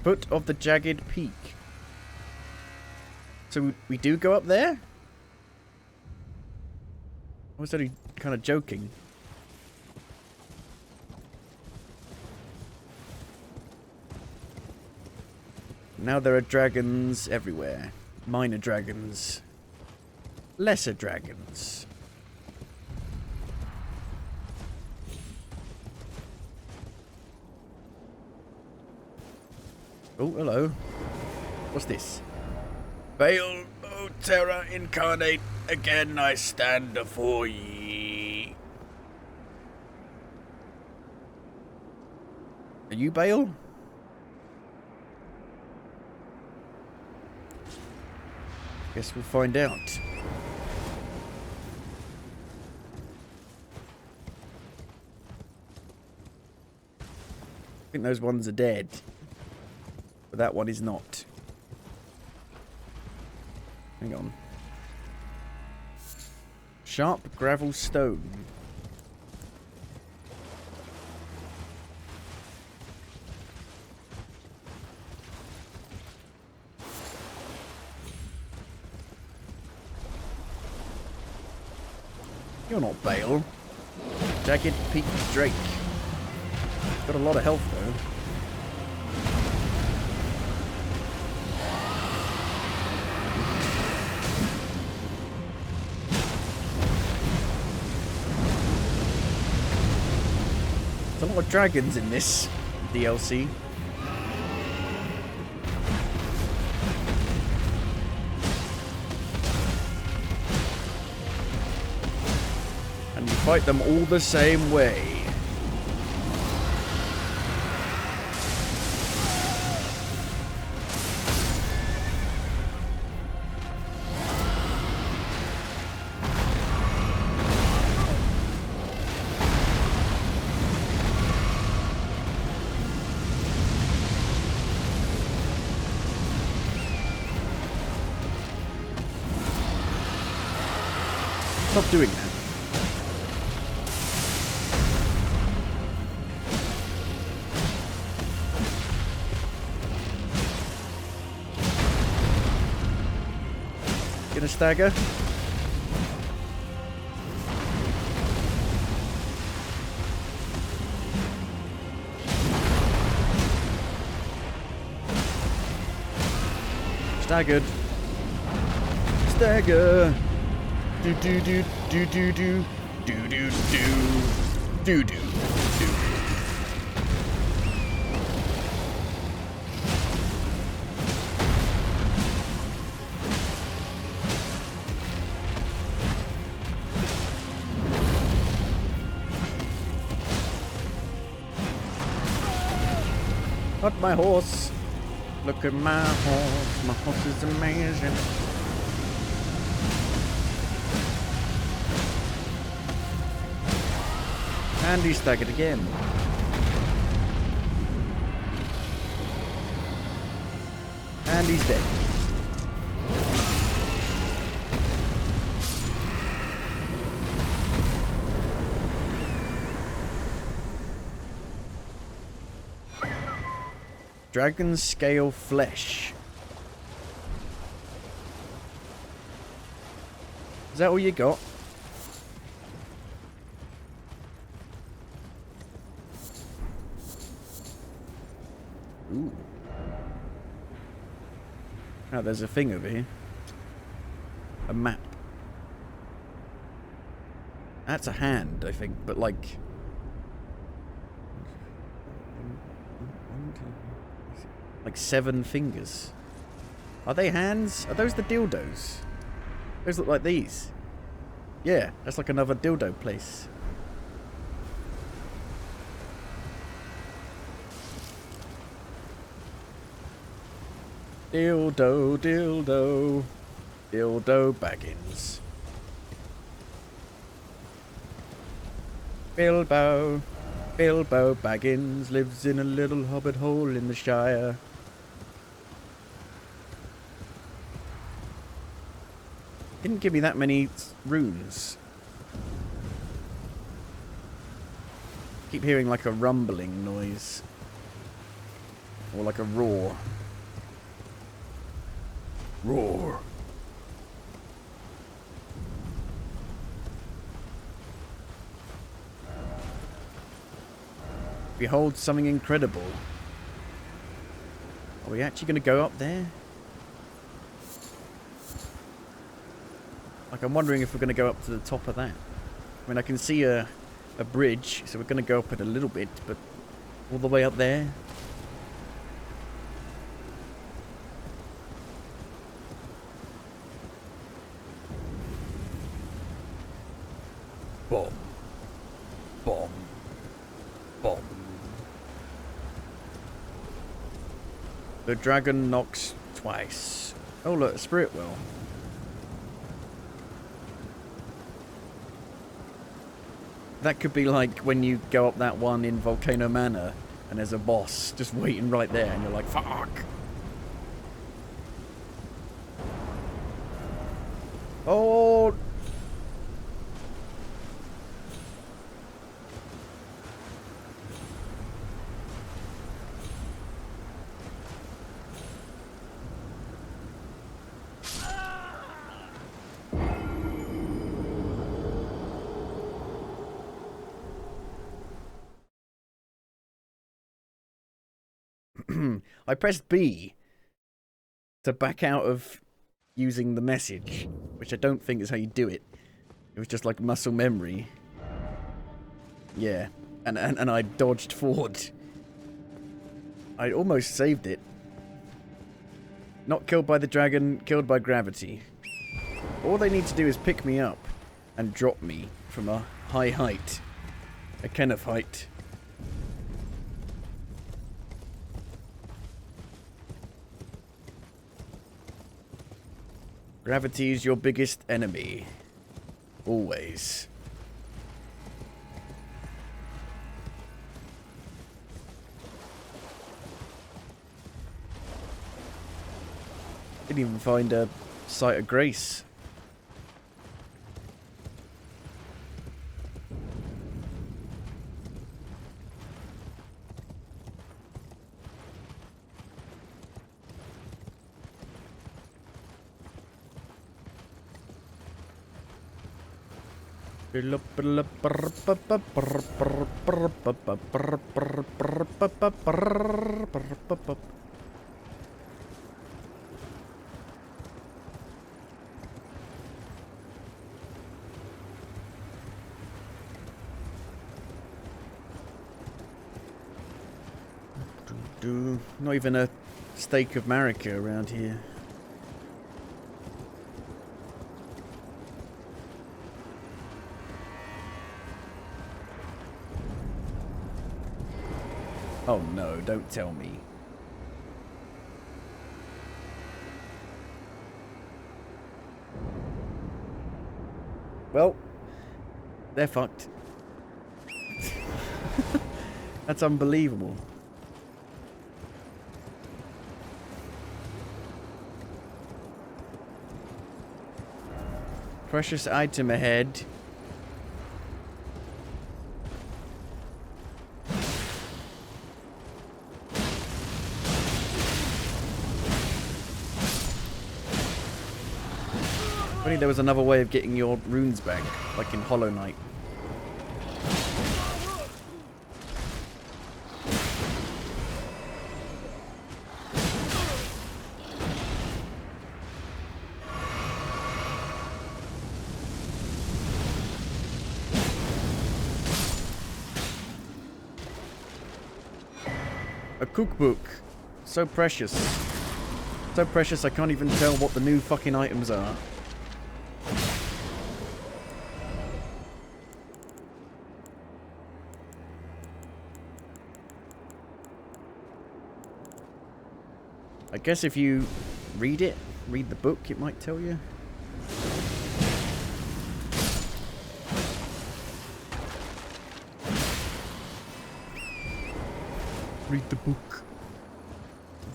Foot of the jagged peak. So we do go up there? I was only kind of joking. Now there are dragons everywhere. Minor dragons. Lesser dragons. Oh, hello. What's this? Baal, O terror incarnate, again I stand afore ye. Are you Baal? Guess we'll find out. I think those ones are dead. But that one is not. Hang on. Sharp gravel stone. You're not Baal. Jagged Peak Drake. Got a lot of health though. There's a lot of dragons in this DLC. And you fight them all the same way. Stop doing that. Gonna stagger. Staggered. Stagger. Do do do do do do do do do do do. Not my horse. Look at my horse. My horse is amazing. And he's staggered again. And he's dead. Dragon scale flesh. Is that all you got? Ooh. Oh, there's a thing over here. A map. That's a hand, I think, but like... like 7 fingers. Are they hands? Are those the dildos? Those look like these. Yeah, that's like another dildo place. Dildo, dildo. Dildo Baggins. Bilbo Baggins lives in a little hobbit hole in the Shire. Didn't give me that many runes. Keep hearing like a rumbling noise. Or like a roar. Roar. Behold something incredible. Are we actually going to go up there? Like, I'm wondering if we're going to go up to the top of that. I mean, I can see a bridge, so we're going to go up it a little bit, but all the way up there? Bomb. Bomb. Bomb. The dragon knocks twice. Oh look, a spirit well. That could be like when you go up that one in Volcano Manor and there's a boss just waiting right there and you're like, fuck! Oh! I pressed B to back out of using the message, which I don't think is how you do it. It was just like muscle memory. Yeah, and I dodged forward. I almost saved it. Not killed by the dragon, killed by gravity. All they need to do is pick me up and drop me from a high height. A Kenneth height. Gravity is your biggest enemy. Always. Didn't even find a site of grace. Not even a steak of Marika around here. Oh no, don't tell me. Well, they're fucked. That's unbelievable. Precious item ahead. If only there was another way of getting your runes back, like in Hollow Knight. A cookbook. So precious. So precious I can't even tell what the new fucking items are. I guess if you read the book, it might tell you. Read the book.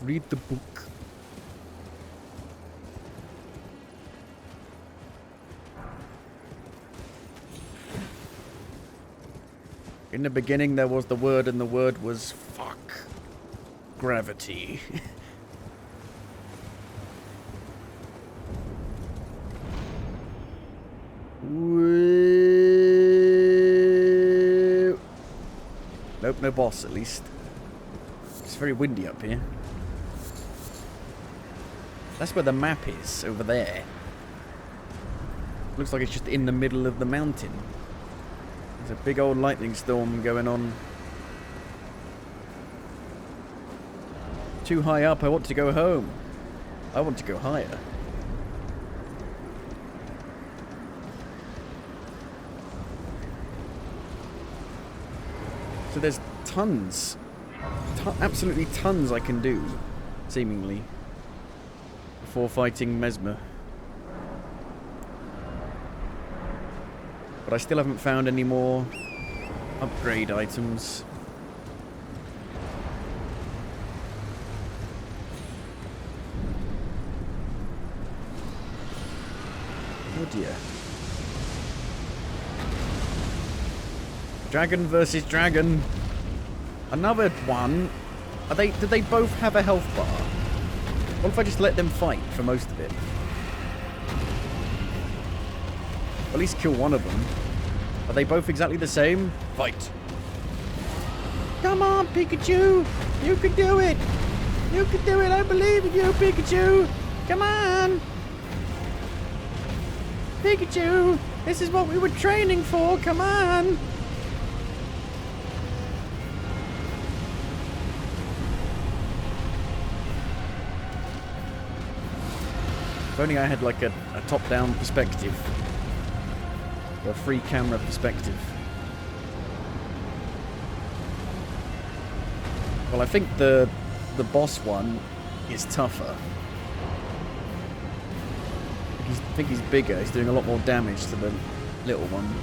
Read the book. In the beginning there was the Word, and the Word was fuck. Gravity. Nope, no boss at least. It's very windy up here. That's where the map is, over there. Looks like it's just in the middle of the mountain. There's a big old lightning storm going on. Too high up, I want to go home. I want to go higher. So there's tons. Absolutely tons I can do, seemingly, before fighting Mesmer. But I still haven't found any more upgrade items. Oh dear. Dragon versus dragon. Another one. Do they both have a health bar? What if I just let them fight for most of it? At least kill one of them. Are they both exactly the same? Fight. Come on, Pikachu! You can do it! You can do it! I believe in you, Pikachu! Come on! Pikachu! This is what we were training for! Come on! If only I had like a top-down perspective. Or a free camera perspective. Well, I think the boss one is tougher. I think he's bigger. He's doing a lot more damage to the little one.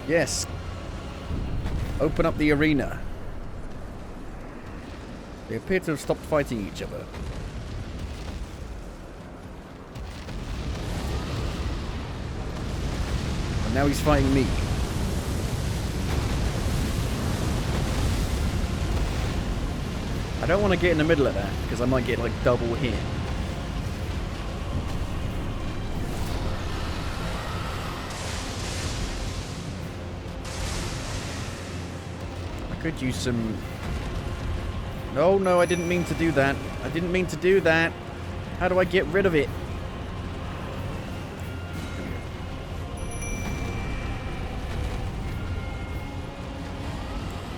Yes. Open up the arena. They appear to have stopped fighting each other. And now he's fighting me. I don't want to get in the middle of that, because I might get like double hit. I could use some... No, I didn't mean to do that. I didn't mean to do that. How do I get rid of it?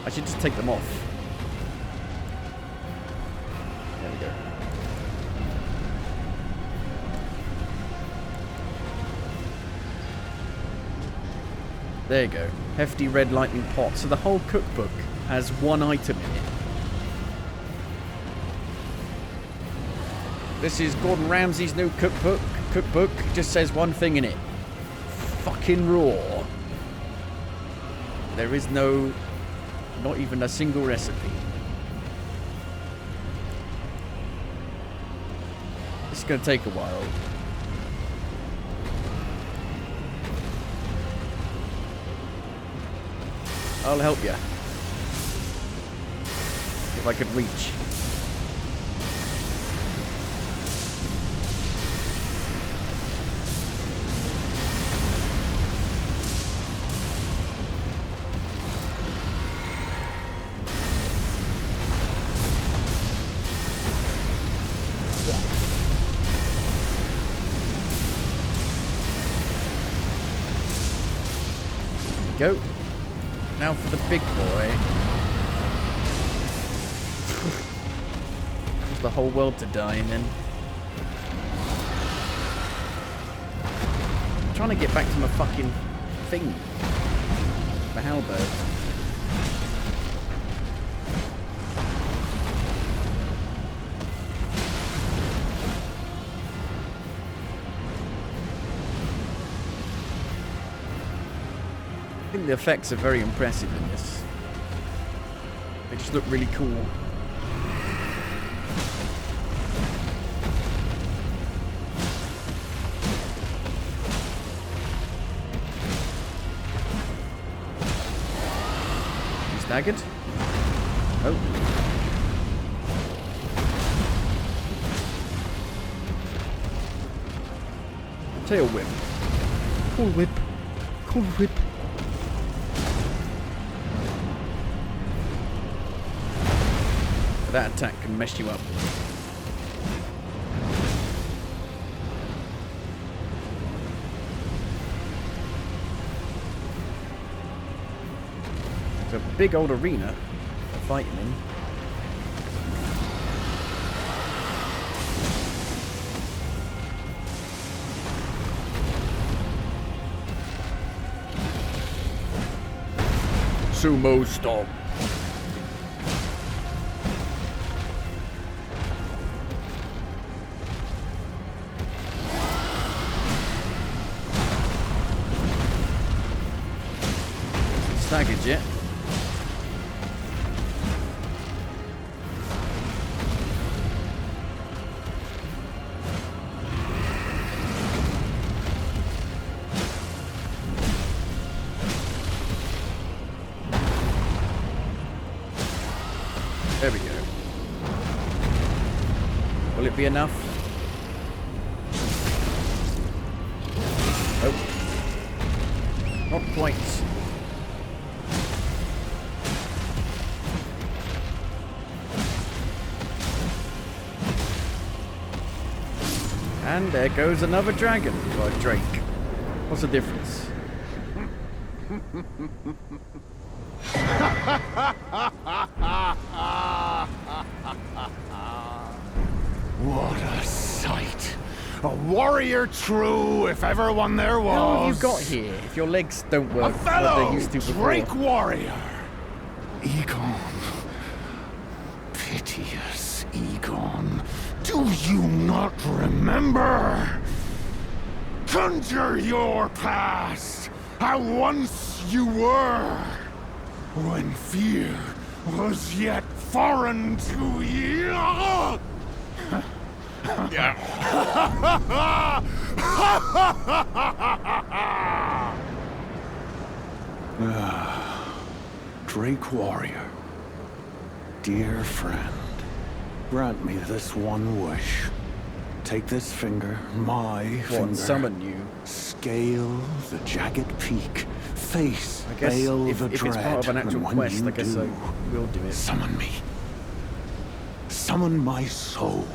I should just take them off. There we go. There you go. Hefty red lightning pot. So the whole cookbook has one item in it. This is Gordon Ramsay's new cookbook. Cookbook just says one thing in it. Fucking raw. There is no... not even a single recipe. This is going to take a while. I'll help you. If I could reach. Go. Now for the big boy. Just the whole world to die in then. I'm trying to get back to my fucking thing. My halberd. think the effects are very impressive in this. They just look really cool. He's staggered. Oh. Tail whip. Cool whip. Cool whip. That attack can mess you up. It's a big old arena for fighting in. Sumo stomp. Staggered yet? There we go. Will it be enough? Oh. Not quite. And there goes another dragon, or drake. What's the difference? What a sight! A warrior true, if ever one there was. How have you got here if your legs don't work a fellow like they used to before? Drake warrior! Egon. Piteous Egon. Do you not remember? Conjure your past, how once you were, when fear was yet foreign to you. Drake warrior, dear friend, grant me this one wish. Take this finger, my finger. Summon you. Scale the jagged peak. Face, I guess veil if the it's dread. part of an actual and when quest, you I guess do, I will do it. Summon me. Summon my soul.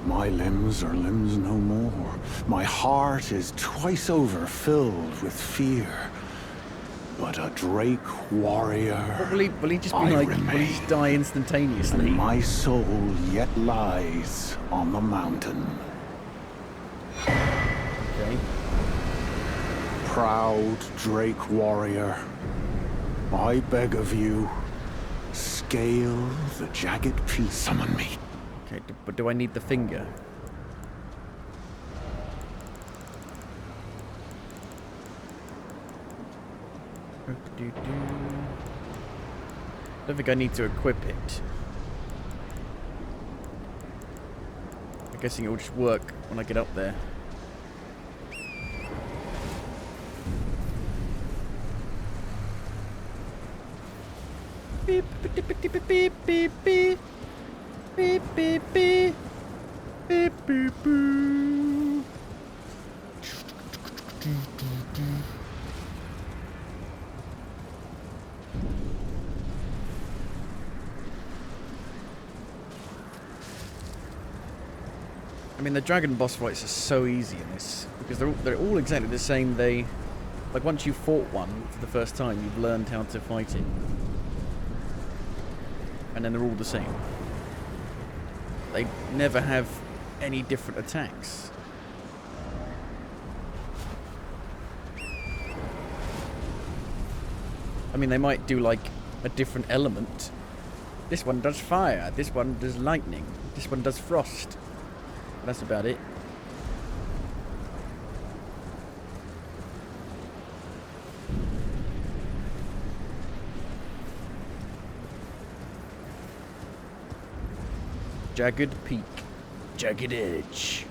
My limbs are limbs no more. My heart is twice over filled with fear. But a Drake warrior. What will he just be like? Will he just die instantaneously? And my soul yet lies on the mountain. Okay. Proud Drake warrior, I beg of you, scale the jagged peak. Summon me. Okay, but do I need the finger? I don't think I need to equip it. I'm guessing it will just work when I get up there. Beep beep beep beep beep beep beep beep beep beep beep beep beep. I mean, the dragon boss fights are so easy in this because they're all exactly the same. Like once you fought one for the first time, you've learned how to fight it, and then they're all the same. They never have any different attacks. I mean, they might do like a different element. This one does fire. This one does lightning. This one does frost. That's about it. Jagged peak. Jagged edge.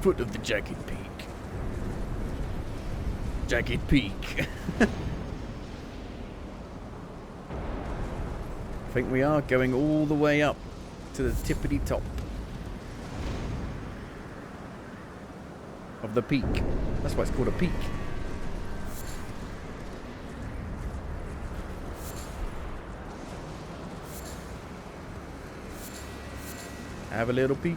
Foot of the jagged peak. Jagged peak. I think we are going all the way up to the tippity top of the peak. That's why it's called a peak. Have a little peek.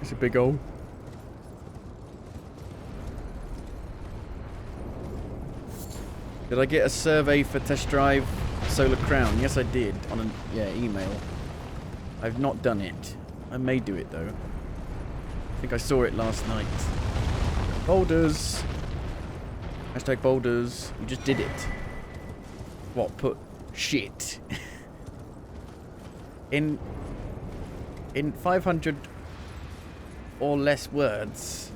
It's a big hole. Did I get a survey for test drive Solar Crown? Yes, I did on an email. I've not done it. I may do it though. I think I saw it last night. Boulders. Hashtag boulders. You just did it. What? Put shit. in 500 or less words.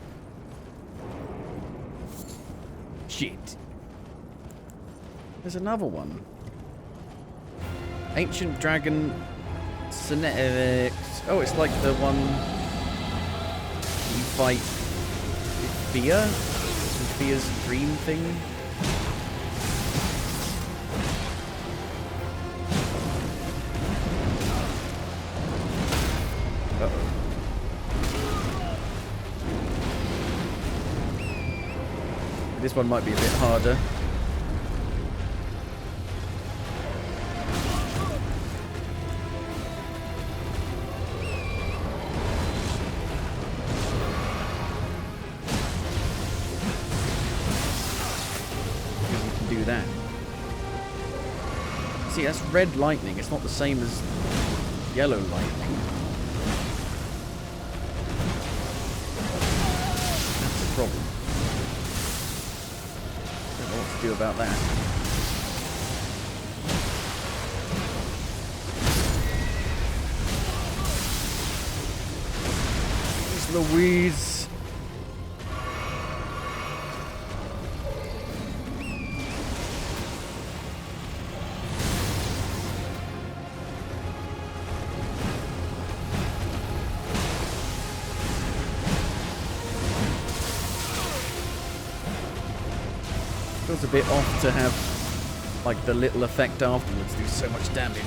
Shit. There's another one. Ancient Dragon Synetics. Oh, it's like the one you fight with Fia? With Fia's dream thing? Uh-oh. This one might be a bit harder. See, that's red lightning. It's not the same as yellow lightning. That's the problem. Don't know what to do about that. It's Louise. Feels a bit off to have like the little effect afterwards do so much damage.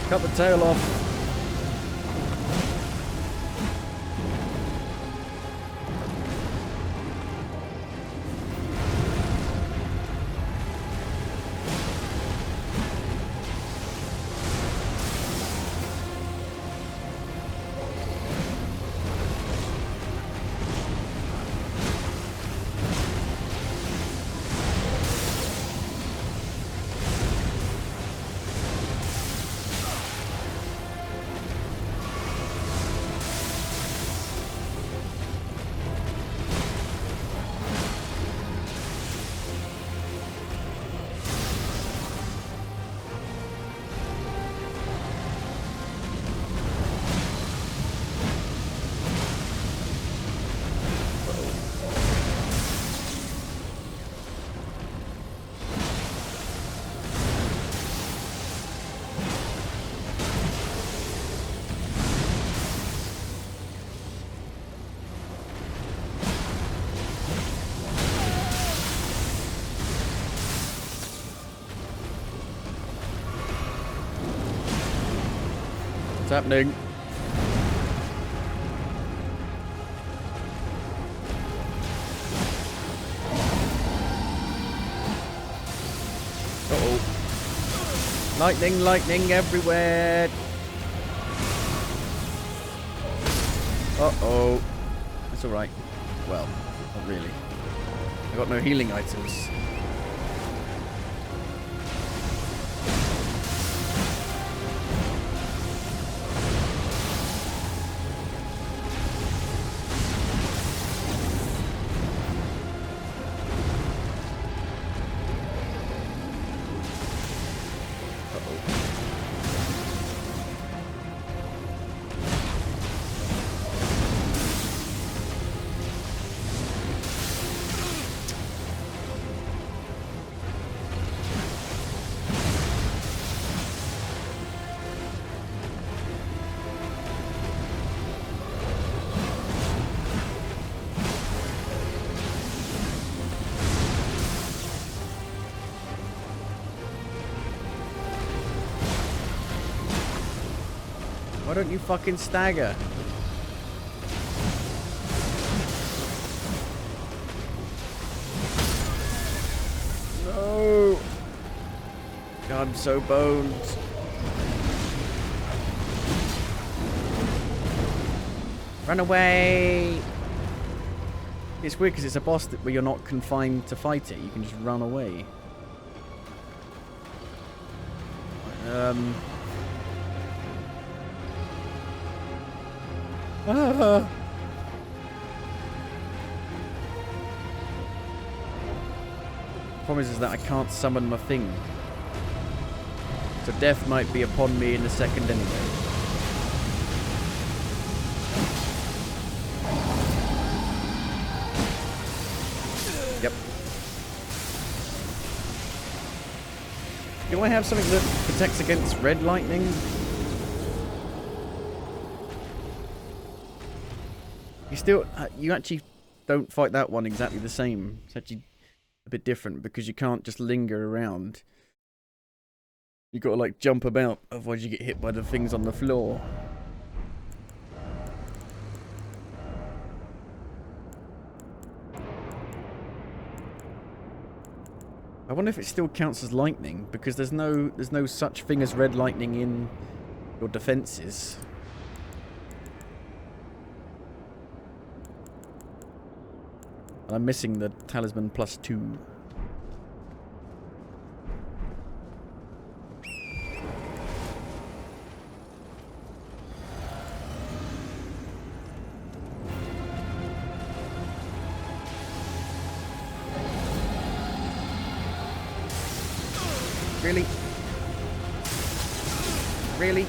Cut the tail off. What's happening? Uh-oh. Lightning, lightning everywhere. Uh-oh. It's alright. Well, not really. I got no healing items. Why don't you fucking stagger? No! God, I'm so boned. Run away! It's weird because it's a boss where you're not confined to fight it. You can just run away. Problem is that I can't summon my thing. So death might be upon me in a second anyway. Yep. Do I have something that protects against red lightning? You actually don't fight that one exactly the same. It's actually a bit different because you can't just linger around. You gotta like jump about, otherwise you get hit by the things on the floor. I wonder if it still counts as lightning, because there's no such thing as red lightning in your defenses. And I'm missing the talisman +2. Really? Really?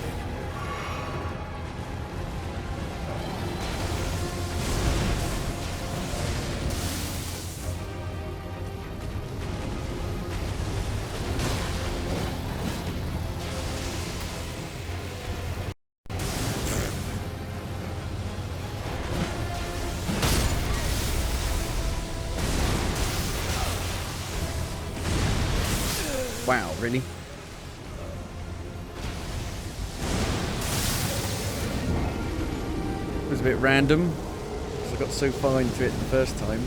Wow, really? It was a bit random, because I got so far into it the first time.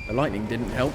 The lightning didn't help.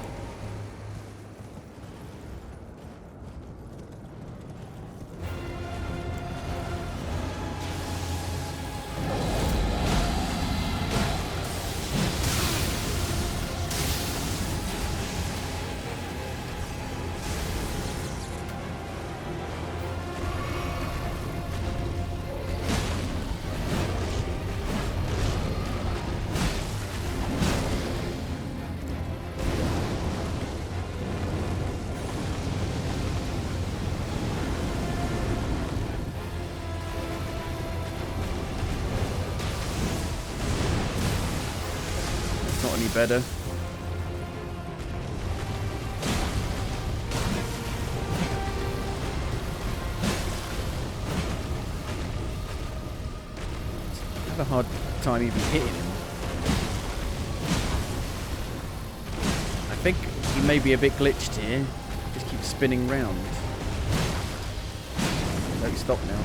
Not any better. I have a hard time even hitting him. I think he may be a bit glitched here. Just keeps spinning round. No, stop now.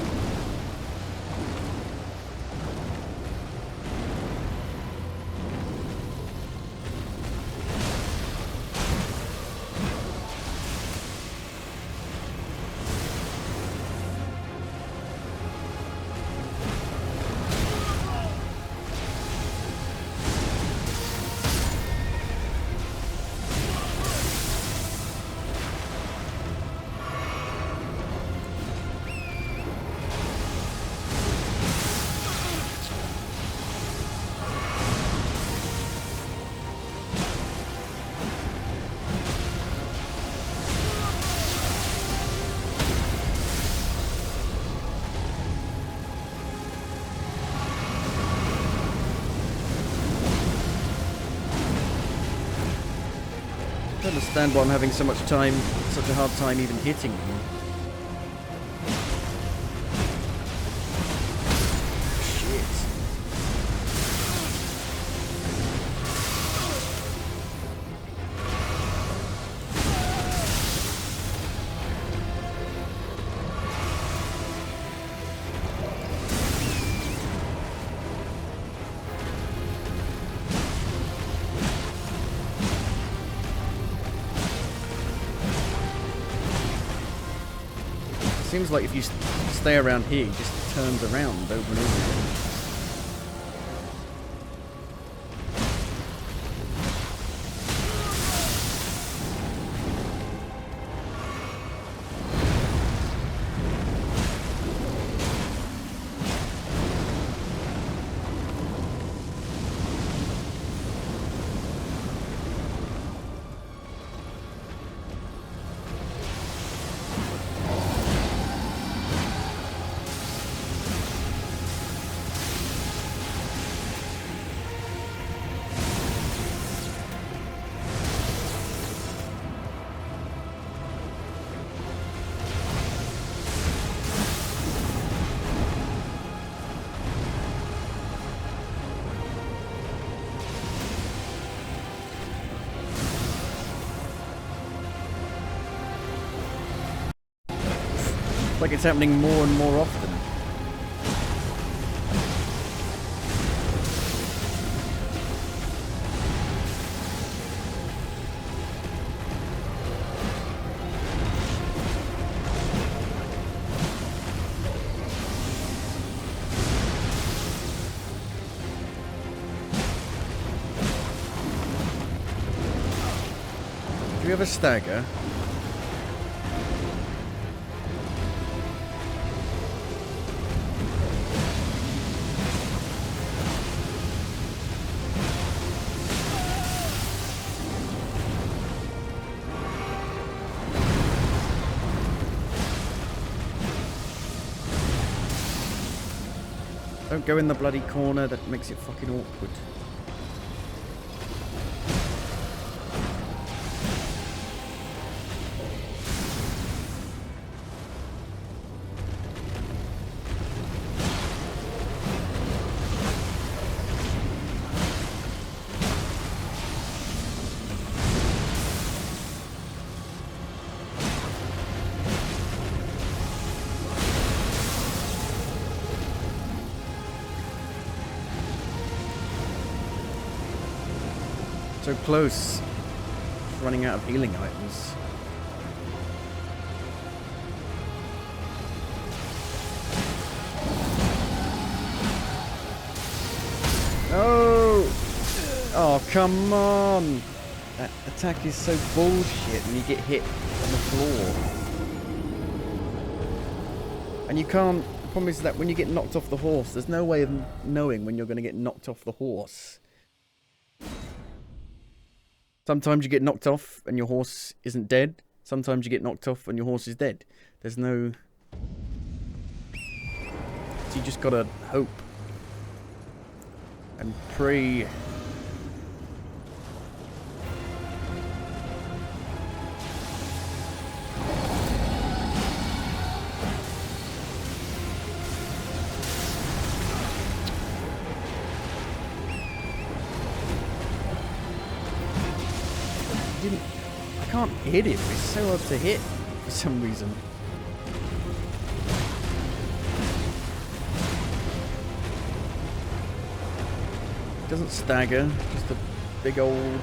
I don't understand why I'm having so much time, such a hard time even hitting them. Shit. Seems like if you stay around here, it just turns around over and over again. Like it's happening more and more often. Do you have a stagger? Don't go in the bloody corner, that makes it fucking awkward. So close. Running out of healing items. Oh! Oh, come on! That attack is so bullshit when you get hit on the floor. And you can't... The problem is that when you get knocked off the horse, there's no way of knowing when you're going to get knocked off the horse. Sometimes you get knocked off and your horse isn't dead. Sometimes you get knocked off and your horse is dead. There's no... So you just gotta hope. And pray. I can't hit him. It's so hard to hit for some reason. Doesn't stagger, just a big old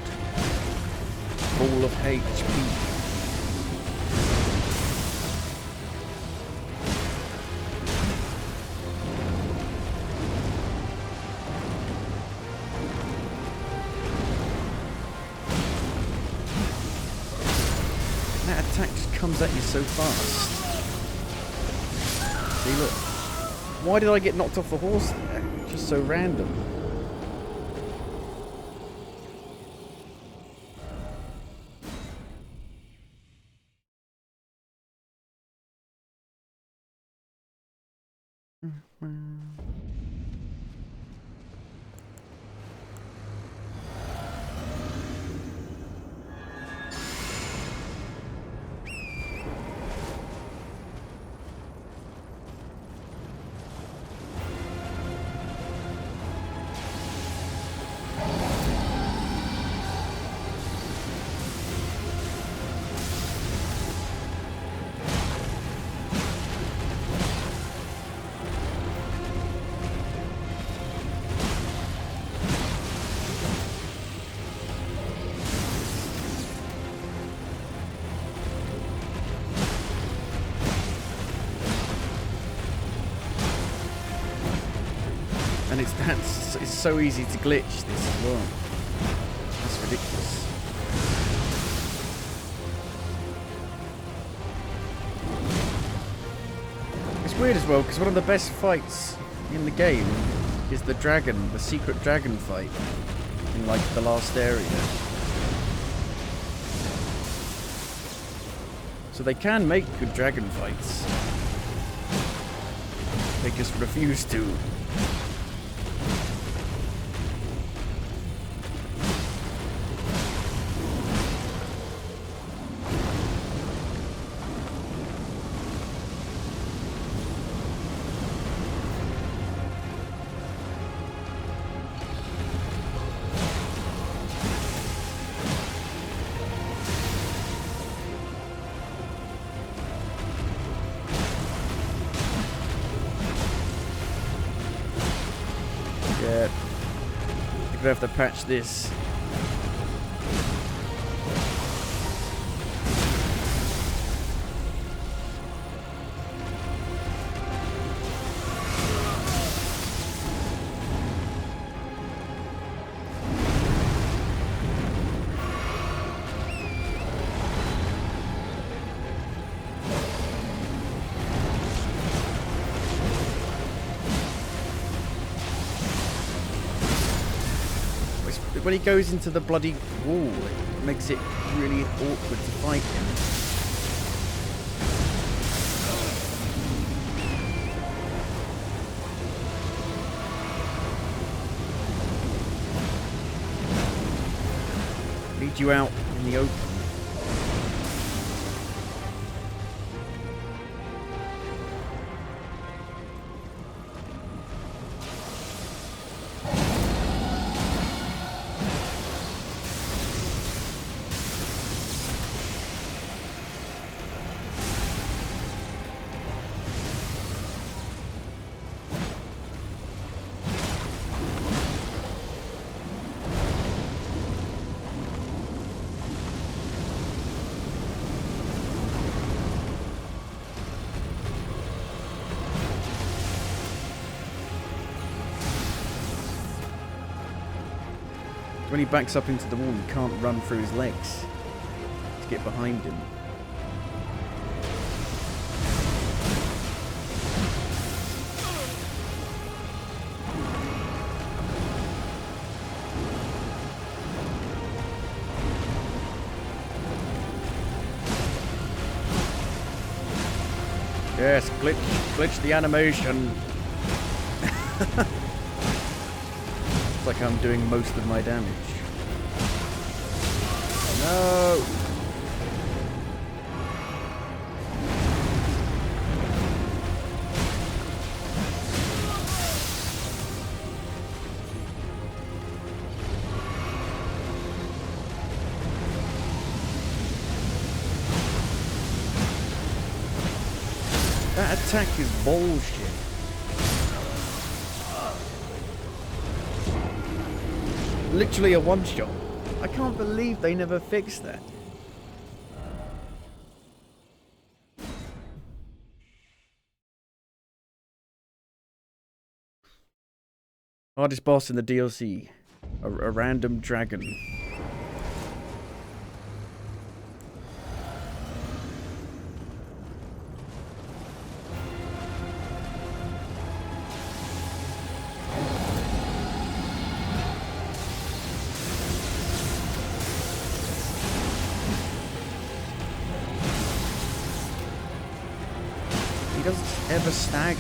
ball of HP. That attack just comes at you so fast. See, look. Why did I get knocked off the horse there? Just so random. it's so easy to glitch this as well. That's ridiculous. It's weird as well because one of the best fights in the game is the dragon, the secret dragon fight in like the last area. So they can make good dragon fights. They just refuse to. Yeah, you're gonna have to patch this. When he goes into the bloody wall, it makes it really awkward to fight him. Lead you out in the open. When he backs up into the wall, he can't run through his legs to get behind him. Yes, glitch the animation. It's like I'm doing most of my damage. No! That attack is bullshit. Literally a one-shot. I can't believe they never fixed that. Hardest boss in the DLC. A random dragon. He doesn't ever stagger.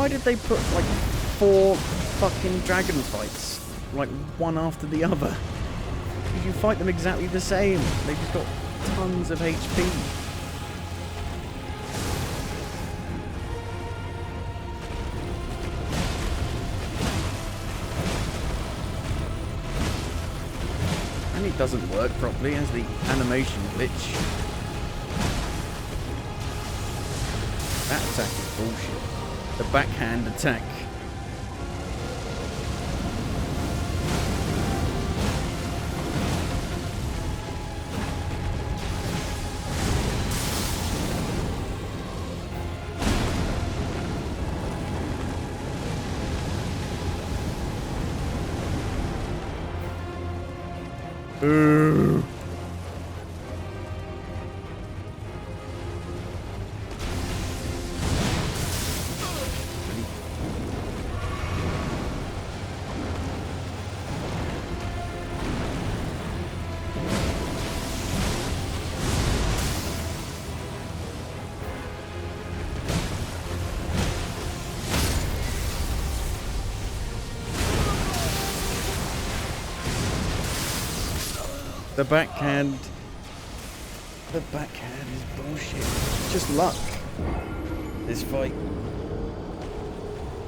Why did they put like 4 fucking dragon fights, like one after the other? You fight them exactly the same. They've just got tons of HP. And it doesn't work properly as the animation glitch. That attack is bullshit. The backhand attack. Ooh. The backhand is bullshit. It's just luck. This fight.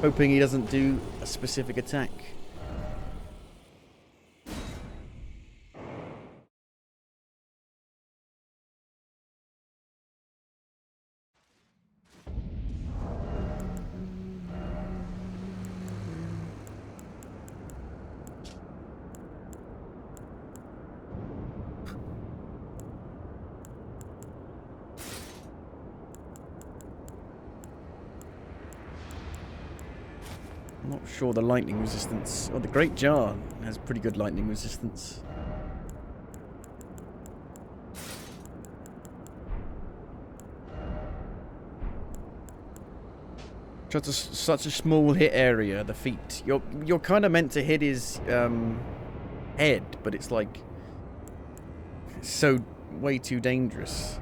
Hoping he doesn't do a specific attack. I'm not sure the lightning resistance, or the Great Jar has pretty good lightning resistance. Such a small hit area, the feet. You're kind of meant to hit his head, but it's like so way too dangerous.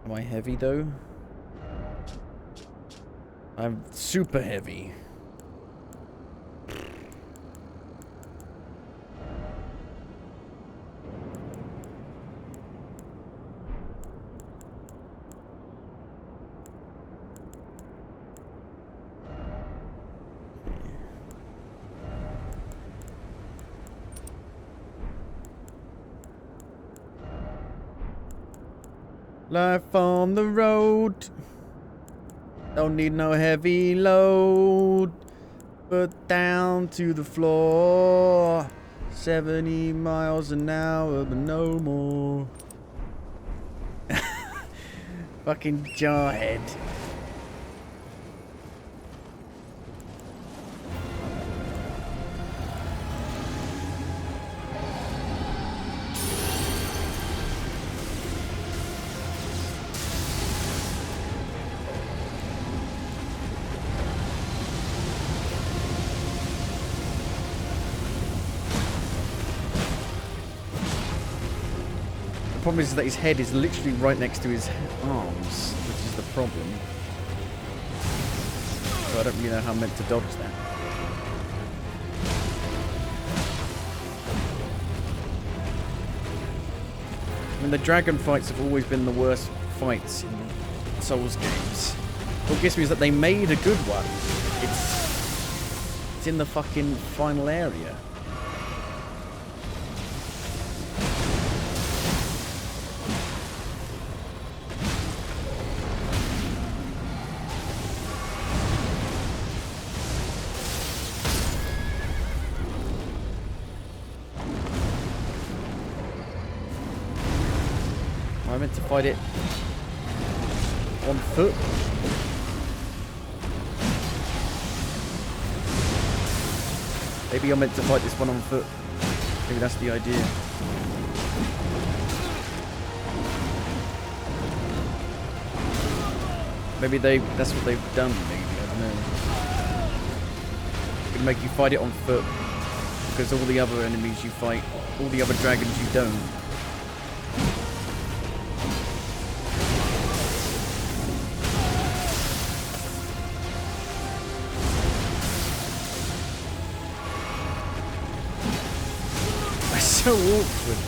Am I heavy though? I'm super heavy. Life on the road. Don't need no heavy load. Put down to the floor. 70 miles an hour, but no more. Fucking jarhead. The problem is that his head is literally right next to his arms, which is the problem. So I don't really know how I'm meant to dodge that. I mean, the dragon fights have always been the worst fights in Souls games. What gets me is that they made a good one. It's in the fucking final area. I meant to fight it on foot. Maybe I'm meant to fight this one on foot. Maybe that's the idea. Maybe that's what they've done, maybe, I don't know. It'll make you fight it on foot. because all the other enemies you fight, all the other dragons you don't. It's so awkward.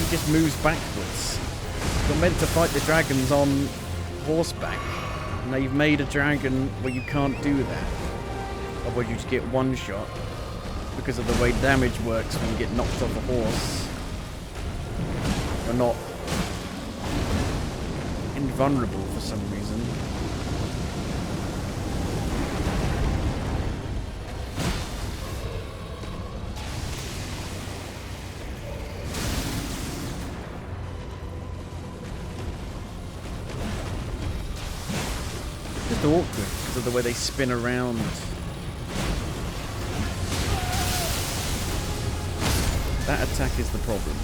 Just moves backwards. You're meant to fight the dragons on horseback. And they've made a dragon where you can't do that. Otherwise you just get one shot. Because of the way damage works when you get knocked off a horse. You're not invulnerable for some reason. Awkward because of the way they spin around. That attack is the problem.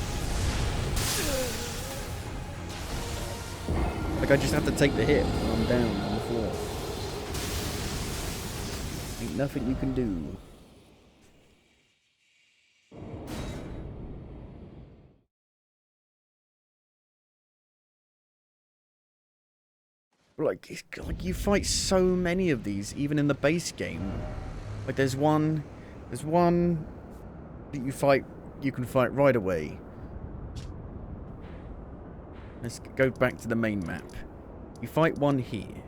Like I just have to take the hit when I'm down on the floor. Ain't nothing you can do. Like you fight so many of these, even in the base game. Like there's one that you can fight right away. Let's go back to the main map. You fight one here,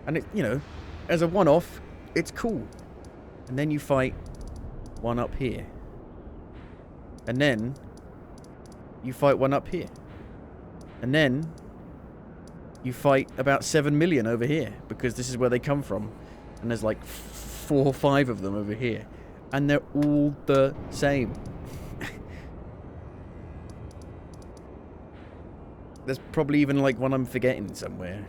and it, you know, as a one-off, it's cool. And then you fight one up here, and then you fight one up here, and then you fight about 7 million over here, because this is where they come from. And there's like 4 or 5 of them over here. And they're all the same. There's probably even like one I'm forgetting somewhere.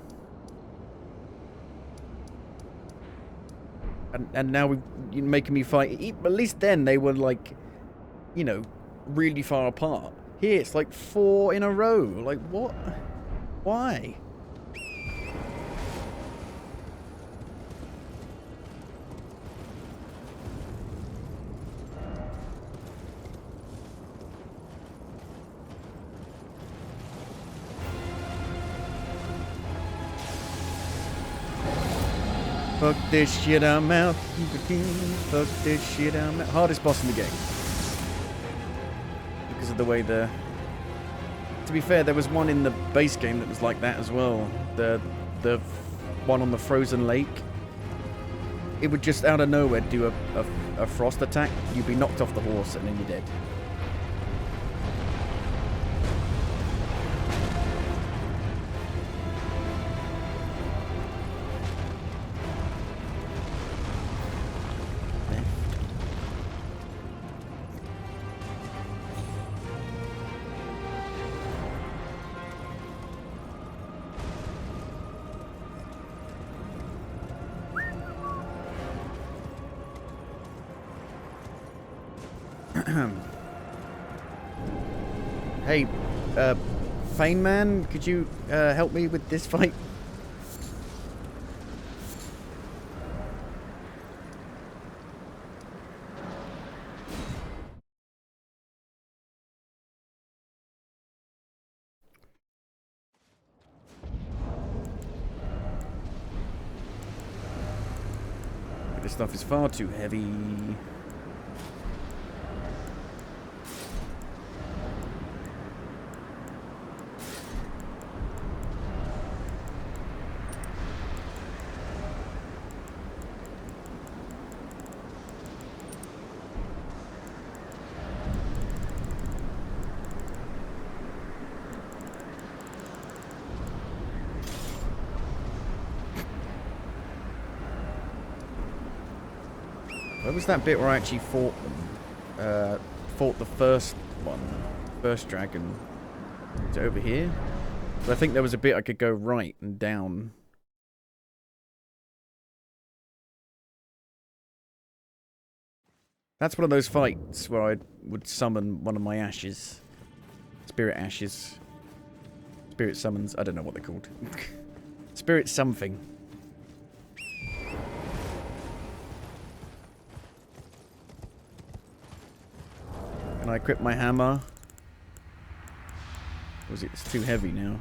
And now you're making me fight. At least then they were like, you know, really far apart. Here it's like 4 in a row. Like what? Why? Fuck this shit, I'm out. Fuck this shit, I'm out. Hardest boss in the game. Because of the way the... To be fair, there was one in the base game that was like that as well. The one on the frozen lake. It would just out of nowhere do a frost attack. You'd be knocked off the horse and then you're dead. Hey, Fane Man, could you help me with this fight? This stuff is far too heavy. Where was that bit where I actually fought them? fought the first one. First dragon. Is it over here? But I think there was a bit I could go right and down. That's one of those fights where I would summon one of my ashes. Spirit ashes. Spirit summons. I don't know what they're called. Spirit something. Can I equip my hammer? Or is it too heavy now?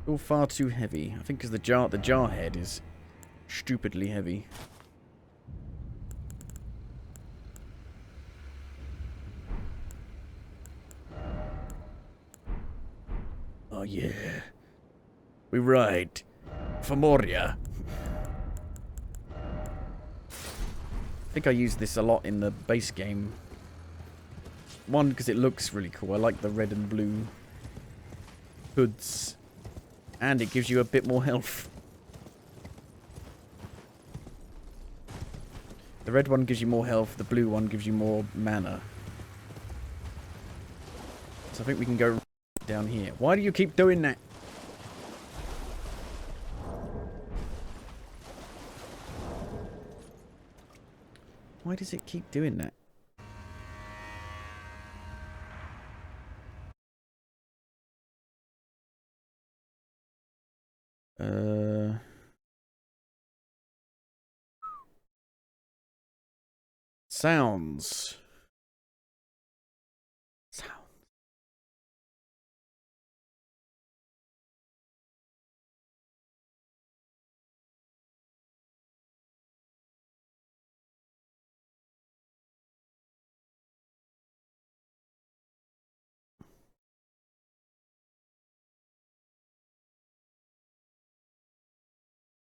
All far too heavy. I think because the jar head is stupidly heavy. Oh yeah. We ride for Moria. I think I use this a lot in the base game. One, because it looks really cool. I like the red and blue hoods. And it gives you a bit more health. The red one gives you more health, the blue one gives you more mana. So I think we can go down here. Why do you keep doing that? Why does it keep doing that? Sounds.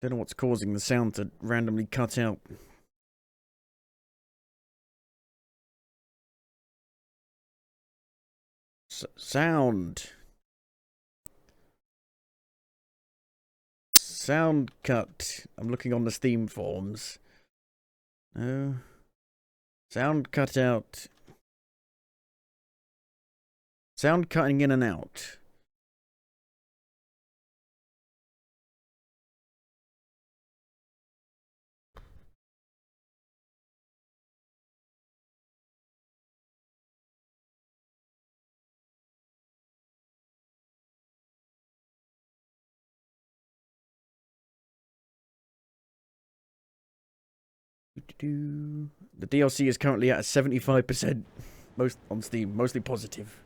Don't know what's causing the sound to randomly cut out. Sound. Sound cut. I'm looking on the Steam forums. No. Sound cut out. Sound cutting in and out. The DLC is currently at 75%, most on Steam, mostly positive.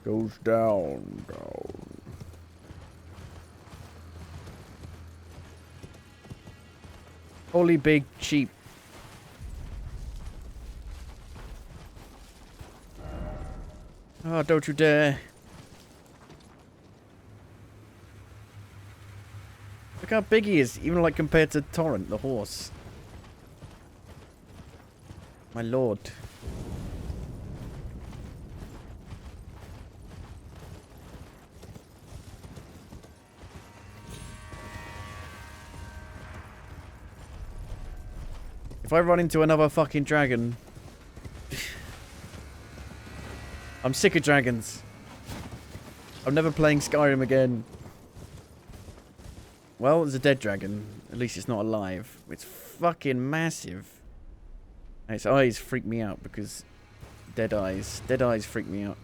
Goes down. Holy big sheep. Oh, don't you dare. Look how big he is, even like compared to Torrent, the horse. My lord. If I run into another fucking dragon... I'm sick of dragons. I'm never playing Skyrim again. Well, there's a dead dragon. At least it's not alive. It's fucking massive. And its eyes freak me out because... Dead eyes. Dead eyes freak me out.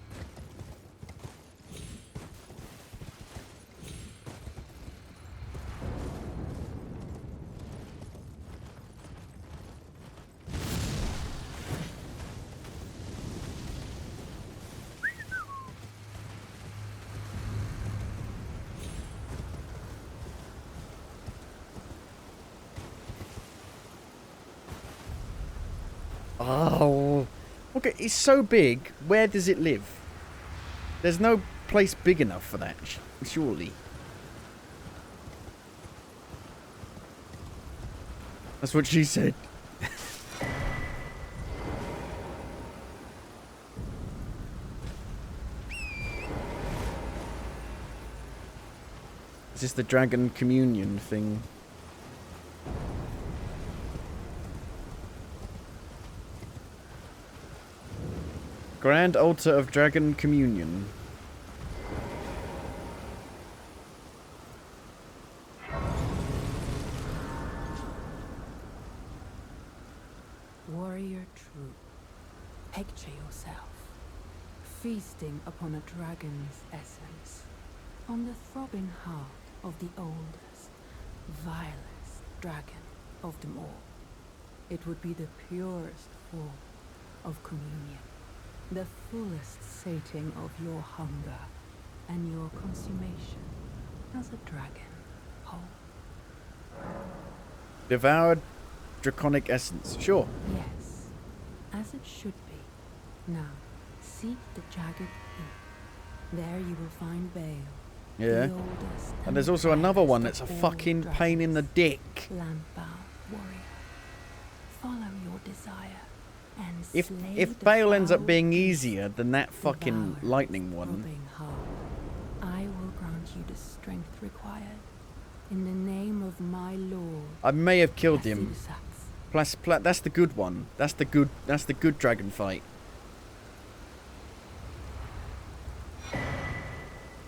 Oh, okay, it's so big. Where does it live? There's no place big enough for that, surely. That's what she said. Is this the dragon communion thing? Grand altar of dragon communion. Warrior true, picture yourself feasting upon a dragon's essence, on the throbbing heart of the oldest, vilest dragon of them all. It would be the purest form of communion, the fullest sating of your hunger and your consummation as a dragon whole. Devoured draconic essence. Sure. Yes, as it should be. Now, seek the jagged peak. There you will find Bale. Yeah. The oldest And there's also another one that's a fucking pain in the dick. Land-bound warrior. Follow your desire and If Bale ends up being easier than that fucking lightning one. I will grant you the strength required. In the name of my lord. I may have killed him. Plus, that's the good one. That's the good dragon fight.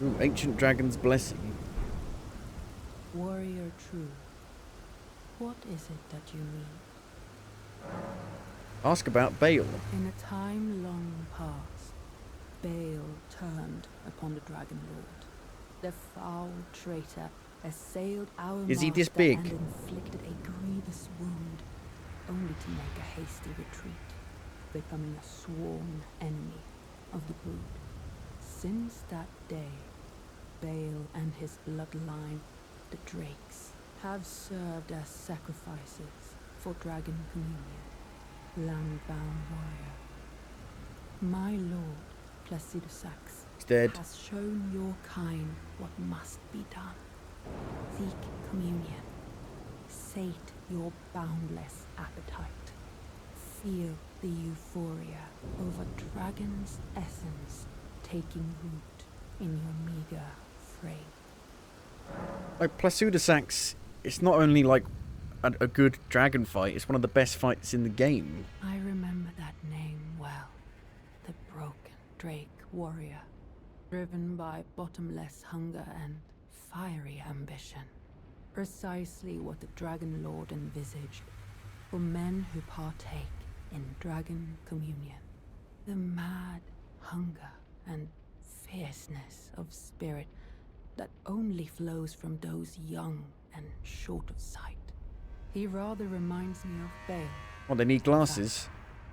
Ooh, ancient dragon's blessing. Warrior true. What is it that you mean? Ask about Bale. In a time long past, Bale turned upon the Dragon Lord. The foul traitor assailed our Is he this master big? and inflicted a grievous wound, only to make a hasty retreat, becoming a sworn enemy of the brood. Since that day, Bale and his bloodline, the Drakes, have served as sacrifices for Dragon Communion, land-bound warrior. My lord, Placidusax, dead. has shown your kind what must be done. Seek communion. Sate your boundless appetite. Feel the euphoria over dragon's essence taking root in your meager frame. Like Placidusax, it's not only like a good dragon fight, it's one of the best fights in the game. I remember that name well. The broken Drake warrior, driven by bottomless hunger and fiery ambition. Precisely what the Dragon Lord envisaged for men who partake in Dragon Communion. The mad hunger and fierceness of spirit that only flows from those young and short of sight. He rather reminds me of Bale. Well, they need glasses.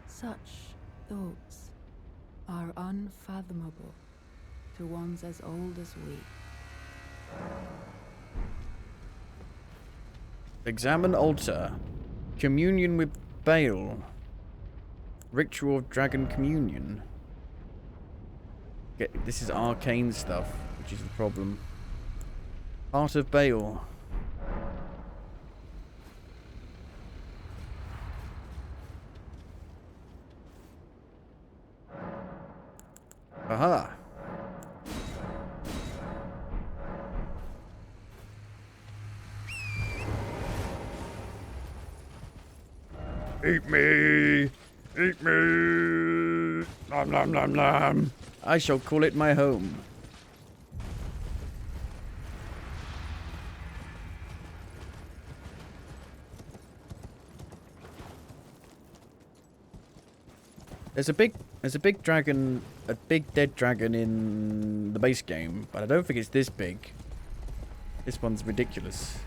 Such thoughts are unfathomable to ones as old as we. Examine altar. Communion with Bale. Ritual of Dragon Communion. This is arcane stuff, which is the problem. Heart of Bale. Aha. Eat me! Eat me! Nom nom nom nom! I shall call it my home. There's a big dragon, a big dead dragon in the base game, but I don't think it's this big. This one's ridiculous.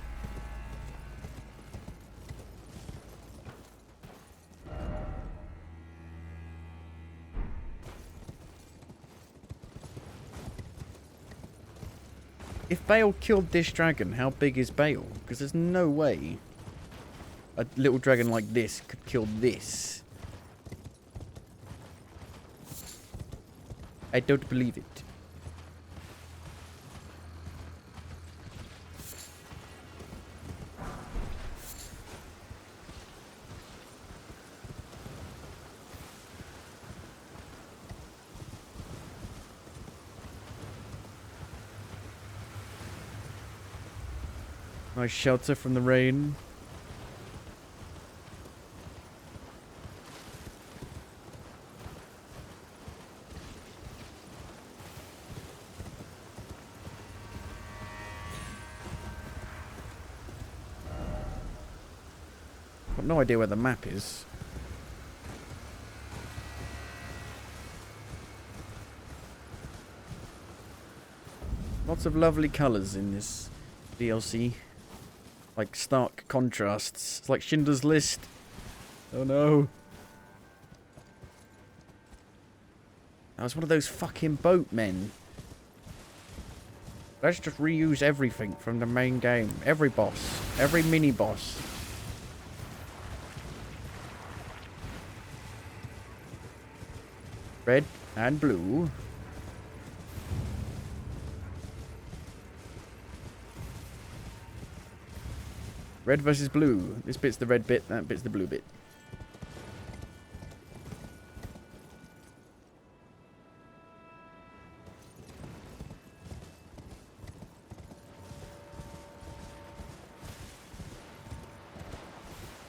If Bale killed this dragon, how big is Bale? Because there's no way a little dragon like this could kill this. I don't believe it. Nice shelter from the rain. Got no idea where the map is. Lots of lovely colours in this DLC. Like stark contrasts. It's like Schindler's List. Oh no. That was one of those fucking boatmen. Let's just reuse everything from the main game. Every boss. Every mini-boss. Red and blue. Red versus blue. This bit's the red bit, that bit's the blue bit.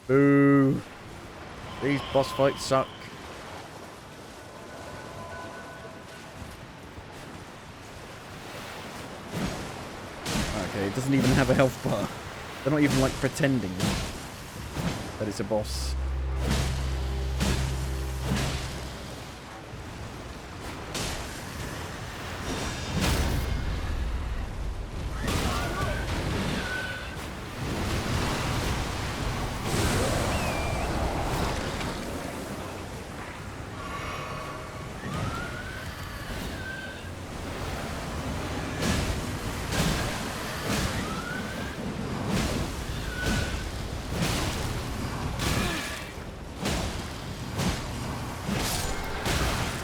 Boo. These boss fights suck. Okay, it doesn't even have a health bar. They're not even like pretending that it's a boss.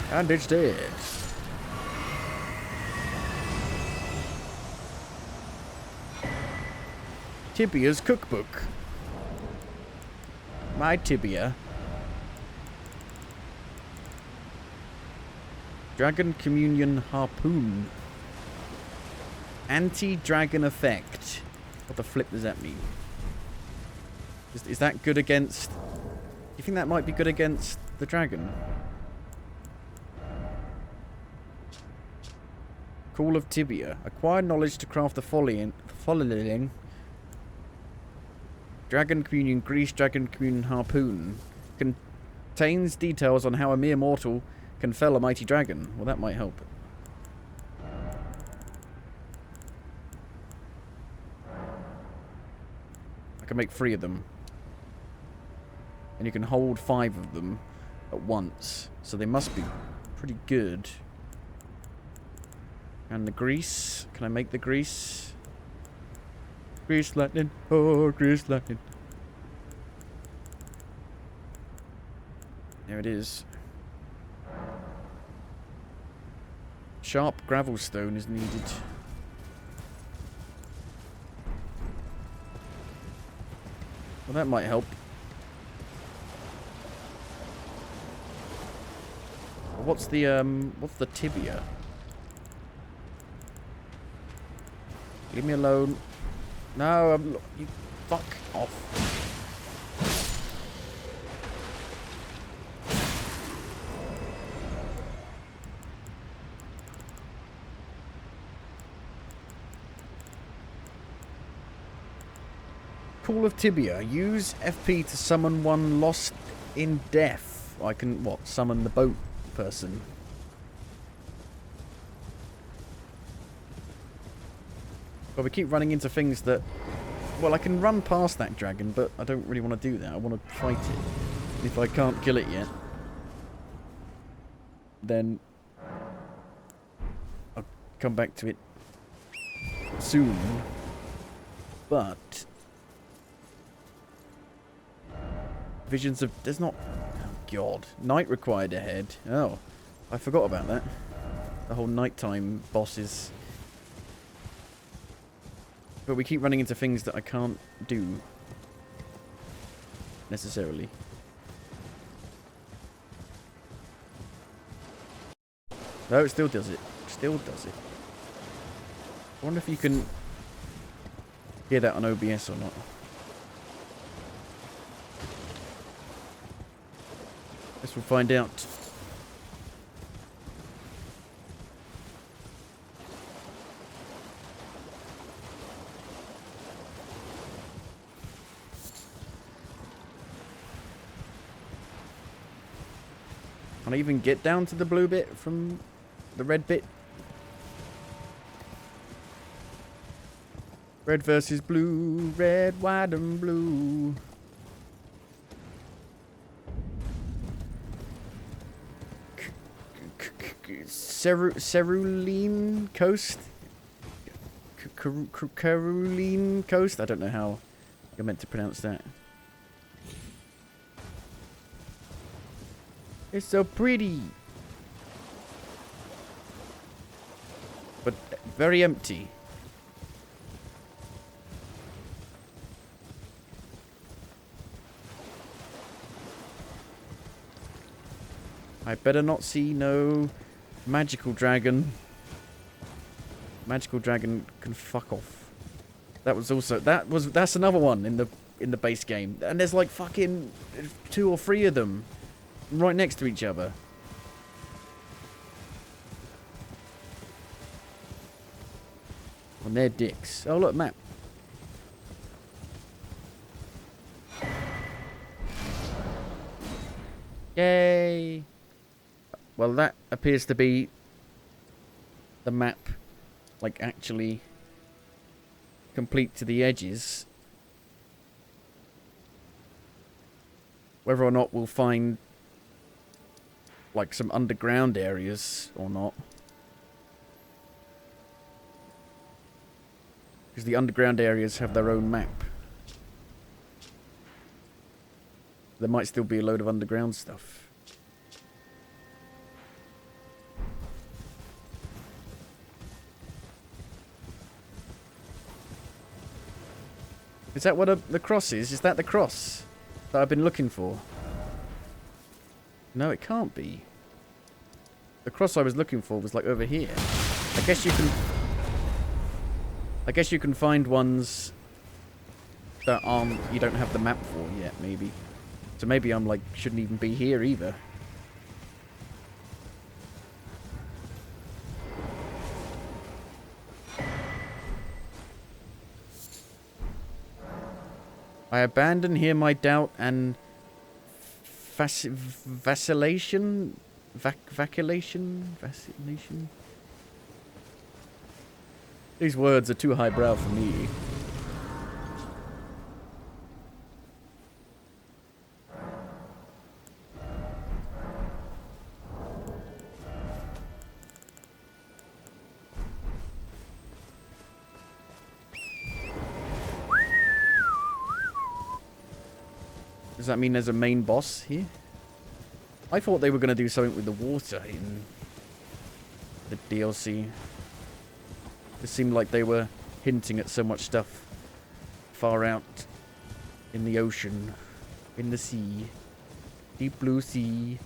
And it's dead. Tibia's cookbook. My tibia. Dragon Communion Harpoon. Anti-dragon effect. What the flip does that mean? Is that good against... Do you think that might be good against the dragon? Call of Tibia. Acquire knowledge to craft the following. Dragon Communion Grease Dragon Communion Harpoon. Contains details on how a mere mortal can fell a mighty dragon. Well, that might help. I can make 3 of them. And you can hold 5 of them at once. So they must be pretty good. And the grease. Can I make the grease? Grease lightning. Oh, grease lightning. There it is. Sharp gravel stone is needed. Well, that might help. What's the tibia? Leave me alone. No, you fuck off. Call of Tibia. Use FP to summon one lost in death. I can, what, summon the boat person? But we keep running into things that... Well, I can run past that dragon, but I don't really want to do that. I want to fight it. If I can't kill it yet, then I'll come back to it soon. But... Visions of... There's not... Oh, God. Night required ahead. Oh. I forgot about that. The whole nighttime bosses... But we keep running into things that I can't do. Necessarily. No, it still does it. Still does it. I wonder if you can... hear that on OBS or not. Guess we'll find out. Can I even get down to the blue bit from the red bit? Red versus blue, red, white, and blue. Cerulean Coast? Caroline Coast? I don't know how you're meant to pronounce that. It's so pretty. But very empty. I better not see no magical dragon. Magical dragon can fuck off. That's another one in the base game. And there's like fucking 2 or 3 of them right next to each other. And they're dicks. Oh look, map. Yay! Well, that appears to be the map, like, actually complete to the edges. Whether or not we'll find, like, some underground areas or not. Because the underground areas have their own map. There might still be a load of underground stuff. Is that what the cross is? Is that the cross that I've been looking for? No, it can't be. The cross I was looking for was like over here. I guess you can find ones that you don't have the map for yet, maybe. So maybe I'm like shouldn't even be here either. I abandon here my doubt and vacillation? Vacillation? These words are too highbrow for me. Does that mean there's a main boss here? I thought they were going to do something with the water in the DLC. It seemed like they were hinting at so much stuff far out in the ocean, in the sea, deep blue sea.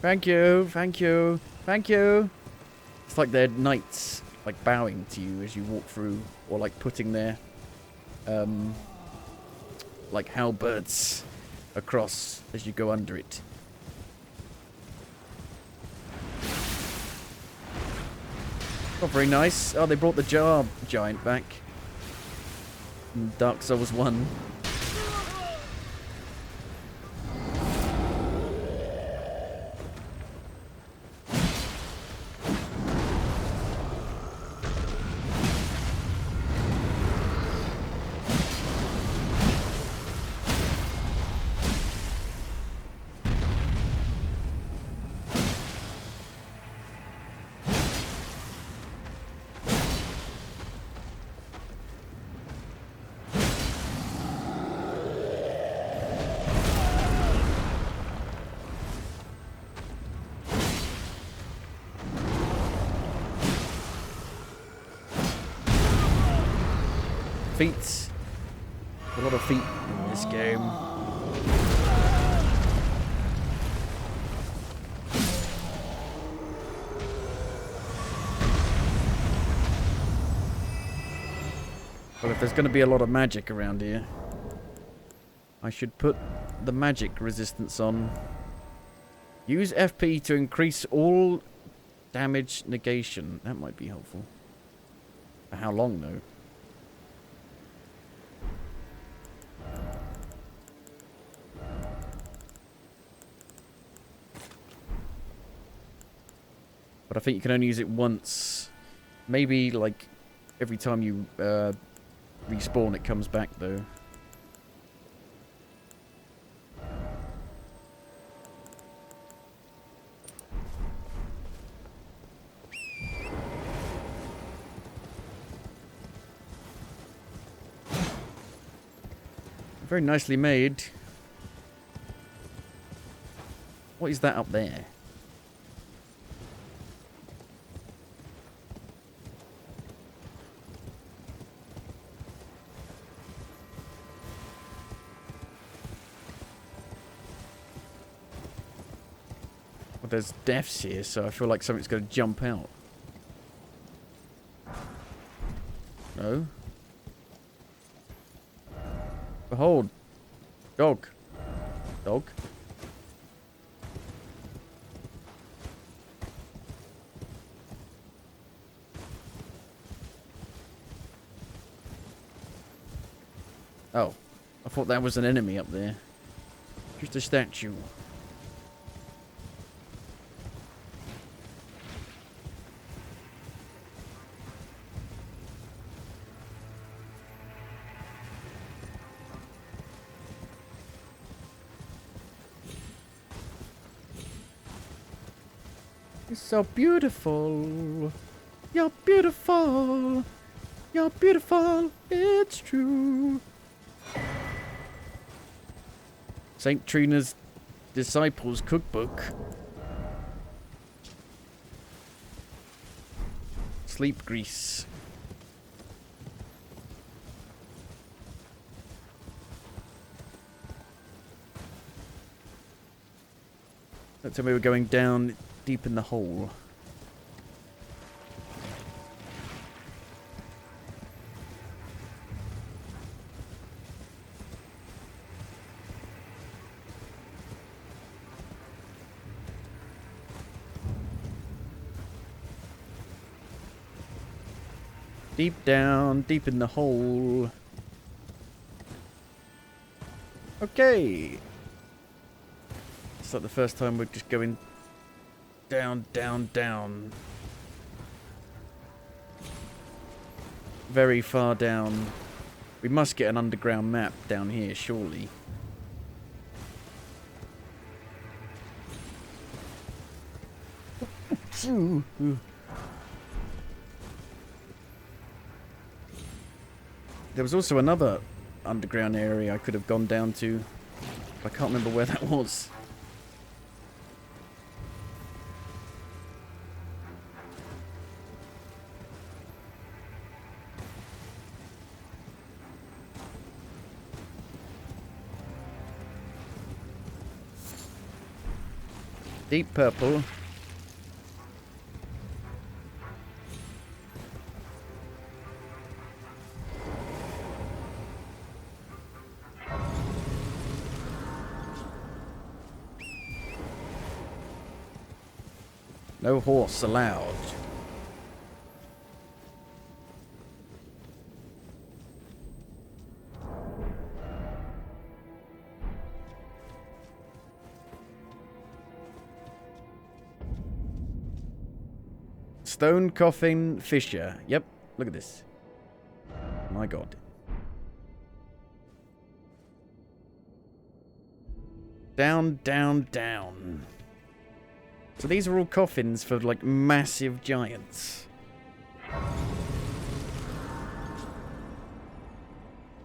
Thank you, thank you, thank you. It's like they're knights, like bowing to you as you walk through, or like putting their like halberds across as you go under it. Not very nice. Oh, they brought the jar giant back in Dark Souls 1. Feats. A lot of feet in this game. Well, if there's going to be a lot of magic around here, I should put the magic resistance on. Use FP to increase all damage negation. That might be helpful. For how long, though? But I think you can only use it once. Maybe, like, every time you respawn, it comes back, though. Very nicely made. What is that up there? Well, there's deaths here, so I feel like something's going to jump out. No? Behold. Dog. Dog. Oh. I thought that was an enemy up there. Just a statue. It's so beautiful. You're beautiful. You're beautiful. It's true. St. Trina's Disciples Cookbook. Sleep grease. Don't tell me we're going down deep in the hole. Deep down, deep in the hole. Okay. It's like the first time we're just going down, down, down. Very far down. We must get an underground map down here, surely. There was also another underground area I could have gone down to. I can't remember where that was. Deep purple. No horse allowed. Stone Coffin Fissure. Yep, look at this. My god. Down, down, down. So these are all coffins for, like, massive giants.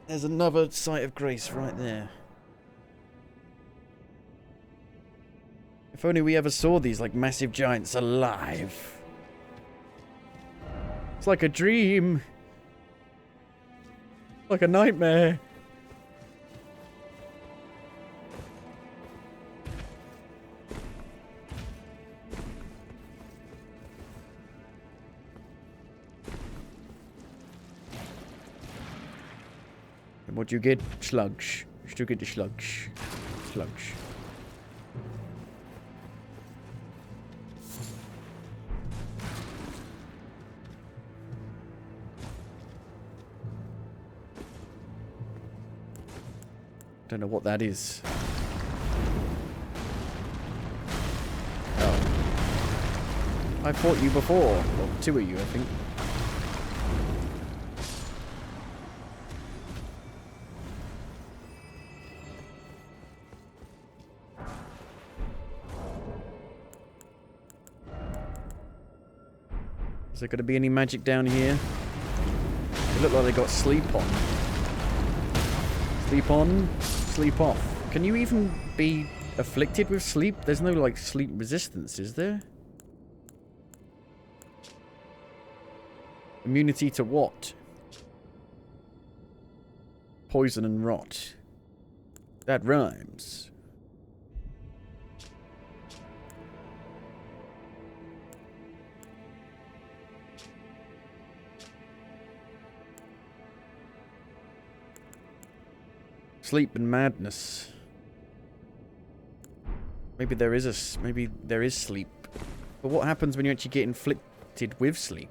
There's another site of grace right there. If only we ever saw these, like, massive giants alive. It's like a dream. Like a nightmare. And what do you get? Slugs. You still get the slugs. Slugs. Don't know what that is. Oh. I fought you before. Well, two of you, I think. Is there going to be any magic down here? It looked like they got sleep on. Sleep on, sleep off. Can you even be afflicted with sleep? There's no, like, sleep resistance, is there? Immunity to what? Poison and rot. That rhymes. Sleep and madness. Maybe there is sleep. But what happens when you actually get inflicted with sleep?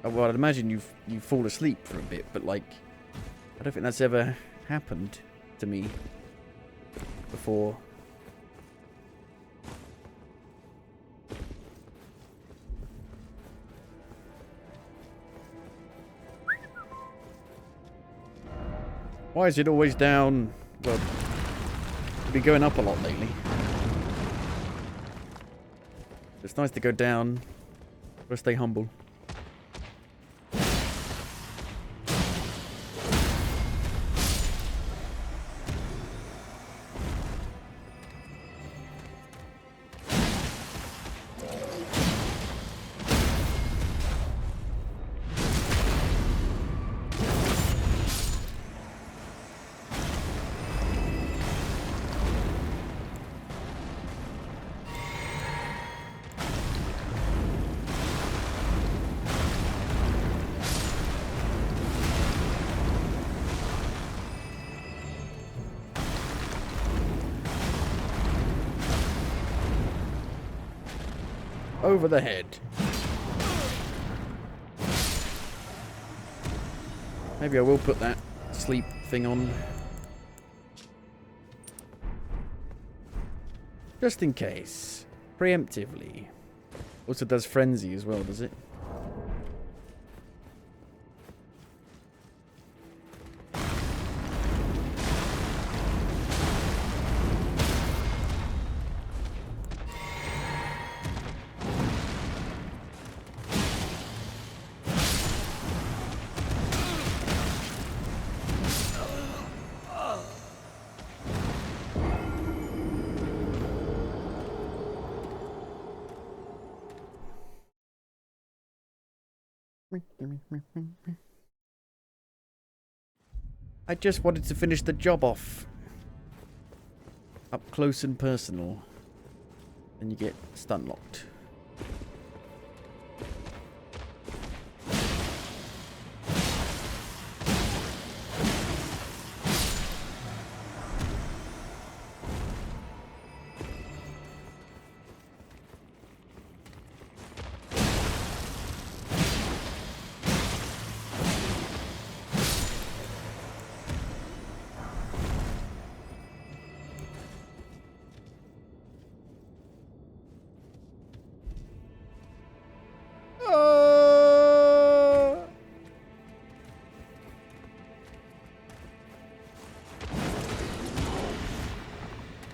Oh, well, I'd imagine you fall asleep for a bit, but like, I don't think that's ever happened to me before. Why is it always down? Well, it's been going up a lot lately. It's nice to go down, but stay humble. Over the head. Maybe I will put that sleep thing on. Just in case. Preemptively. Also does frenzy as well, does it? I just wanted to finish the job off. Up close and personal. And you get stun locked.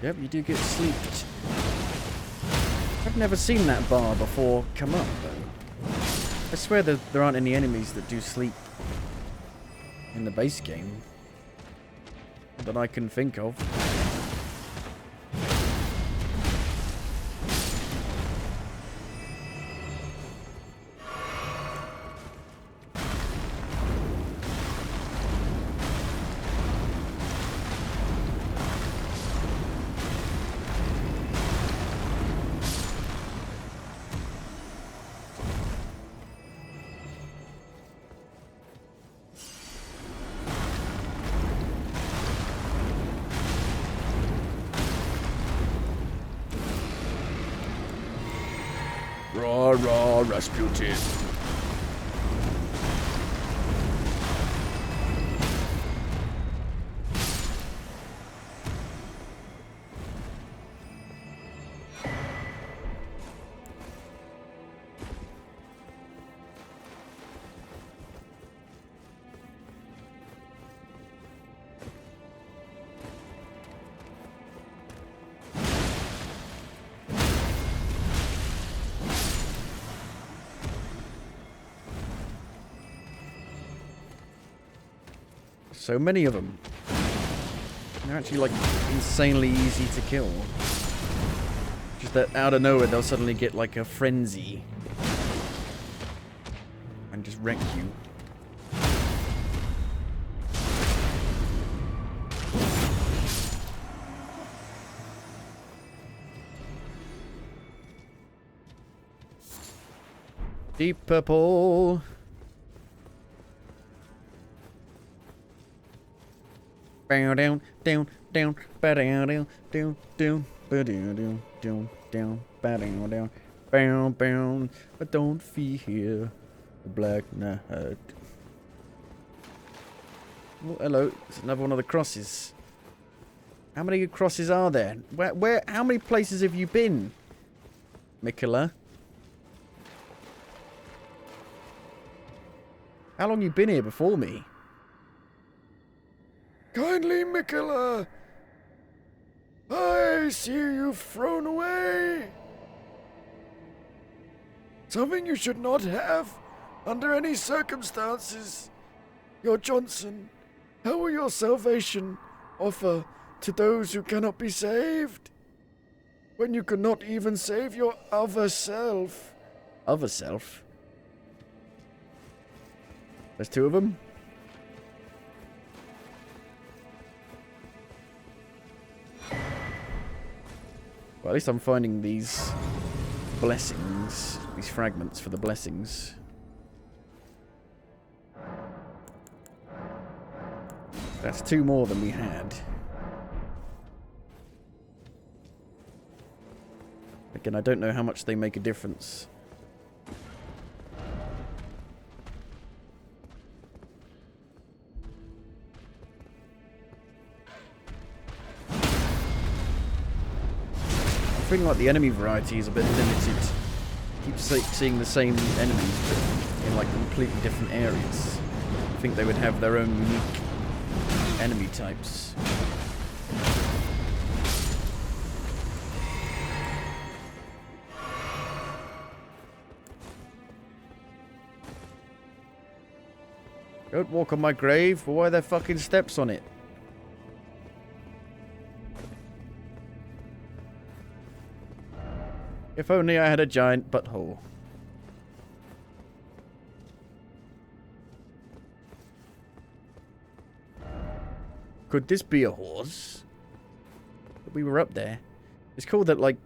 Yep, you do get sleeped. I've never seen that bar before come up, though. I swear that there aren't any enemies that do sleep in the base game that I can think of. Rah, rah, Rasputin. So many of them. They're actually like insanely easy to kill. Just that out of nowhere they'll suddenly get like a frenzy and just wreck you. Deep purple. Down, down, down, down, down, down, down, down, down, down, down, down, down, down, down. But don't fear the Black Knight. Oh, hello. It's another one of the crosses. How many crosses are there? Where? How many places have you been, Mikola? How long you been here before me? Kindly, Mikola, I see you've thrown away something you should not have under any circumstances. Your Johnson, how will your salvation offer to those who cannot be saved, when you could not even save your other self? Other self? There's two of them? Well, at least I'm finding these blessings, these fragments for the blessings. That's two more than we had. Again, I don't know how much they make a difference. I think like the enemy variety is a bit limited. Keep seeing the same enemies but in like completely different areas. I think they would have their own unique enemy types. Don't walk on my grave. Why are there fucking steps on it? If only I had a giant butthole. Could this be a horse? We were up there. It's cool that like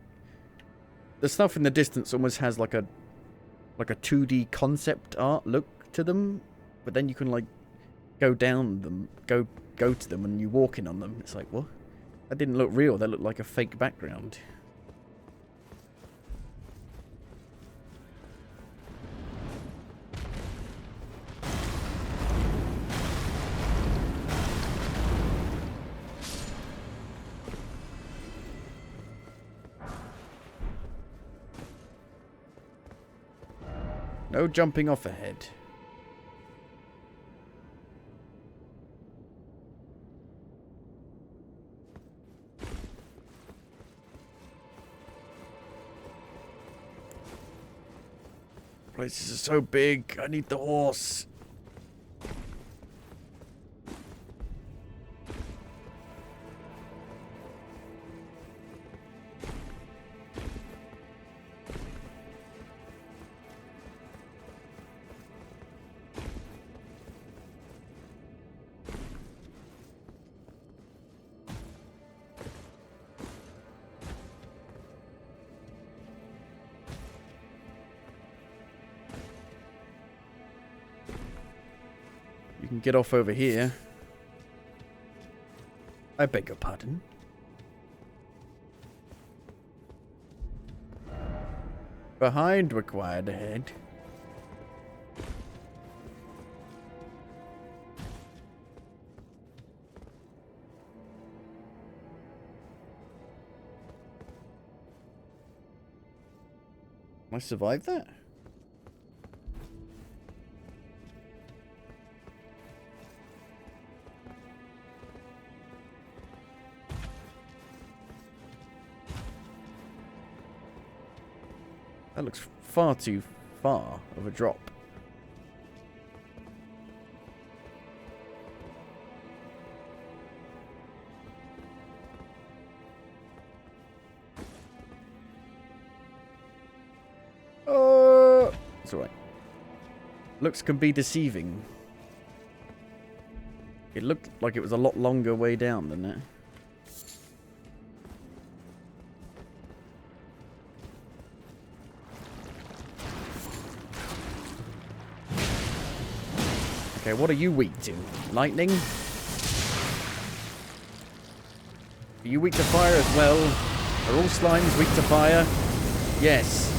the stuff in the distance almost has like a 2D concept art look to them, but then you can like go down them, go to them and you walk in on them. It's like, what? That didn't look real. That looked like a fake background. No jumping off ahead. Places are so big. I need the horse. You can get off over here. I beg your pardon. behind required ahead. I survived that? That looks far too far of a drop. It's alright. Looks can be deceiving. It looked like it was a lot longer way down than that. Okay, what are you weak to? Lightning? Are you weak to fire as well? Are all slimes weak to fire? Yes.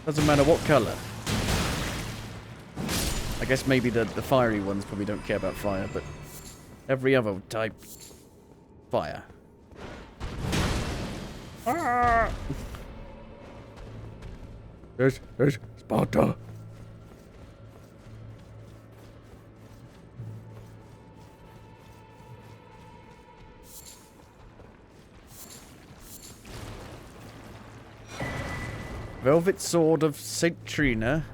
Doesn't matter what colour. I guess maybe the fiery ones probably don't care about fire, but every other type, fire. Ah! There's Sparta. Velvet Sword of St. Trina.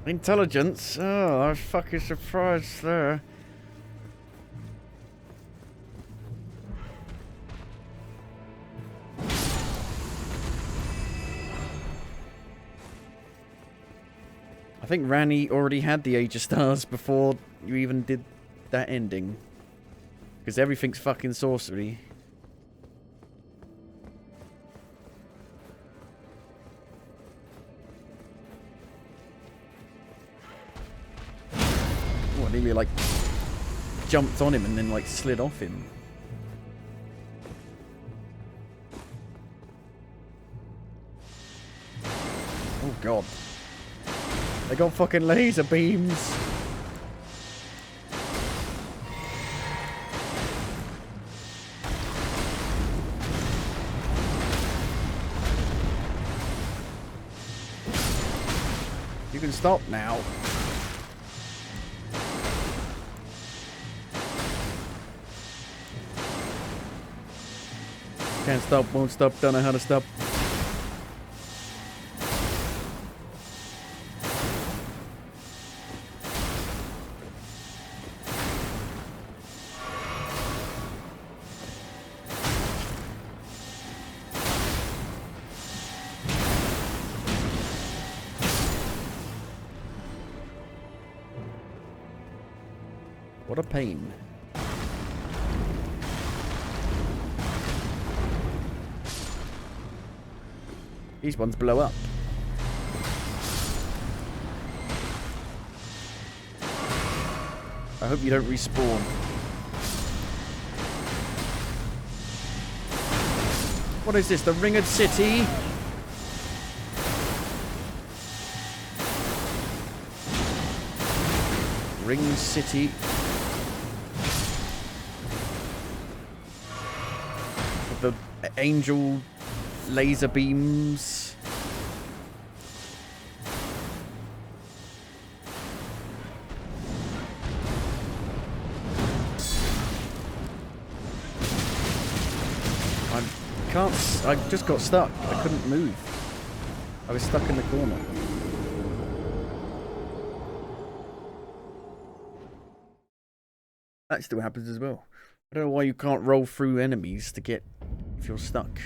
Intelligence. Oh, I was fucking surprised there. I think Rani already had the Age of Stars before you even did that ending. Because everything's fucking sorcery. I nearly like jumped on him and then like slid off him. Oh god. They got fucking laser beams. You can stop now. Can't stop, won't stop, don't know how to stop. What a pain. These ones blow up. I hope you don't respawn. What is this? The Ringed City? Ring City. The angel laser beams. I just got stuck. I couldn't move. I was stuck in the corner. That still happens as well. I don't know why you can't roll through enemies to get if you're stuck.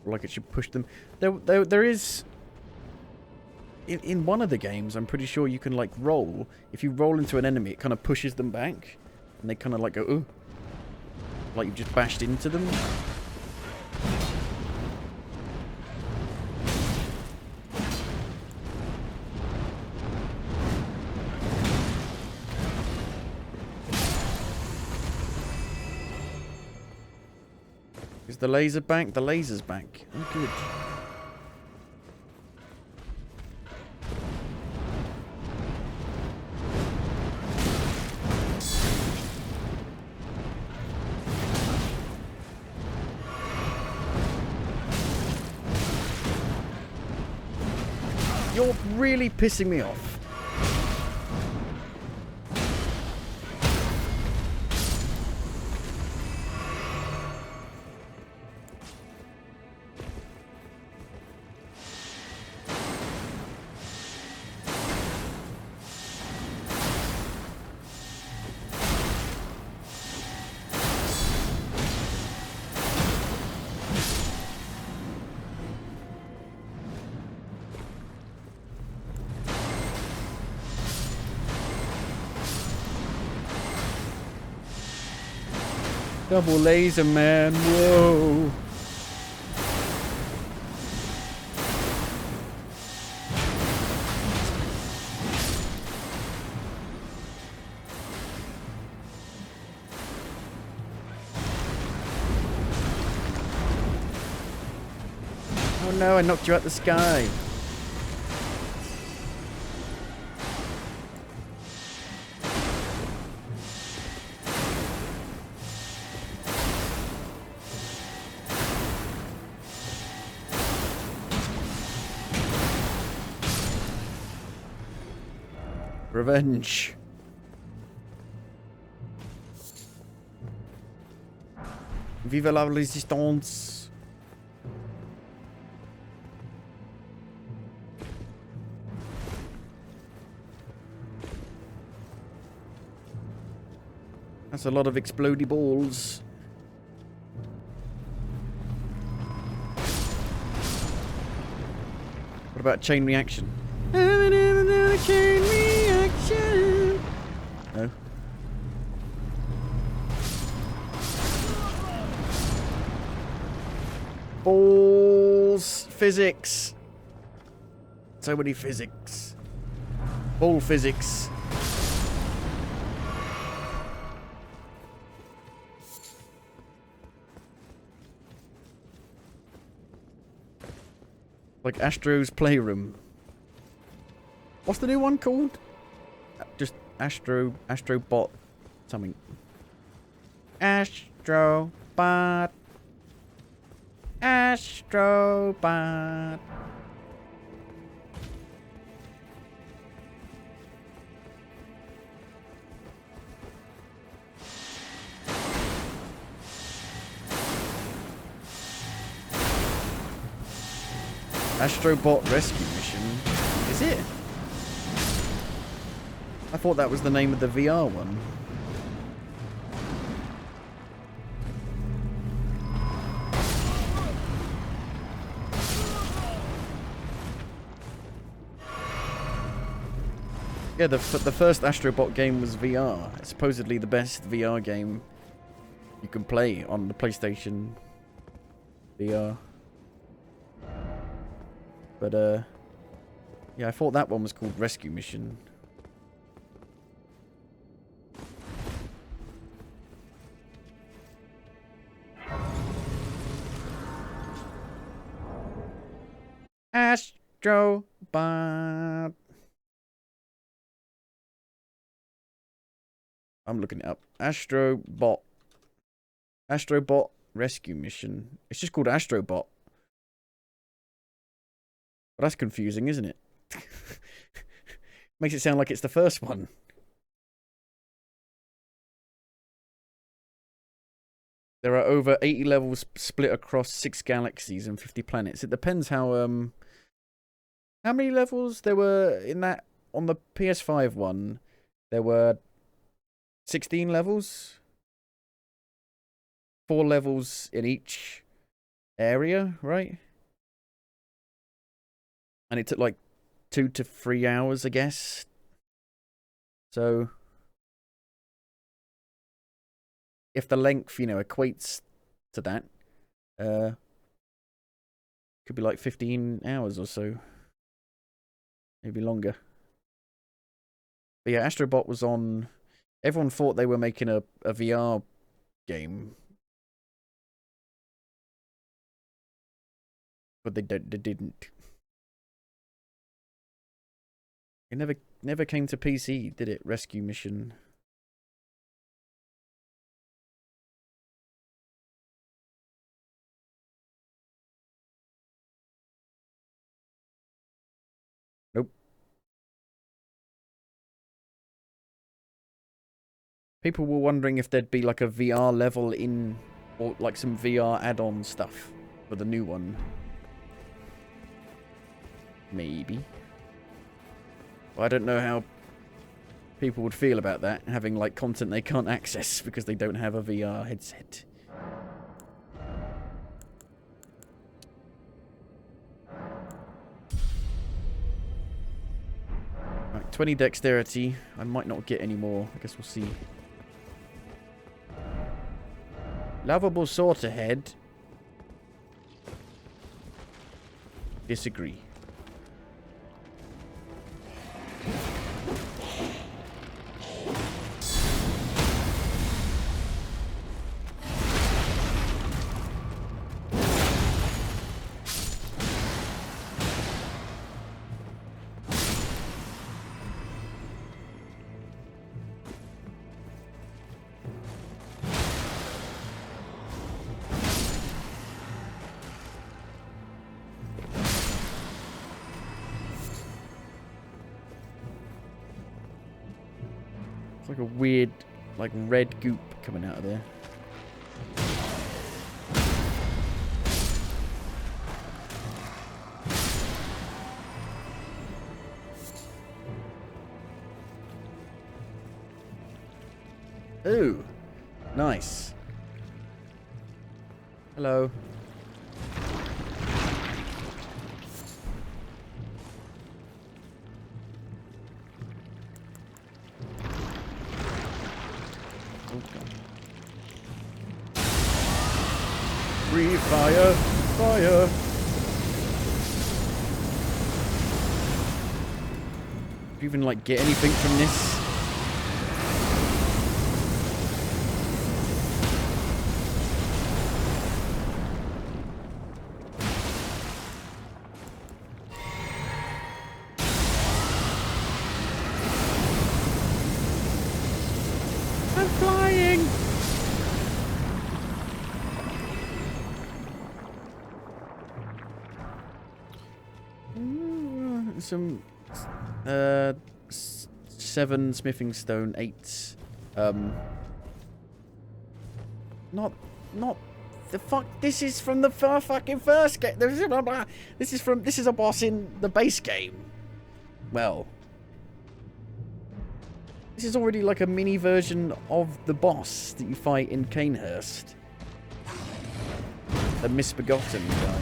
Like it should push them. There is in one of the games, I'm pretty sure you can like roll. If you roll into an enemy, it kind of pushes them back, and they kind of like go, ooh, like you've just bashed into them. Is the laser back? The laser's back. Oh, good. You're really pissing me off. Double laser man, whoa. Oh no, I knocked you out the sky. Revenge. Vive la résistance. That's a lot of explodey balls. What about chain reaction? Chain reaction. No. Balls. Physics. So many physics. Ball physics. Like Astro's Playroom. What's the new one called? Just Astrobot something. Astrobot. Astrobot. Astrobot Rescue Mission. Is it? I thought that was the name of the VR one. Yeah, the first Astrobot game was VR. It's supposedly the best VR game you can play on the PlayStation VR. But, yeah, I thought that one was called Rescue Mission. Astrobot. I'm looking it up. Astrobot. Astrobot Rescue Mission. It's just called Astrobot. But that's confusing, isn't it? Makes it sound like it's the first one. There are over 80 levels split across 6 galaxies and 50 planets. It depends how many levels there were in that. On the PS5 one, there were 16 levels. 4 levels in each area, right? And it took like 2 to 3 hours, I guess. So if the length, equates to that, could be like 15 hours or so. Maybe longer. But yeah, Astrobot was on... Everyone thought they were making a VR game. But they didn't. It never came to PC, did it? Rescue mission. Nope. People were wondering if there'd be like a VR level in, or like some VR add-on stuff for the new one. Maybe. I don't know how people would feel about that, having like content they can't access because they don't have a VR headset. Right, 20 dexterity. I might not get any more. I guess we'll see. Lovable sort ahead. Disagree. It's like a weird, like red goop coming out of there. Ooh, nice. Hello. Free fire, fire. Do you even like get anything from this? I'm flying. Some 7 smithing stone, 8 not the fuck. This is from the fucking first game. This is a boss in the base game. Well, this is already like a mini version of the boss that you fight in Canehurst, the misbegotten guy.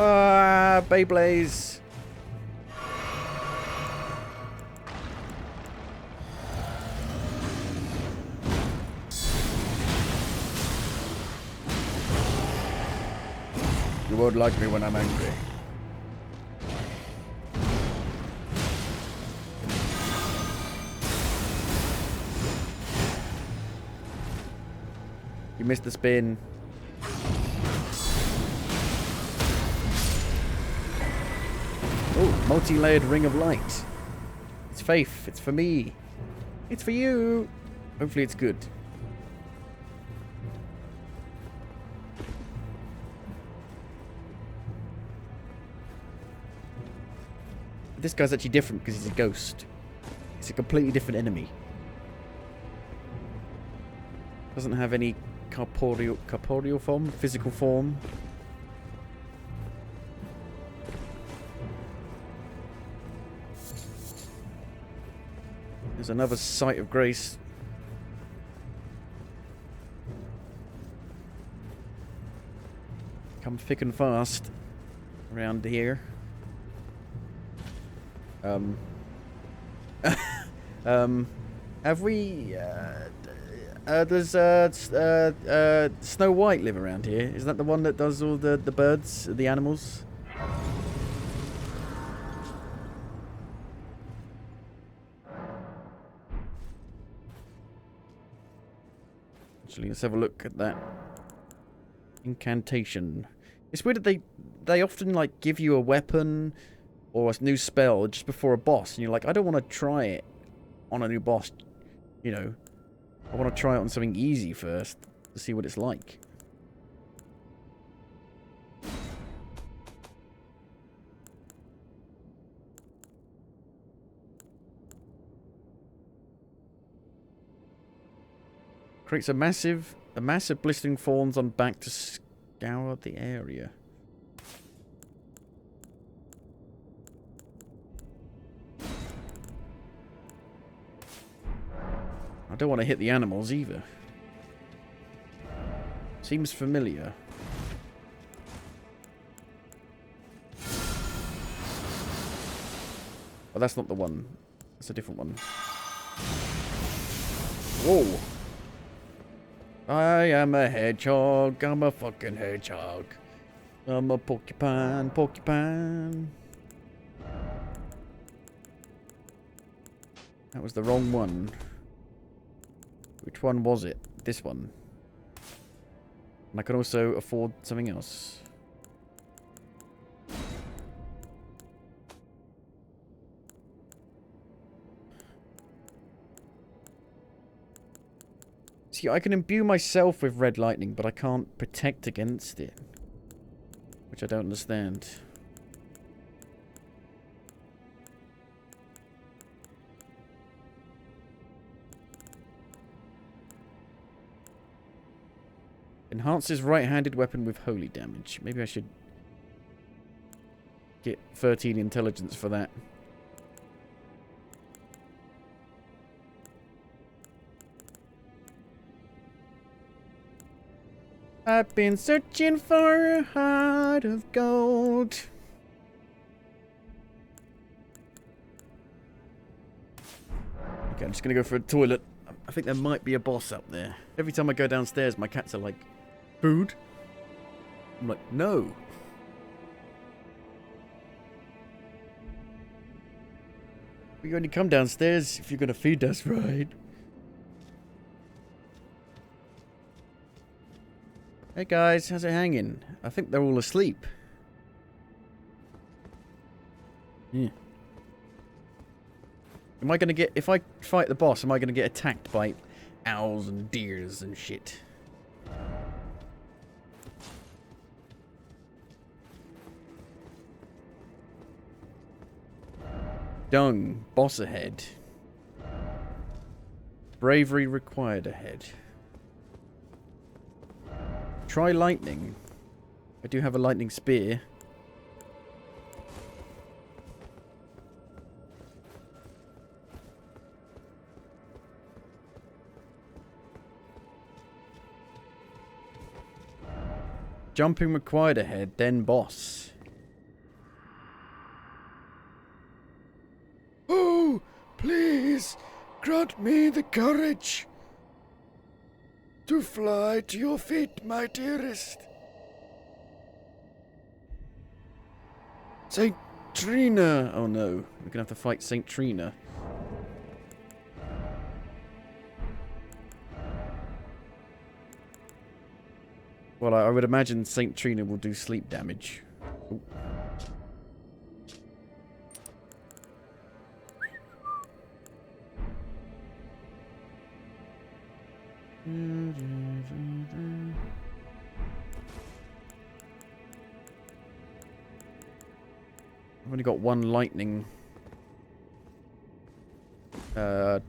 Ah, Beyblaze. You won't like me when I'm angry. You missed the spin. Oh, multi-layered ring of light. It's faith. It's for me. It's for you. Hopefully it's good. This guy's actually different because he's a ghost. It's a completely different enemy. Doesn't have any corporeal form, physical form. There's another site of grace. Come thick and fast around here. Have we? Does Snow White live around here? Is that the one that does all the birds, the animals? actually. Let's have a look at that. Incantation. It's weird that they often, like, give you a weapon or a new spell just before a boss. And you're like, I don't want to try it on a new boss. You know, I want to try it on something easy first to see what it's like. Creates a massive blistering thorns on back to scour the area. I don't want to hit the animals either. Seems familiar. Oh, that's not the one. That's a different one. Whoa! I am a hedgehog. I'm a fucking hedgehog. I'm a porcupine, porcupine. That was the wrong one. Which one was it? This one. And I can also afford something else. See, I can imbue myself with red lightning, but I can't protect against it. Which I don't understand. Enhances right-handed weapon with holy damage. Maybe I should get 13 intelligence for that. I've been searching for a heart of gold. Okay, I'm just gonna go for a toilet. I think there might be a boss up there. Every time I go downstairs, my cats are like, food? I'm like, no. We only come downstairs if you're gonna feed us, right? Hey guys, how's it hanging? I think they're all asleep. Yeah. Am I gonna get, if I fight the boss, am I gonna get attacked by owls and deers and shit? Dung, boss ahead. Bravery required ahead. Try lightning. I do have a lightning spear. Jumping required ahead, then boss. Oh, please, grant me the courage to fly to your feet, my dearest. Saint Trina! Oh no, we're gonna have to fight Saint Trina. Well, I would imagine Saint Trina will do sleep damage. Ooh. I've only got one lightning. I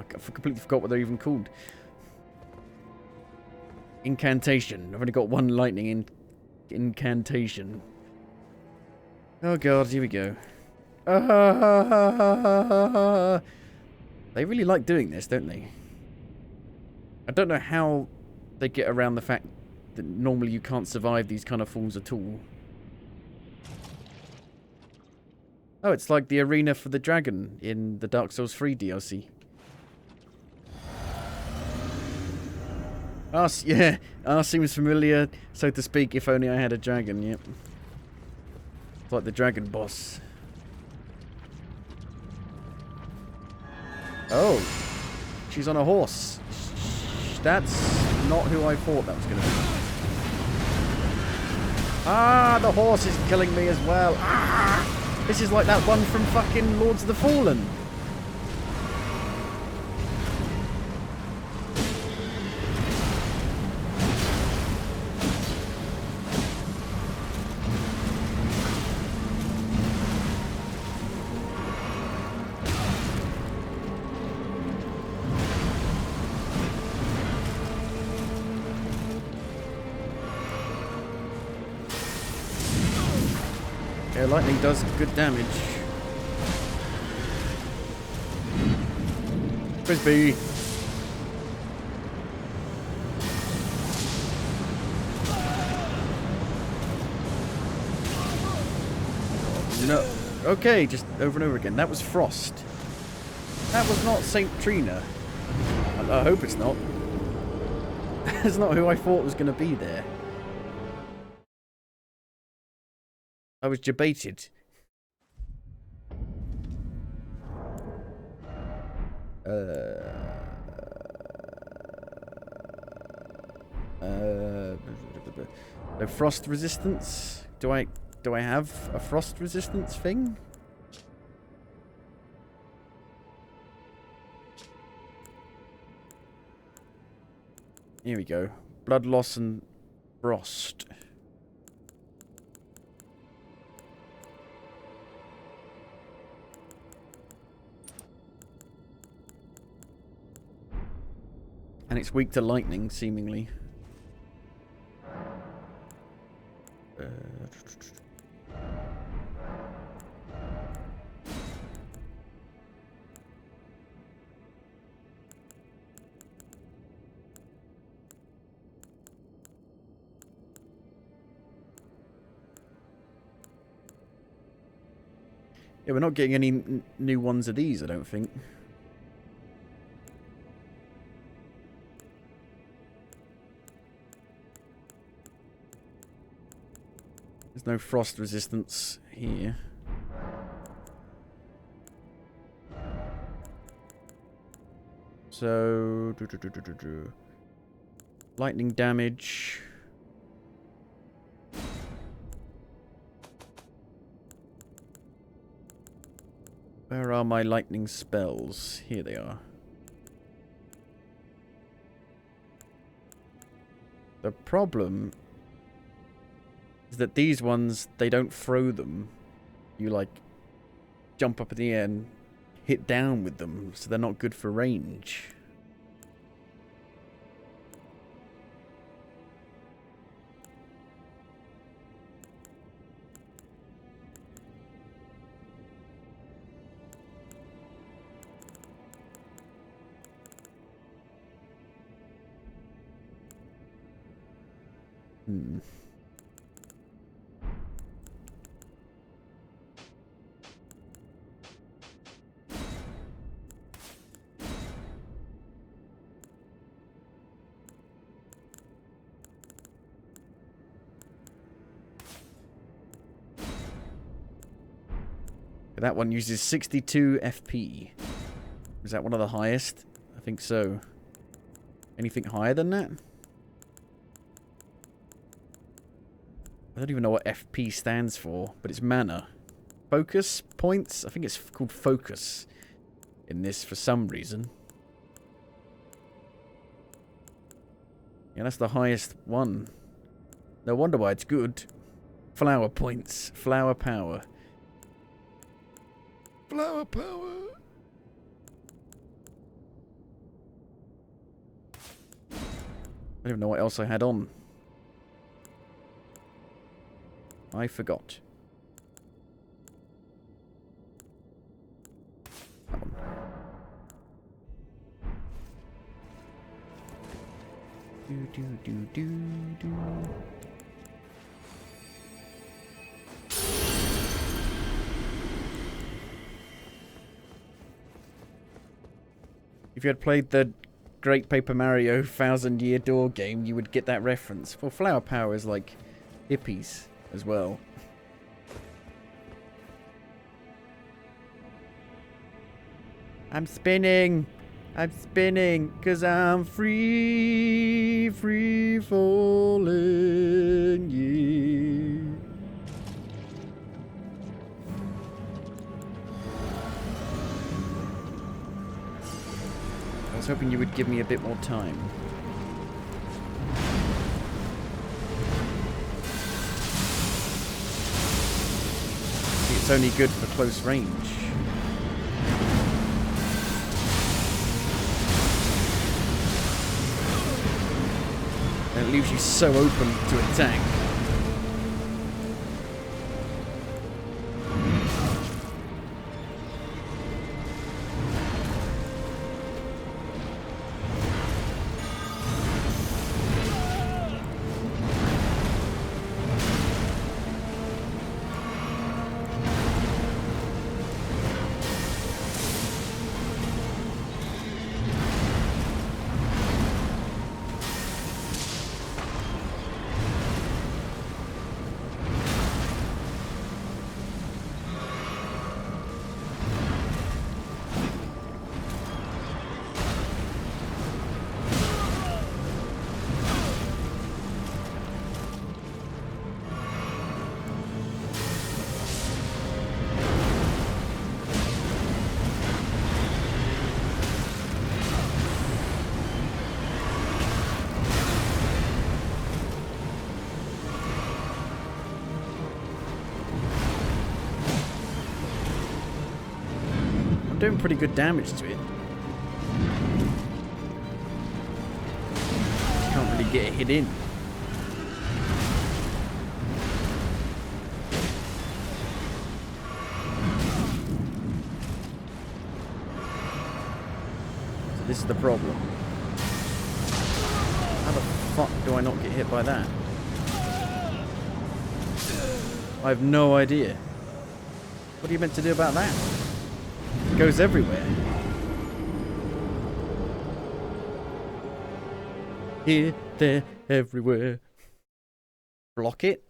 completely forgot what they're even called. Incantation. I've only got one lightning incantation. Oh god, here we go. They really like doing this, don't they? I don't know how they get around the fact that normally you can't survive these kind of falls at all. Oh, it's like the arena for the dragon in the Dark Souls 3 DLC. Yeah, seems familiar, so to speak, if only I had a dragon, yep. It's like the dragon boss. Oh. She's on a horse. That's not who I thought that was going to be. Ah, the horse is killing me as well. Ah! This is like that one from fucking Lords of the Fallen. Yeah, lightning does good damage. Frisbee. No. Okay, just over and over again. That was Frost. That was not Saint Trina. I hope it's not. That's not who I thought was going to be there. I was debated. No frost resistance. Do I have a frost resistance thing? Here we go. Blood loss and frost. And it's weak to lightning, seemingly. Yeah, we're not getting any new ones of these, I don't think. There's no frost resistance here. So... lightning damage. Where are my lightning spells? Here they are. The problem is that these ones, they don't throw them. You, like, jump up in the air and hit down with them, so they're not good for range. That one uses 62 FP. Is that one of the highest? I think so. Anything higher than that? I don't even know what FP stands for, but it's mana. Focus points? I think it's called focus in this for some reason. Yeah, that's the highest one. No wonder why it's good. Flower points. Flower power. Flower power. I don't even know what else I had on. I forgot. That one. Do. If you had played the Great Paper Mario 1000-Year Door game, you would get that reference. Well, flower power is like hippies as well. I'm spinning. I'm spinning because I'm free, free falling, yeah. I was hoping you would give me a bit more time. It's only good for close range. And it leaves you so open to attack. Doing pretty good damage to it. Can't really get a hit in. So this is the problem. How the fuck do I not get hit by that? I have no idea. What are you meant to do about that? It goes everywhere. Here, there, everywhere. Block it.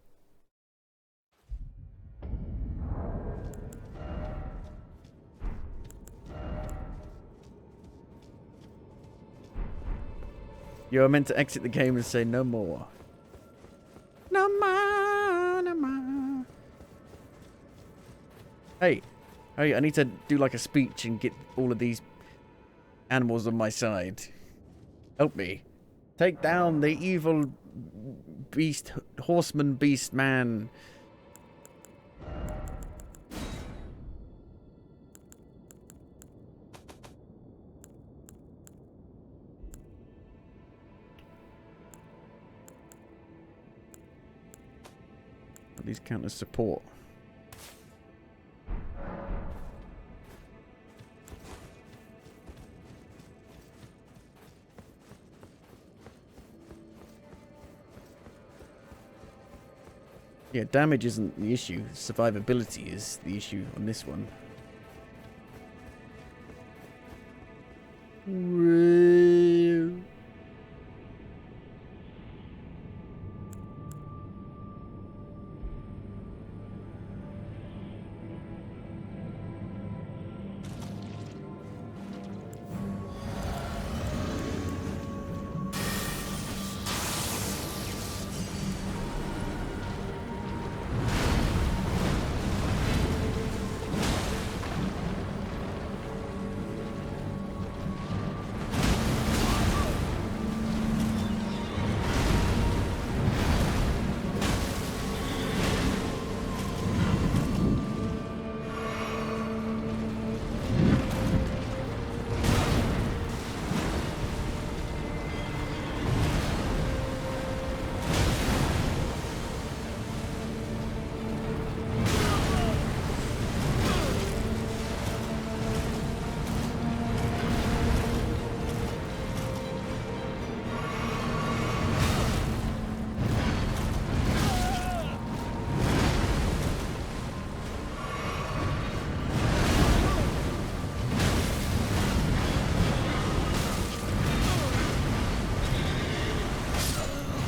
You're meant to exit the game and say no more. No more, no more. Hey. Hey, I need to do like a speech and get all of these animals on my side. Help me. Take down the evil beast, horseman beast man. These count as support. Yeah, damage isn't the issue. Survivability is the issue on this one.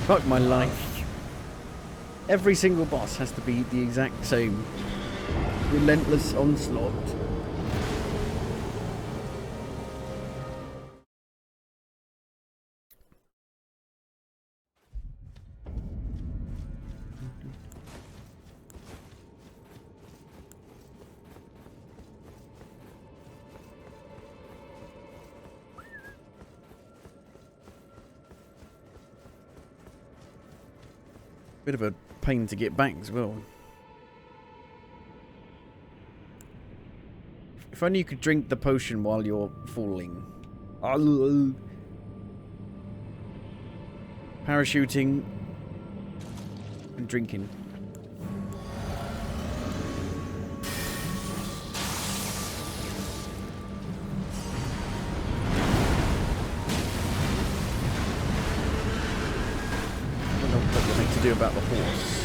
Fuck my life. Every single boss has to be the exact same. Relentless onslaught. Bit of a pain to get back as well. If only you could drink the potion while you're falling. Parachuting and drinking. I don't know what you're meant to do about the horse.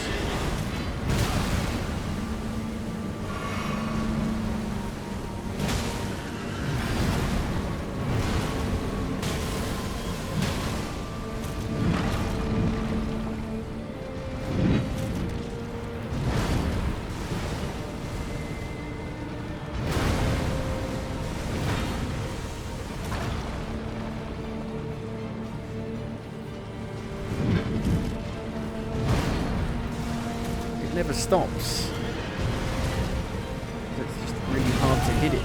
Never stops. It's just really hard to hit it.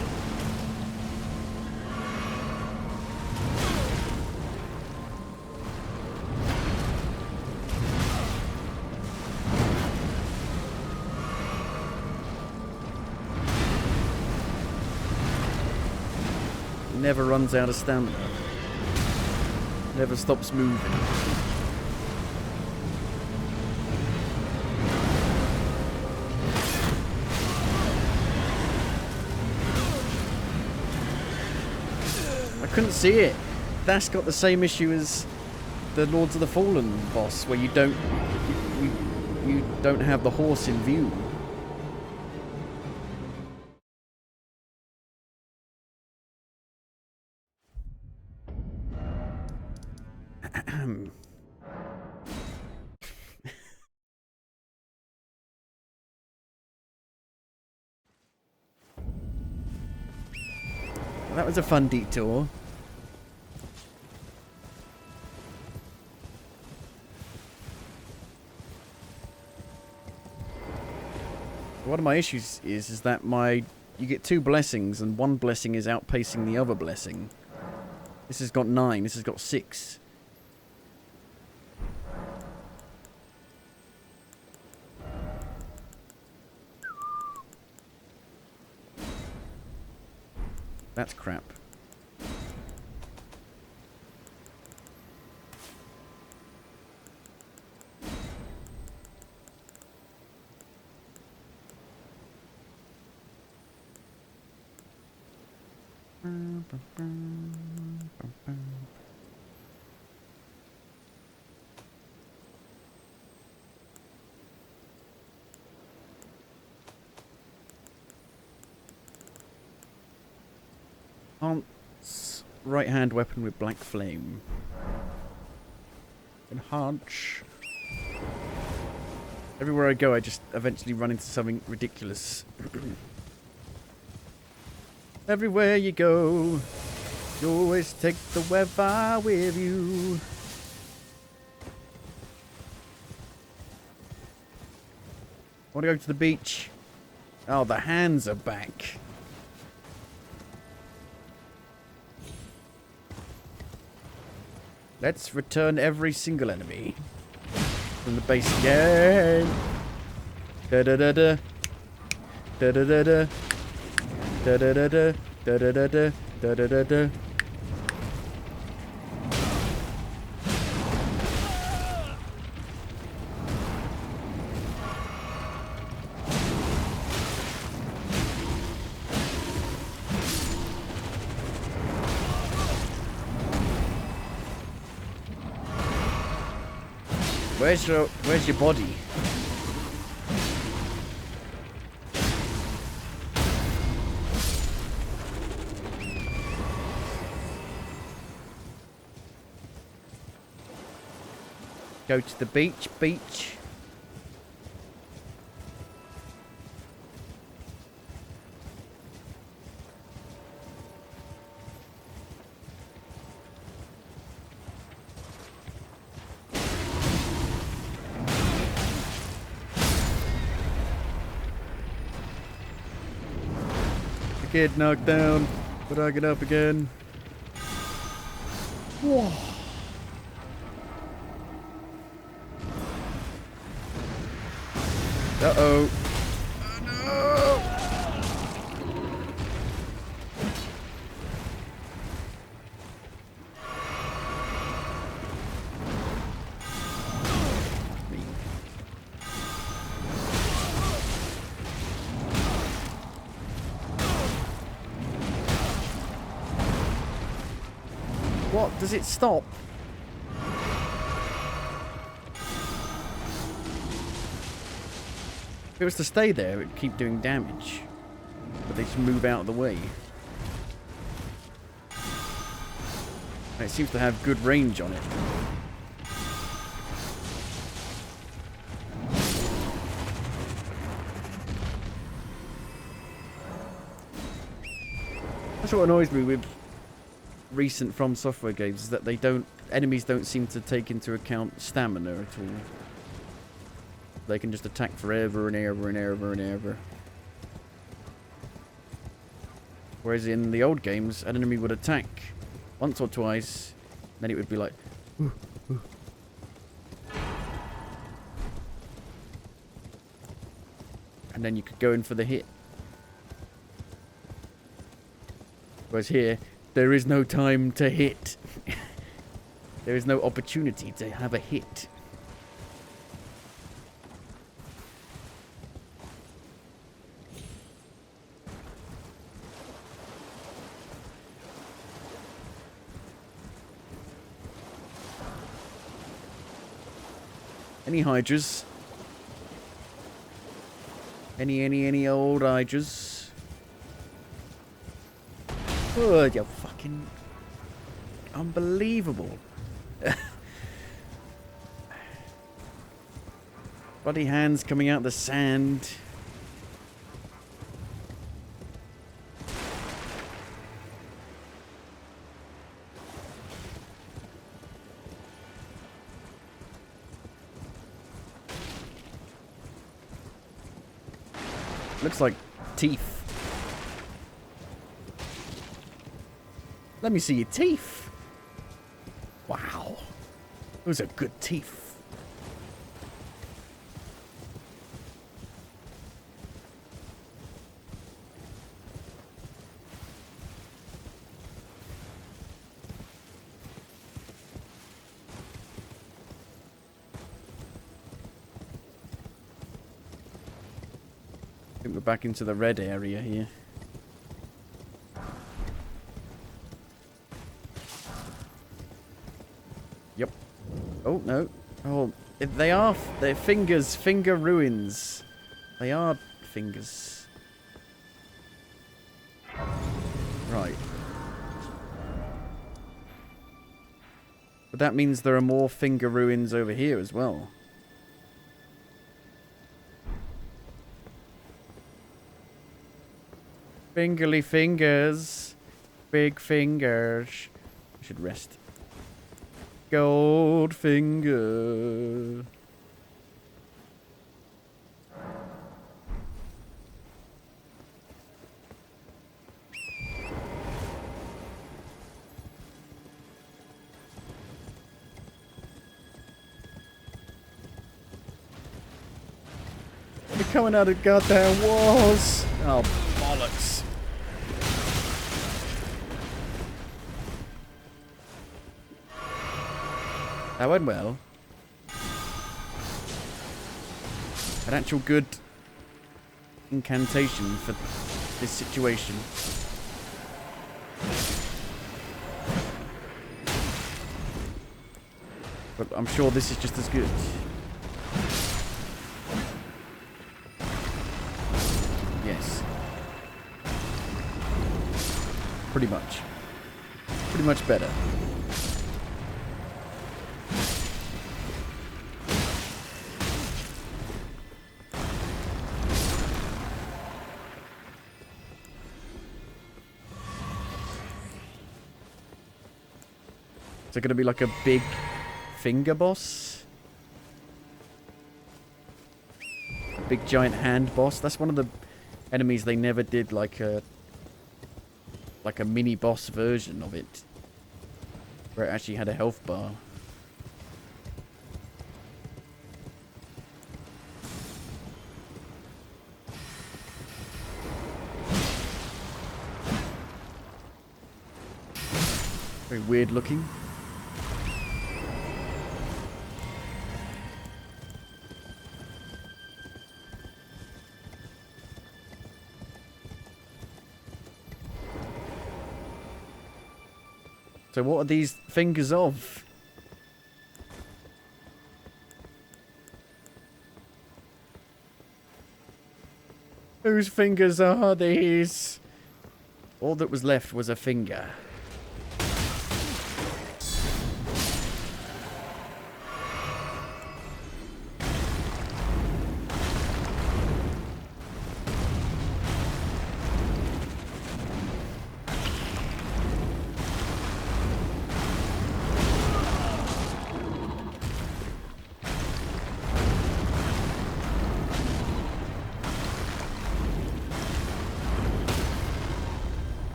It never runs out of stamina. Never stops moving. Couldn't see it. That's got the same issue as the Lords of the Fallen boss, where you don't have the horse in view. Well, that was a fun detour. One of my issues is that you get 2 blessings and one blessing is outpacing the other blessing. This has got 9, this has got 6. That's crap. Enhance right-hand weapon with black flame. Enhance. Everywhere I go, I just eventually run into something ridiculous. Everywhere you go, you always take the weather with you. I want to go to the beach. Oh, the hands are back. Let's return every single enemy from the base again. Da da da da. Da da da da. Da da da da. Da da da da. Da da da da. Where's your body? Go to the beach. Kid knocked down, but I get up again. Whoa. Uh-oh. What? Does it stop? If it was to stay there, it would keep doing damage. But they just move out of the way. And it seems to have good range on it. That's what annoys me with recent From Software games, is that enemies don't seem to take into account stamina at all. They can just attack forever and ever and ever and ever. Whereas in the old games, an enemy would attack once or twice, then it would be like, ooh, ooh. And then you could go in for the hit. Whereas here, there is no time to hit. There is no opportunity to have a hit. Any hydras? Any old hydras? Oh, you're fucking unbelievable. Bloody hands coming out the sand. Looks like teeth. Let me see your teeth. Wow. Those are good teeth. I think we're back into the red area here. Yep. Oh, no. Oh, they're fingers. Finger ruins. They are fingers. Right. But that means there are more finger ruins over here as well. Fingerly fingers. Big fingers. I should rest. Gold finger. They're coming out of goddamn walls. Oh, bollocks. That went well. An actual good incantation for this situation. But I'm sure this is just as good. Yes. Pretty much. Pretty much better. Is it going to be like a big finger boss? A big giant hand boss? That's one of the enemies they never did like a mini boss version of it. Where it actually had a health bar. Very weird looking. So what are these fingers of? Whose fingers are these? All that was left was a finger.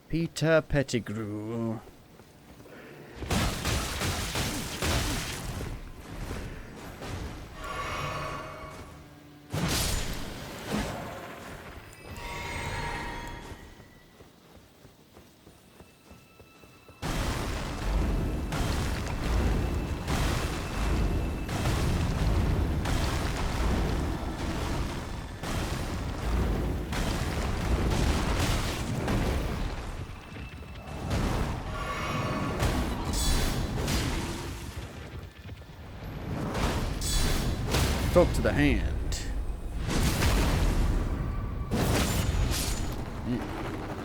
Peter Pettigrew. Talk to the hand.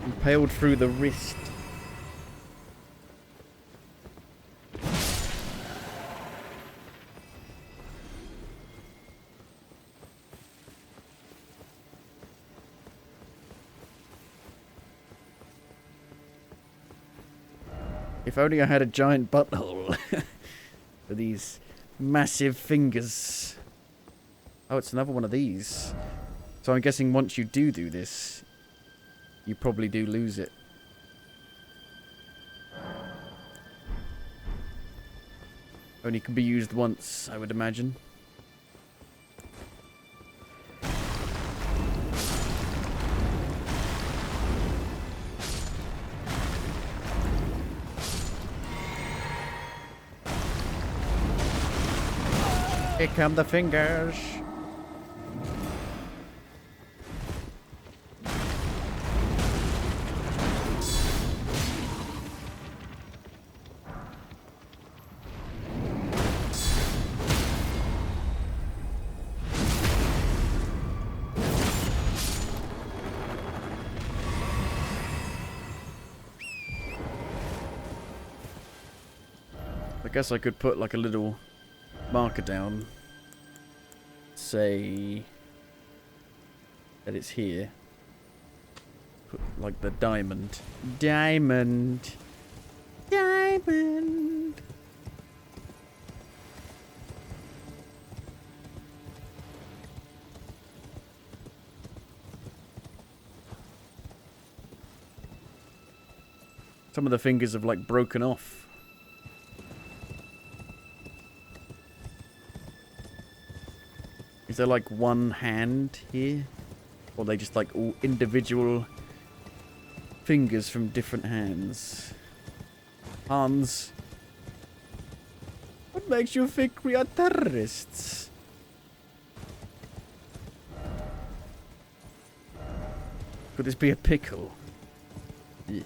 Impaled through the wrist. If only I had a giant butthole for these massive fingers. Oh, it's another one of these. So I'm guessing once you do this, you probably do lose it. Only can be used once, I would imagine. Here come the fingers. I guess I could put like a little marker down. Say that it's here. Put like the diamond. Diamond. Diamond. Some of the fingers have like broken off. Is there like one hand here? Or are they just like all individual fingers from different hands? Hans. What makes you think we are terrorists? Could this be a pickle? Yeah.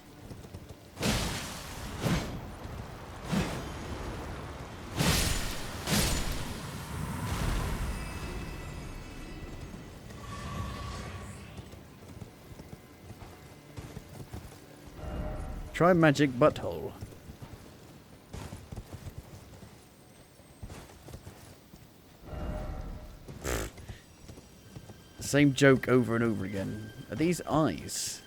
Try magic butthole. Same joke over and over again. Are these eyes?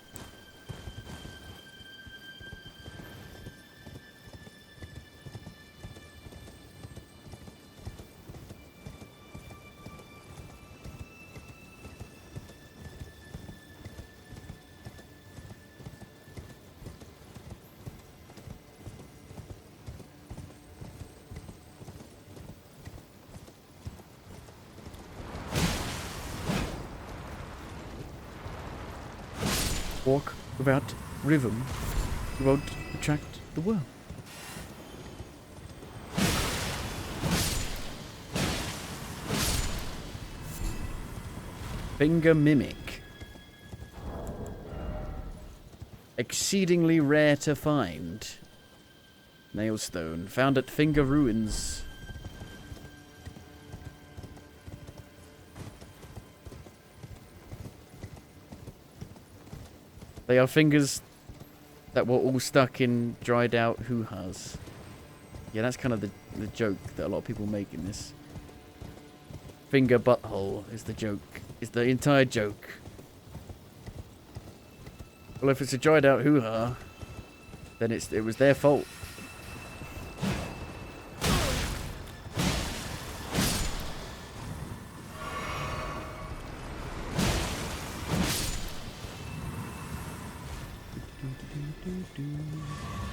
Walk without rhythm, you won't attract the world. Finger Mimic. Exceedingly rare to find. Nailstone, found at Finger Ruins. They are fingers that were all stuck in dried out hoo-has. Yeah, that's kind of the joke that a lot of people make in this. Finger butthole is the joke. Is the entire joke. Well, if it's a dried out hoo-ha, then it was their fault.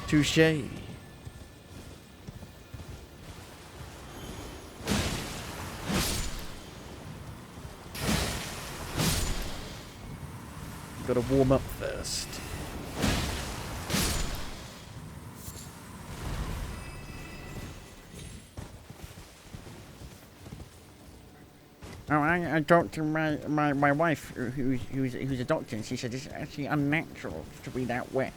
Touché. Gotta warm up first. Oh, I talked to my wife, who's a doctor, and she said it's actually unnatural to be that wet.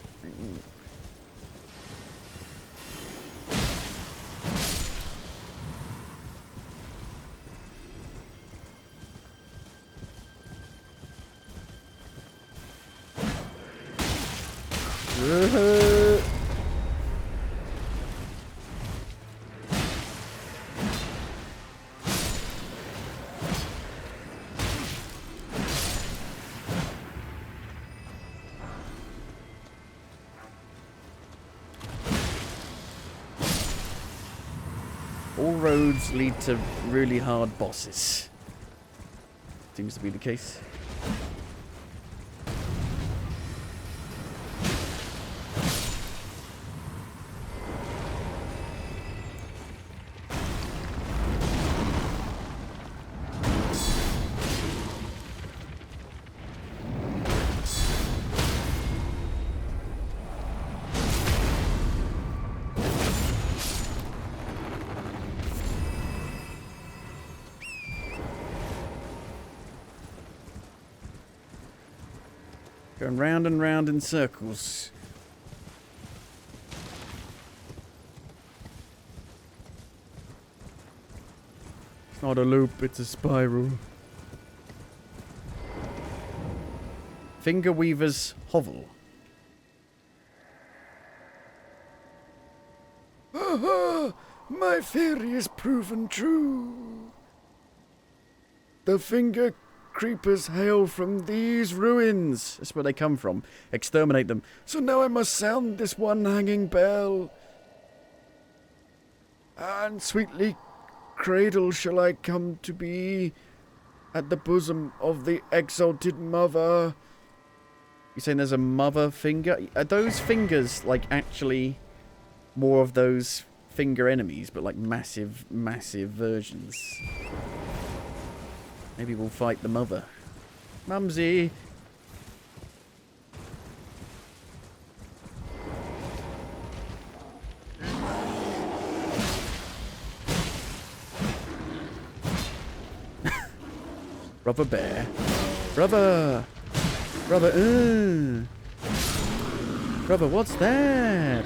All roads lead to really hard bosses. Seems to be the case. Going round and round in circles. It's not a loop, it's a spiral. Fingerweaver's Hovel. Aha! My theory is proven true. The finger creepers hail from these ruins. That's where they come from. Exterminate them. So now I must sound this one hanging bell. And sweetly cradle shall I come to be at the bosom of the exalted mother. You saying there's a mother finger? Are those fingers like actually more of those finger enemies, but like massive, massive versions? Maybe we'll fight the mother. Mumsy! Rubber bear. Rubber! Rubber, Rubber, what's that?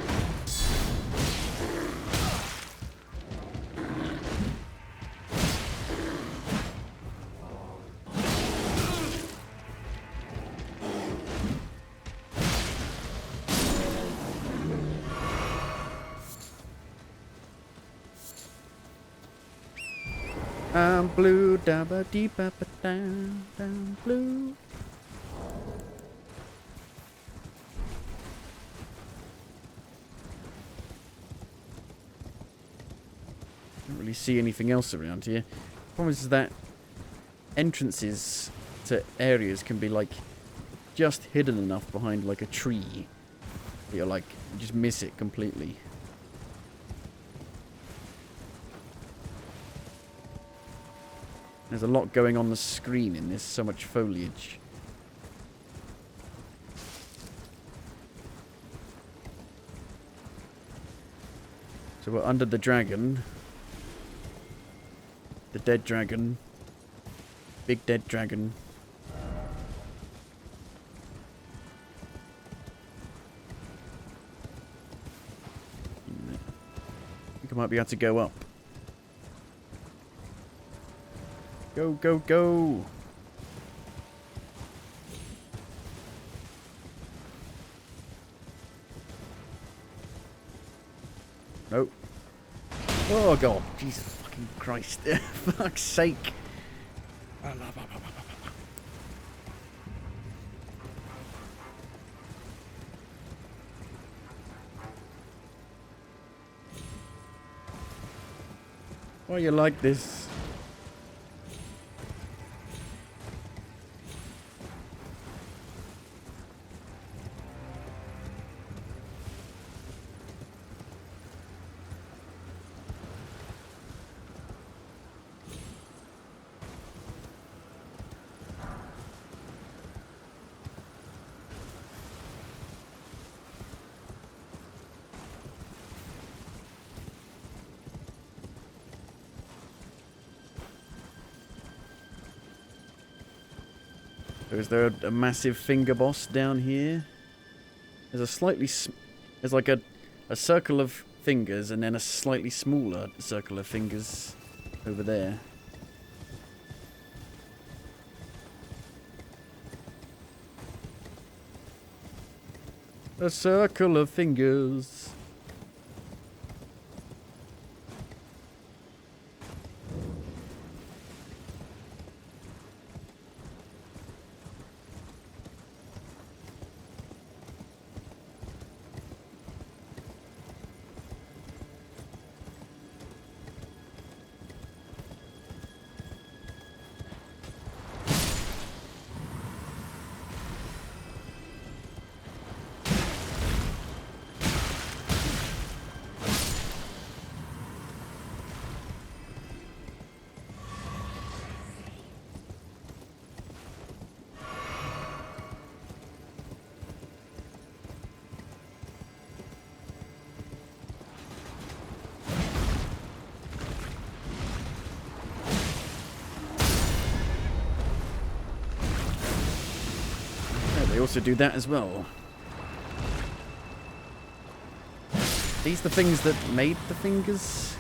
I'm blue, dabba dee ba ba down, down blue. Don't really see anything else around here. The problem is that entrances to areas can be like just hidden enough behind like a tree that you're like, you just miss it completely. There's a lot going on the screen in this, so much foliage. So we're under the dragon. The dead dragon. Big dead dragon. I think I might be able to go up. Go, go, go! Nope. Oh god, Jesus fucking Christ. Fuck's sake. Why are you like this? So is there a massive finger boss down here? There's a slightly... there's like a circle of fingers and then a slightly smaller circle of fingers over there. A circle of fingers. They also do that as well. These the things that made the fingers?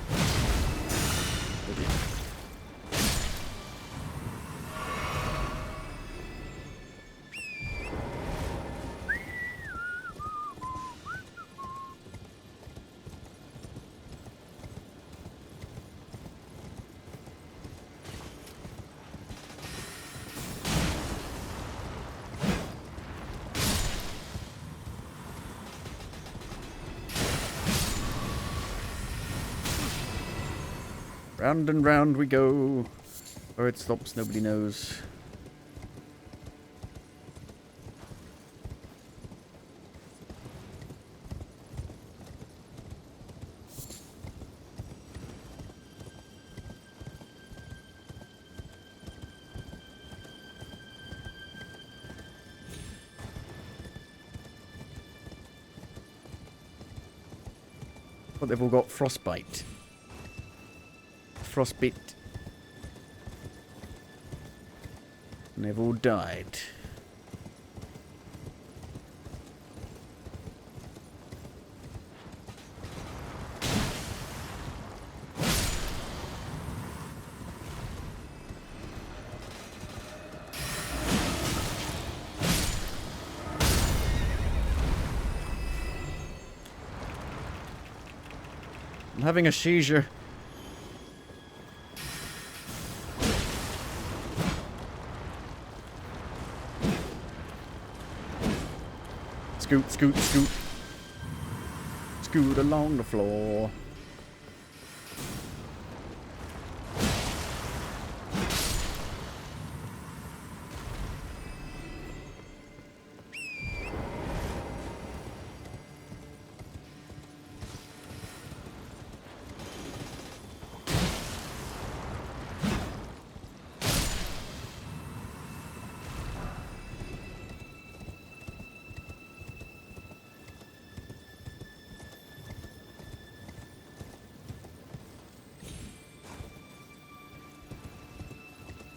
Round and round we go. Where it stops, nobody knows. But they've all got frostbite. Frostbite. And they've all died. I'm having a seizure. Scoot, scoot, scoot. Scoot along the floor.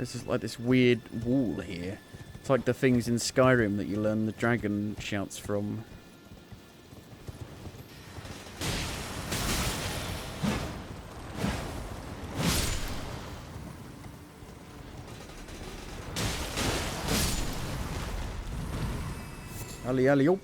This is like this weird wall here. It's like the things in Skyrim that you learn the dragon shouts from. Ali ali op.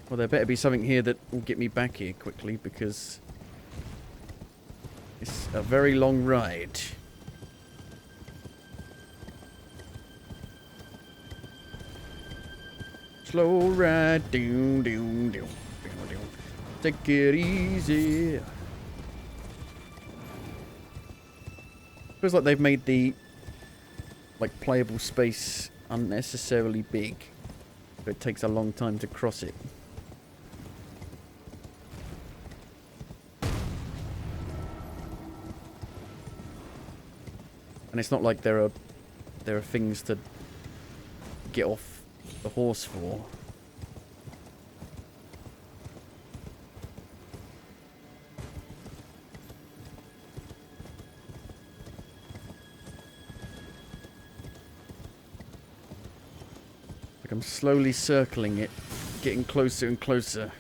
Well, there better be something here that will get me back here quickly, because it's a very long ride. Slow ride, doom, doom, doom, doom, doom. Take it easy. Feels like they've made the playable space unnecessarily big, but it takes a long time to cross it. And it's not like there are things to get off the horse for. Like I'm slowly circling it, getting closer and closer.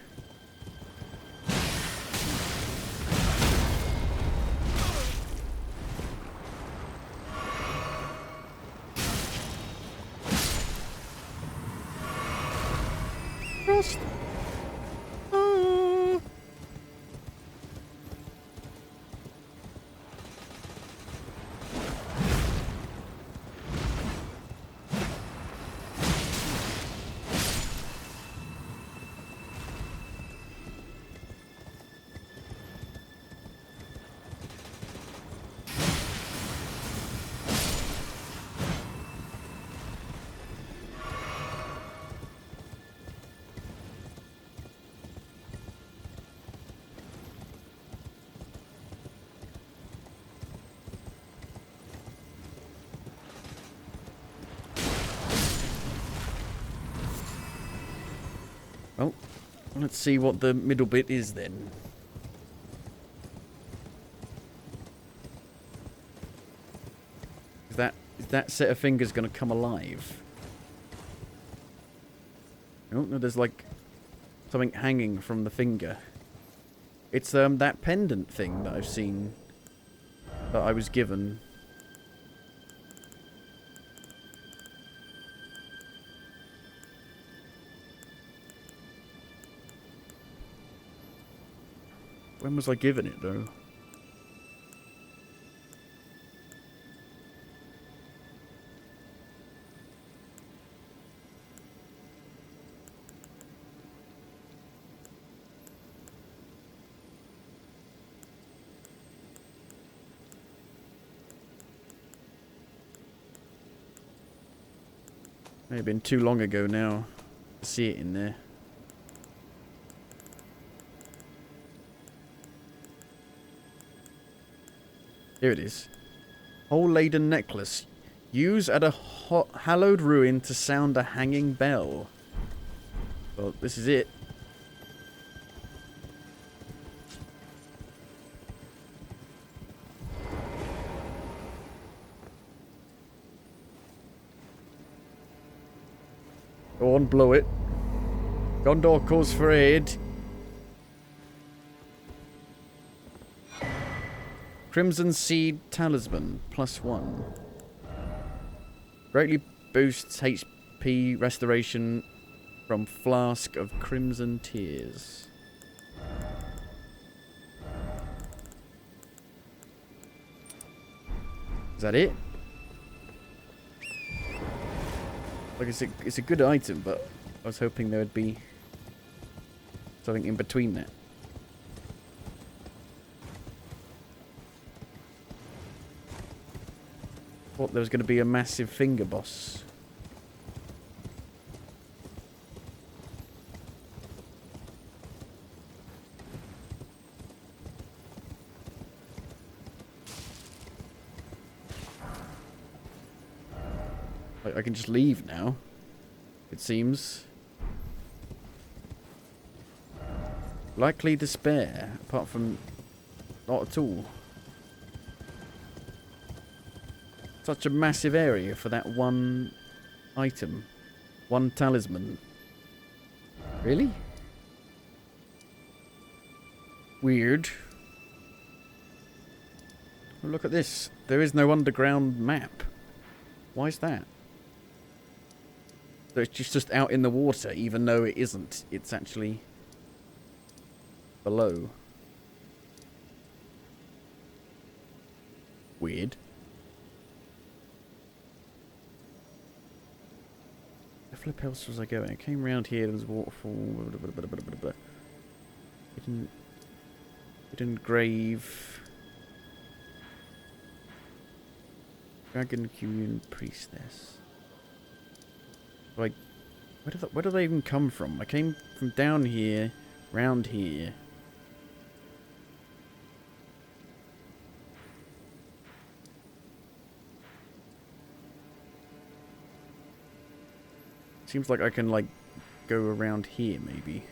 Oh, let's see what the middle bit is then. Is that set of fingers going to come alive? Oh, no, there's like something hanging from the finger. It's that pendant thing that I've seen, that I was given. When was I given it, though? May have been too long ago now to see it in there. Here it is. Hole-laden necklace. Use at a hallowed ruin to sound a hanging bell. Well, this is it. Go on, blow it. Gondor calls for aid. Crimson Seed Talisman, +1. Greatly boosts HP restoration from Flask of Crimson Tears. Is that it? Like, it's a good item, but I was hoping there would be something in between that. Thought there was going to be a massive finger boss. I can just leave now. it seems. Likely despair, apart from not at all. Such a massive area for that one item. One talisman. Really? Weird. Oh, look at this. There is no underground map. Why is that? So it's just out in the water, even though it isn't. It's actually below. Weird. The flip else was I going? I came around here, there's a waterfall. Hidden grave. Dragon Communion Priestess. Like, where do they even come from? I came from down here, round here. Seems like I can, like, go around here, maybe.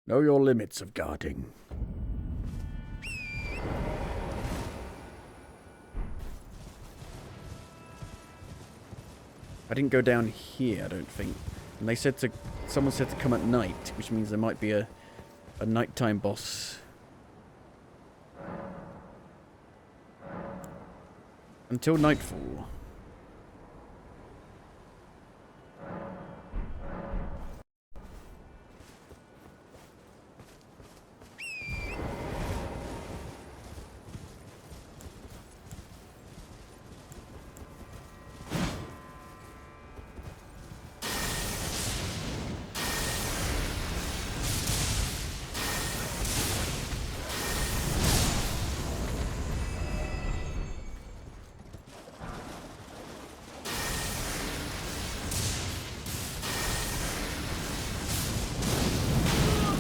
Know your limits of guarding. I didn't go down here, I don't think. And they said to... Someone said to come at night, which means there might be a nighttime boss. Until nightfall.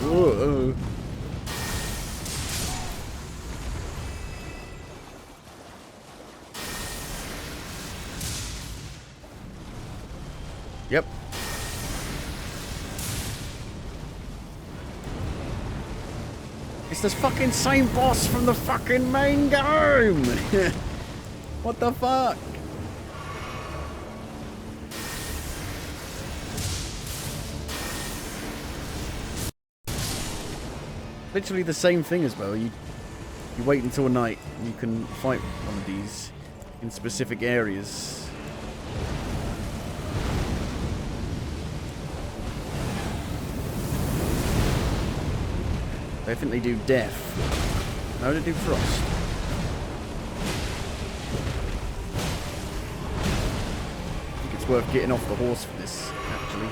Whoa. Yep. It's this fucking same boss from the fucking main game! What the fuck? Literally the same thing as well. You wait until night and you can fight one of these in specific areas. I think they do death. No, they do frost. I think it's worth getting off the horse for this, actually.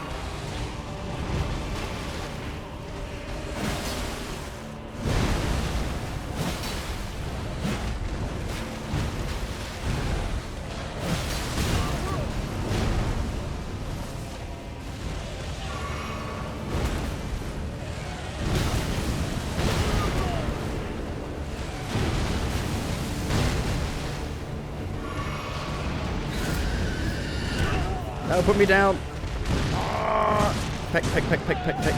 No, put me down. Ah! Peck, peck, peck, peck, peck, peck.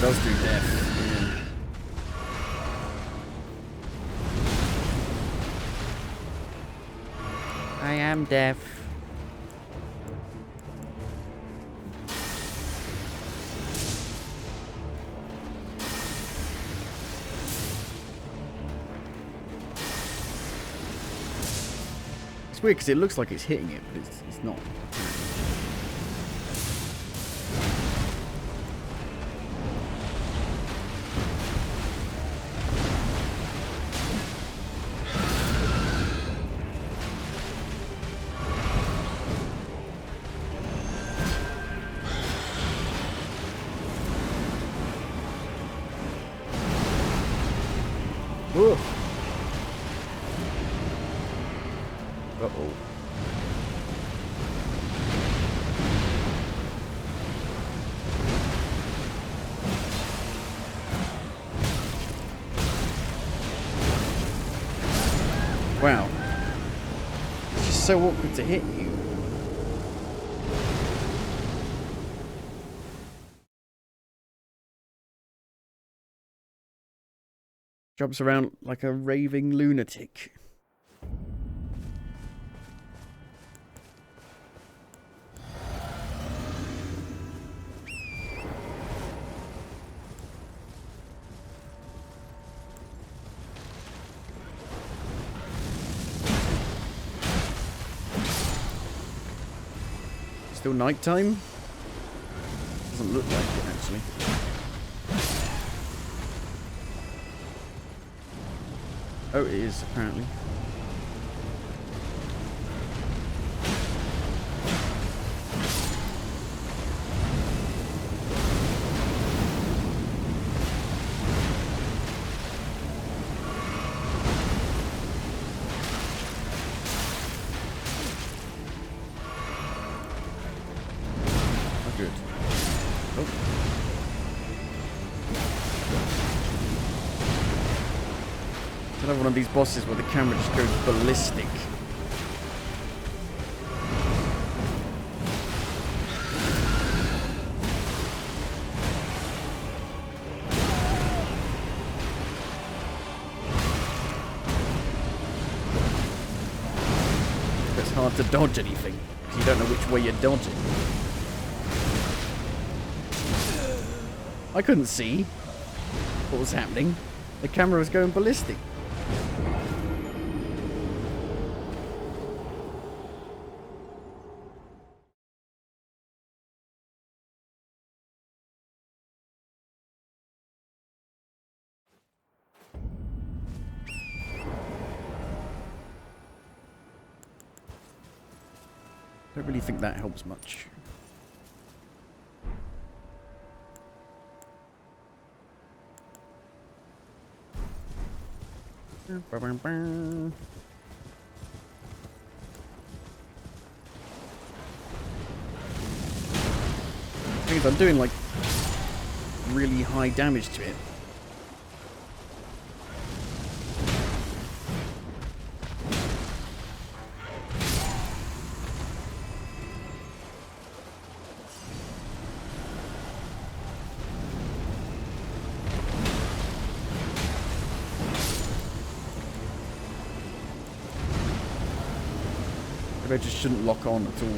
Does do death. I am deaf. It's weird because it looks like it's hitting it, but it's not. Uh-oh. Wow. It's just so awkward to hit you. Jumps around like a raving lunatic. Still nighttime? Doesn't look like it, actually. Oh, it is, apparently. Good. Oh. Another one of these bosses where the camera just goes ballistic. It's hard to dodge anything because you don't know which way you're dodging. I couldn't see what was happening. The camera was going ballistic. Don't really think that helps much. Means I'm doing like really high damage to it. I just shouldn't lock on at all.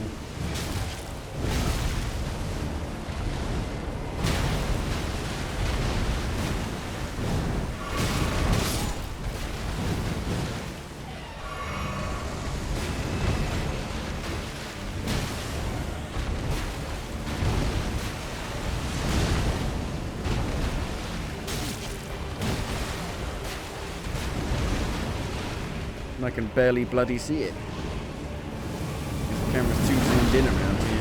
And I can barely bloody see it. The camera's too zoomed in around here.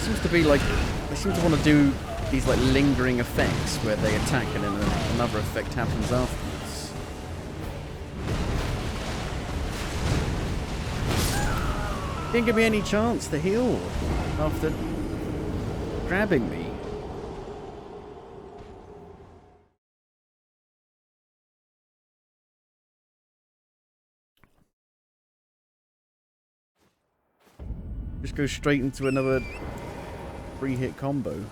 seems to be like they seem to want to do these like lingering effects where they attack and then another effect happens afterwards. Didn't give me any chance to heal after grabbing me. Just go straight into another 3-hit combo.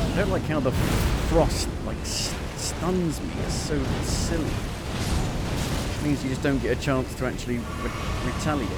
I don't like how the frost like stuns me. It's so silly. It means you just don't get a chance to actually retaliate.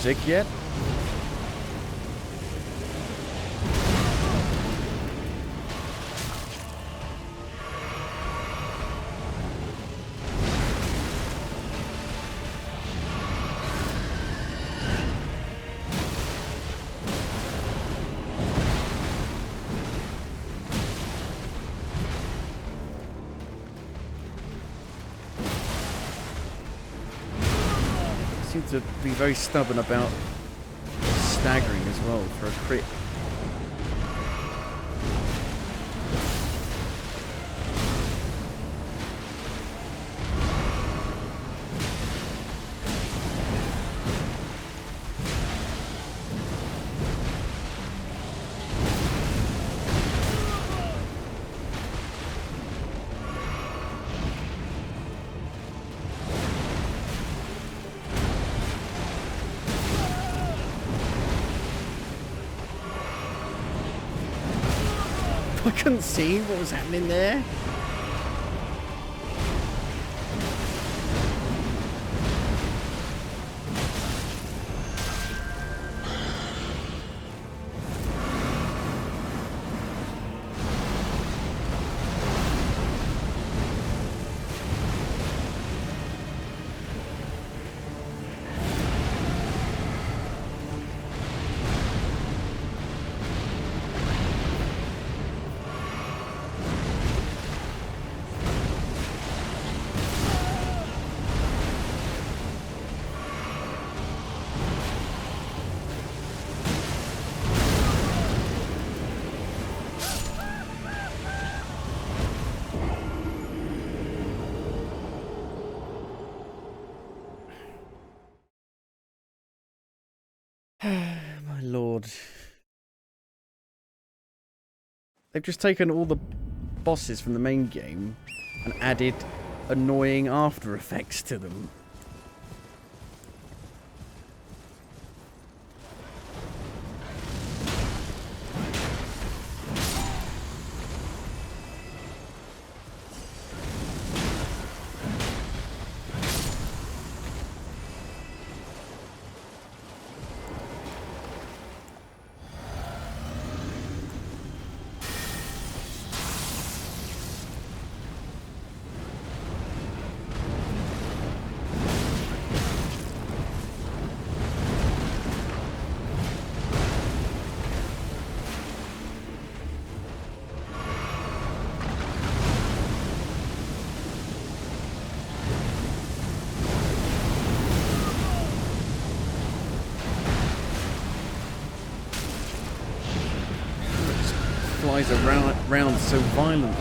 Sick yet? Seem to be very stubborn about staggering as well for a crit. I couldn't see what was happening there. My lord. They've just taken all the bosses from the main game and added annoying after effects to them. fires around so violently.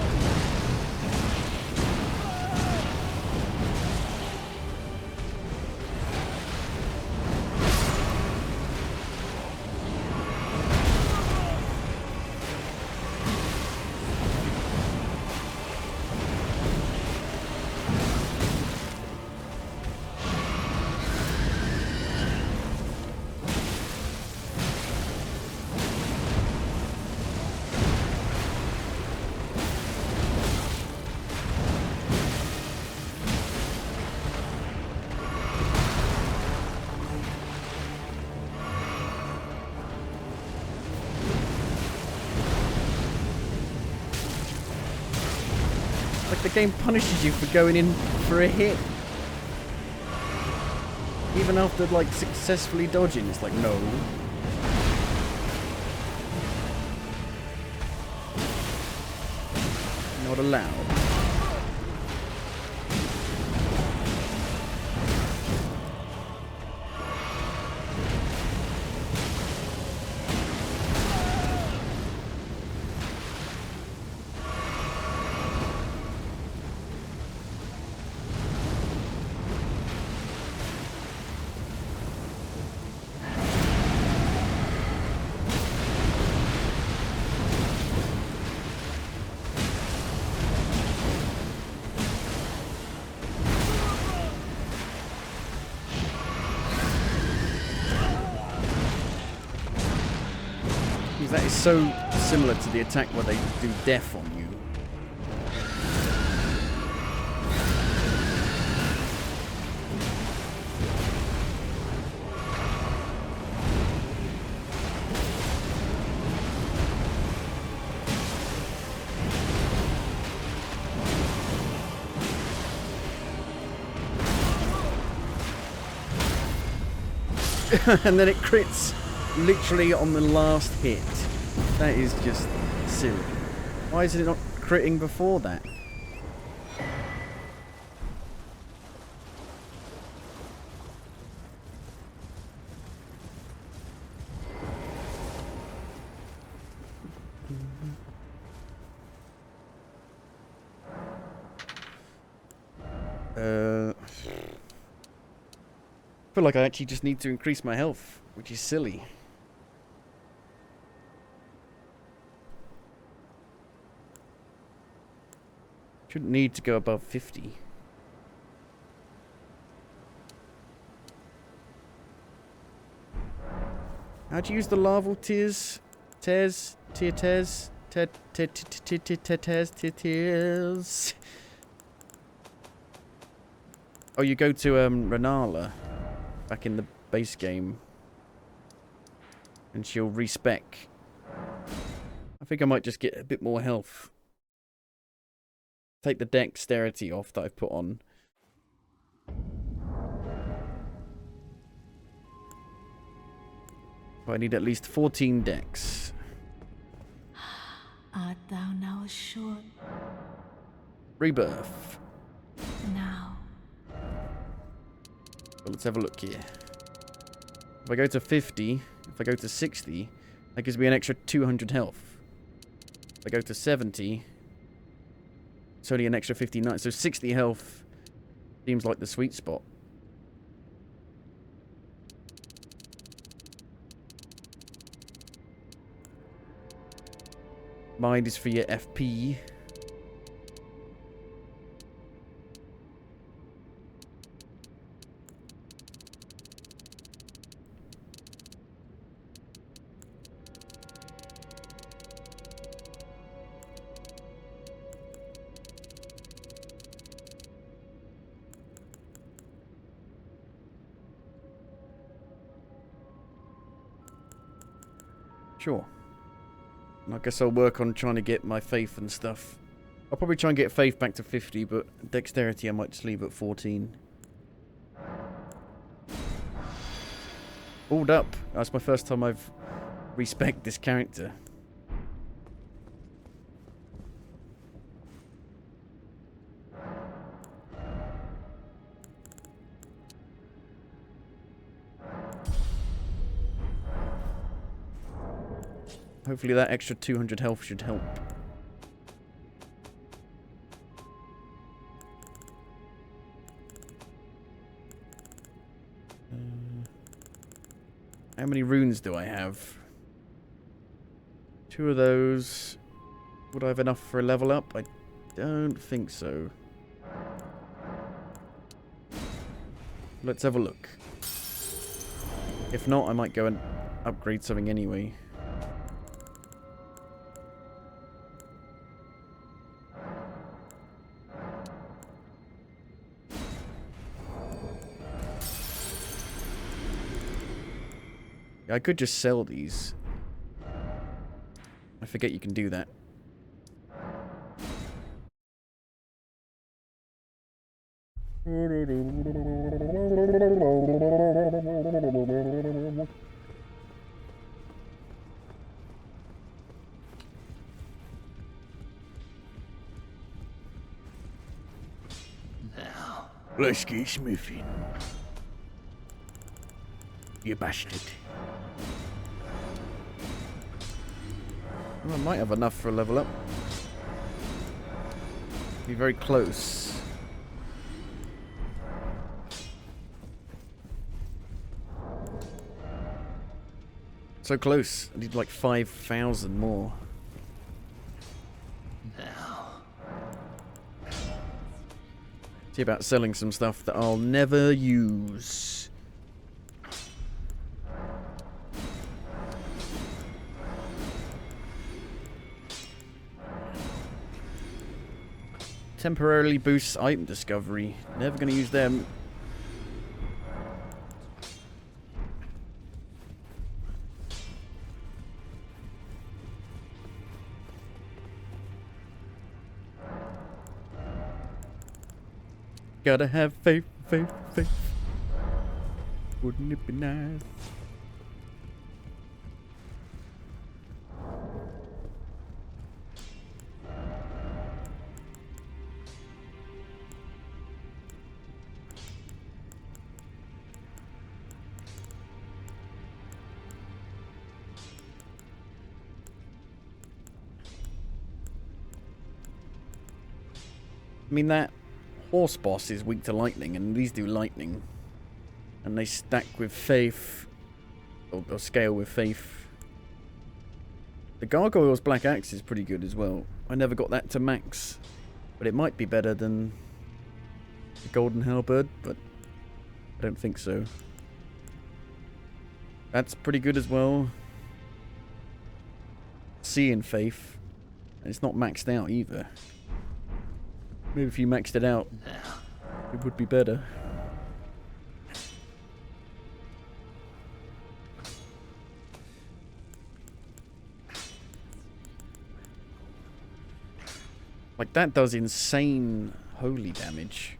Like the game punishes you for going in for a hit. Even after like successfully dodging, it's like no. Not allowed. That is so similar to the attack where they do death on you. And then it crits literally on the last hit. That is just silly. Why is it not critting before that? I feel like I actually just need to increase my health, which is silly. Shouldn't need to go above 50. How do you use the larval tears? Tears? Tears? Tears? Oh, you go to Renala back in the base game. And she'll respec. I think I might just get a bit more health. Take the dexterity off that I've put on. I need at least 14 dex. Art thou now assured? Rebirth. Now. Well, let's have a look here. If I go to 50, if I go to 60, that gives me an extra 200 health. If I go to 70, it's only an extra 59. So 60 health seems like the sweet spot. Mind is for your FP. Sure. I guess I'll work on trying to get my faith and stuff. I'll probably try and get faith back to 50, but dexterity I might just leave at 14. Balled up. That's my first time I've respected this character. Hopefully that extra 200 health should help. How many runes do I have? 2 of those. Would I have enough for a level up? I don't think so. Let's have a look. If not, I might go and upgrade something anyway. I could just sell these. I forget you can do that. Now, let's get smithing. You bastard. Well, I might have enough for a level up. Be very close. So close. I need like 5,000 more. Now. See about selling some stuff that I'll never use. Temporarily boosts item discovery. Never going to use them. Gotta have faith, faith, faith. Wouldn't it be nice? I mean, that horse boss is weak to lightning, and these do lightning. And they stack with faith, or scale with faith. The Gargoyle's Black Axe is pretty good as well. I never got that to max, but it might be better than the Golden Halberd, but I don't think so. That's pretty good as well. Seeing faith, and it's not maxed out either. Maybe if you maxed it out, it would be better. Like, that does insane holy damage.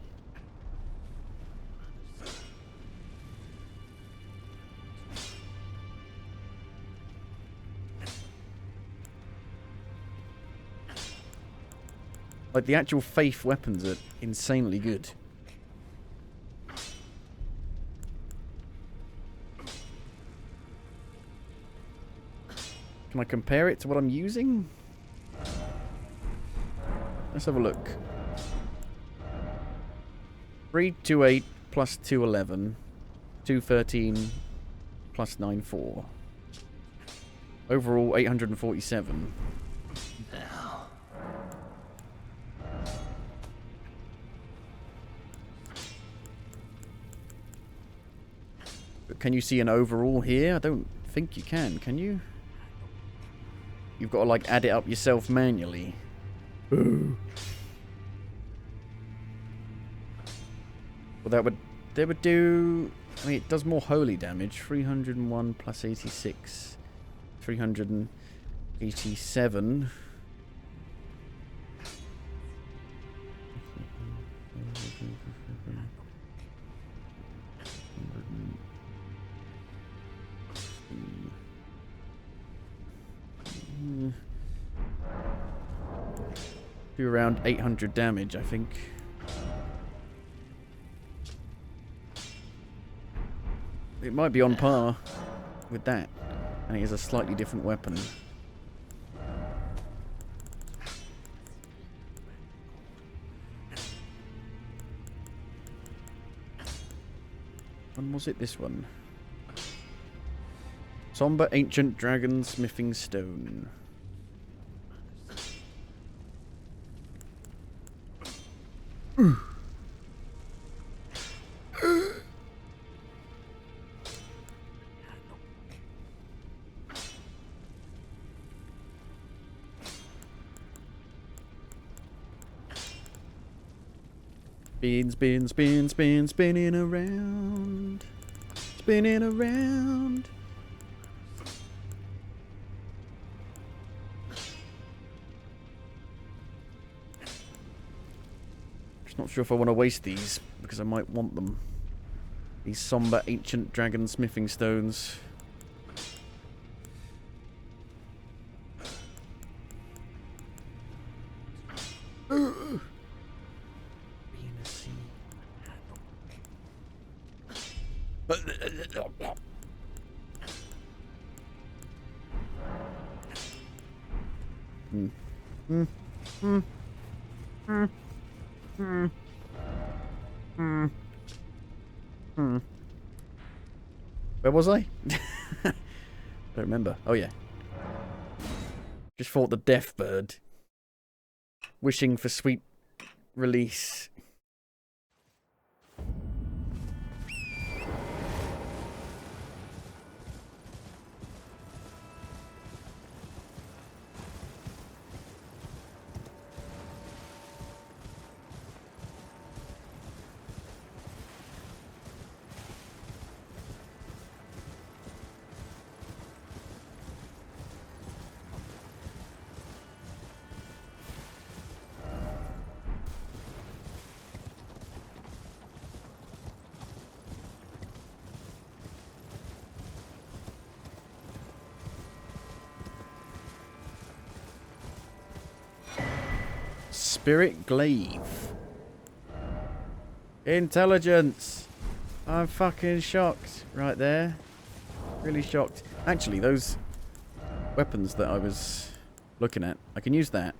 Like, the actual faith weapons are insanely good. Can I compare it to what I'm using? Let's have a look. 328 plus 211. 213 plus 94. Overall, 847. Now. But can you see an overall here? I don't think you can you? You've got to, like, add it up yourself manually. Well, that would do. I mean, it does more holy damage. 301 plus 86, 387. Do around 800 damage, I think. It might be on par with that, and it is a slightly different weapon. When was it? This one. Somber Ancient Dragon Smithing Stone. Spinning around. Spinning around. Just not sure if I want to waste these, because I might want them. These somber ancient dragon smithing stones. Where was I? Don't remember. Oh yeah. Just fought the death bird. Wishing for sweet release. Spirit Glaive. Intelligence. I'm fucking shocked right there. Really shocked. Actually, those weapons that I was looking at, I can use that.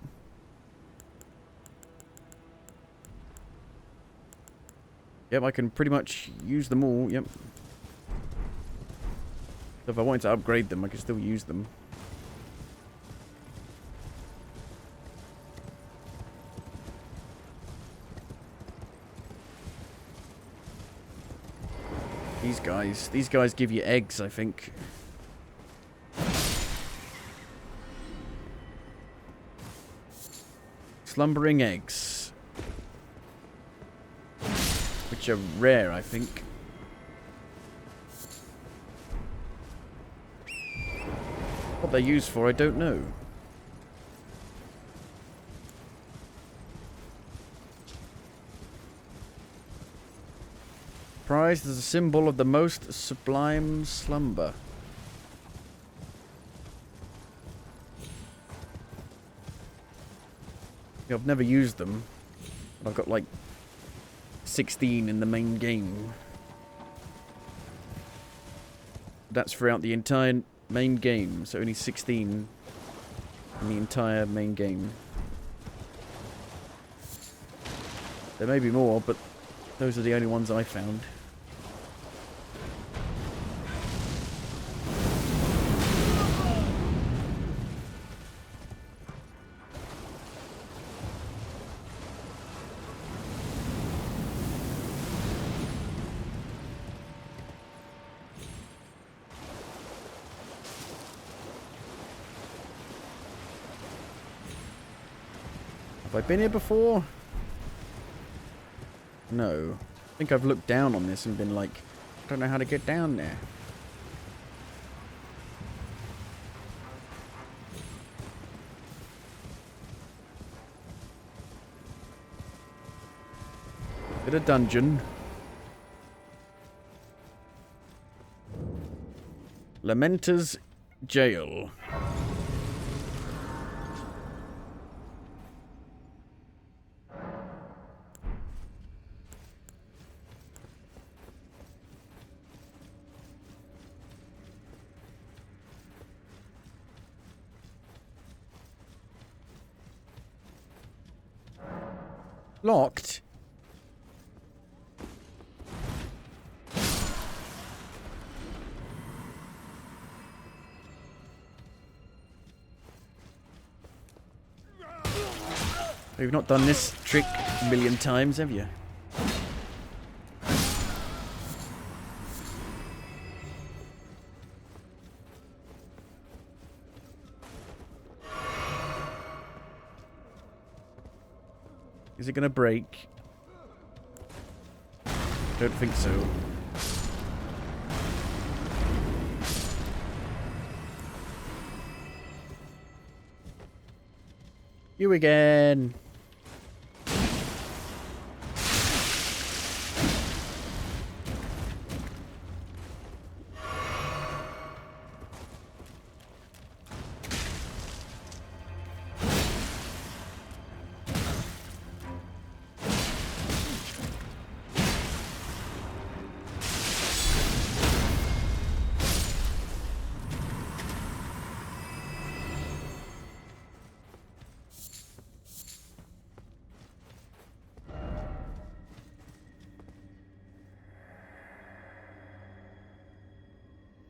Yep, I can pretty much use them all. Yep. So if I wanted to upgrade them, I could still use them. These guys give you eggs, I think. Slumbering eggs. Which are rare, I think. What they're used for, I don't know. Prized as a symbol of the most sublime slumber. Yeah, I've never used them. But I've got like 16 in the main game. That's throughout the entire main game, so only 16 in the entire main game. There may be more, but those are the only ones I found. Have I been here before? No. I think I've looked down on this and been like, I don't know how to get down there. Bit of dungeon. Lamenter's Jail. Locked? You've not done this trick a million times, have you? Is it gonna break? Don't think so. You again.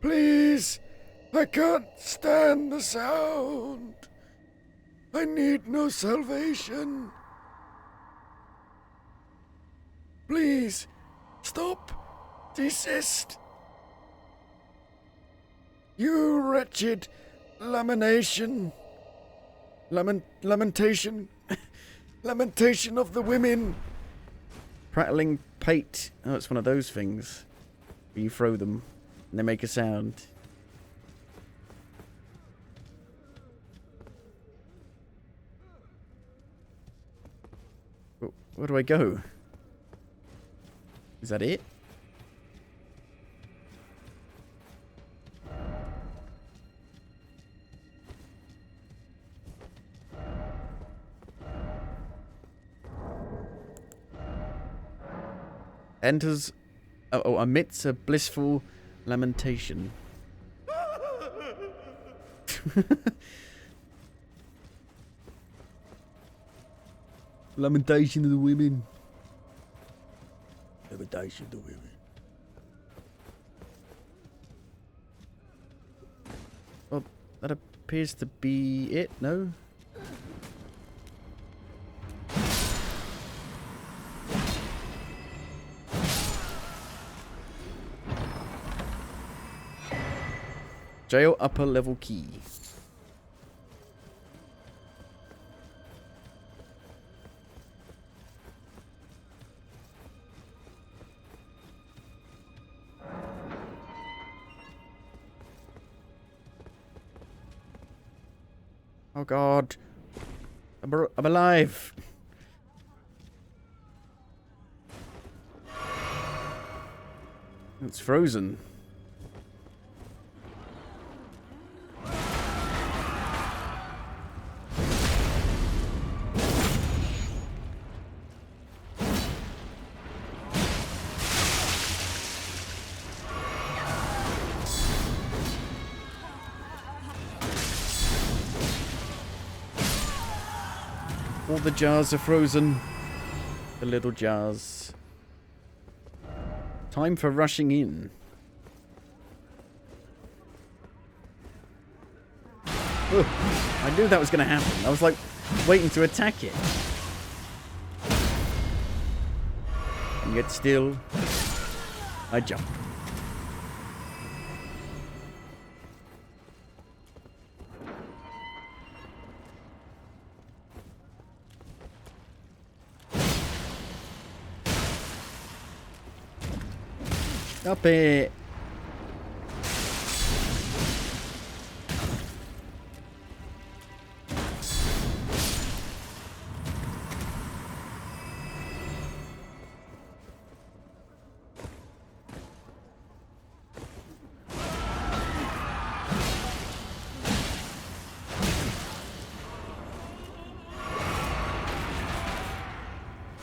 Please, I can't stand the sound. I need no salvation. Please, stop. Desist. You wretched lamentation. Lamentation. Lamentation of the women. Prattling pate. Oh, it's one of those things. Where you throw them and they make a sound. Where do I go? Is that it? Enters... Oh, amidst a blissful lamentation. Lamentation of the women. Lamentation of the women. Well, that appears to be it, no? Jail upper level key. Oh God, I'm alive. It's frozen. All the jars are frozen. The little jars. Time for rushing in. Oh, I knew that was going to happen. I was like waiting to attack it. And yet still, I jump. Up it.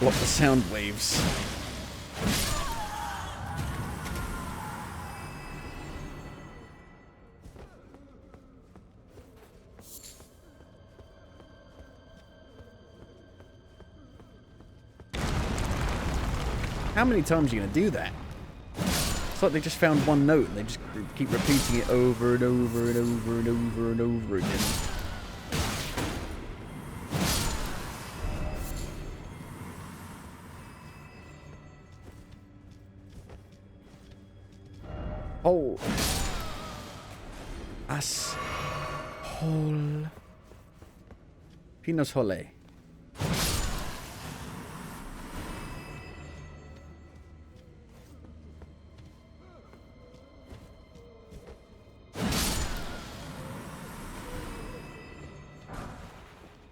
Block the sound waves. How many times are you going to do that? It's like they just found one note and they just keep repeating it over and over and over and over and over again. Oh. As. Hol. Pinos hole.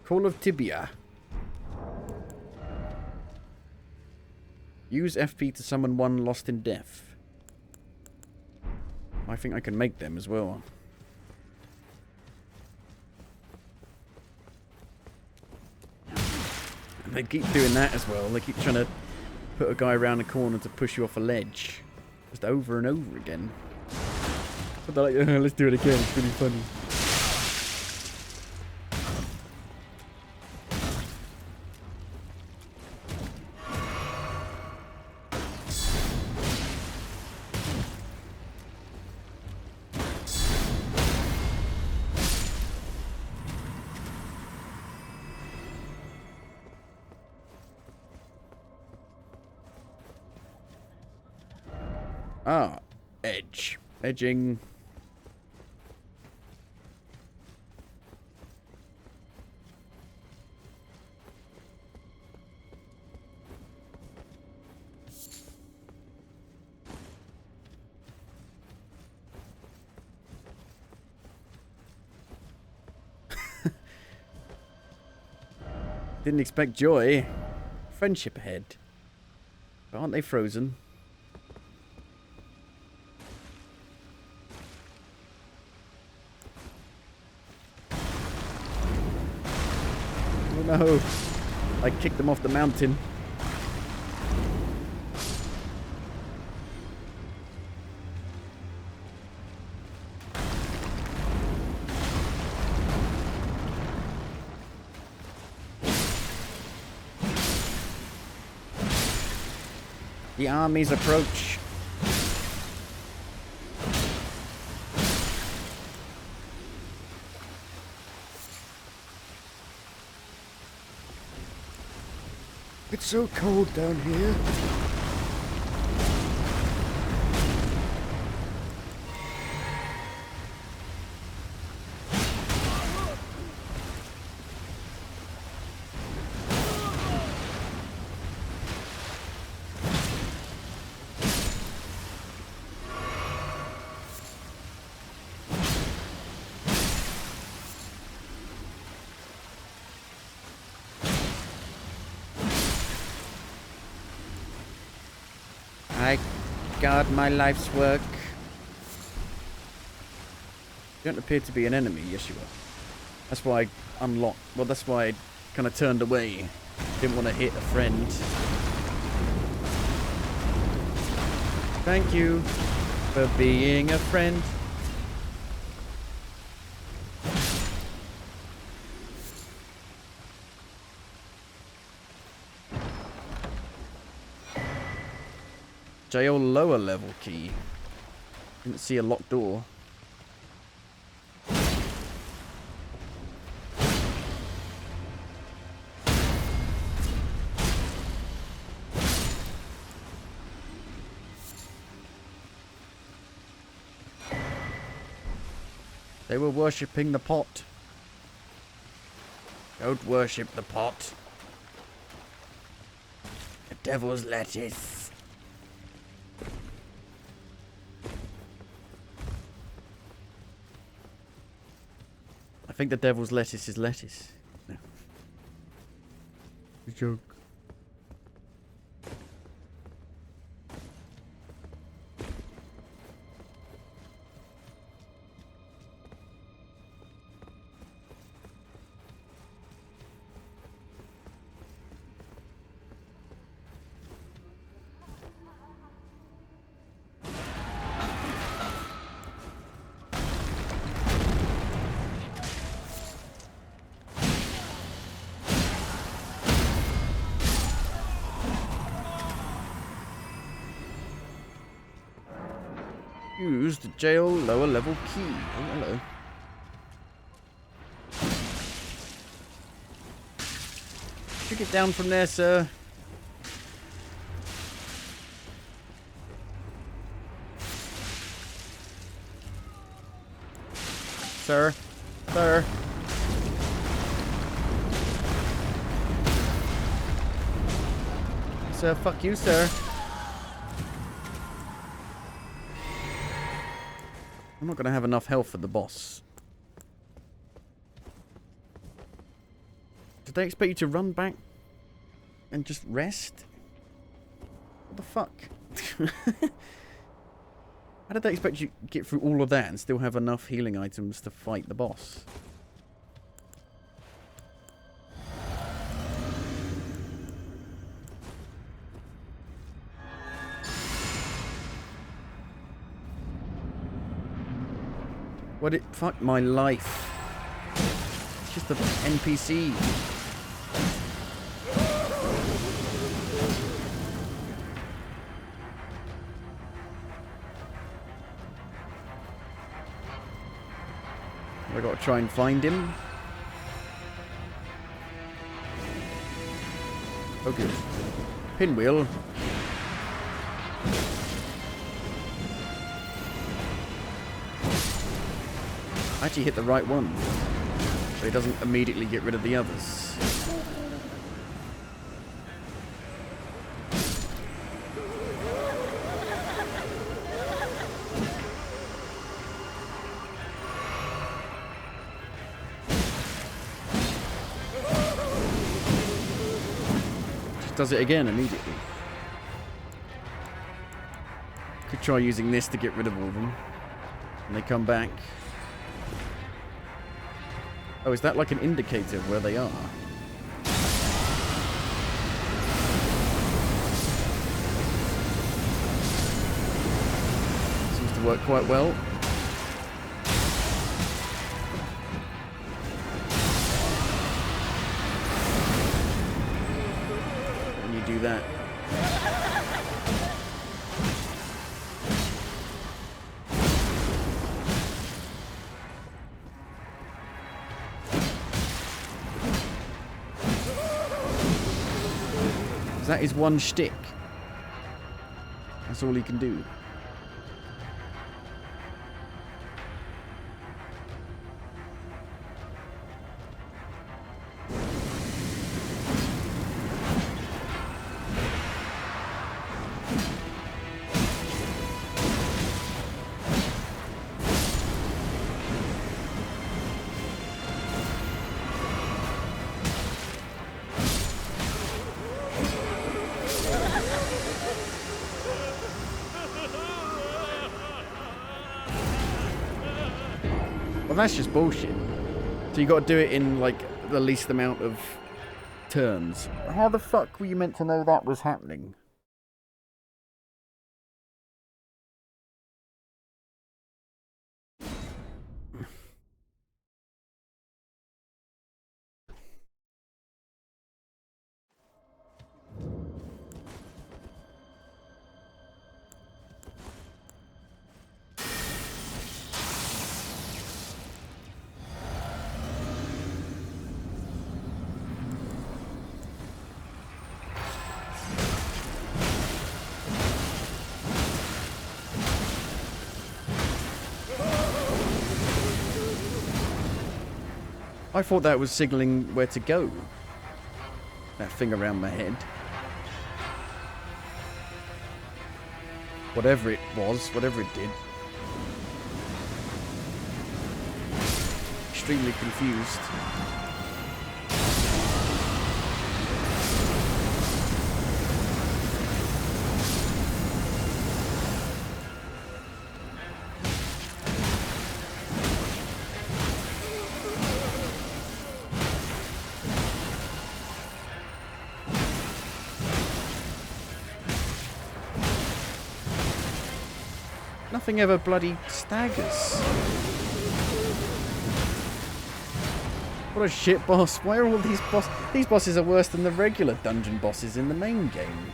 Call of Tibia. Use FP to summon one lost in death. I think I can make them as well. And they keep doing that as well. They keep trying to put a guy around the corner to push you off a ledge. Just over and over again. But they're like, let's do it again. It's really funny. Ah, edge. Edging. Didn't expect joy. Friendship ahead. But aren't they frozen? Oh no. I kicked them off the mountain. The armies approach. It's so cold down here. I guard my life's work. You don't appear to be an enemy. Yes, you are. That's why I unlocked. Well, that's why I kind of turned away. Didn't want to hit a friend. Thank you for being a friend. Jail lower level key. Didn't see a locked door. They were worshipping the pot. Don't worship the pot. The devil's lettuce. I think the devil's lettuce is lettuce. No. It's a joke. Use the jail lower level key. Oh, hello. You get down from there, sir. Sir. Sir. Sir, fuck you, sir. I'm not going to have enough health for the boss. Did they expect you to run back and just rest? What the fuck? How did they expect you to get through all of that and still have enough healing items to fight the boss? What it... Fuck my life. It's just an NPC. I gotta try and find him. Oh good. Pinwheel. I actually hit the right one, but it doesn't immediately get rid of the others. Just does it again immediately. Could try using this to get rid of all of them. And they come back. Oh, is that like an indicator of where they are? Seems to work quite well. And you do that. That is one shtick. That's all he can do. Well, that's just bullshit. So you got to do it in, like, the least amount of turns. How the fuck were you meant to know that was happening? I thought that was signaling where to go. That thing around my head. Whatever it was, whatever it did. Extremely confused. Nothing ever bloody staggers. What a shit boss. Why are all these bosses... These bosses are worse than the regular dungeon bosses in the main game.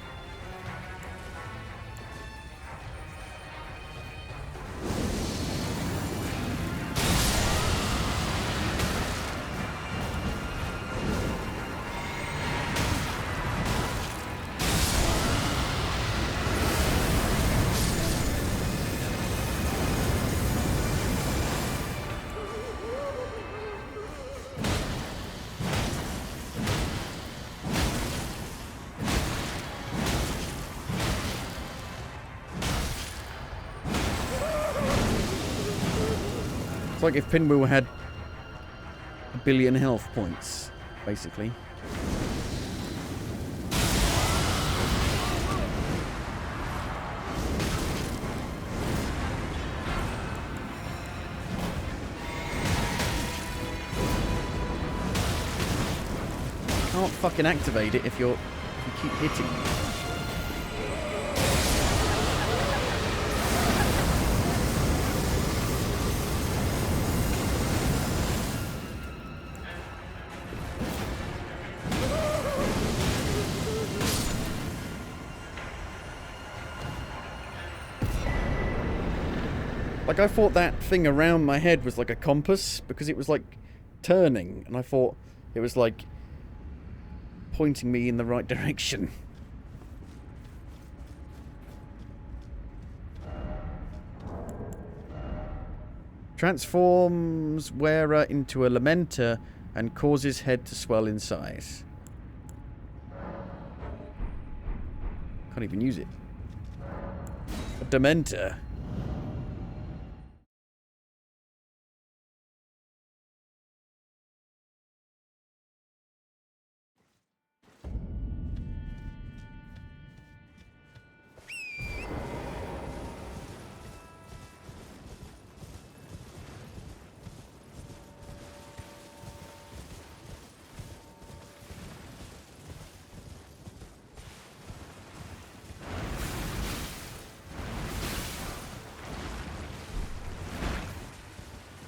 It's like if Pinwheel had 1 billion health points, basically. Can't fucking activate it if you keep hitting me. Like, I thought that thing around my head was like a compass, because it was like turning, and I thought it was like pointing me in the right direction. Transforms wearer into a lamenter and causes head to swell in size. Can't even use it. A Dementor.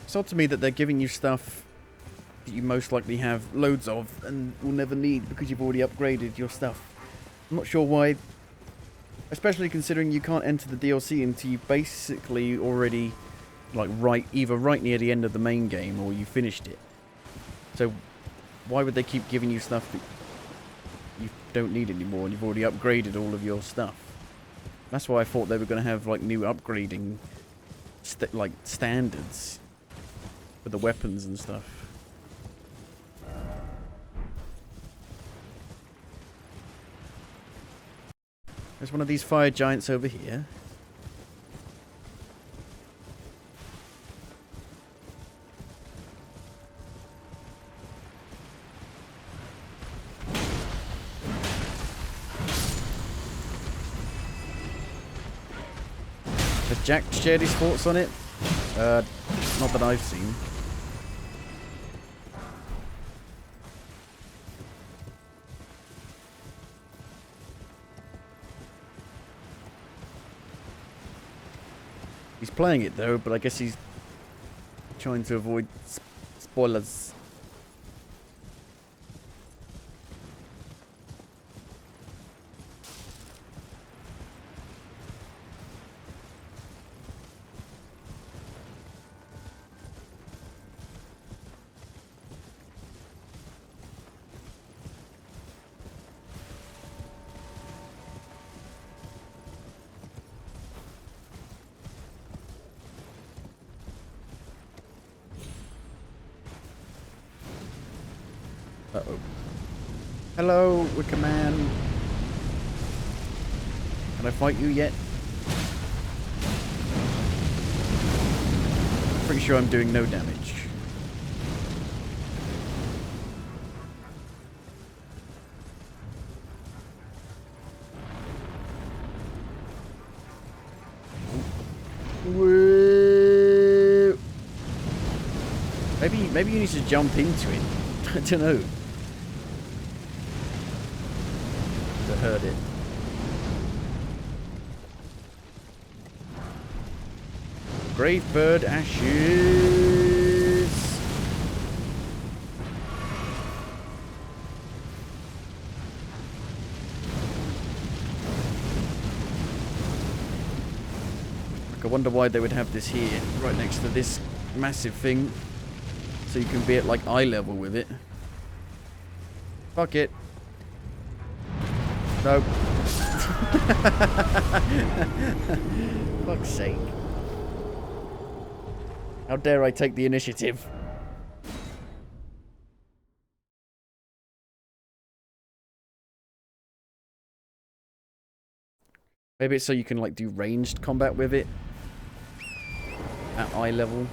It's odd to me that they're giving you stuff that you most likely have loads of and will never need because you've already upgraded your stuff. I'm not sure why, especially considering you can't enter the DLC until you basically already, like, either right near the end of the main game or you finished it. So why would they keep giving you stuff that you don't need anymore and you've already upgraded all of your stuff? That's why I thought they were going to have, like, new upgrading standards for the weapons and stuff. There's one of these fire giants over here. Has Jack shared his thoughts on it? Not that I've seen. He's playing it though, but I guess he's trying to avoid spoilers. Uh-oh. Hello, Wicker Man. Can I fight you yet? Pretty sure I'm doing no damage. Woo. Maybe you need to jump into it. I don't know. To hurt it. Gravebird ashes. I wonder why they would have this here, right next to this massive thing, so you can be at like eye level with it. Fuck it. No. Fuck's sake. How dare I take the initiative? Maybe it's so you can like do ranged combat with it at eye level.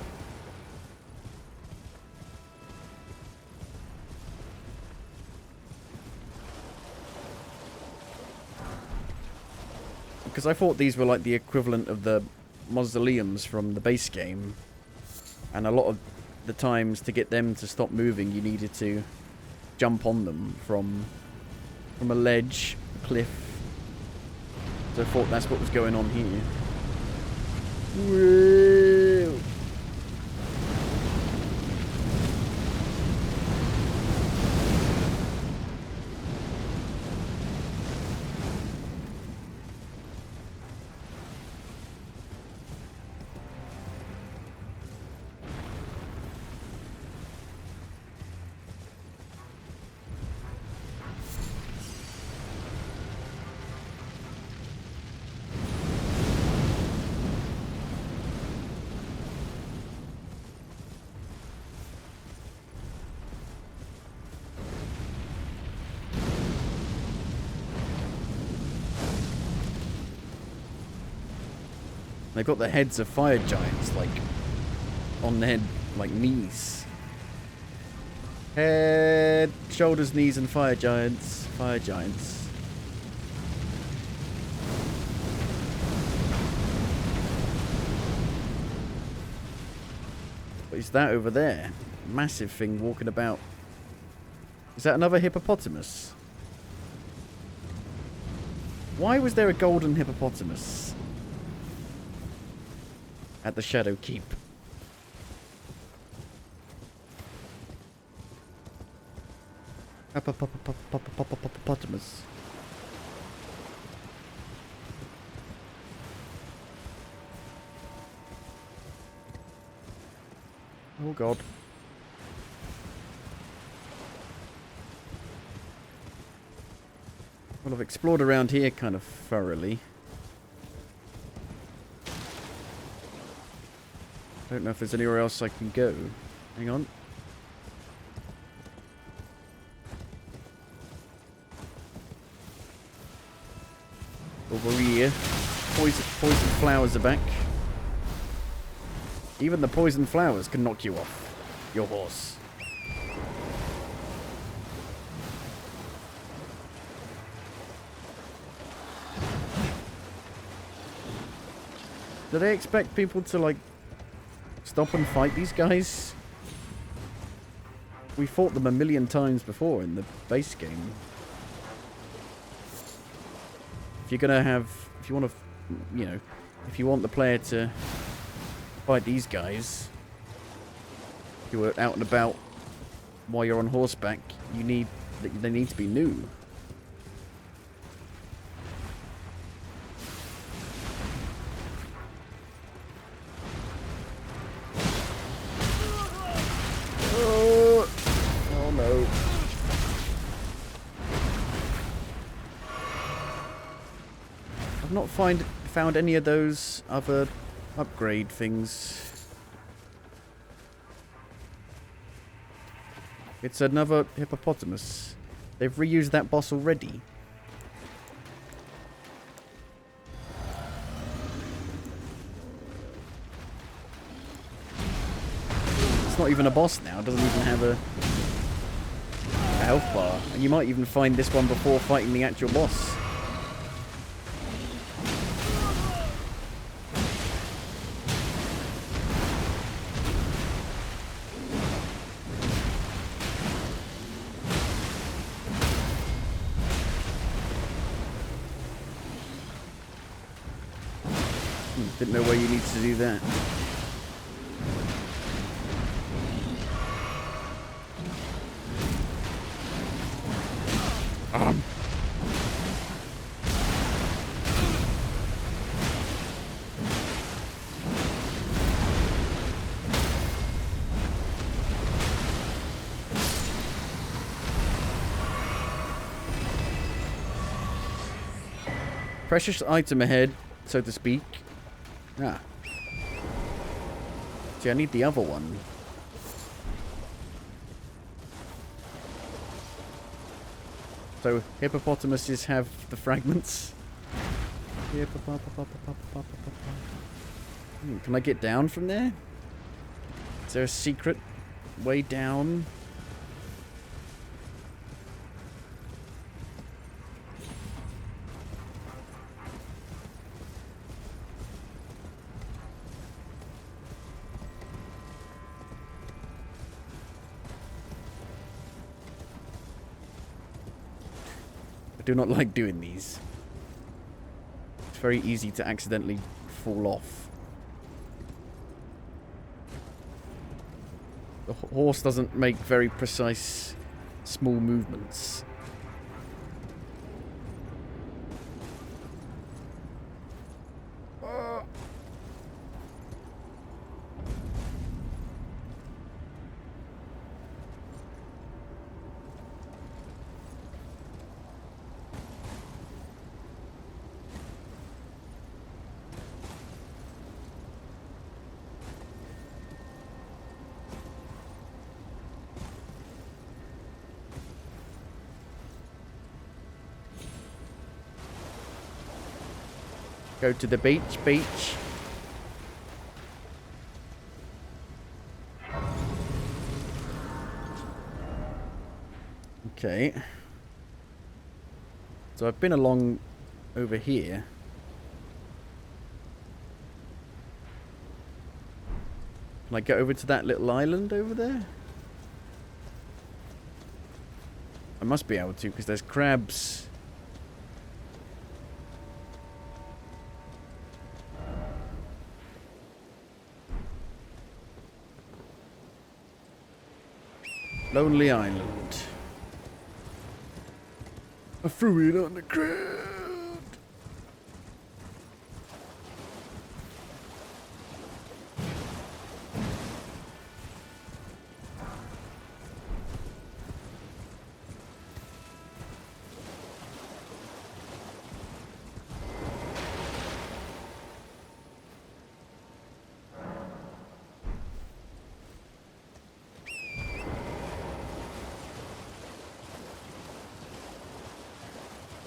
Because I thought these were like the equivalent of the mausoleums from the base game. And a lot of the times to get them to stop moving, you needed to jump on them from a ledge, a cliff. So I thought that's what was going on here. Whoa. They've got the heads of fire giants, like, on their, like, knees. Head, shoulders, knees, and fire giants. Fire giants. What is that over there? Massive thing walking about. Is that another hippopotamus? Why was there a golden hippopotamus at the Shadow Keep? Hippopotamus. Oh god. Well, I've explored around here kind of thoroughly. Don't know if there's anywhere else I can go. Hang on. Over here. Poison flowers are back. Even the poison flowers can knock you off your horse. Do they expect people to, like, stop and fight these guys? We fought them a million times before in the base game. If you're gonna have, if you want to, you know, if you want the player to fight these guys who are out and about while you're on horseback, you need, they need to be new. Found any of those other upgrade things. It's another hippopotamus. They've reused that boss already. It's not even a boss now. It doesn't even have a health bar. And you might even find this one before fighting the actual boss. Didn't know where you needed to do that. Precious item ahead, so to speak. Ah. See, I need the other one. So, hippopotamuses have the fragments. Can I get down from there? Is there a secret way down? do not like doing these. It's very easy to accidentally fall off. The horse doesn't make very precise, small movements. Go to the beach. Okay. So I've been along over here. Can I get over to that little island over there? I must be able to, because there's crabs. Lonely Island. I threw it on the ground.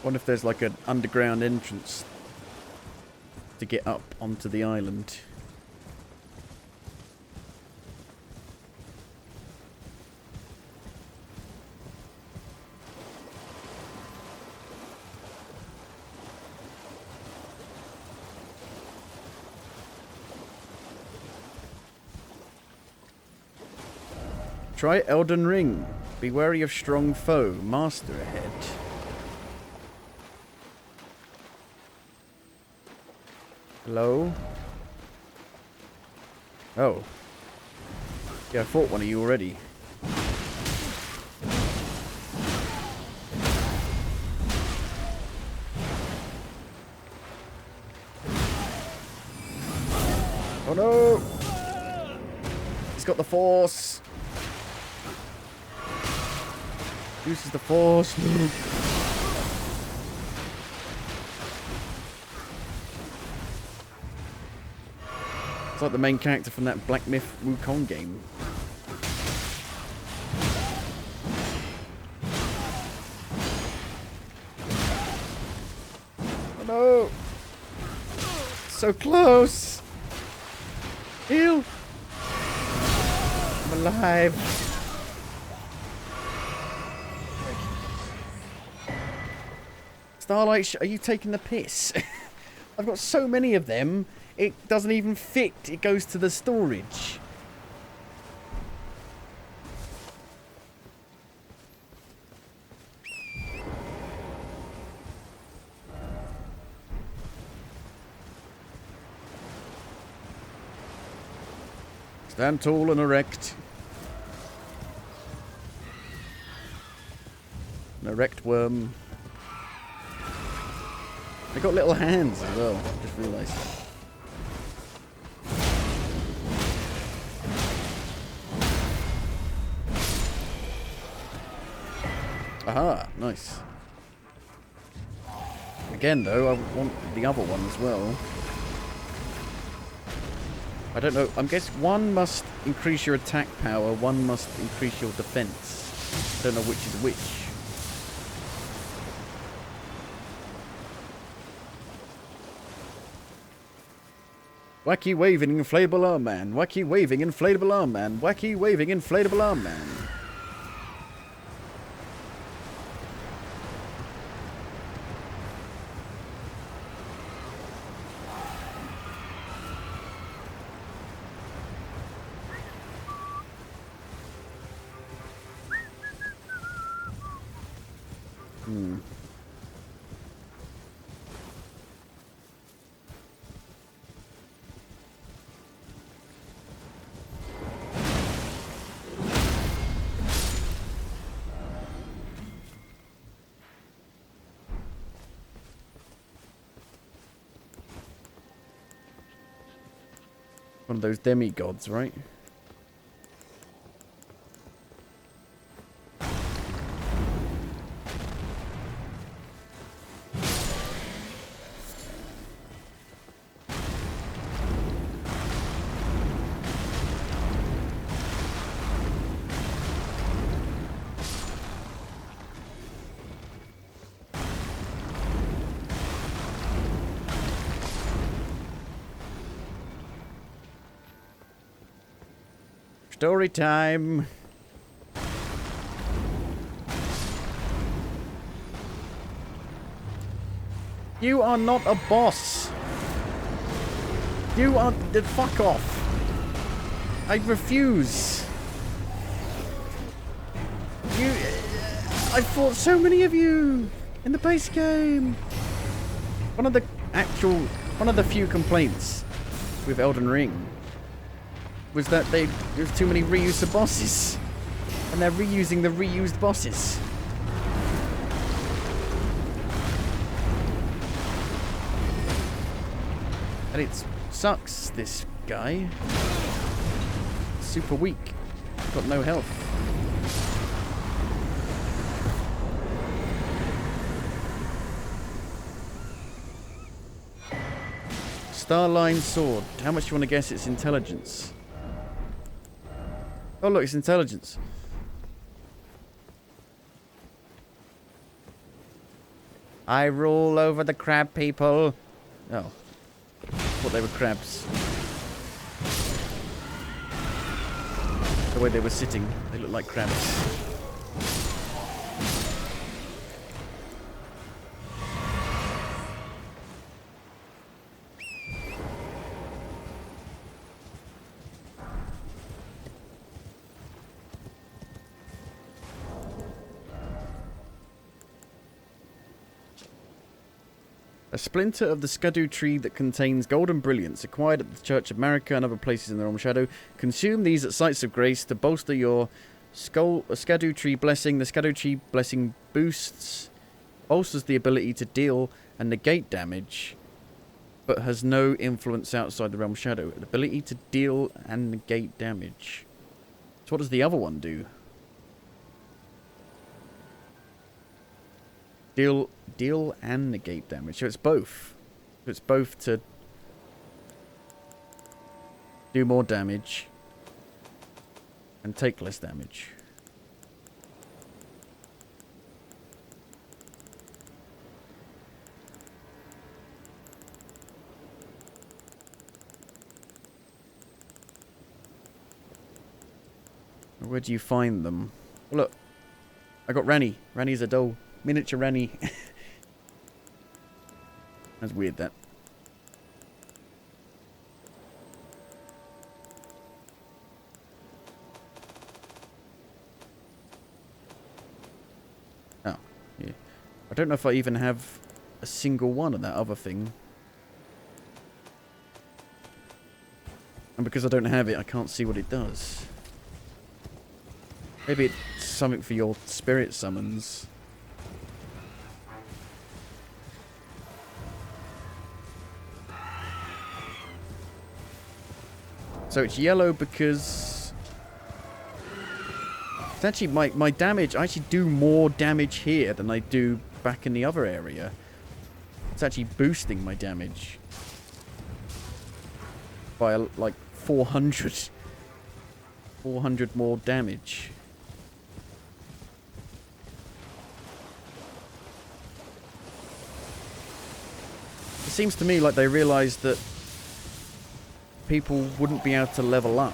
Wonder if there's like an underground entrance to get up onto the island. Try Elden Ring. Be wary of strong foe. Master ahead. Hello? Oh. Yeah, I fought one of you already. Oh no! He's got the force! Uses the force. It's like the main character from that Black Myth Wukong game. Oh no! So close! Heal! I'm alive! Starlight, are you taking the piss? I've got so many of them. It doesn't even fit. It goes to the storage. Stand tall and erect. An erect worm. They got little hands as well. Just realised. Aha, nice. Again, though, I want the other one as well. I don't know. I guess one must increase your attack power, one must increase your defense. I don't know which is which. Wacky waving inflatable arm man. Wacky waving inflatable arm man. Wacky waving inflatable arm man. One of those demigods, right? Story time. You are not a boss. You are... fuck off. I refuse. You... I fought so many of you in the base game. One of the few complaints with Elden Ring was that there's too many reuse of bosses. And they're reusing the reused bosses. And it sucks, this guy. Super weak. Got no health. Starline sword. How much do you want to guess its intelligence? Oh look, it's intelligence. I rule over the crab people. Oh. Thought they were crabs. The way they were sitting, they look like crabs. A splinter of the Skadu tree that contains golden brilliance, acquired at the Church of Marika and other places in the Realm Shadow. Consume these at sites of grace to bolster your Skadu tree blessing. The Skadu tree blessing bolsters the ability to deal and negate damage, but has no influence outside the Realm Shadow. The ability to deal and negate damage. So what does the other one do? Deal and negate damage. So it's both. It's both to do more damage and take less damage. Where do you find them? Look, I got Ranny. Ranny's a doll. Miniature Ranny. That's weird, that. Oh, yeah. I don't know if I even have a single one of that other thing. And because I don't have it, I can't see what it does. Maybe it's something for your spirit summons. So it's yellow because it's actually my damage. I actually do more damage here than I do back in the other area. It's actually boosting my damage by like 400 more damage. It seems to me like they realized that people wouldn't be able to level up,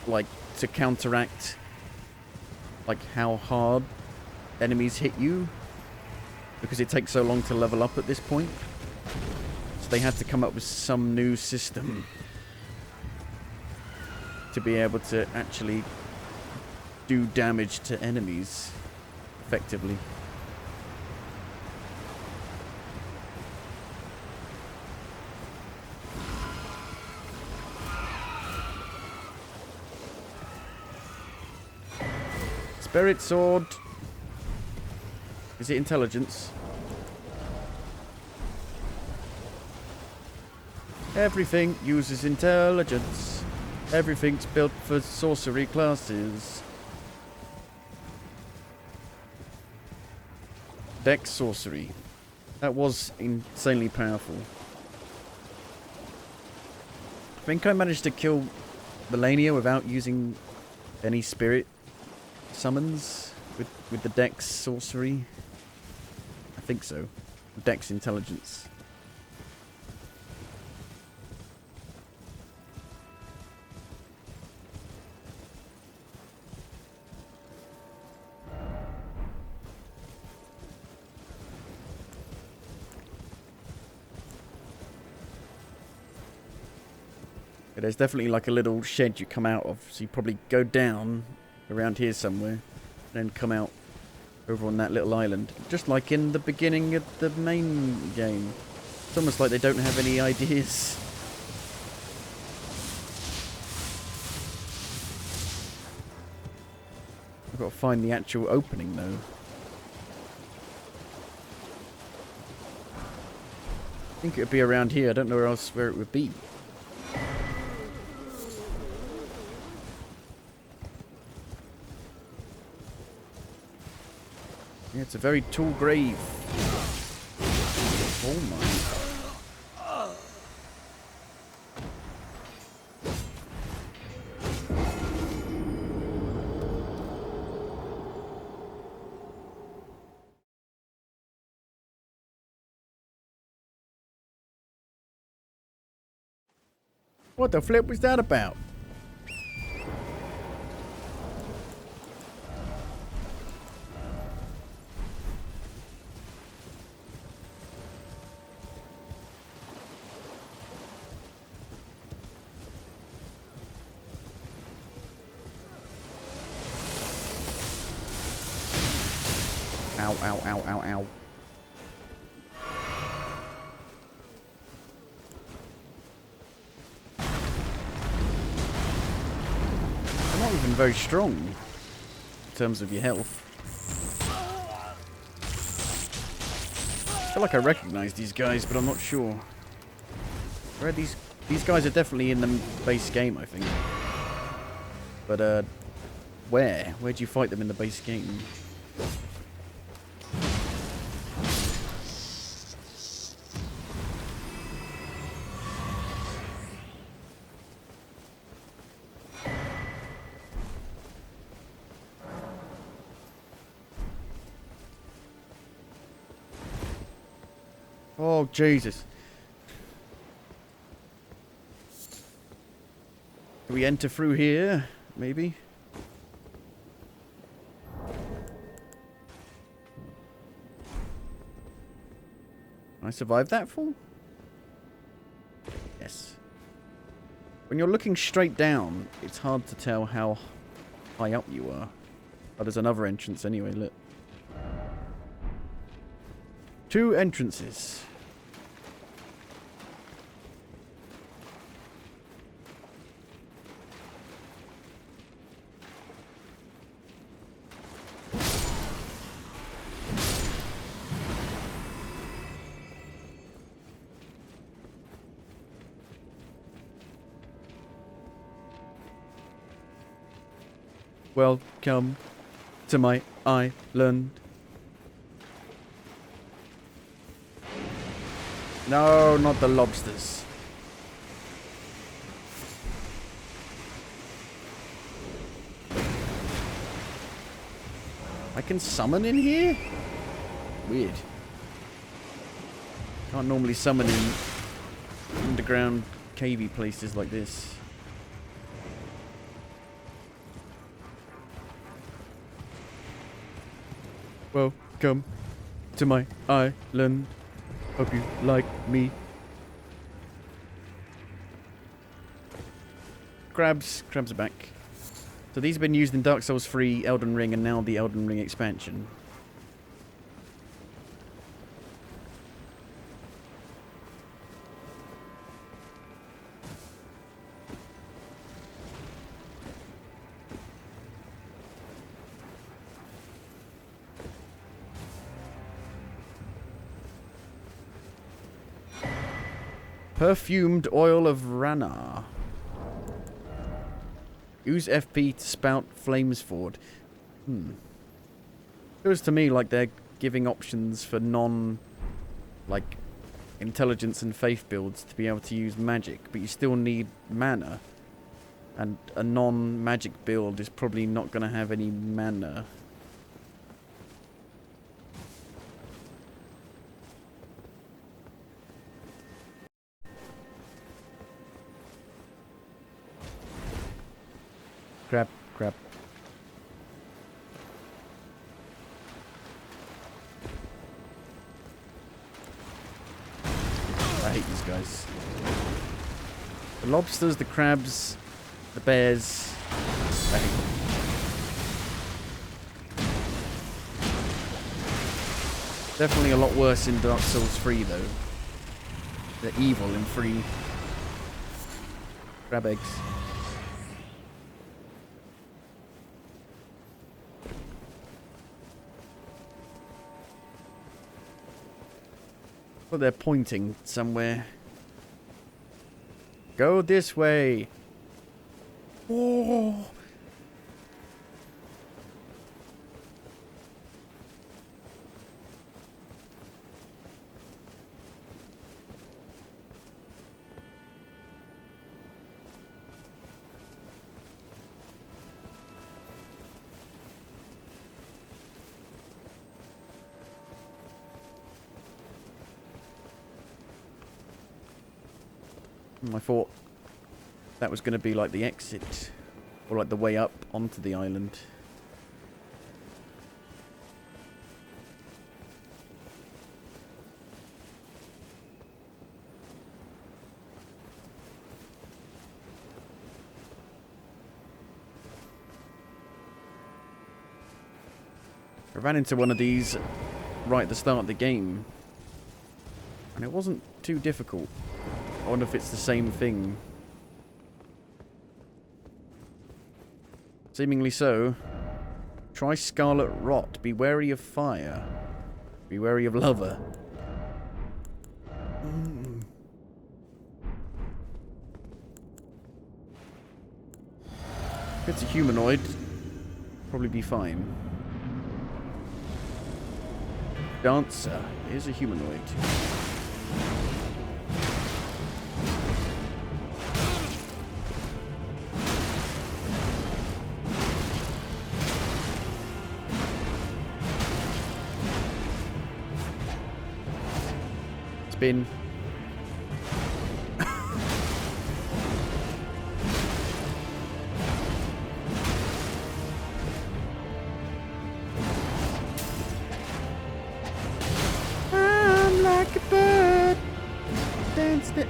like, to counteract, like, how hard enemies hit you, because it takes so long to level up at this point. So they had to come up with some new system to be able to actually do damage to enemies effectively. Spirit sword. Is it intelligence? Everything uses intelligence. Everything's built for sorcery classes. Dex sorcery. That was insanely powerful. I think I managed to kill Melania without using any spirit summons with the Dex sorcery. I think so. Dex intelligence. There's definitely like a little shed you come out of, so you probably go down around here somewhere, and then come out over on that little island, just like in the beginning of the main game. It's almost like they don't have any ideas. I've got to find the actual opening though. I think it would be around here. I don't know where else it would be. Yeah, it's a very tall grave. Oh my. What the flip was that about? Ow, ow, ow, ow, ow. They're not even very strong in terms of your health. I feel like I recognize these guys, but I'm not sure. Where are these guys are definitely in the base game, I think. But where? Where'd you fight them in the base game? Oh, Jesus. Can we enter through here? Maybe? I survived that fall? Yes. When you're looking straight down, it's hard to tell how high up you are. Oh, there's another entrance anyway, look. 2 entrances. Welcome to my island. No, not the lobsters. I can summon in here? Weird. Can't normally summon in underground cavey places like this. Welcome to my island. Hope you like me. Crabs are back. So these have been used in Dark Souls 3, Elden Ring, and now the Elden Ring expansion. Perfumed oil of Ranar. Use FP to spout flames forward. Feels to me like they're giving options for like, intelligence and faith builds to be able to use magic, but you still need mana. And a non-magic build is probably not going to have any mana. Crap, crap. I hate these guys. The lobsters, the crabs, the bears. I hate them. Definitely a lot worse in Dark Souls 3 though. They're evil in 3. Crab eggs. Well, they're pointing somewhere. Go this way. Oh. I thought that was going to be like the exit, or like the way up onto the island. I ran into one of these right at the start of the game, and it wasn't too difficult. I wonder if it's the same thing. Seemingly so. Try Scarlet Rot. Be wary of fire. Be wary of lava. If it's a humanoid, probably be fine. Dancer is a humanoid. Spin. I'm like a bird. Dance it.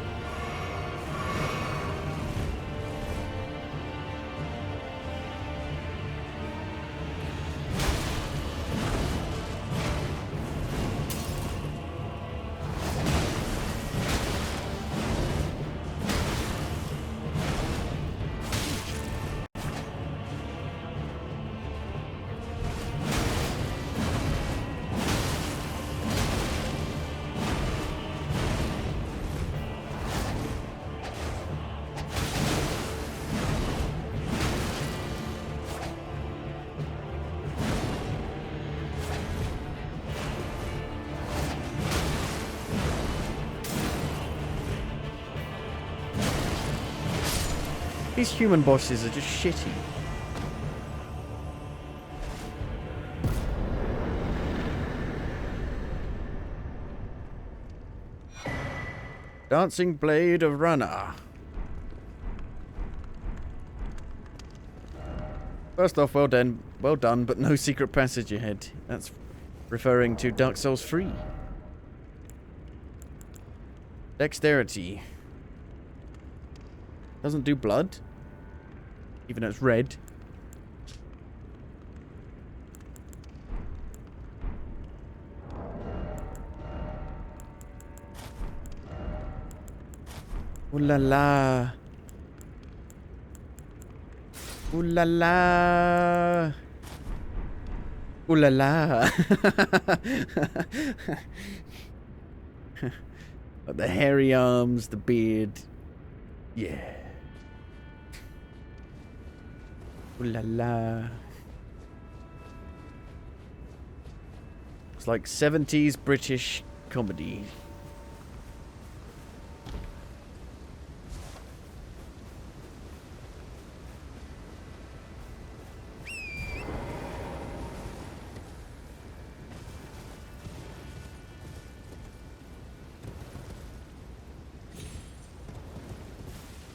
These human bosses are just shitty. Dancing Blade of Runner. First off, well done, but no secret passage ahead. That's referring to Dark Souls 3. Dexterity. Doesn't do blood. Even though it's red. Ooh la la. Ooh la la. Ooh la la. Like the hairy arms, the beard. Yeah. Ooh la la. It's like 70s British comedy.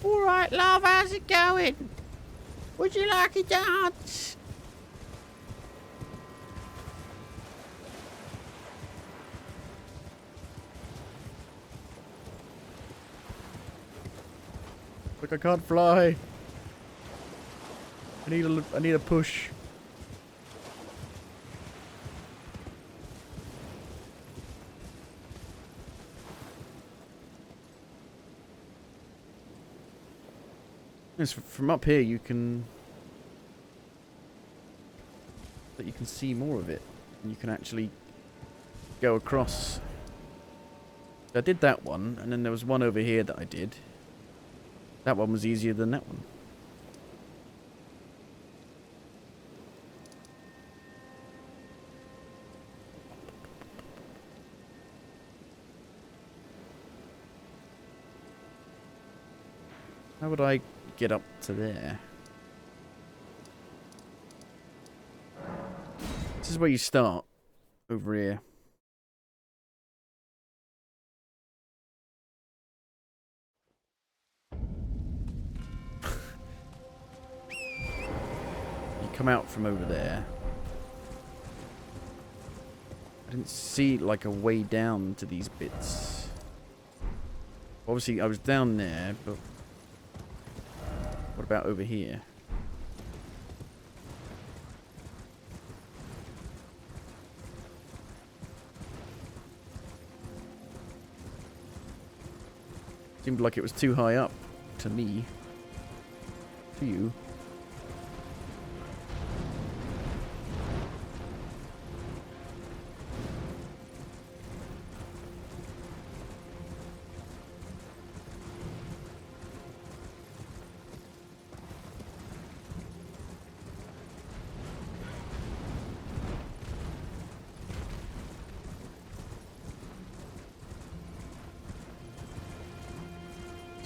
Alright, love, how's it going? Would you like a dance? Look, I can't fly. I need a push. Yes, from up here you can see more of it. And you can actually go across. I did that one, and then there was one over here that I did. That one was easier than that one. How would I get up to there? This is where you start. Over here. You come out from over there. I didn't see like a way down to these bits. Obviously I was down there, but what about over here? Seemed like it was too high up to me. To you.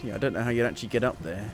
Yeah, I don't know how you'd actually get up there.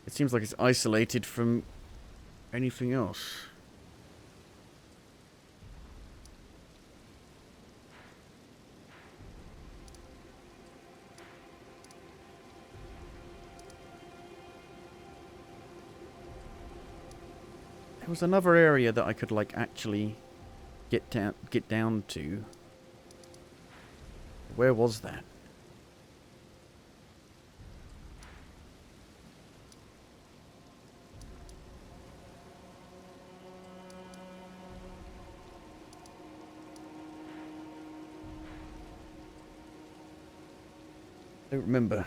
It seems like it's isolated from anything else. There was another area that I could like actually get down to. Where was that? Don't remember.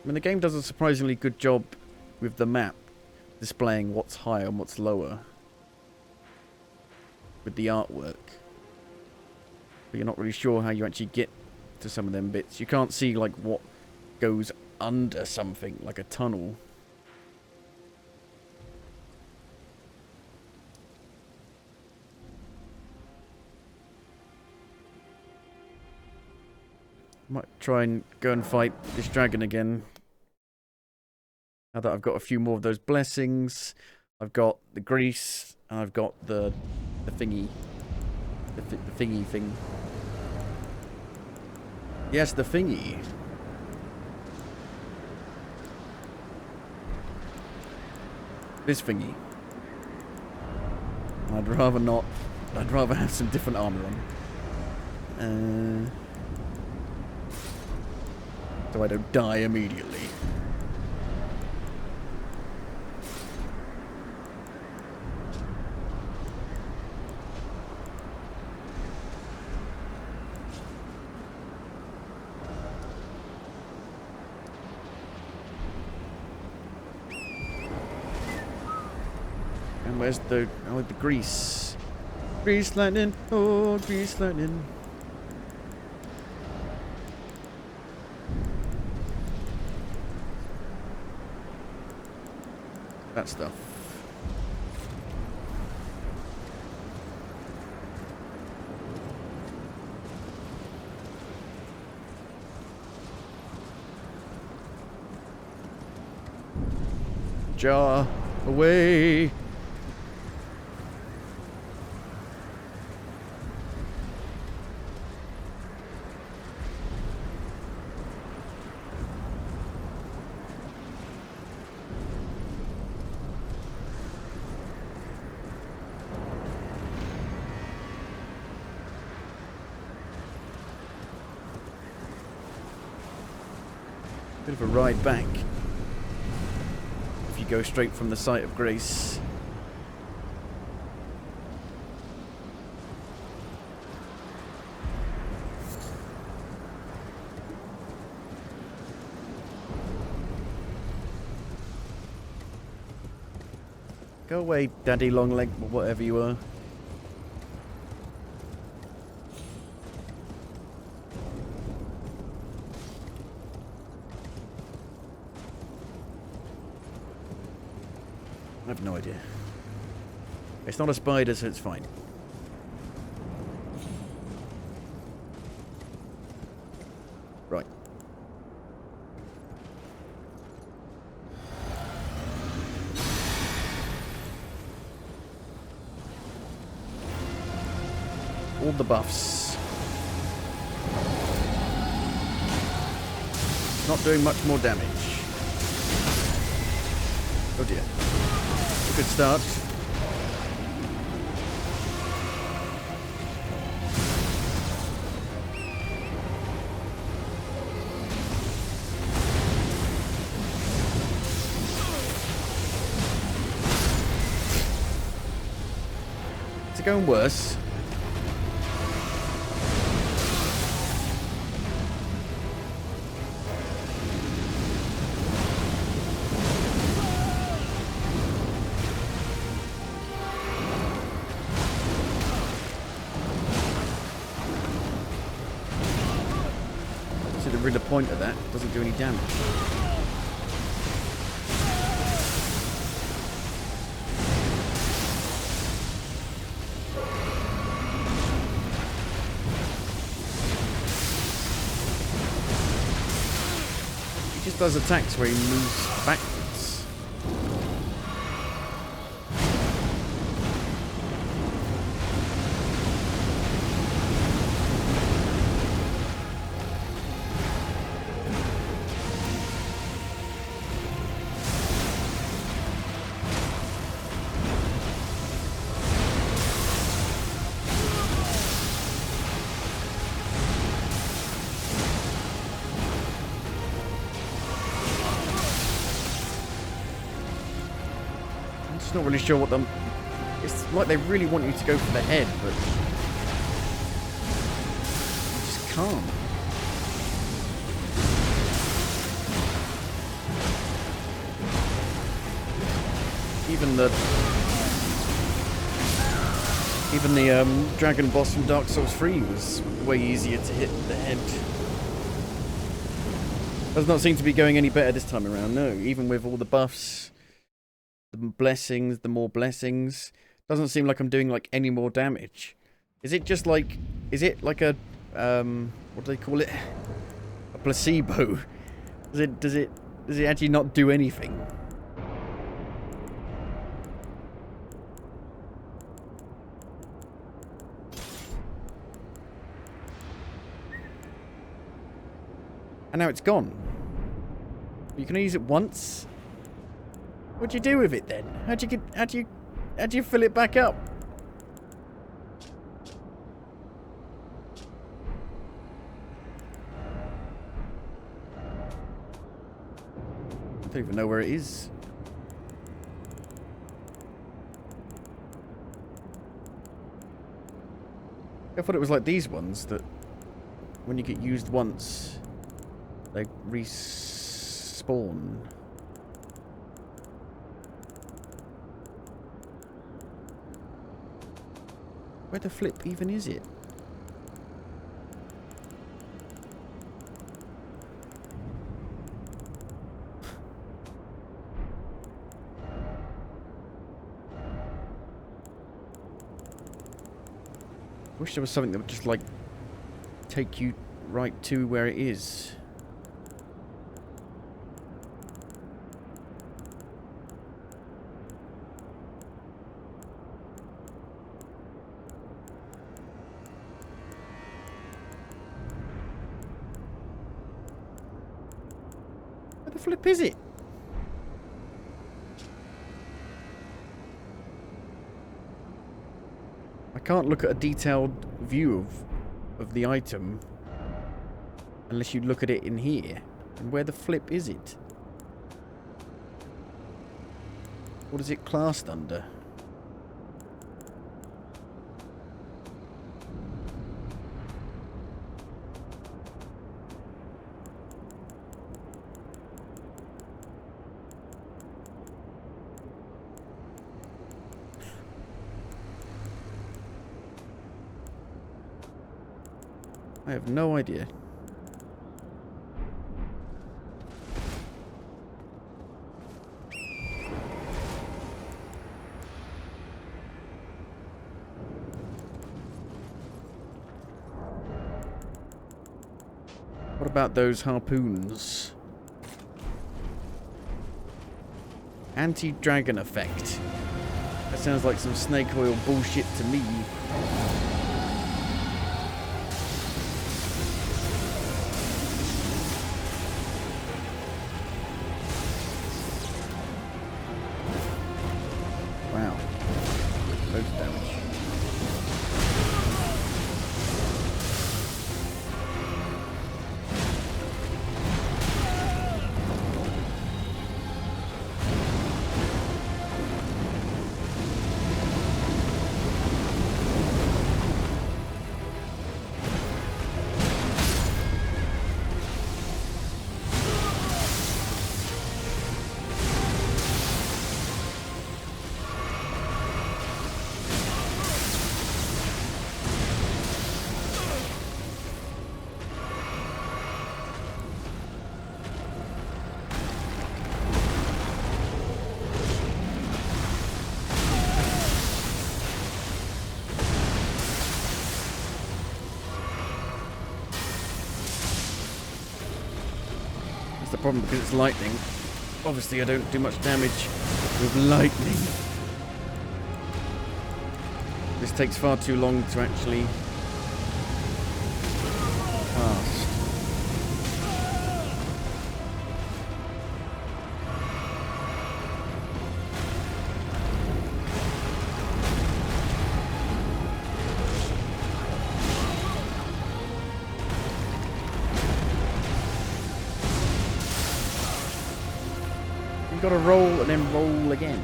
I mean, the game does a surprisingly good job with the map displaying what's higher and what's lower with the artwork. But you're not really sure how you actually get to some of them bits. You can't see like what goes under something, like a tunnel. Might try and go and fight this dragon again. Now that I've got a few more of those blessings. I've got the grease, and I've got the thingy. The thingy thing. Yes, the thingy. This thingy. I'd rather not. I'd rather have some different armor on. So I don't die immediately. And where's the grease? Grease lightning, oh grease lightning. That stuff. Jar away. Bit of a ride back if you go straight from the site of grace. Go away, Daddy Longleg, or whatever you are. I have no idea. It's not a spider, so it's fine. Right. All the buffs. Not doing much more damage. Oh dear. Good start. Is it going worse? The point of that doesn't do any damage. He just does attacks where he moves backwards. Not really sure what them. It's like they really want you to go for the head, but you just can't. Even the dragon boss from Dark Souls 3 was way easier to hit the head. Does not seem to be going any better this time around. No, even with all the buffs. The blessings, the more blessings. Doesn't seem like I'm doing like any more damage. Is it just like, is it like a, what do they call it? placebo? Does it actually not do anything? And now it's gone. You can use it once. What do you do with it then? How do you fill it back up? I don't even know where it is. I thought it was like these ones that when you get used once, they respawn. Where the flip even is it? Wish there was something that would just like take you right to where it is. Where the flip is it? I can't look at a detailed view of the item unless you look at it in here. And where the flip is it? What is it classed under? I have no idea. What about those harpoons? Anti-dragon effect. That sounds like some snake oil bullshit to me. Wow. Loads of damage. The problem because it's lightning. Obviously I don't do much damage with lightning. This takes far too long to actually cast. Got to roll and then roll again.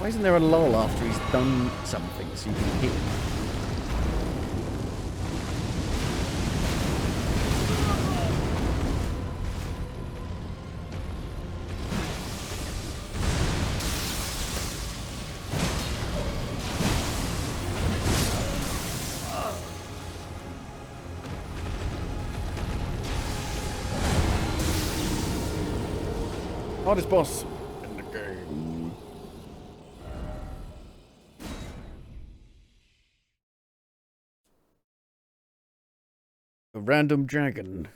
Why isn't there a lull after he's done something so you can hit him? Hardest boss in the game. A random dragon.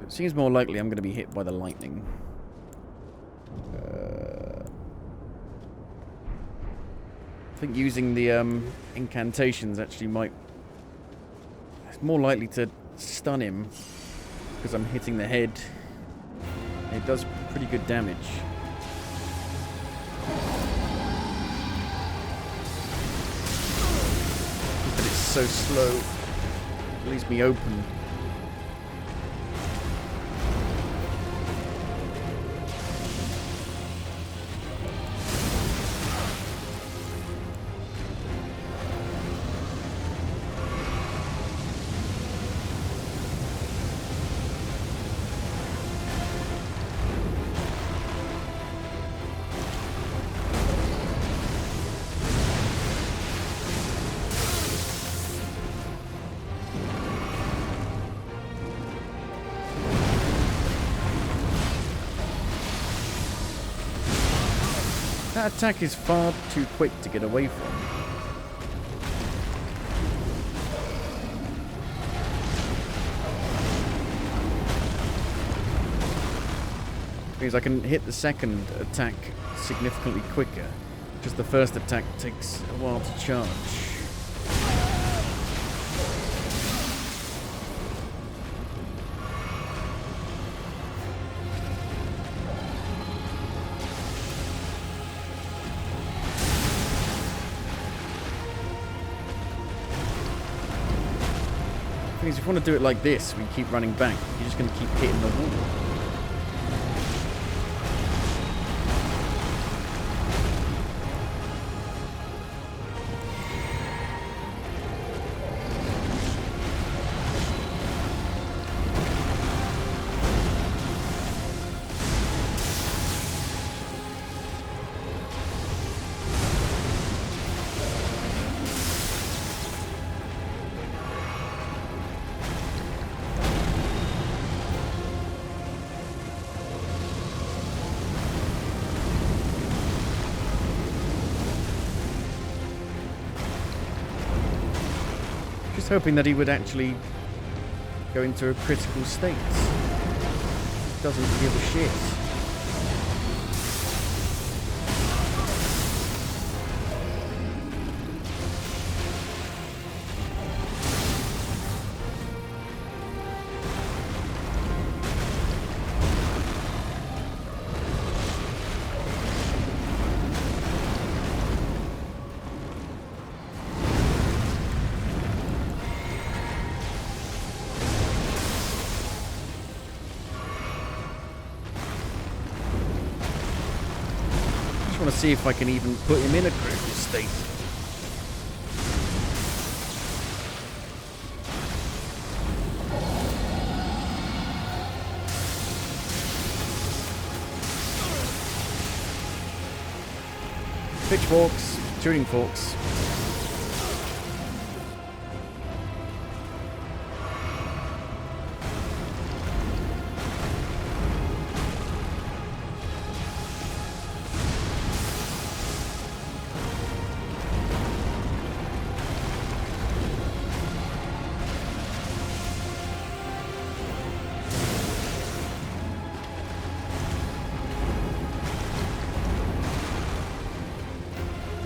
It seems more likely I'm going to be hit by the lightning. I think using the incantations actually might... It's more likely to stun him because I'm hitting the head. It does pretty good damage. But it's so slow. It leaves me open. That attack is far too quick to get away from. Means I can hit the second attack significantly quicker, because the first attack takes a while to charge. Because if you want to do it like this, we keep running back, you're just going to keep hitting the wall. Hoping that he would actually go into a critical state. Doesn't give a shit. I want to see if I can even put him in a critical state. Pitchforks, tuning forks.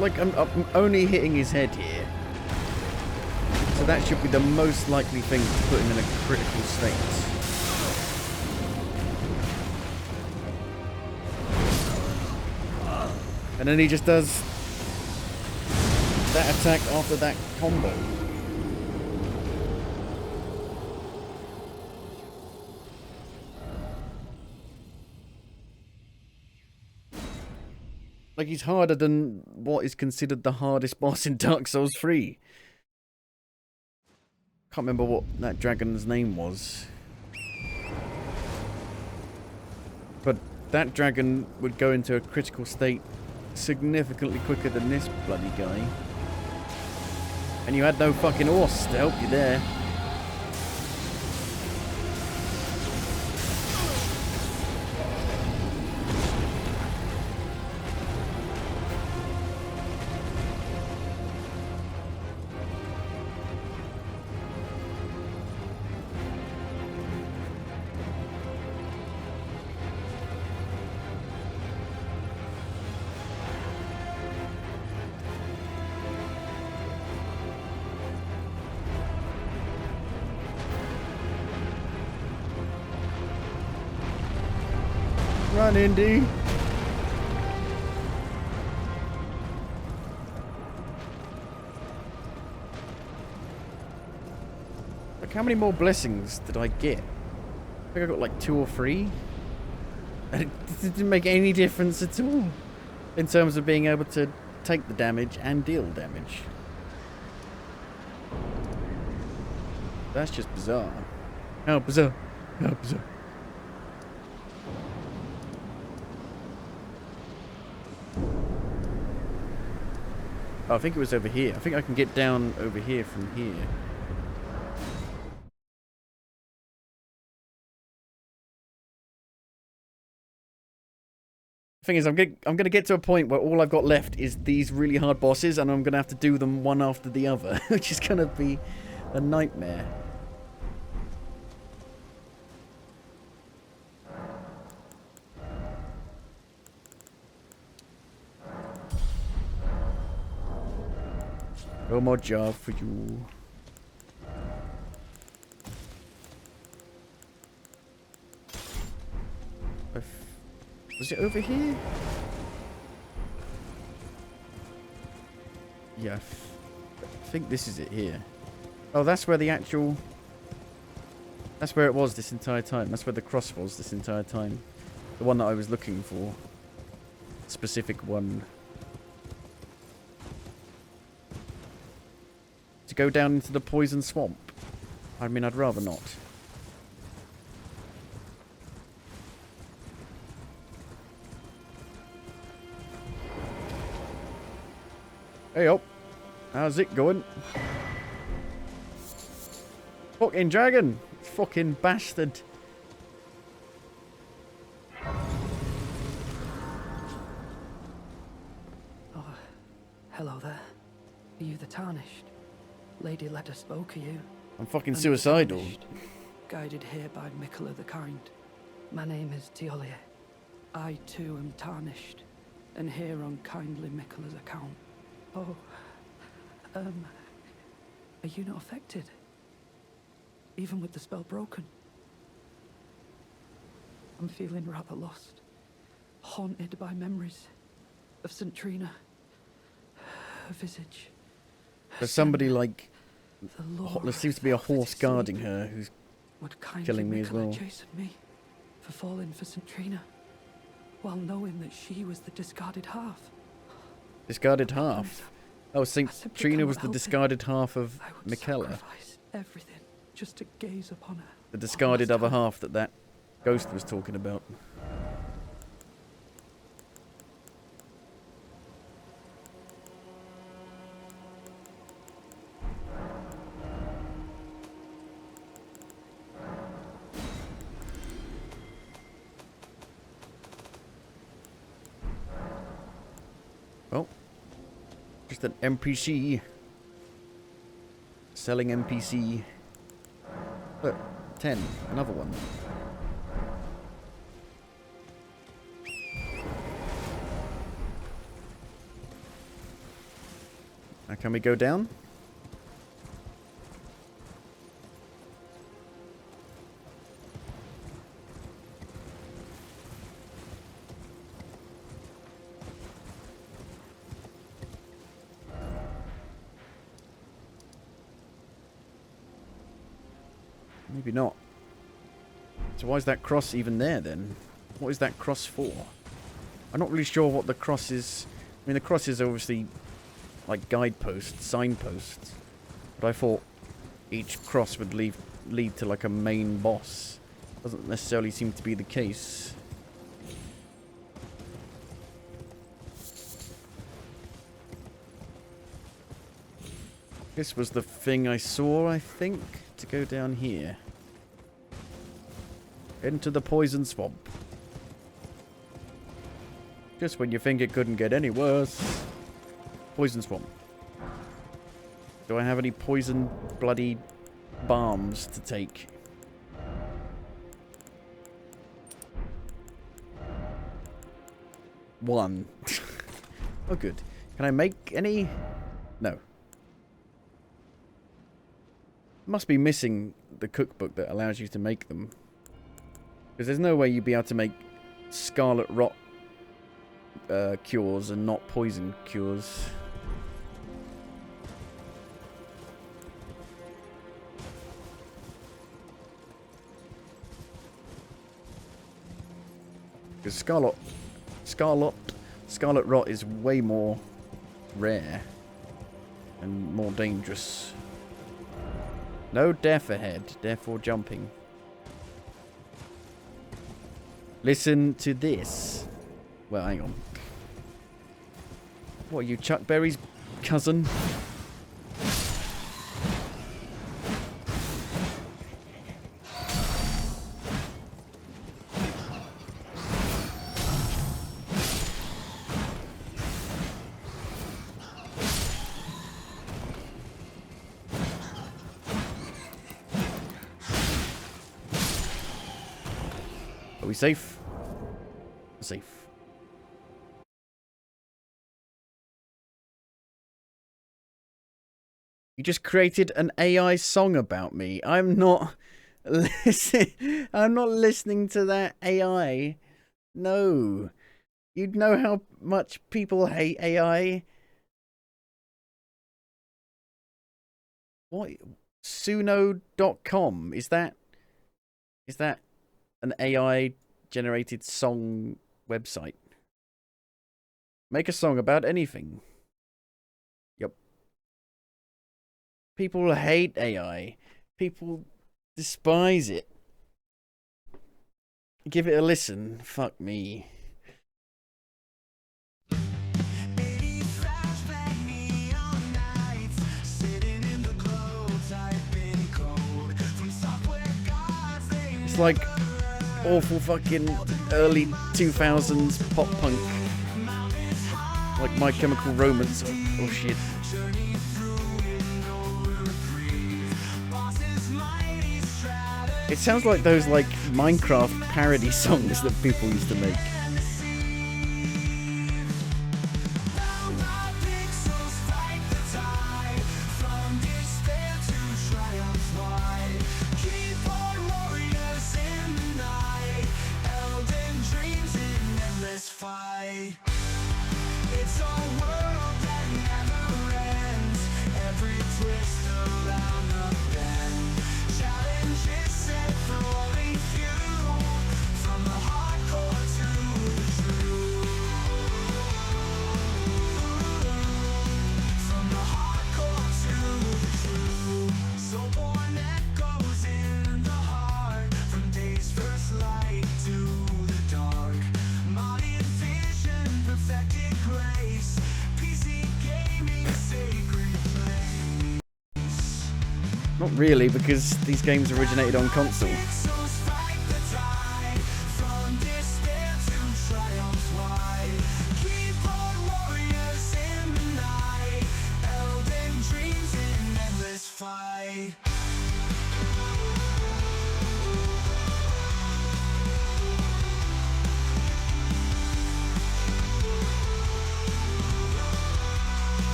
Like, I'm only hitting his head here. So that should be the most likely thing to put him in a critical state. And then he just does that attack after that combo. Like, he's harder than what is considered the hardest boss in Dark Souls 3. Can't remember what that dragon's name was. But that dragon would go into a critical state significantly quicker than this bloody guy. And you had no fucking horse to help you there. Run, Indy. Like, how many more blessings did I get? I think I got like 2 or 3. And it didn't make any difference at all in terms of being able to take the damage and deal damage. That's just bizarre. How bizarre. How bizarre. Oh, I think it was over here. I think I can get down over here from here. The thing is, I'm going to get to a point where all I've got left is these really hard bosses, and I'm going to have to do them one after the other, which is going to be a nightmare. No more job for you. Was it over here? Yeah, I think this is it here. Oh, that's where the actual... That's where it was this entire time. That's where the cross was this entire time. The one that I was looking for. Specific one. To go down into the poison swamp. I mean, I'd rather not. Hey up. How's it going? Fucking dragon. Fucking bastard. Oh, hello there. Are you the Tarnished? Lady Leda spoke of you. I'm fucking suicidal. Guided here by Mikola the Kind. My name is Teolia. I too am tarnished, and here on kindly Mikola's account. Oh, are you not affected? Even with the spell broken? I'm feeling rather lost, haunted by memories of St. Trina, her visage. There's somebody like... There seems to be a horse guarding her who's killing me as well. Chastened me for falling for St. Trina, while knowing that she was the discarded half. Discarded half? Oh, St. Trina was the discarded half of Mikola. Everything just to gaze upon her. The discarded other half that ghost was talking about. Oh. Just an NPC. Selling NPC. Look, 10. Another one. Now can we go down? Maybe not. So why is that cross even there then? What is that cross for? I'm not really sure what the crosses... I mean, the crosses are obviously like guideposts, signposts. But I thought each cross would lead to like a main boss. Doesn't necessarily seem to be the case. This was the thing I saw, I think, to go down here. Into the poison swamp. Just when you think it couldn't get any worse. Poison swamp. Do I have any poison bloody balms to take? One. Oh, good. Can I make any? No. Must be missing the cookbook that allows you to make them. Because there's no way you'd be able to make scarlet rot cures and not poison cures. Because scarlet rot is way more rare and more dangerous. No death ahead, therefore jumping. Listen to this. Well, hang on. What are you, Chuck Berry's cousin? Are we safe? Safe. You just created an AI song about me. I'm not listening to that AI. No. You'd know how much people hate AI. What? Suno.com. Is that an AI generated song website? Make a song about anything. Yep. People hate AI. People despise it. Give it a listen. Fuck me. It's like awful fucking early 2000s pop punk. Like My Chemical Romance or shit. It sounds like those like Minecraft parody songs that people used to make. Not really, because these games originated on console.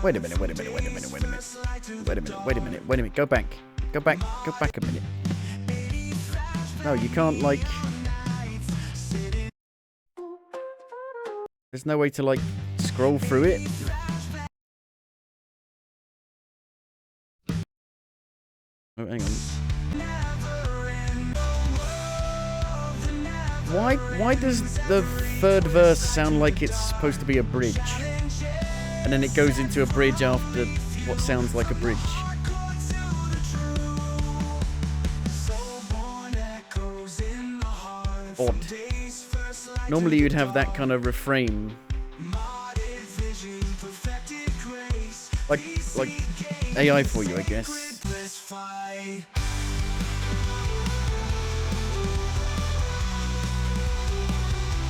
Wait a minute, go back a minute. No, you can't, like... There's no way to, like, scroll through it. Oh, hang on. Why does the third verse sound like it's supposed to be a bridge? And then it goes into a bridge after what sounds like a bridge. Odd. Normally you'd have that kind of refrain. Like AI for you, I guess.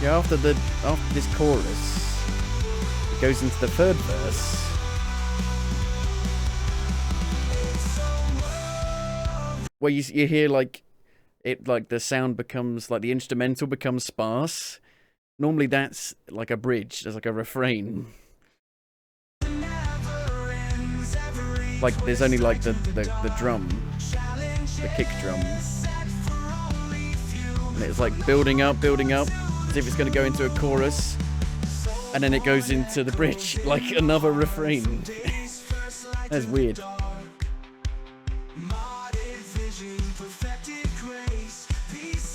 Yeah, after this chorus, it goes into the third verse. Where you hear like the sound becomes like the instrumental becomes sparse. Normally that's like a bridge, there's like a refrain. Like there's only like the drum, the kick drum. And it's like building up, as if it's going to go into a chorus. And then it goes into the bridge, like another refrain. That's weird.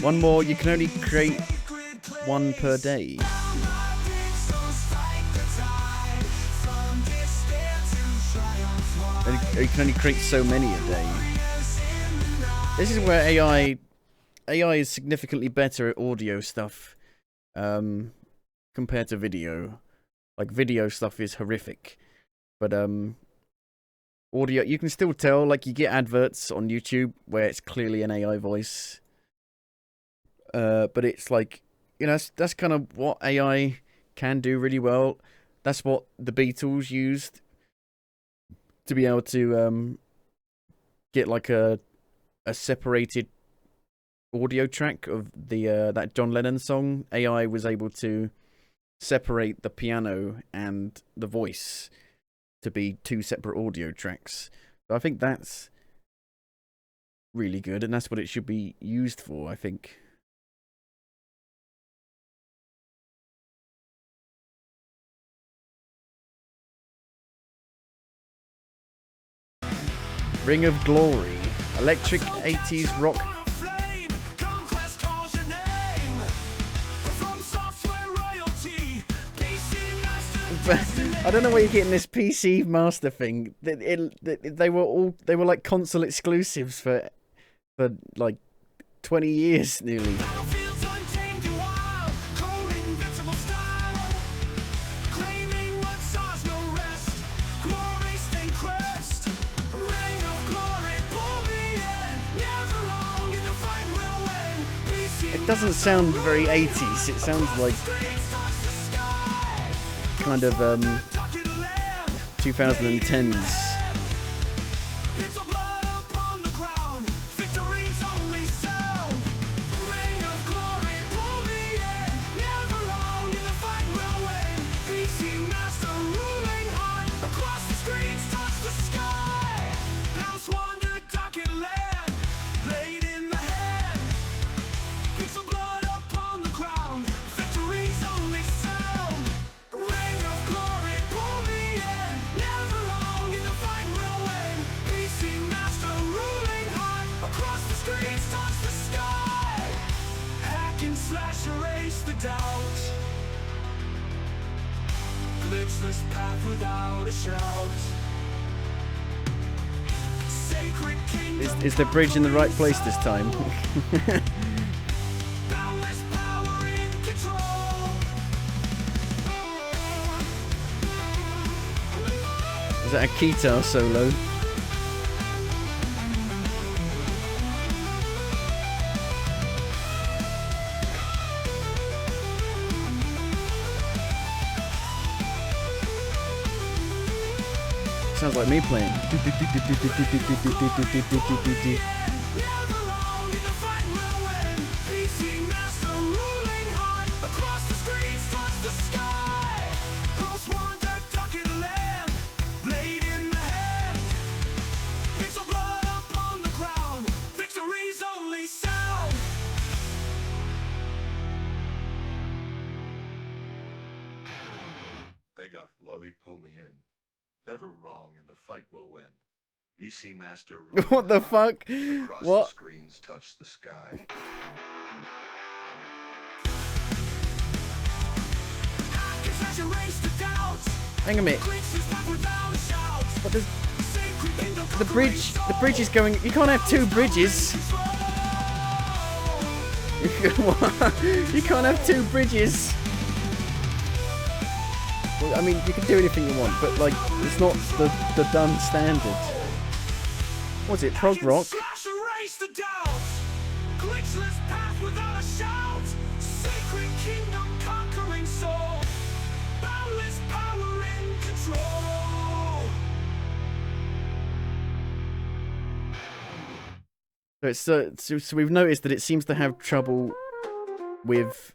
One more, you can only create one per day. You can only create so many a day. This is where AI is significantly better at audio stuff compared to video. Like video stuff is horrific, but audio, you can still tell. Like you get adverts on YouTube where it's clearly an AI voice, but it's like, you know, that's kind of what AI can do really well. That's what the Beatles used to be able to get like a separated audio track of the that John Lennon song. AI was able to separate the piano and the voice to be two separate audio tracks. So I think that's really good, and that's what it should be used for, I think. Ring of Glory, electric 80s rock. I don't know where you're getting this PC Master thing. They were like console exclusives for like 20 years nearly. It doesn't sound very 80s. It sounds like kind of 2010s. Is the bridge in the right place this time? Is that a guitar solo? Sounds like me playing. slowly pull me in. Never wrong, and the fight will win. EC Master. What the fuck? Across What? the screens touch the sky. Hang a minute. But there's the bridge is going. You can't have two bridges. You can't have two bridges. Well, I mean, you can do anything you want, but like, it's not the done standard. What's it? Prog rock? So we've noticed that it seems to have trouble with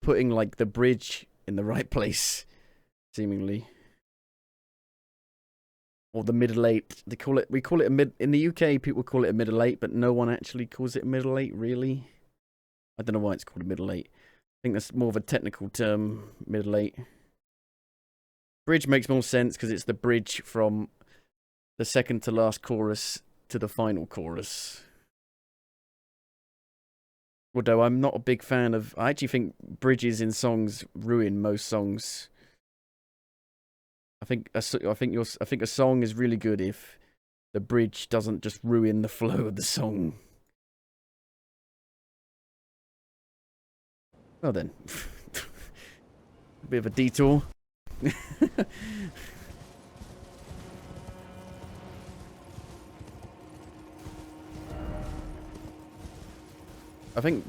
putting like the bridge in the right place, seemingly, or the middle eight. We call it a mid in the UK. People call it a middle eight, but no one actually calls it a middle eight. Really, I don't know why it's called a middle eight. I think that's more of a technical term. Middle eight. Bridge makes more sense because it's the bridge from the second to last chorus to the final chorus. Although I'm not a big fan of, I actually think bridges in songs ruin most songs. I think a song is really good if the bridge doesn't just ruin the flow of the song. Well then, a bit of a detour. I think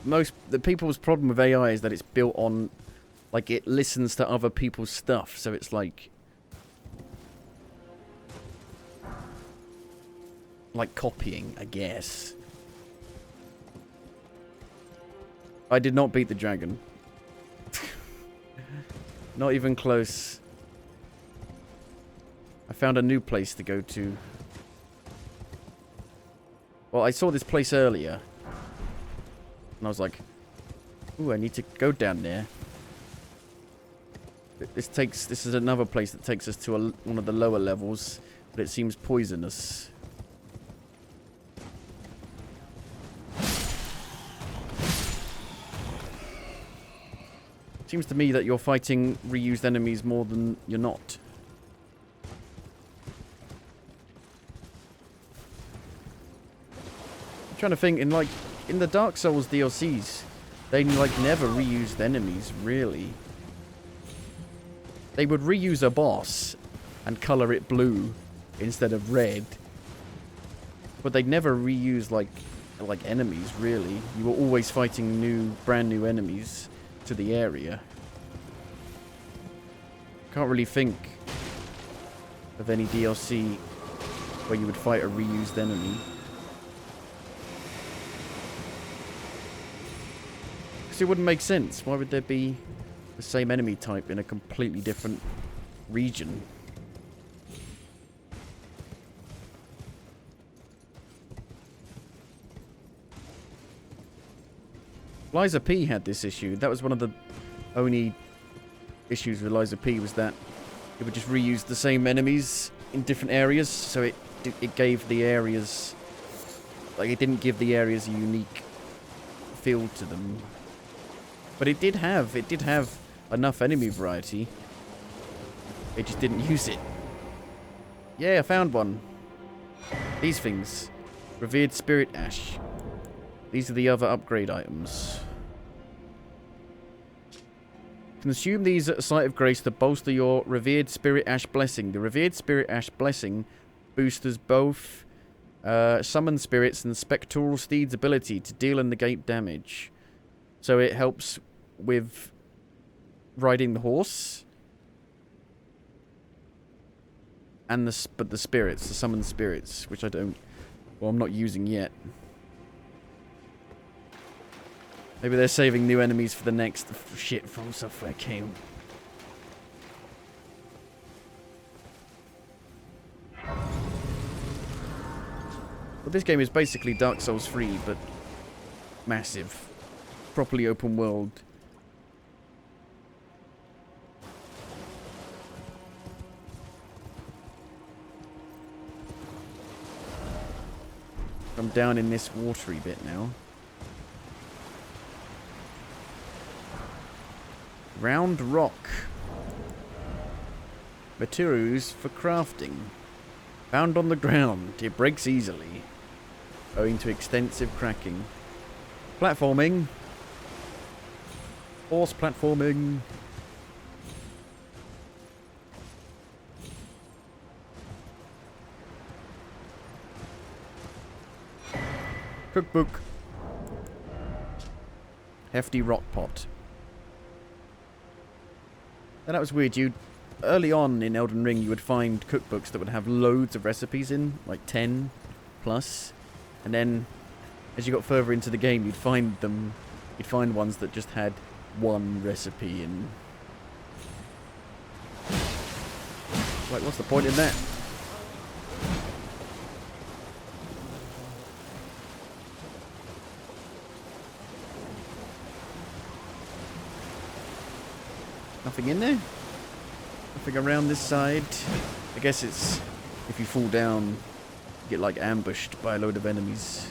the people's problem with AI is that it's built on, like, it listens to other people's stuff, so it's like copying, I guess. I did not beat the dragon. Not even close. I found a new place to go to. Well, I saw this place earlier. And I was like, ooh, I need to go down there. This is another place that takes us to one of the lower levels, but it seems poisonous. Seems to me that you're fighting reused enemies more than you're not. I'm trying to think, in the Dark Souls DLCs, they never reused enemies, really. They would reuse a boss and color it blue instead of red, but they'd never reuse like enemies, really. You were always fighting brand new enemies to the area. Can't really think of any DLC where you would fight a reused enemy. Because it wouldn't make sense. Why would there be the same enemy type in a completely different region? Liza P had this issue. That was one of the only issues with Liza P, was that it would just reuse the same enemies in different areas, so it gave the areas, it didn't give the areas a unique feel to them. But it did have enough enemy variety. It just didn't use it. Yeah, I found one. These things. Revered Spirit Ash. These are the other upgrade items. Consume these at a site of grace to bolster your Revered Spirit Ash Blessing. The Revered Spirit Ash Blessing boosters both Summon Spirits and Spectral Steed's ability to deal and negate damage. So it helps with riding the horse. And the spirits, the summoned spirits, which I'm not using yet. Maybe they're saving new enemies for the next shit From Software game. Well, this game is basically Dark Souls 3, but massive. Properly open world. I'm down in this watery bit now. Round rock. Materials for crafting. Found on the ground. It breaks easily, owing to extensive cracking. Platforming. Horse platforming. Cookbook. Hefty rock pot. And that was weird. Early on in Elden Ring, you would find cookbooks that would have loads of recipes in, like 10 plus. And then, as you got further into the game, you'd find ones that just had one recipe in. Like, what's the point in that? Nothing in there? Nothing around this side? I guess it's... if you fall down, you get, like, ambushed by a load of enemies.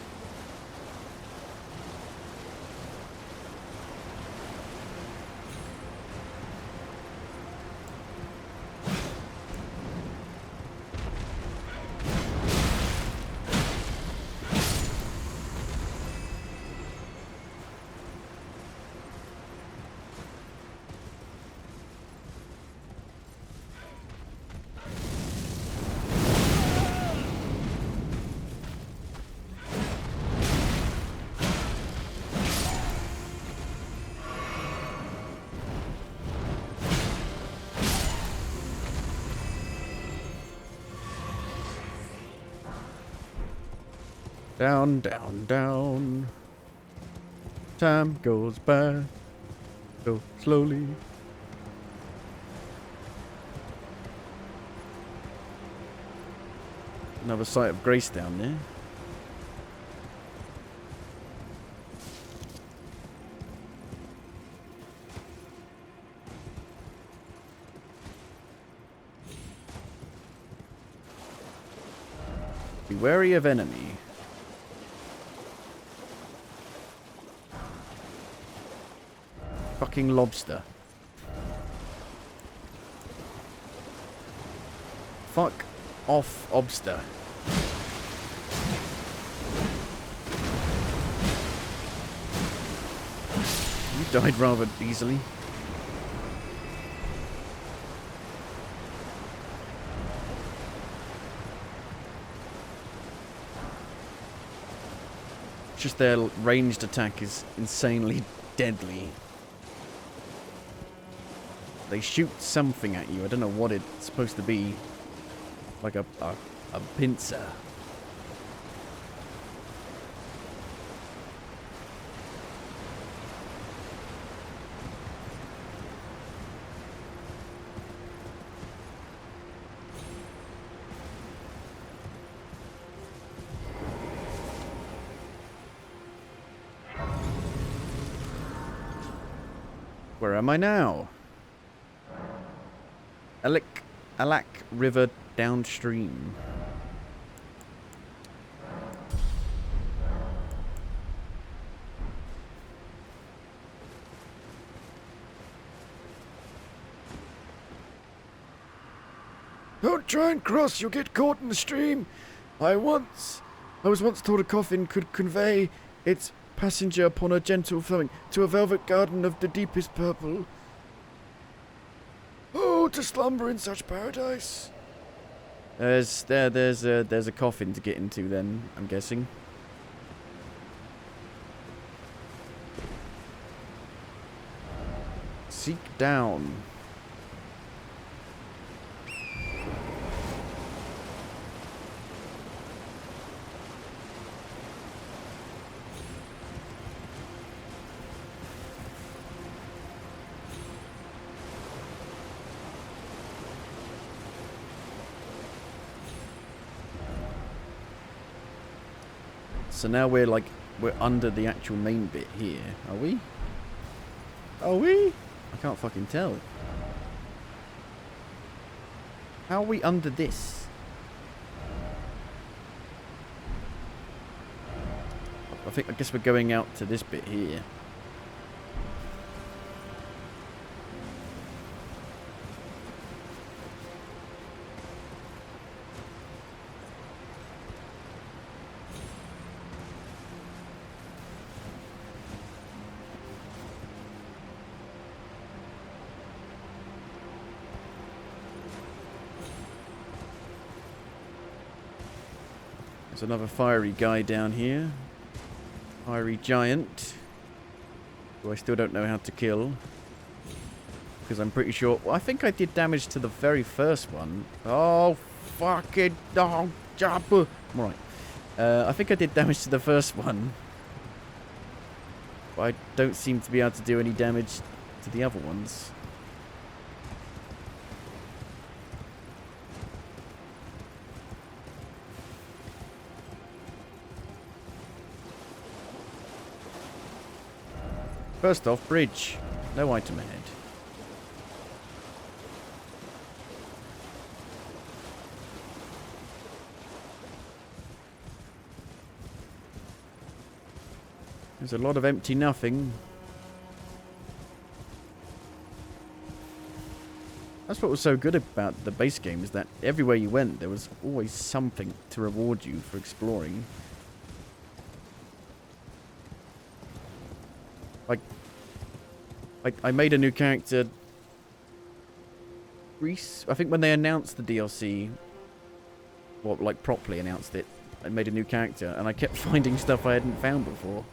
Down, down, down. Time goes by so slowly. Another sight of grace down there. Be wary of enemy. Fucking lobster. Fuck off, obster. You died rather easily. Just their ranged attack is insanely deadly. They shoot something at you. I don't know what it's supposed to be. Like a pincer. Where am I now? Alak River downstream. Don't try and cross, you'll get caught in the stream. I was once told a coffin could convey its passenger upon a gentle flowing to a velvet garden of the deepest purple. Oh, to slumber in such paradise. There's a coffin to get into then, I'm guessing. Seek down. So now we're under the actual main bit here, are we? Are we? I can't fucking tell. How are we under this? I guess we're going out to this bit here. There's another fiery guy down here. Fiery giant. Who I still don't know how to kill. Because I'm pretty sure... Well, I think I did damage to the very first one. Oh, fucking... Oh, jump. Right. I think I did damage to the first one. But I don't seem to be able to do any damage to the other ones. First off, bridge. No item ahead. There's a lot of empty nothing. That's what was so good about the base game, is that everywhere you went, there was always something to reward you for exploring. Like, I made a new character. I think when they announced the DLC, well, like properly announced it, I made a new character, and I kept finding stuff I hadn't found before.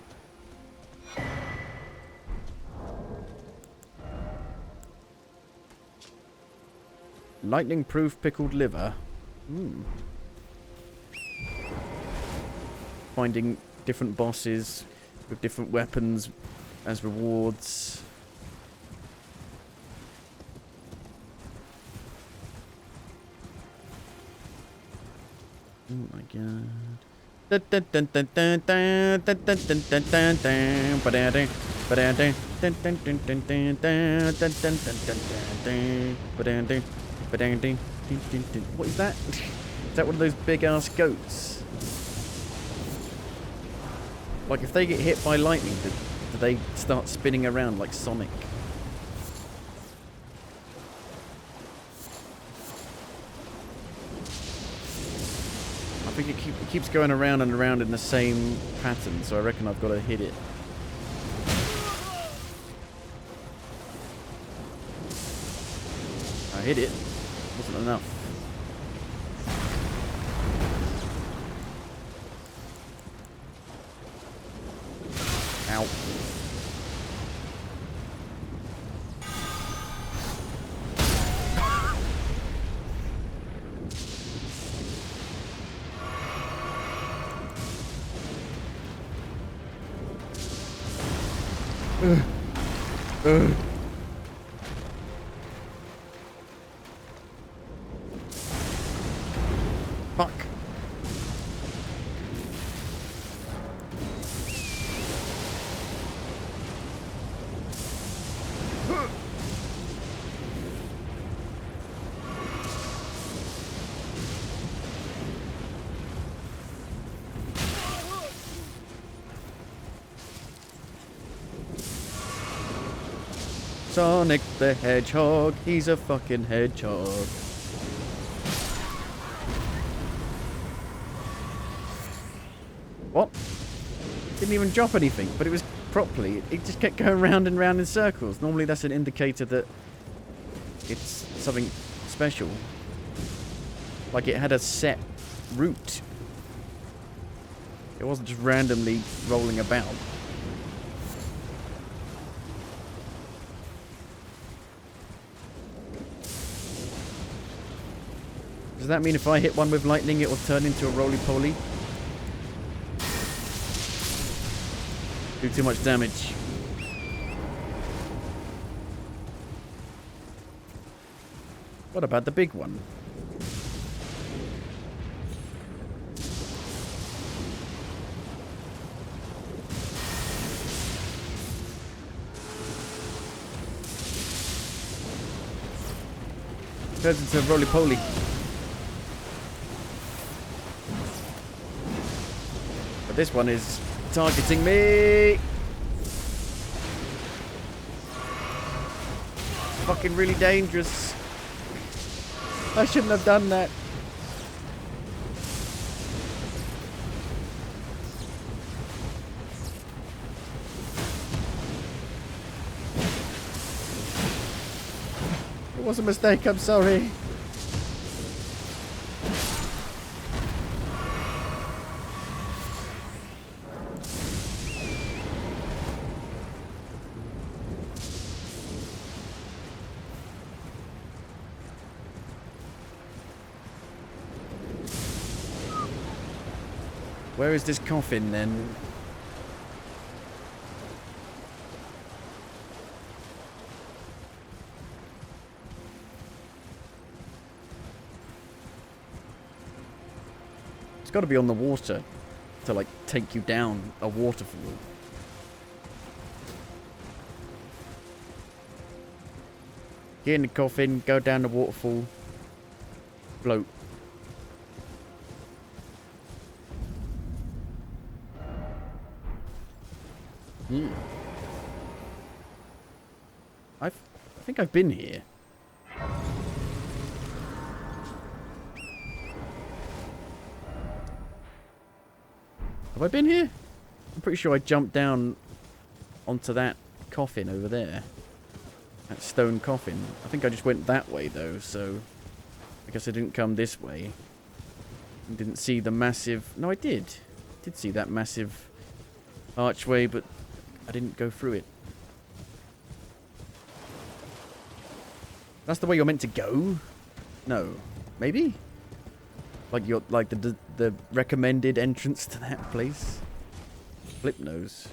Lightning-proof pickled liver. Finding different bosses with different weapons as rewards. Oh my god. What is that? Is that one of those big ass goats? Like if they get hit by lightning, do they start spinning around like Sonic? I think it keeps going around and around in the same pattern, so I reckon I've got to hit it. I hit it. Wasn't enough. Ow. Fuck. Sonic the Hedgehog, he's a fucking hedgehog. What? Didn't even drop anything, but it was properly. It just kept going round and round in circles. Normally that's an indicator that it's something special. Like it had a set route. It wasn't just randomly rolling about. Does that mean if I hit one with lightning, it will turn into a roly-poly? Do too much damage. What about the big one? Turns into a roly-poly. But this one is targeting me. Fucking really dangerous. I shouldn't have done that. It was a mistake, I'm sorry. Where is this coffin then? It's got to be on the water to like take you down a waterfall. Get in the coffin, go down the waterfall, float. I think I've been here. Have I been here? I'm pretty sure I jumped down onto that coffin over there. That stone coffin. I think I just went that way though, so I guess I didn't come this way. I didn't see the massive... No, I did. I did see that massive archway, but I didn't go through it. That's the way you're meant to go? No. Maybe? Like you're like the recommended entrance to that place? Flip nose.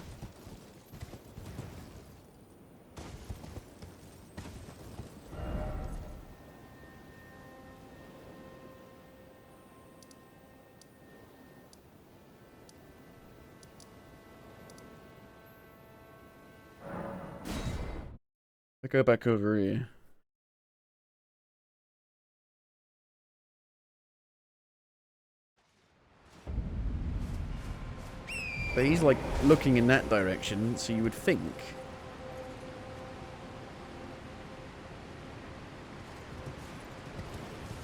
I go back over here. But he's like looking in that direction, so you would think.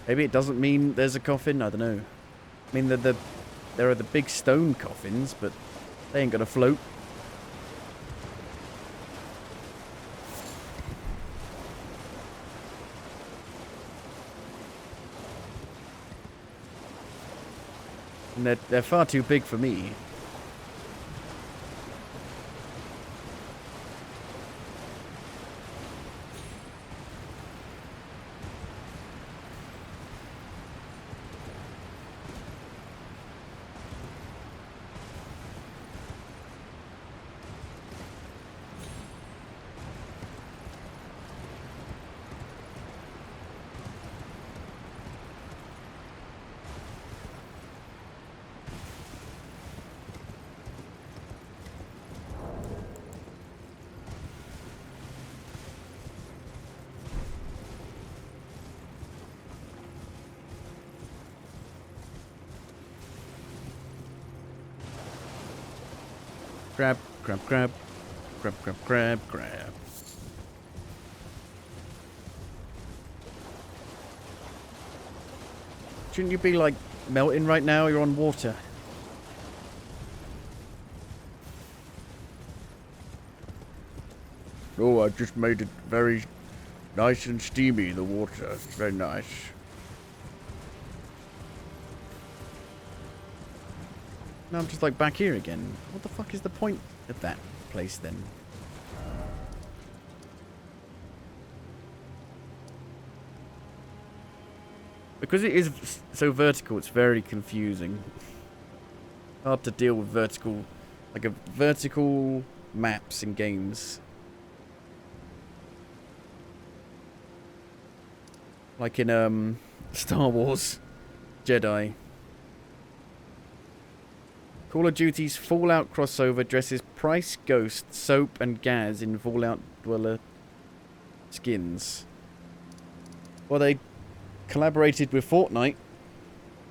Maybe it doesn't mean there's a coffin, I don't know. I mean, there are the big stone coffins, but they ain't gonna float. And they're far too big for me. Grab, grab, grab. Grab, grab, grab, grab. Shouldn't you be, like, melting right now? You're on water. Oh, I just made it very nice and steamy, the water. It's very nice. Now I'm just like back here again. What the fuck is the point of that place then? Because it is so vertical, it's very confusing. Hard to deal with vertical, like a vertical maps in games. Like in Star Wars Jedi. Call of Duty's Fallout crossover dresses Price Ghost, Soap and Gaz in Fallout Dweller skins. Well, they collaborated with Fortnite.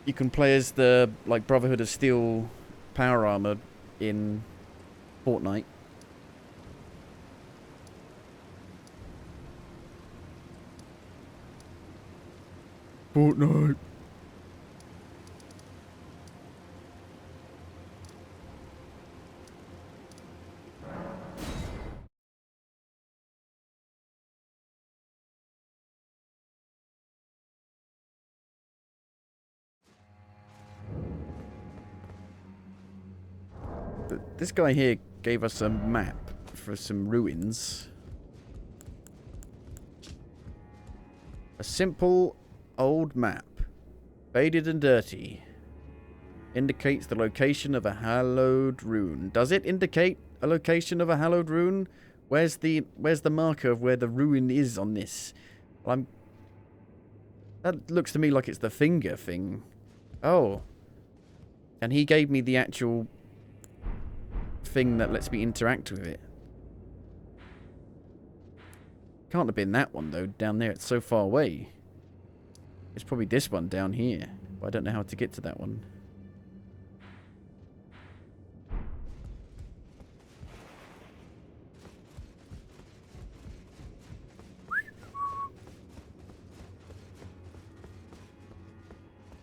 You can play as the like Brotherhood of Steel power armor in Fortnite. Fortnite. This guy here gave us a map for some ruins. A simple old map, faded and dirty, indicates the location of a hallowed rune. Does it indicate a location of a hallowed rune? Where's the marker of where the ruin is on this? Well, that looks to me like it's the finger thing. Oh. And he gave me the actual thing that lets me interact with it. Can't have been that one though, down there. It's so far away. It's probably this one down here, but I don't know how to get to that one.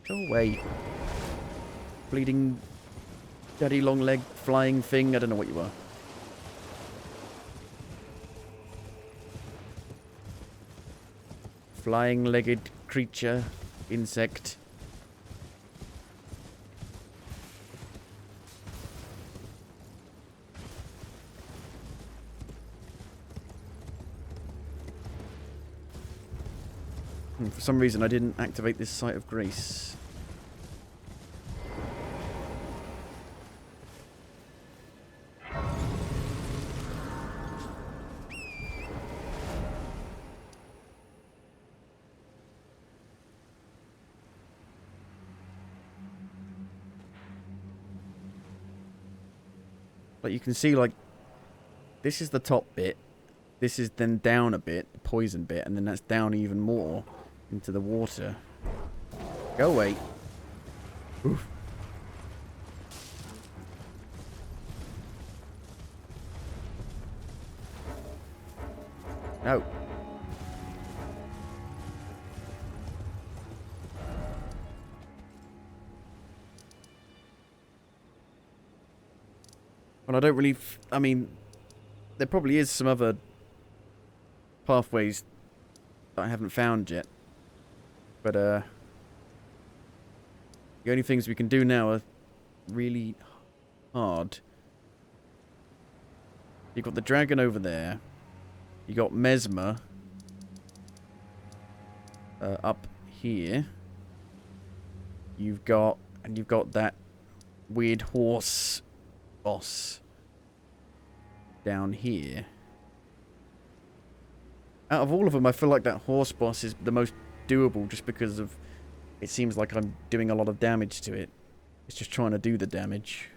Go away. Bleeding daddy long leg flying thing. I don't know what you are. Flying legged creature. Insect. For some reason I didn't activate this Site of Grace. But you can see, like, this is the top bit. This is then down a bit, the poison bit, and then that's down even more into the water. Go away. Oof. No. Well, I don't really... I mean, there probably is some other pathways that I haven't found yet. But, the only things we can do now are really hard. You've got the dragon over there. You got Mesmer up here. You've got that weird horse boss down here. Out of all of them, I feel like that horse boss is the most doable just because of it seems like I'm doing a lot of damage to it. It's just trying to do the damage.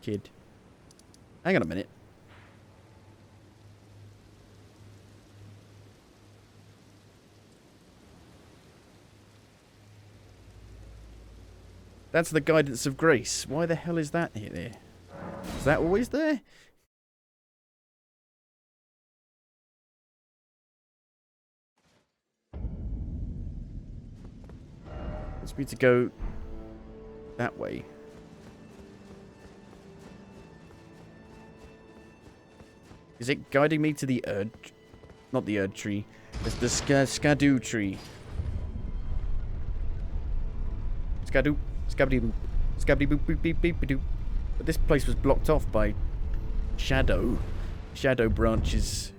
Kid. Hang on a minute. That's the Guidance of Grace. Why the hell is that here there? Is that always there? It's me to go that way. Is it guiding me to the not the Erdtree. It's the Skadu tree. Skadu. Scabby boop boop beep beep doo. But this place was blocked off by shadow branches.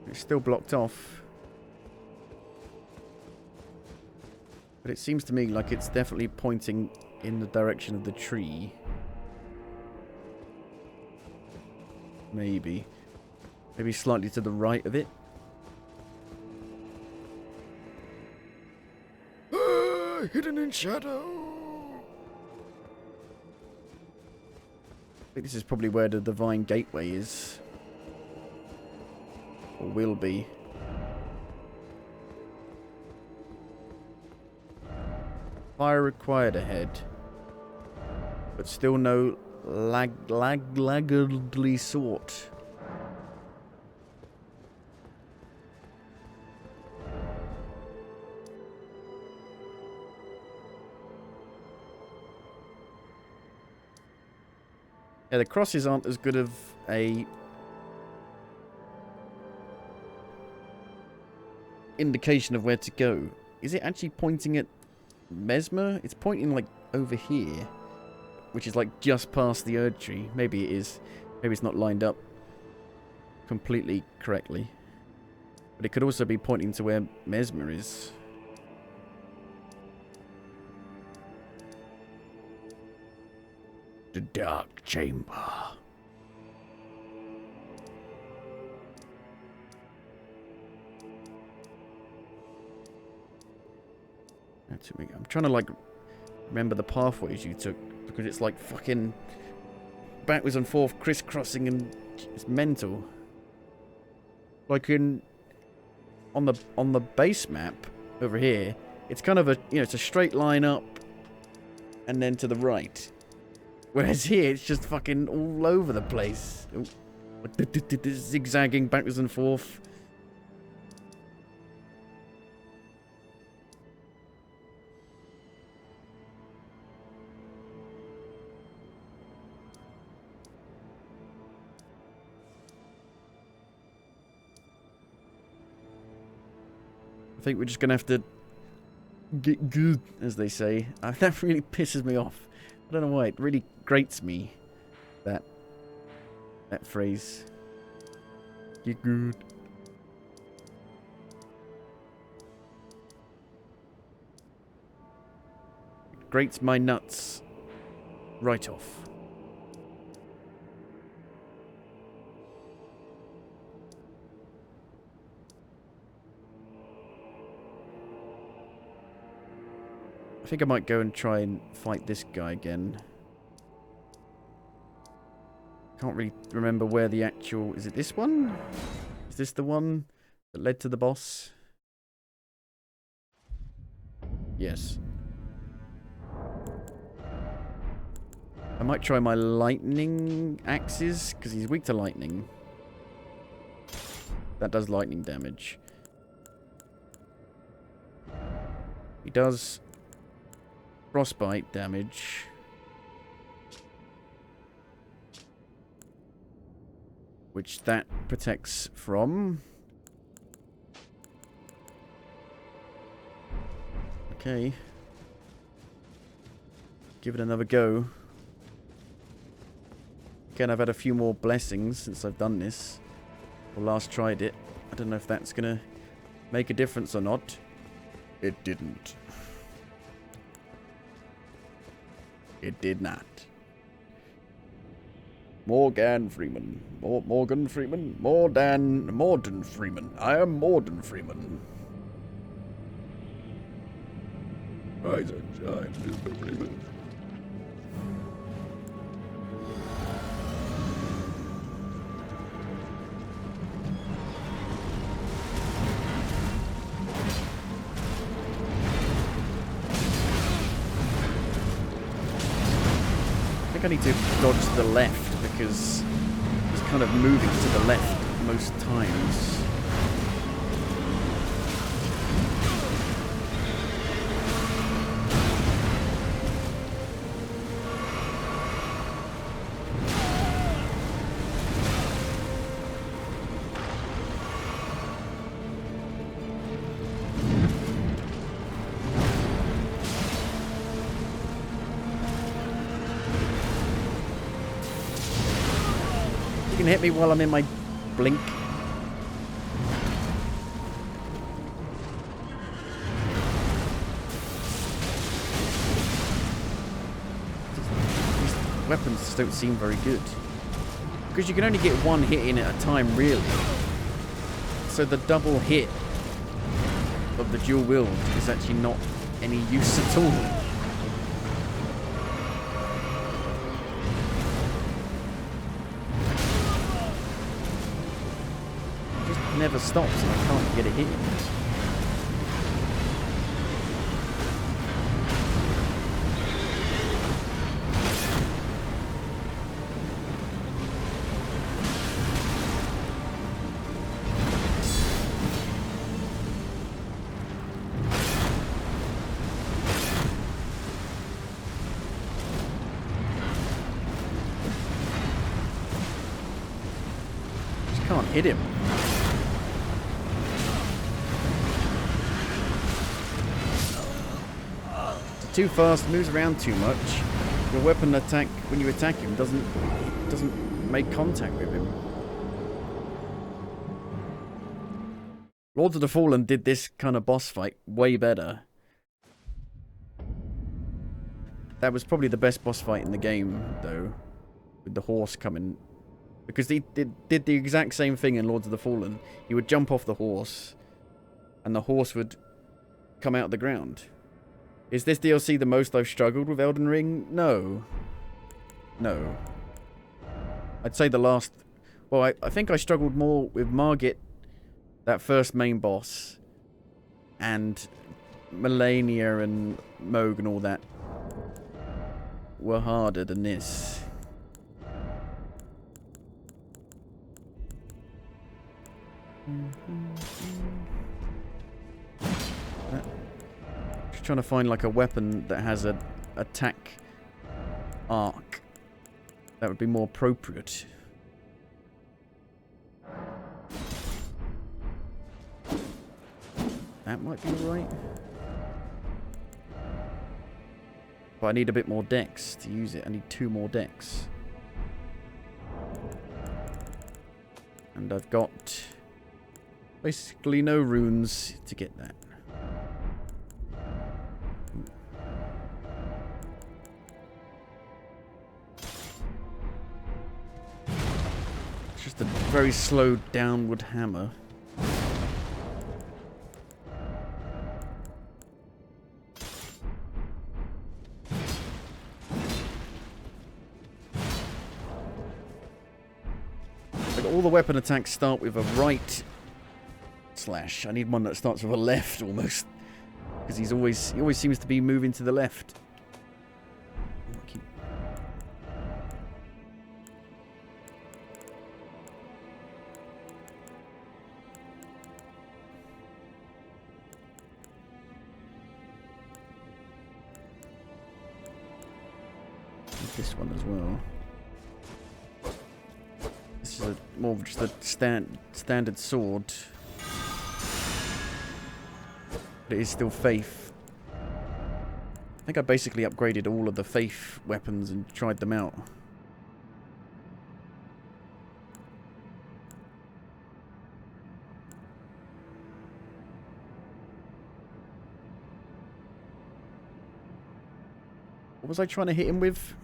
It's still blocked off. But it seems to me like it's definitely pointing in the direction of the tree. Maybe. Maybe slightly to the right of it. Hidden in shadow. I think this is probably where the Divine Gateway is. Or will be. Fire required ahead. But still no laggardly sort. Yeah, the crosses aren't as good of a indication of where to go. Is it actually pointing at Mesmer? It's pointing like over here, which is like just past the Erdtree. Maybe it is. Maybe it's not lined up completely correctly. But it could also be pointing to where Mesmer is. The Dark Chamber. That's it. I'm trying to like remember the pathways you took because it's like fucking backwards and forth, crisscrossing, and it's mental. Like on the base map over here, it's kind of a it's a straight line up and then to the right. Whereas here, it's just fucking all over the place. Zigzagging backwards and forth. I think we're just going to have to get good, as they say. That really pisses me off. I don't know why. It really grates me, that phrase. Get good. It grates my nuts right off. I think I might go and try and fight this guy again. Can't really remember where the actual... Is it this one? Is this the one that led to the boss? Yes. I might try my lightning axes, because he's weak to lightning. That does lightning damage. He does frostbite damage. Which that protects from. Okay. Give it another go. Again, I've had a few more blessings since I've done this. Or last tried it. I don't know if that's gonna make a difference or not. It didn't. It did not. Morgan Freeman. Morgan Freeman. Morden Freeman. I am Morden Freeman. Rise and shine, Mr. Freeman. I think I need to dodge to the left because he's kind of moving to the left most times. You can hit me while I'm in my blink. These weapons just don't seem very good. Because you can only get one hit in at a time, really. So the double hit of the dual wield is actually not any use at all. never stops and I can't get a hit in. Can't hit him. Too fast, moves around too much. Your weapon attack when you attack him doesn't make contact with him. Lords of the Fallen did this kind of boss fight way better. That was probably the best boss fight in the game, though, with the horse coming. Because he did the exact same thing in Lords of the Fallen. He would jump off the horse, and the horse would come out of the ground. Is this DLC the most I've struggled with Elden Ring? No. No. I'd say the last... Well, I think I struggled more with Margit, that first main boss, and Melania and Moog and all that were harder than this. Just trying to find like a weapon that has an attack arc that would be more appropriate. That might be alright. But I need a bit more dex to use it. I need 2 more dex. And I've got basically no runes to get that. It's just a very slow downward hammer. Like all the weapon attacks start with a right slash. I need one that starts with a left almost, because he always seems to be moving to the left. This one as well. This is more of just a standard sword. But it is still Faith. I think I basically upgraded all of the Faith weapons and tried them out. What was I trying to hit him with?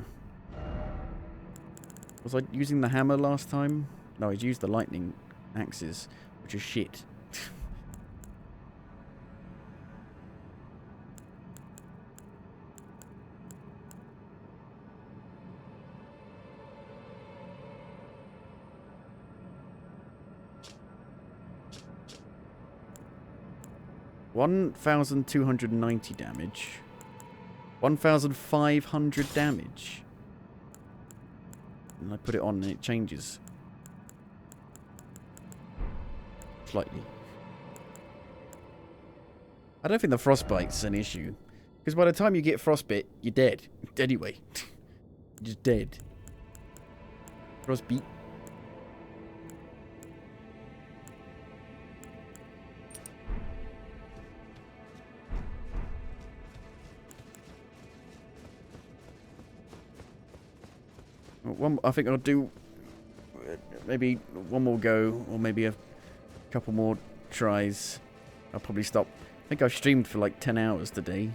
Was I using the hammer last time? No, I used the lightning axes, which is shit. $1,290 damage. 1,500 damage. And I put it on and it changes. Slightly. I don't think the frostbite's an issue. Because by the time you get frostbite, you're dead. Anyway. You're just dead. Frostbite. I think I'll do maybe one more go, or maybe a couple more tries. I'll probably stop. I think I've streamed for like 10 hours today.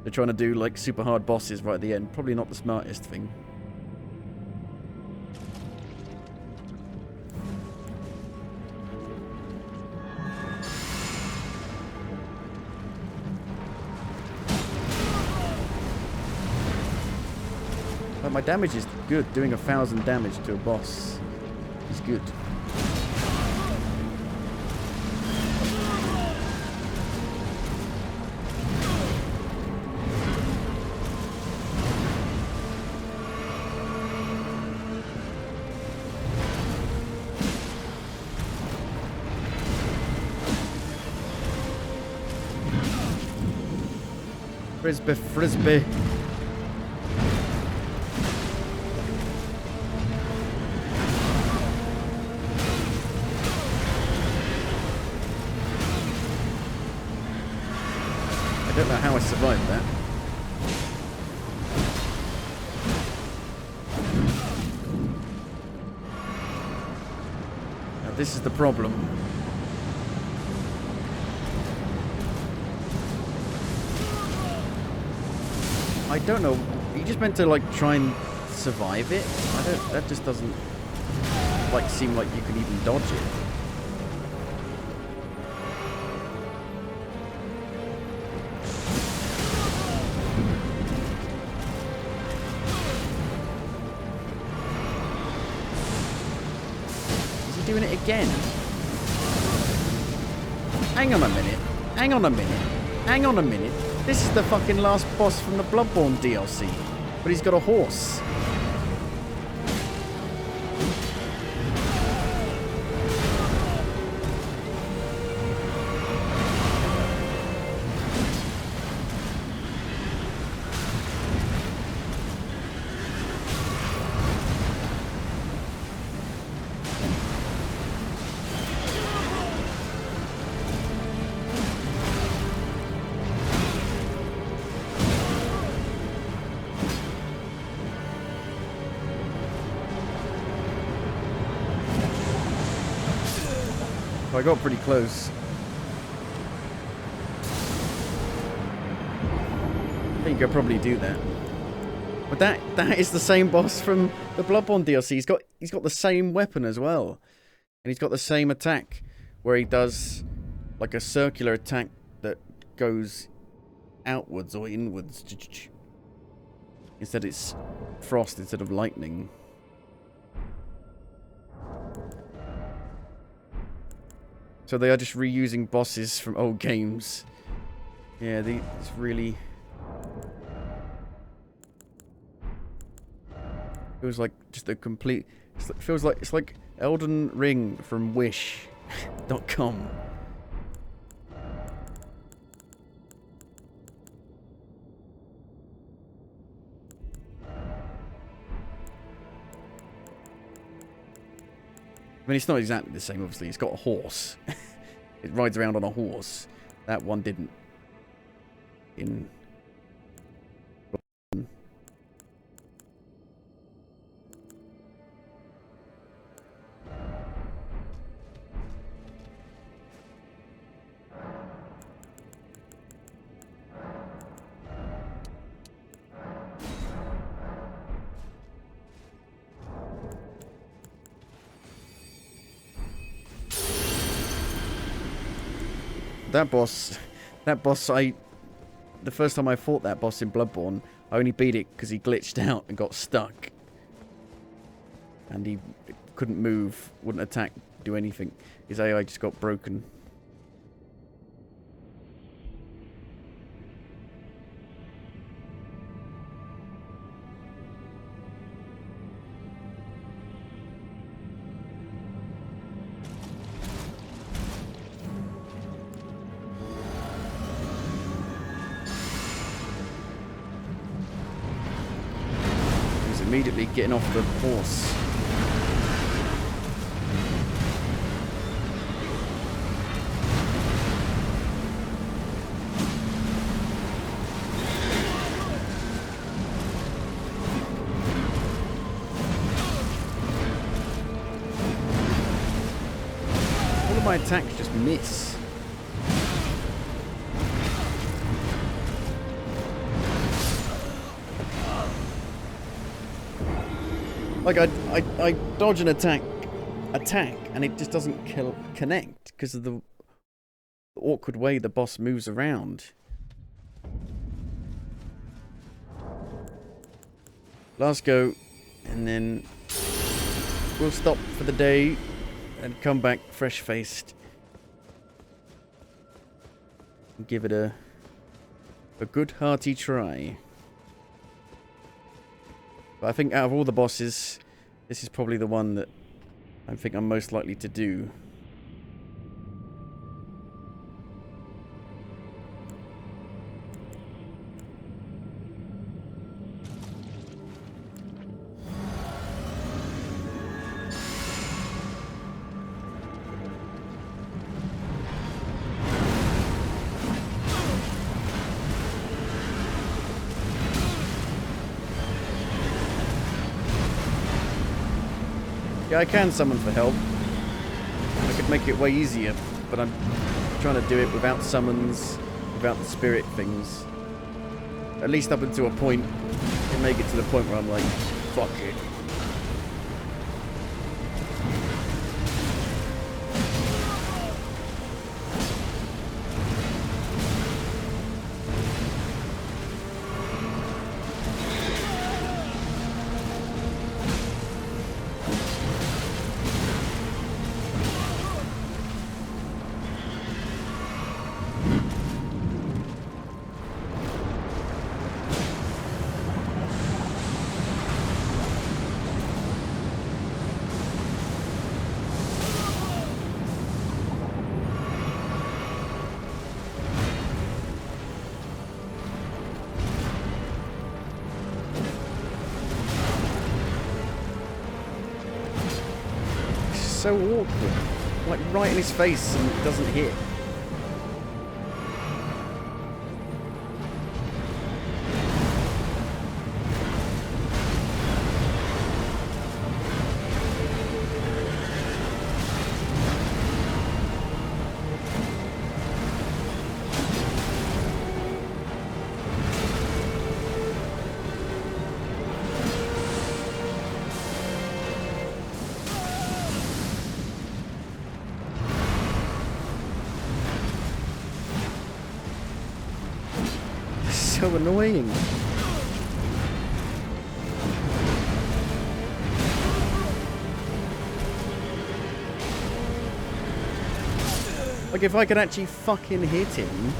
They're trying to do like super hard bosses right at the end. Probably not the smartest thing. My damage is good. Doing 1,000 damage to a boss is good. Frisbee, frisbee. I don't know how I survived that. Now this is the problem. I don't know. You just meant to like try and survive it. I don't. That just doesn't like seem like you can even dodge it. Is he doing it again? Hang on a minute. Hang on a minute. Hang on a minute. This is the fucking last boss from the Bloodborne DLC. But he's got a horse. I got pretty close. I think I'll probably do that. But that is the same boss from the Bloodborne DLC. He's got the same weapon as well. And he's got the same attack where he does like a circular attack that goes outwards or inwards. Instead it's frost instead of lightning. So they are just reusing bosses from old games. Yeah, it's really... feels like just a complete... feels like it's like Elden Ring from Wish.com. I mean, it's not exactly the same, obviously. It's got a horse. It rides around on a horse. That one didn't. In... That boss, the first time I fought that boss in Bloodborne, I only beat it because he glitched out and got stuck. And he couldn't move, wouldn't attack, do anything. His AI just got broken. Immediately getting off the horse. All of my attacks just miss. Like I dodge an attack, and it just doesn't connect because of the awkward way the boss moves around. Last go, and then we'll stop for the day and come back fresh-faced. And give it a good hearty try. But I think out of all the bosses, this is probably the one that I think I'm most likely to do. Yeah, I can summon for help. I could make it way easier, but I'm trying to do it without summons, without the spirit things. At least up until a point, and make it to the point where I'm like, fuck it. So awkward. Like right in his face and it doesn't hit. So annoying. Like if I could actually fucking hit him,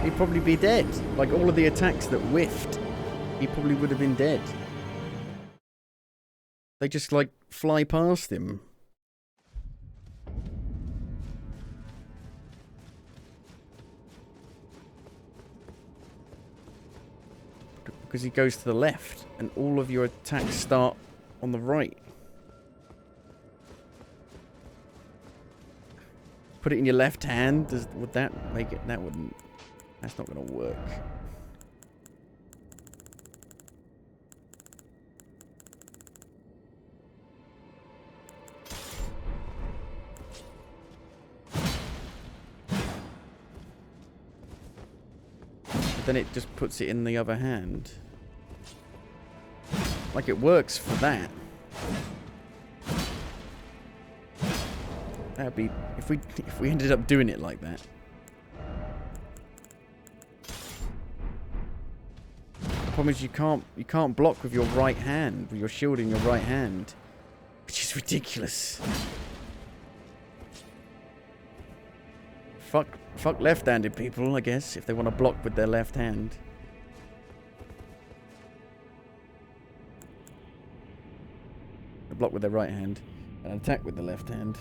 he'd probably be dead. Like all of the attacks that whiffed, he probably would have been dead. They just like fly past him. Because he goes to the left, and all of your attacks start on the right. Put it in your left hand. Would that make it? That wouldn't. That's not going to work. But then it just puts it in the other hand. Like it works for that. That'd be if we ended up doing it like that. The problem is you can't block with your right hand, with your shield in your right hand, which is ridiculous. Fuck left-handed people, I guess, if they want to block with their left hand. They block with their right hand and attack with the left hand.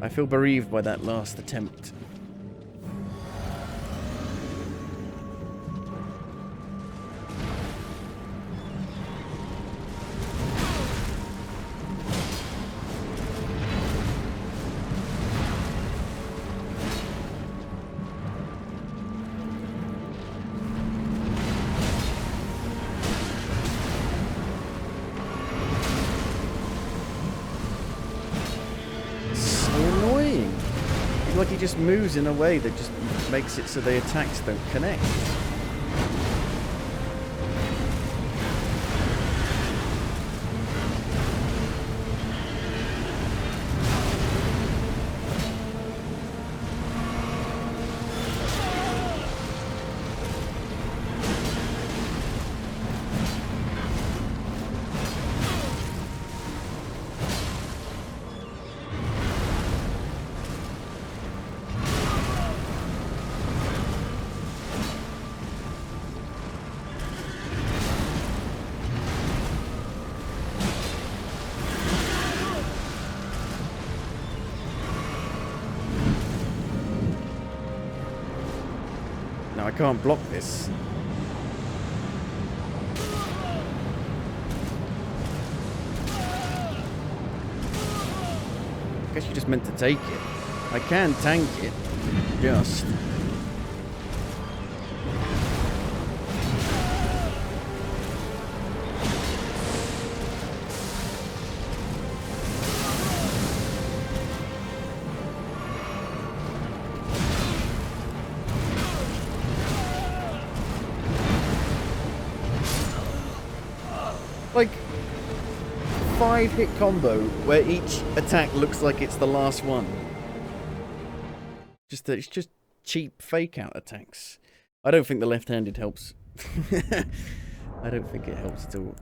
I feel bereaved by that last attempt. Like he just moves in a way that just makes it so the attacks don't connect. can't block this. I guess you just meant to take it. I can tank it. Just. Like 5-hit combo where each attack looks like it's the last one. Just that it's just cheap fake out attacks. I don't think the left-handed helps. I don't think it helps at all.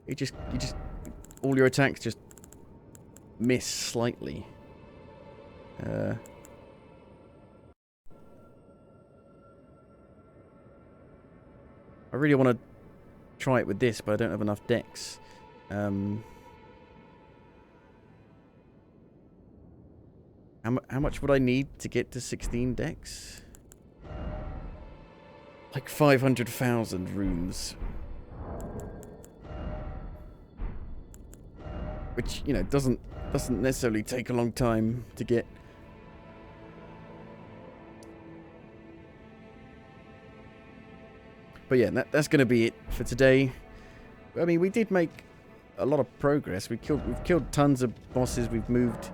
You just all your attacks just miss slightly. I really want to try it with this, but I don't have enough decks. How much would I need to get to 16 decks? Like 500,000 runes. Which, you know, doesn't necessarily take a long time to get. But yeah, that's going to be it for today. I mean, we did make a lot of progress. We've killed tons of bosses. We've moved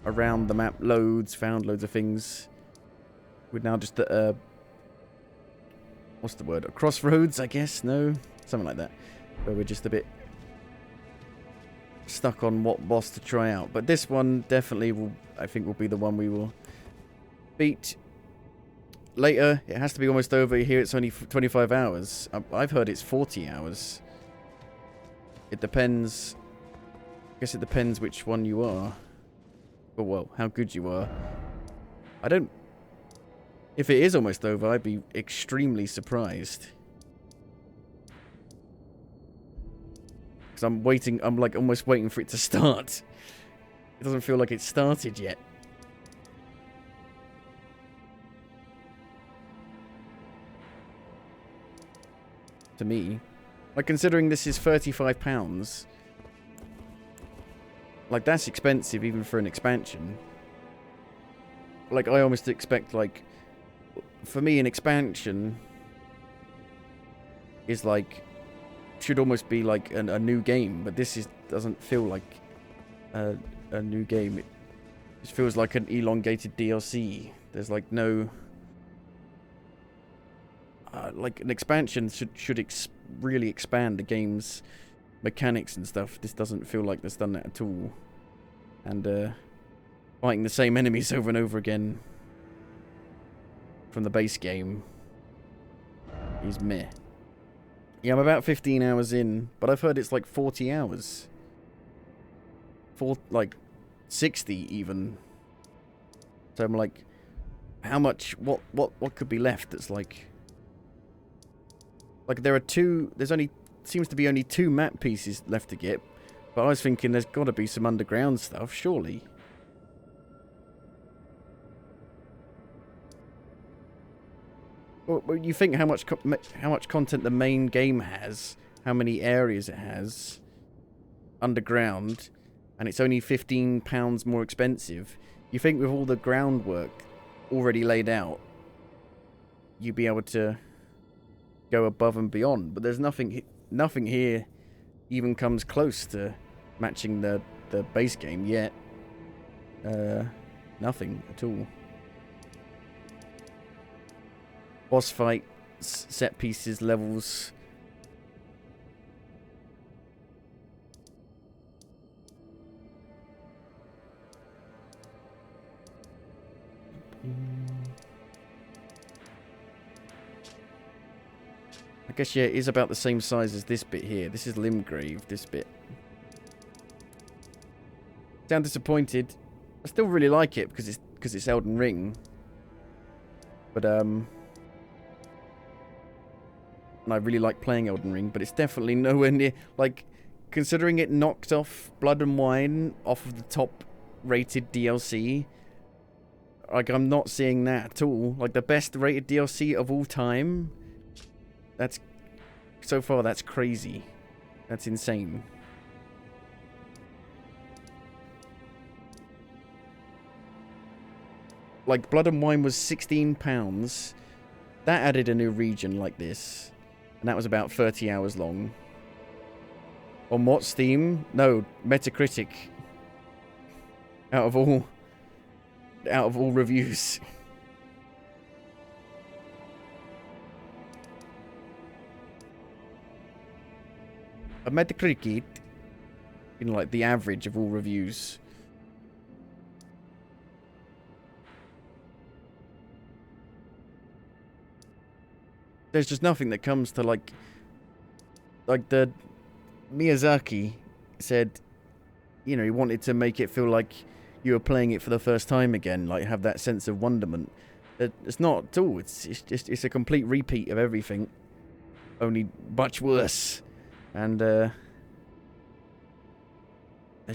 around the map loads, found loads of things. We're now just at what's the word? A crossroads, I guess? No? Something like that. Where we're just a bit stuck on what boss to try out. But this one definitely I think will be the one we will beat later. It has to be almost over. Here it's only 25 hours. I've heard it's 40 hours. It depends. I guess it depends which one you are. Or, well, how good you are. I don't... If it is almost over, I'd be extremely surprised. Because I'm waiting... I'm, like, almost waiting for it to start. It doesn't feel like it's started yet. To me. Like, considering this is £35... Like, that's expensive even for an expansion. Like, I almost expect, like... For me, an expansion is, like... Should almost be, like, a new game. But this doesn't feel like a new game. It just feels like an elongated DLC. There's, like, no... like, an expansion should really expand the game's mechanics and stuff. This doesn't feel like that's done that at all. And fighting the same enemies over and over again from the base game is meh. Yeah, I'm about 15 hours in, but I've heard it's like 40 hours. Like 60 even. So I'm like, how much? What could be left? That's like there are two. Seems to be only 2 map pieces left to get. But I was thinking there's got to be some underground stuff, surely. Well, you think how much content the main game has, how many areas it has, underground, and it's only £15 more expensive. You think with all the groundwork already laid out, you'd be able to go above and beyond. But there's nothing here even comes close to matching the base game yet. Nothing at all. Boss fights, set pieces, levels. I guess, yeah, it is about the same size as this bit here. This is Limgrave, this bit. Sound disappointed. I still really like it because it's Elden Ring. But, and I really like playing Elden Ring, but it's definitely nowhere near... Like, considering it knocked off Blood and Wine off of the top-rated DLC, Like, I'm not seeing that at all. Like, the best rated DLC of all time. That's... So far, that's crazy. That's insane. Like, Blood and Wine was £16. That added a new region like this. And that was about 30 hours long. On what? Steam? No, Metacritic. Out of all reviews. A Metacritic, you know, like the average of all reviews. There's just nothing that comes to like the Miyazaki said, you know, he wanted to make it feel like you were playing it for the first time again, like have that sense of wonderment. It's not at all. It's a complete repeat of everything, only much worse. And there's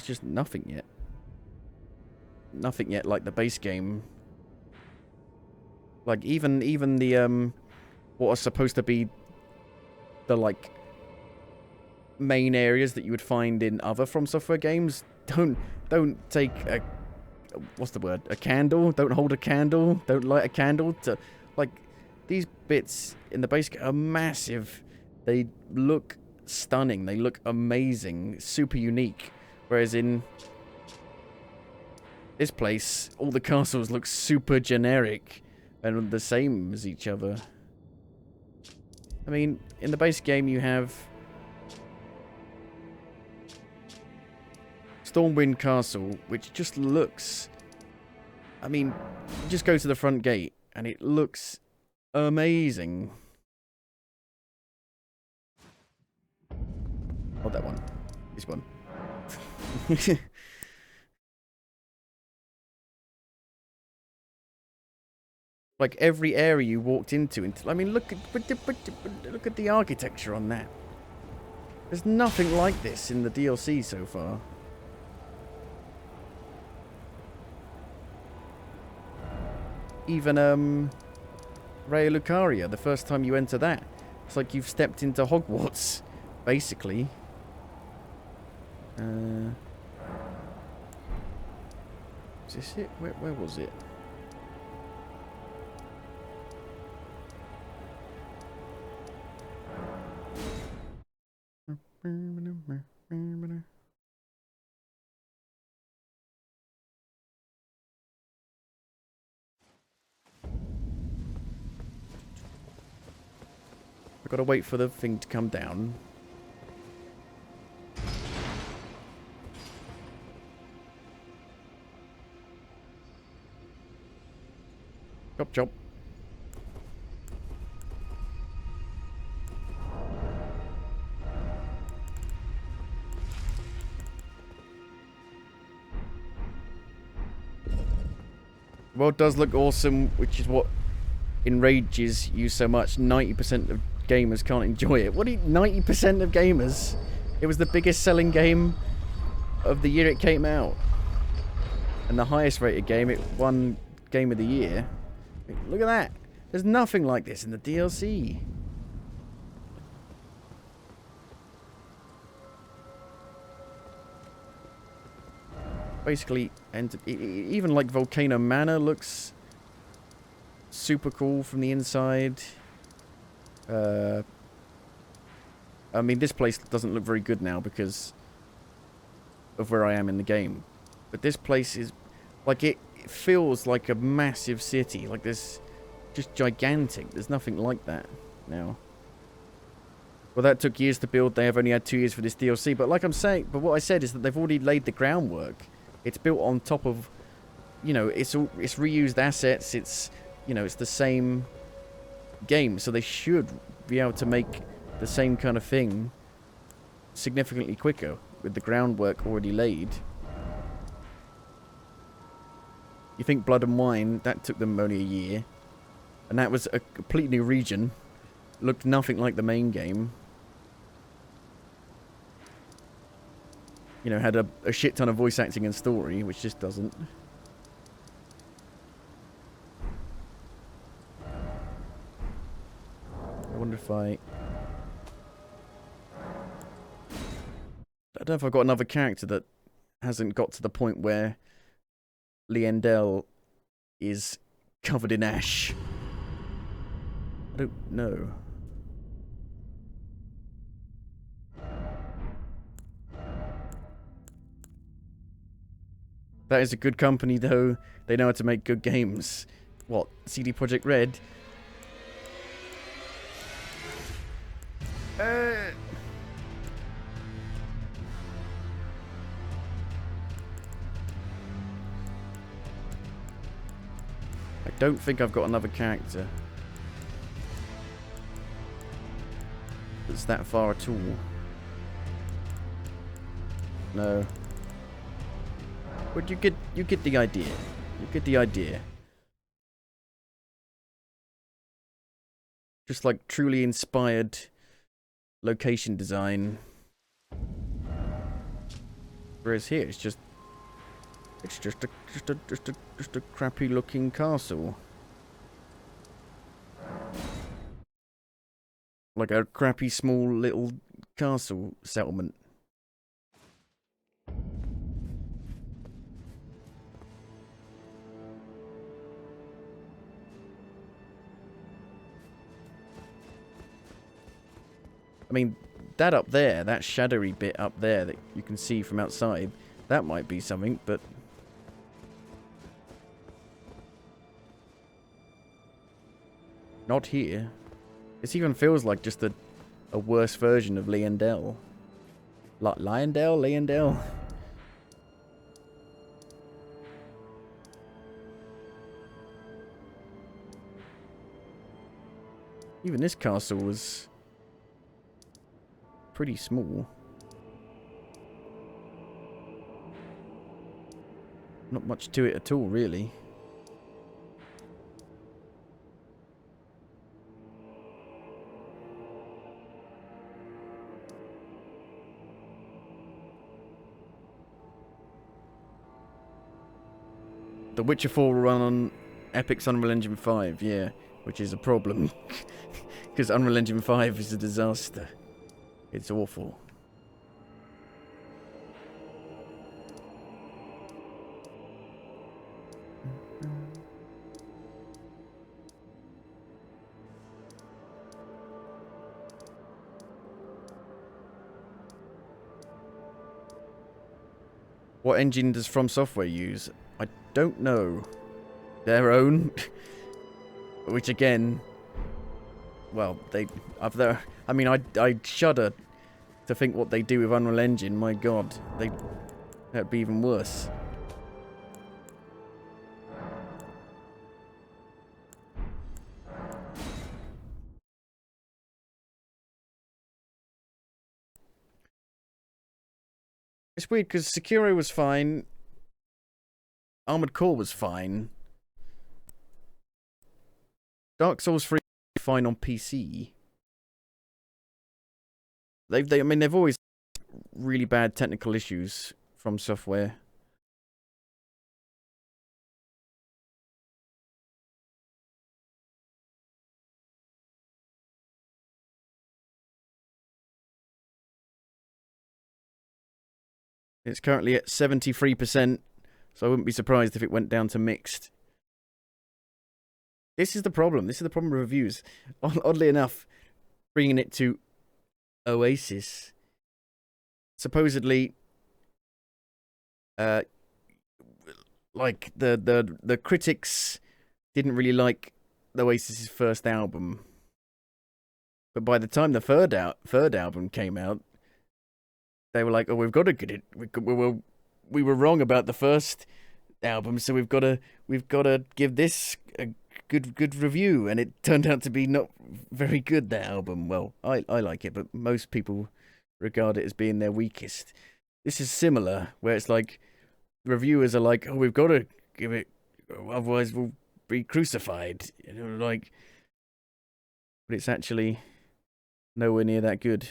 just nothing yet. Nothing yet like the base game. Like even the what are supposed to be the like main areas that you would find in other From Software games don't take a what's the word? A candle? Don't hold a candle? Don't light a candle to like these bits in the base game are massive. They look stunning. They look amazing, super unique. Whereas in this place, all the castles look super generic and the same as each other. I mean, in the base game you have Stormwind Castle, which just looks... I mean, you just go to the front gate and it looks amazing. Not that one. This one. Like every area you walked into, I mean, look at the architecture on that. There's nothing like this in the DLC so far. Even Raya Lucaria, the first time you enter that, it's like you've stepped into Hogwarts, basically. Is this it? Where was it? I've got to wait for the thing to come down. Chop chop. The world does look awesome, which is what enrages you so much. 90% of gamers can't enjoy it. What do you... 90% of gamers? It was the biggest selling game of the year it came out. And the highest rated game, it won Game of the Year. Look at that. There's nothing like this in the DLC. Basically, and even like Volcano Manor looks super cool from the inside. I mean, this place doesn't look very good now because of where I am in the game. But this place is like it feels like a massive city. Like there's just gigantic. There's nothing like that now. Well, that took years to build. They have only had 2 years for this DLC. But like I'm saying, but what I said is that they've already laid the groundwork. It's built on top of, you know, it's reused assets. It's, you know, it's the same game, so they should be able to make the same kind of thing significantly quicker with the groundwork already laid. You think Blood and Wine, that took them only a year, and that was a complete new region, looked nothing like the main game. You know, had a shit ton of voice acting and story, which just doesn't. if I don't know if I've got another character that hasn't got to the point where Liendel is covered in ash. I don't know. That is a good company, though. They know how to make good games. What? CD Projekt Red? I don't think I've got another character that's that far at all. No. But you get the idea. You get the idea. Just like truly inspired location design. Whereas here it's just a crappy looking castle. Like a crappy small little castle settlement. I mean, that up there, that shadowy bit up there that you can see from outside, that might be something, but not here. This even feels like just a worse version of Liendel. Liendel? Even this castle was pretty small. Not much to it at all, really. The Witcher 4 will run on Epic's Unreal Engine 5, yeah, which is a problem. Because Unreal Engine 5 is a disaster. It's awful. What engine does From Software use? I don't know. Their own? Which again, well, I mean, I shudder to think what they do with Unreal Engine. My God, that'd be even worse. It's weird because Sekiro was fine. Armored Core was fine. Dark Souls 3 was fine on PC. I mean, they've always really bad technical issues From Software. It's currently at 73%, so I wouldn't be surprised if it went down to mixed. This is the problem. This is the problem with reviews. Oddly enough, bringing it to Oasis, supposedly, like the critics didn't really like Oasis's first album, but by the time the third album came out, they were like, "Oh, we've got to get it. We were wrong about the first album, so we've got to give this a good review." And it turned out to be not very good. That album. Well, I like it, but most people regard it as being their weakest. This is similar, where it's like reviewers are like, "Oh, we've got to give it, otherwise we'll be crucified." You know, like, but it's actually nowhere near that good.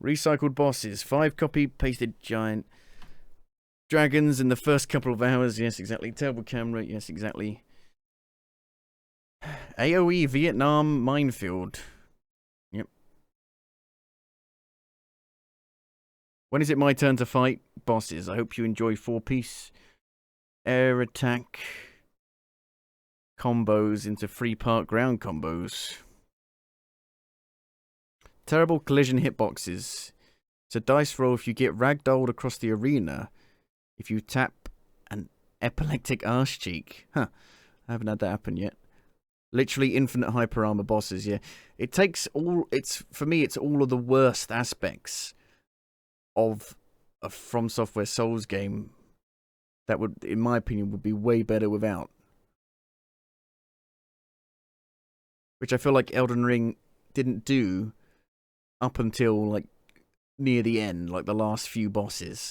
Recycled bosses. 5 copy pasted giant dragons in the first couple of hours. Yes, exactly. Terrible camera. Yes, exactly. AoE Vietnam minefield. Yep. When is it my turn to fight bosses? I hope you enjoy 4-piece air attack combos into 3-part ground combos. Terrible collision hitboxes. It's a dice roll if you get ragdolled across the arena. If you tap an epileptic arse cheek. Huh. I haven't had that happen yet. Literally infinite hyper armor bosses, yeah. It takes all, for me, it's all of the worst aspects of a From Software Souls game that would, in my opinion, would be way better without. Which I feel like Elden Ring didn't do up until, like, near the end, like the last few bosses.